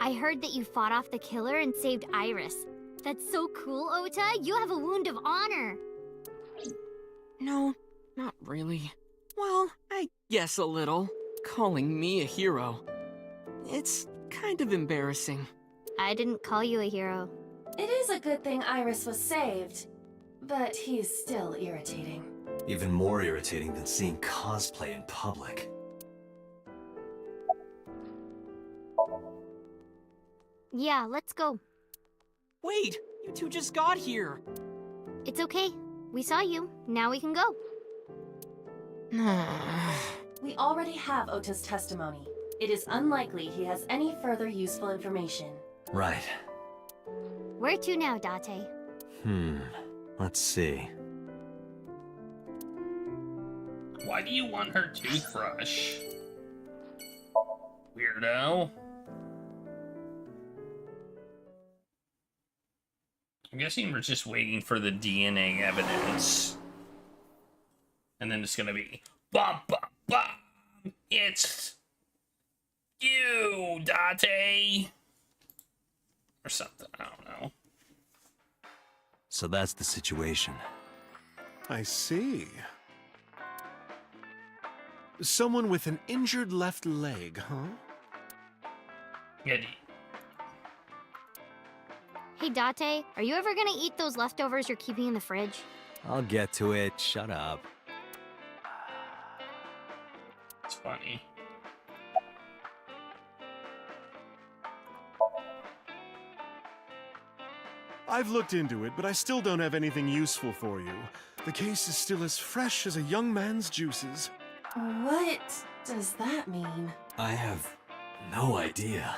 I heard that you fought off the killer and saved Iris. That's so cool, Ota. You have a wound of honor. No, not really. Well, I guess a little. Calling me a hero. It's kind of embarrassing. I didn't call you a hero. It is a good thing Iris was saved, but he's still irritating. Even more irritating than seeing cosplay in public. Yeah, let's go. Wait, you two just got here. It's okay. We saw you. Now we can go. We already have Ota's testimony. It is unlikely he has any further useful information. Right. Where to now, Date? Let's see. Why do you want her toothbrush? Weirdo. I'm guessing we're just waiting for the DNA evidence. And then it's gonna be bum bum bum. It's you, Date. Or something, I don't know. So that's the situation. I see. Someone with an injured left leg, huh? Good. Hey, Date, are you ever gonna eat those leftovers you're keeping in the fridge? I'll get to it. Shut up. It's funny. I've looked into it, but I still don't have anything useful for you. The case is still as fresh as a young man's juices. What does that mean? I have no idea.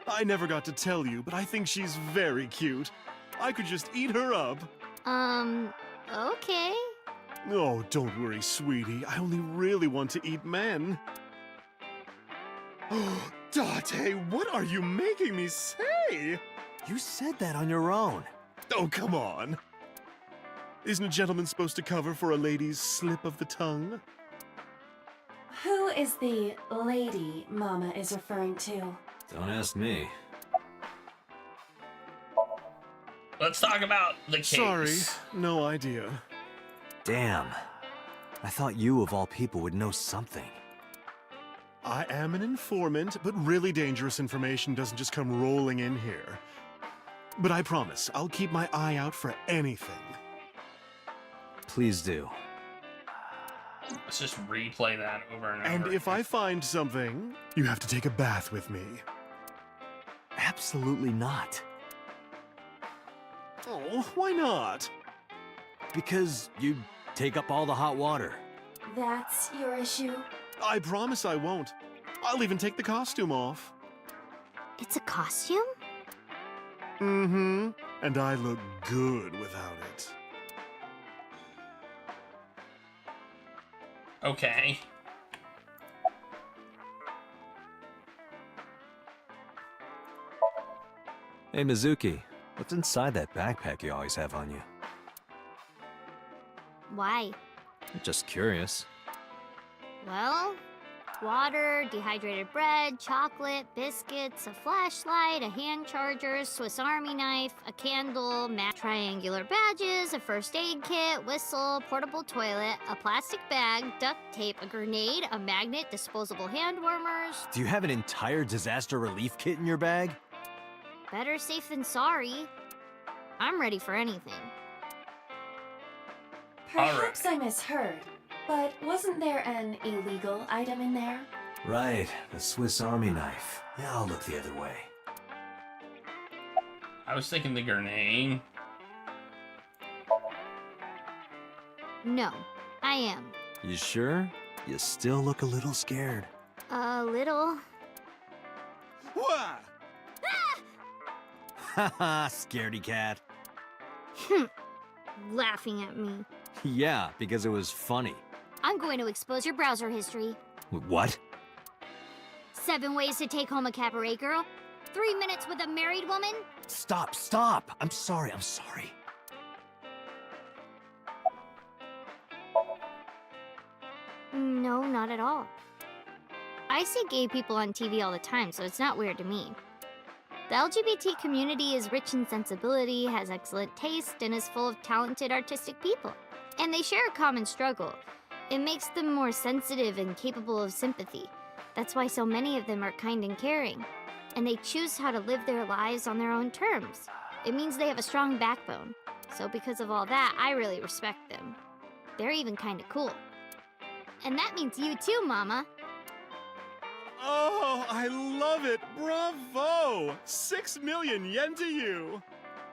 I never got to tell you, but I think she's very cute. I could just eat her up. Okay. Oh, don't worry, sweetie. I only really want to eat men. Date, what are you making me say? Hey! You said that on your own. Oh, come on. Isn't a gentleman supposed to cover for a lady's slip of the tongue? Who is the lady Mama is referring to? Don't ask me. Let's talk about the case. Sorry, no idea. Damn. I thought you, of all people, would know something. I am an informant, but really dangerous information doesn't just come rolling in here. But I promise, I'll keep my eye out for anything. Please do. Let's just replay that over and over. And if I find something, you have to take a bath with me. Absolutely not. Oh, why not? Because you take up all the hot water. That's your issue? I promise I won't. I'll even take the costume off. It's a costume? Mm-hmm. And I look good without it. Okay. Hey, Mizuki. What's inside that backpack you always have on you? Why? I'm just curious. Well, water, dehydrated bread, chocolate, biscuits, a flashlight, a hand charger, Swiss Army knife, a candle, triangular badges, a first aid kit, whistle, portable toilet, a plastic bag, duct tape, a grenade, a magnet, disposable hand warmers. Do you have an entire disaster relief kit in your bag? Better safe than sorry. I'm ready for anything. Perhaps I misheard, but wasn't there an illegal item in there? Right, the Swiss Army knife. Yeah, I'll look the other way. I was thinking the grenade. No, I am. You sure? You still look a little scared. A little. What? Haha, scaredy cat. Laughing at me. Yeah, because it was funny. I'm going to expose your browser history. What? 7 ways to take home a cabaret girl. 3 minutes with a married woman. Stop, stop! I'm sorry. No, not at all. I see gay people on TV all the time, so it's not weird to me. The LGBT community is rich in sensibility, has excellent taste, and is full of talented artistic people. And they share a common struggle. It makes them more sensitive and capable of sympathy. That's why so many of them are kind and caring. And they choose how to live their lives on their own terms. It means they have a strong backbone. So because of all that, I really respect them. They're even kind of cool. And that means you too, Mama. Oh, I love it! Bravo! 6 million yen to you!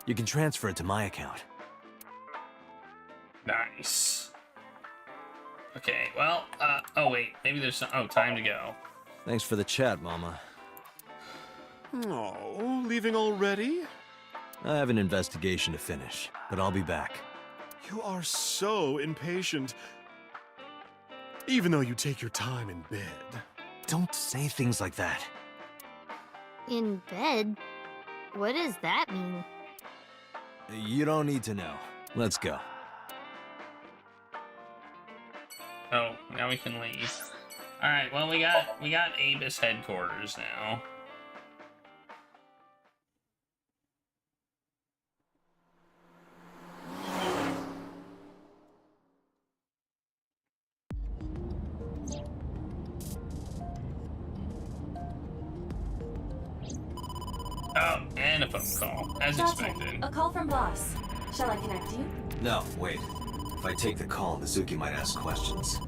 You can transfer it to my account. Nice. Okay, well, oh wait, maybe there's some, oh, time to go. Thanks for the chat, Mama. Oh, leaving already? I have an investigation to finish, but I'll be back. You are so impatient. Even though you take your time in bed. Don't say things like that. In bed? What does that mean? You don't need to know. Let's go. Oh, now we can leave. Alright, well we got Abyss headquarters now. Oh, and a phone call, as expected. A call from boss. Shall I connect you? No, wait. If I take the call, Mizuki might ask questions.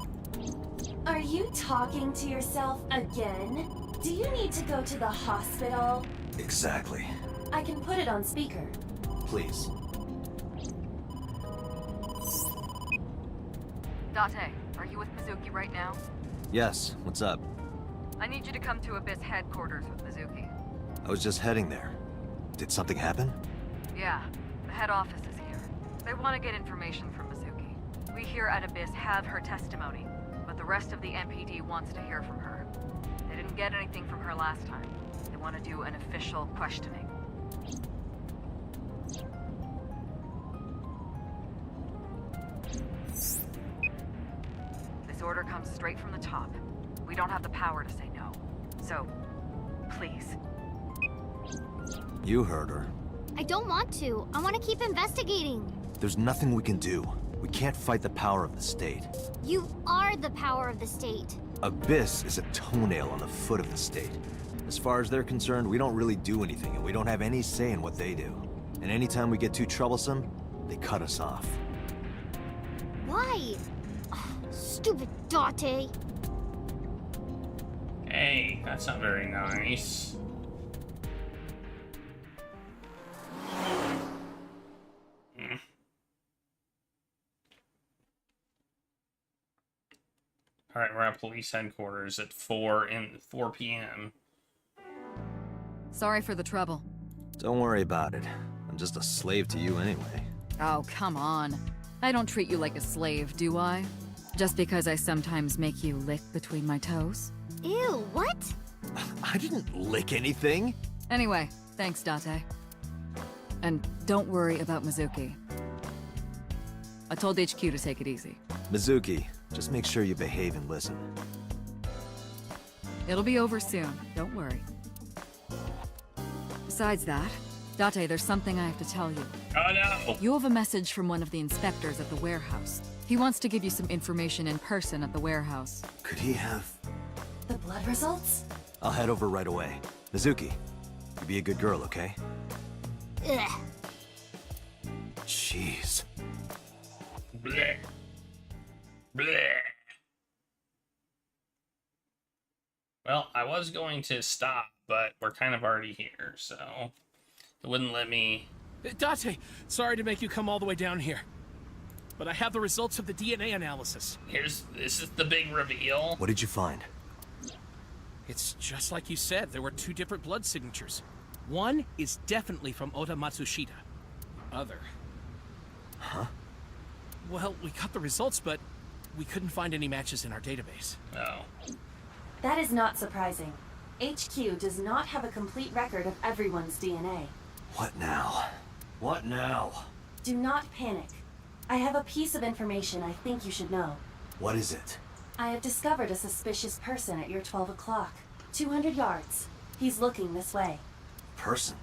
Are you talking to yourself again? Do you need to go to the hospital? Exactly. I can put it on speaker. Please. Date, are you with Mizuki right now? Yes, what's up? I need you to come to Abyss headquarters with Mizuki. I was just heading there. Did something happen? Yeah, the head office is here. They want to get information from Mizuki. We here at Abyss have her testimony, but the rest of the MPD wants to hear from her. They didn't get anything from her last time. They want to do an official questioning. This order comes straight from the top. We don't have the power to say no. So, please. You heard her. I don't want to. I want to keep investigating. There's nothing we can do. We can't fight the power of the state. You are the power of the state. Abyss is a toenail on the foot of the state. As far as they're concerned, we don't really do anything, and we don't have any say in what they do. And anytime we get too troublesome, they cut us off. Why? Ugh, stupid Date. Hey, that's not very nice. Alright, we're at police headquarters at 4 p.m. Sorry for the trouble. Don't worry about it. I'm just a slave to you anyway. Oh, come on. I don't treat you like a slave, do I? Just because I sometimes make you lick between my toes? Ew, what? I didn't lick anything. Anyway, thanks, Date. And don't worry about Mizuki. I told HQ to take it easy. Mizuki, just make sure you behave and listen. It'll be over soon, don't worry. Besides that, Date, there's something I have to tell you. Oh no! You have a message from one of the inspectors at the warehouse. He wants to give you some information in person at the warehouse. Could he have... The blood results? I'll head over right away. Mizuki, you be a good girl, okay? Ugh. Jeez. Blech. Blech. Well, I was going to stop, but we're kind of already here, so it wouldn't let me. Date, sorry to make you come all the way down here, but I have the results of the DNA analysis. This is the big reveal. What did you find? It's just like you said, there were 2 different blood signatures. One is definitely from Ota Matsushita. The other... Huh? Well, we got the results, but we couldn't find any matches in our database. Oh. That is not surprising. HQ does not have a complete record of everyone's DNA. What now? What now? Do not panic. I have a piece of information I think you should know. What is it? I have discovered a suspicious person at your 12 o'clock. 200 yards. He's looking this way. Person?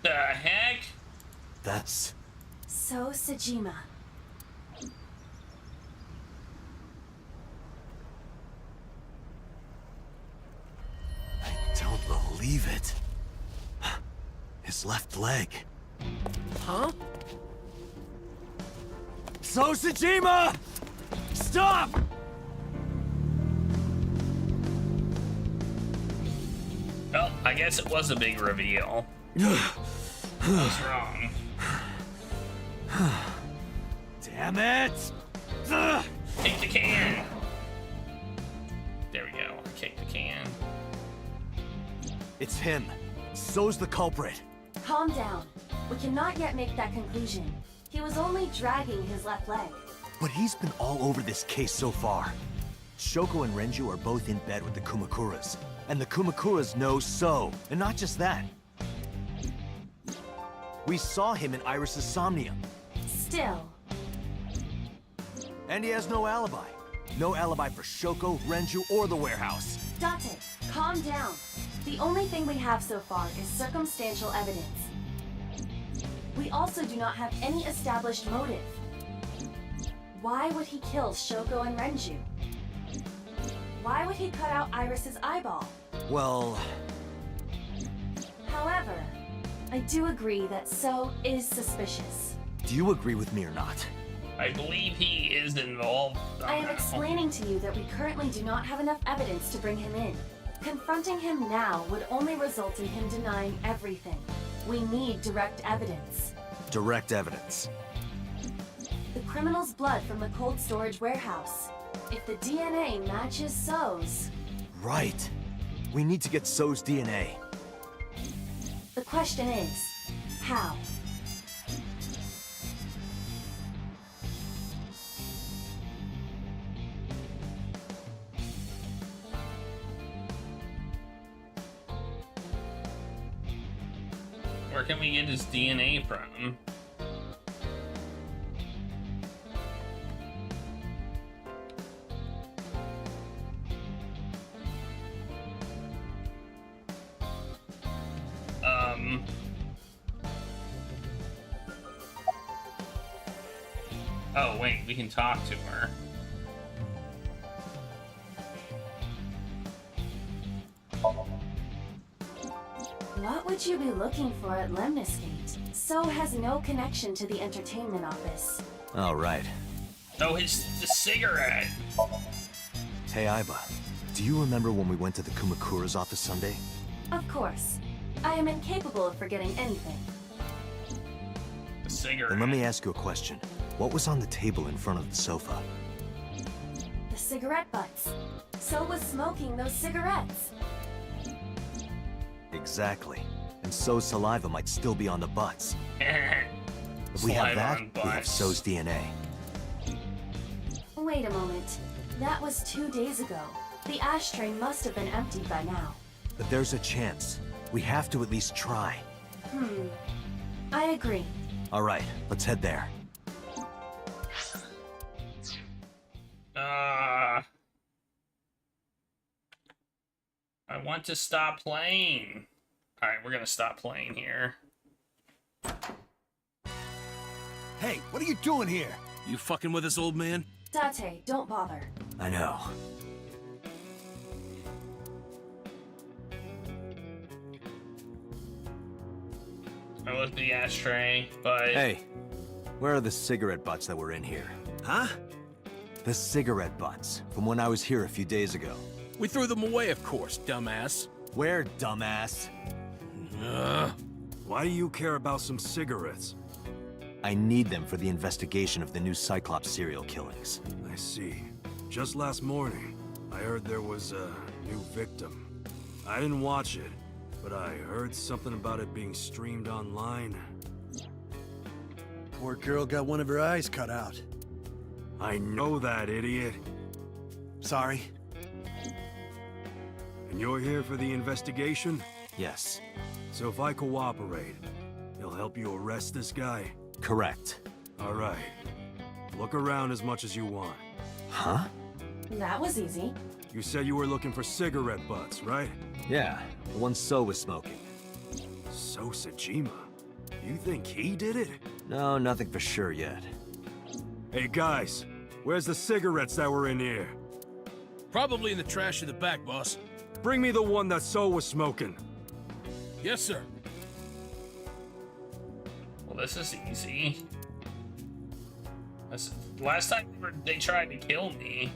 The heck? That's... So Sejima. I don't believe it. His left leg. Huh? So Sejima! Stop! Well, I guess it was a big reveal. What's wrong? Damn it! Kick the can! There we go. I kicked the can. It's him. So's the culprit. Calm down. We cannot yet make that conclusion. He was only dragging his left leg. But he's been all over this case so far. Shoko and Renju are both in bed with the Kumakuras. And the Kumakuras know So. And not just that. We saw him in Iris's Somnium. Still. And he has no alibi. No alibi for Shoko, Renju, or the warehouse. Date, calm down. The only thing we have so far is circumstantial evidence. We also do not have any established motive. Why would he kill Shoko and Renju? Why would he cut out Iris's eyeball? Well... However, I do agree that So is suspicious. Do you agree with me or not? I believe he is involved. I am explaining to you that we currently do not have enough evidence to bring him in. Confronting him now would only result in him denying everything. We need direct evidence. Direct evidence. The criminal's blood from the cold storage warehouse. If the DNA matches So's... Right. We need to get So's DNA. The question is, how? Where can we get his DNA from? Oh, wait, we can talk to her. What would you be looking for at Lemniscate? So has no connection to the entertainment office. Oh, right. Oh, the cigarette! Hey, Aiba. Do you remember when we went to the Kumakura's office Sunday? Of course. I am incapable of forgetting anything. The cigarette. Then let me ask you a question. What was on the table in front of the sofa? The cigarette butts. So was smoking those cigarettes. Exactly. And So's saliva might still be on the butts. If we have that, we have So's DNA. Wait a moment. That was 2 days ago. The ashtray must have been emptied by now. But there's a chance. We have to at least try. I agree. All right, let's head there. I want to stop playing. Alright, we're gonna stop playing here. Hey, what are you doing here? You fucking with us, old man? Date, don't bother. I know. I looked at the ashtray, but... Hey, where are the cigarette butts that were in here? Huh? The cigarette butts, from when I was here a few days ago. We threw them away, of course, dumbass. Where, dumbass? Why do you care about some cigarettes? I need them for the investigation of the new Cyclops serial killings. I see. Just last morning, I heard there was a new victim. I didn't watch it, but I heard something about it being streamed online. Poor girl got one of her eyes cut out. I know that, idiot. Sorry. And you're here for the investigation? Yes. So if I cooperate, you'll help you arrest this guy? Correct. All right. Look around as much as you want. Huh? That was easy. You said you were looking for cigarette butts, right? Yeah, the one So was smoking. So Sajima? You think he did it? No, nothing for sure yet. Hey guys, where's the cigarettes that were in here? Probably in the trash in the back, boss. Bring me the one that So was smoking. Yes, sir. Well, this is easy. Last time they tried to kill me.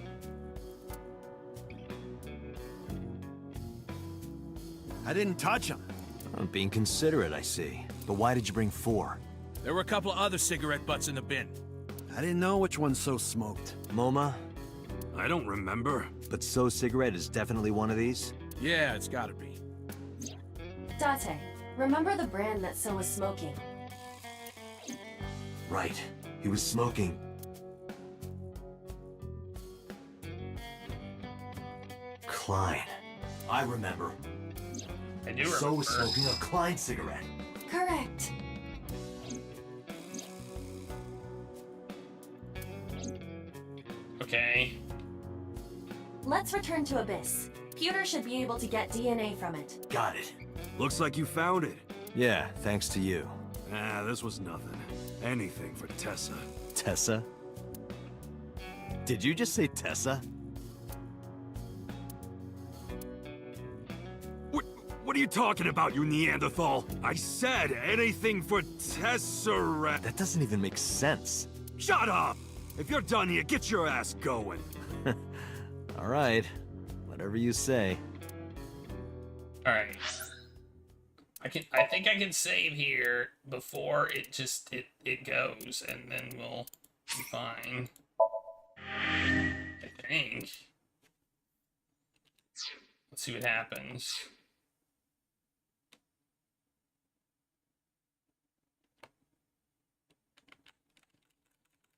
I didn't touch him. I'm being considerate, I see. But why did you bring 4? There were a couple of other cigarette butts in the bin. I didn't know which one So smoked. MoMA? I don't remember. But So's cigarette is definitely one of these? Yeah, it's gotta be. Date, remember the brand that So was smoking? Right. He was smoking. Klein. I remember. I do remember. So was smoking a Klein cigarette. Correct. Okay. Let's return to Abyss. Pewter should be able to get DNA from it. Got it. Looks like you found it. Yeah, thanks to you. Ah, this was nothing. Anything for Tessa. Tessa? Did you just say Tessa? What are you talking about, you Neanderthal? I said anything for Tesseract. That doesn't even make sense. Shut up! If you're done here, get your ass going. All right. Whatever you say. All right. I think I can save here before it just it goes, and then we'll be fine. I think. Let's see what happens.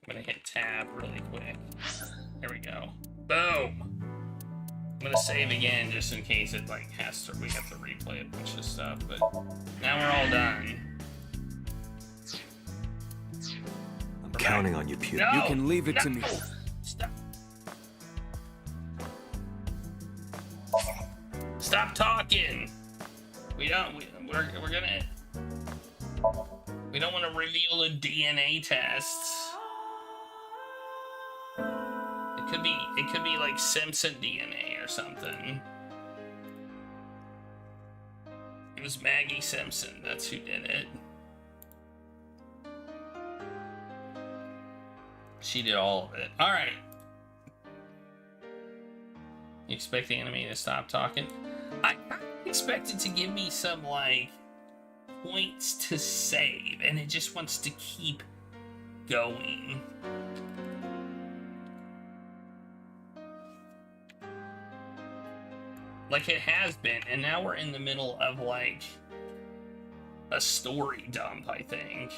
I'm gonna hit tab really quick. There we go. Boom! I'm gonna save again just in case it like we have to replay a bunch of stuff, but now we're all done. counting on you, Pew. No, You can leave it to me. Stop. Stop talking. We're gonna. We don't want to reveal the DNA tests. It could be like Simpson DNA or something. It was Maggie Simpson. That's who did it. She did all of it. All right. You expect the enemy to stop talking? I expected to give me some like points to save, and it just wants to keep going. Like it has been, and now we're in the middle of like a story dump, I think.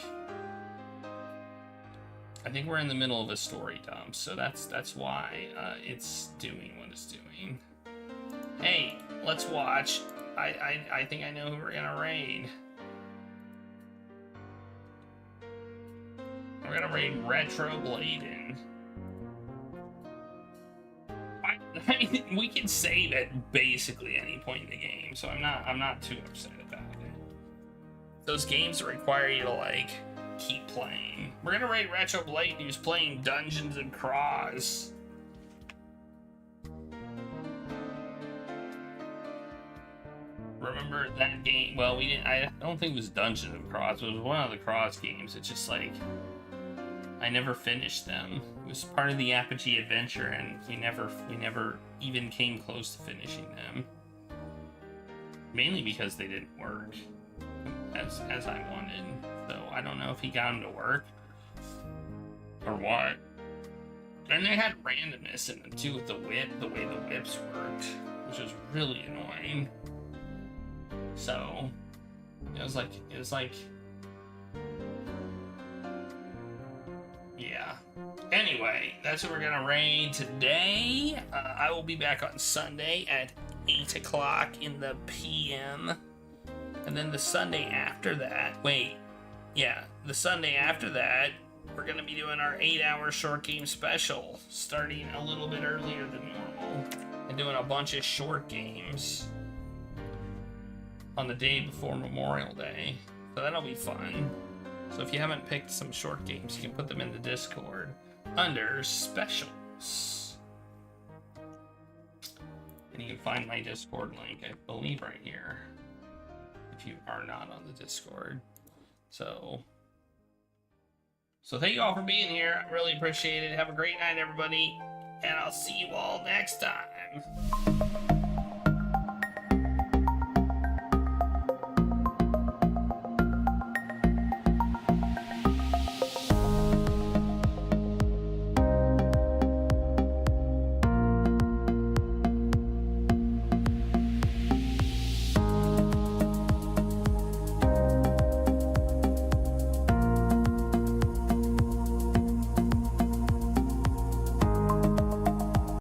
I think we're in the middle of a story dump, so that's why it's doing what it's doing. Hey, let's watch. I think I know who we're gonna raid. We're gonna raid Retro Bladen. I mean, we can save at basically any point in the game, so I'm not too upset about it. Those games require you to like keep playing. We're gonna raid Retro Bladen, who's playing Dungeons and Cross. Remember that game? Well, we didn't. I don't think it was Dungeons and Cross. It was one of the Cross games. It's just like I never finished them. It was part of the Apogee adventure, and we never even came close to finishing them. Mainly because they didn't work as I wanted. So I don't know if he got them to work or what. And they had randomness in them too with the whip, the way the whips worked, which was really annoying. So it was like yeah. Anyway, that's what we're gonna raid today. I will be back on Sunday at 8 o'clock in the PM. And then the Sunday after that, the Sunday after that, we're gonna be doing our 8-hour short game special, starting a little bit earlier than normal, and doing a bunch of short games on the day before Memorial Day. So that'll be fun. So if you haven't picked some short games, you can put them in the Discord under specials. And you can find my Discord link, I believe, right here, if you are not on the Discord. So thank you all for being here. I really appreciate it. Have a great night, everybody. And I'll see you all next time.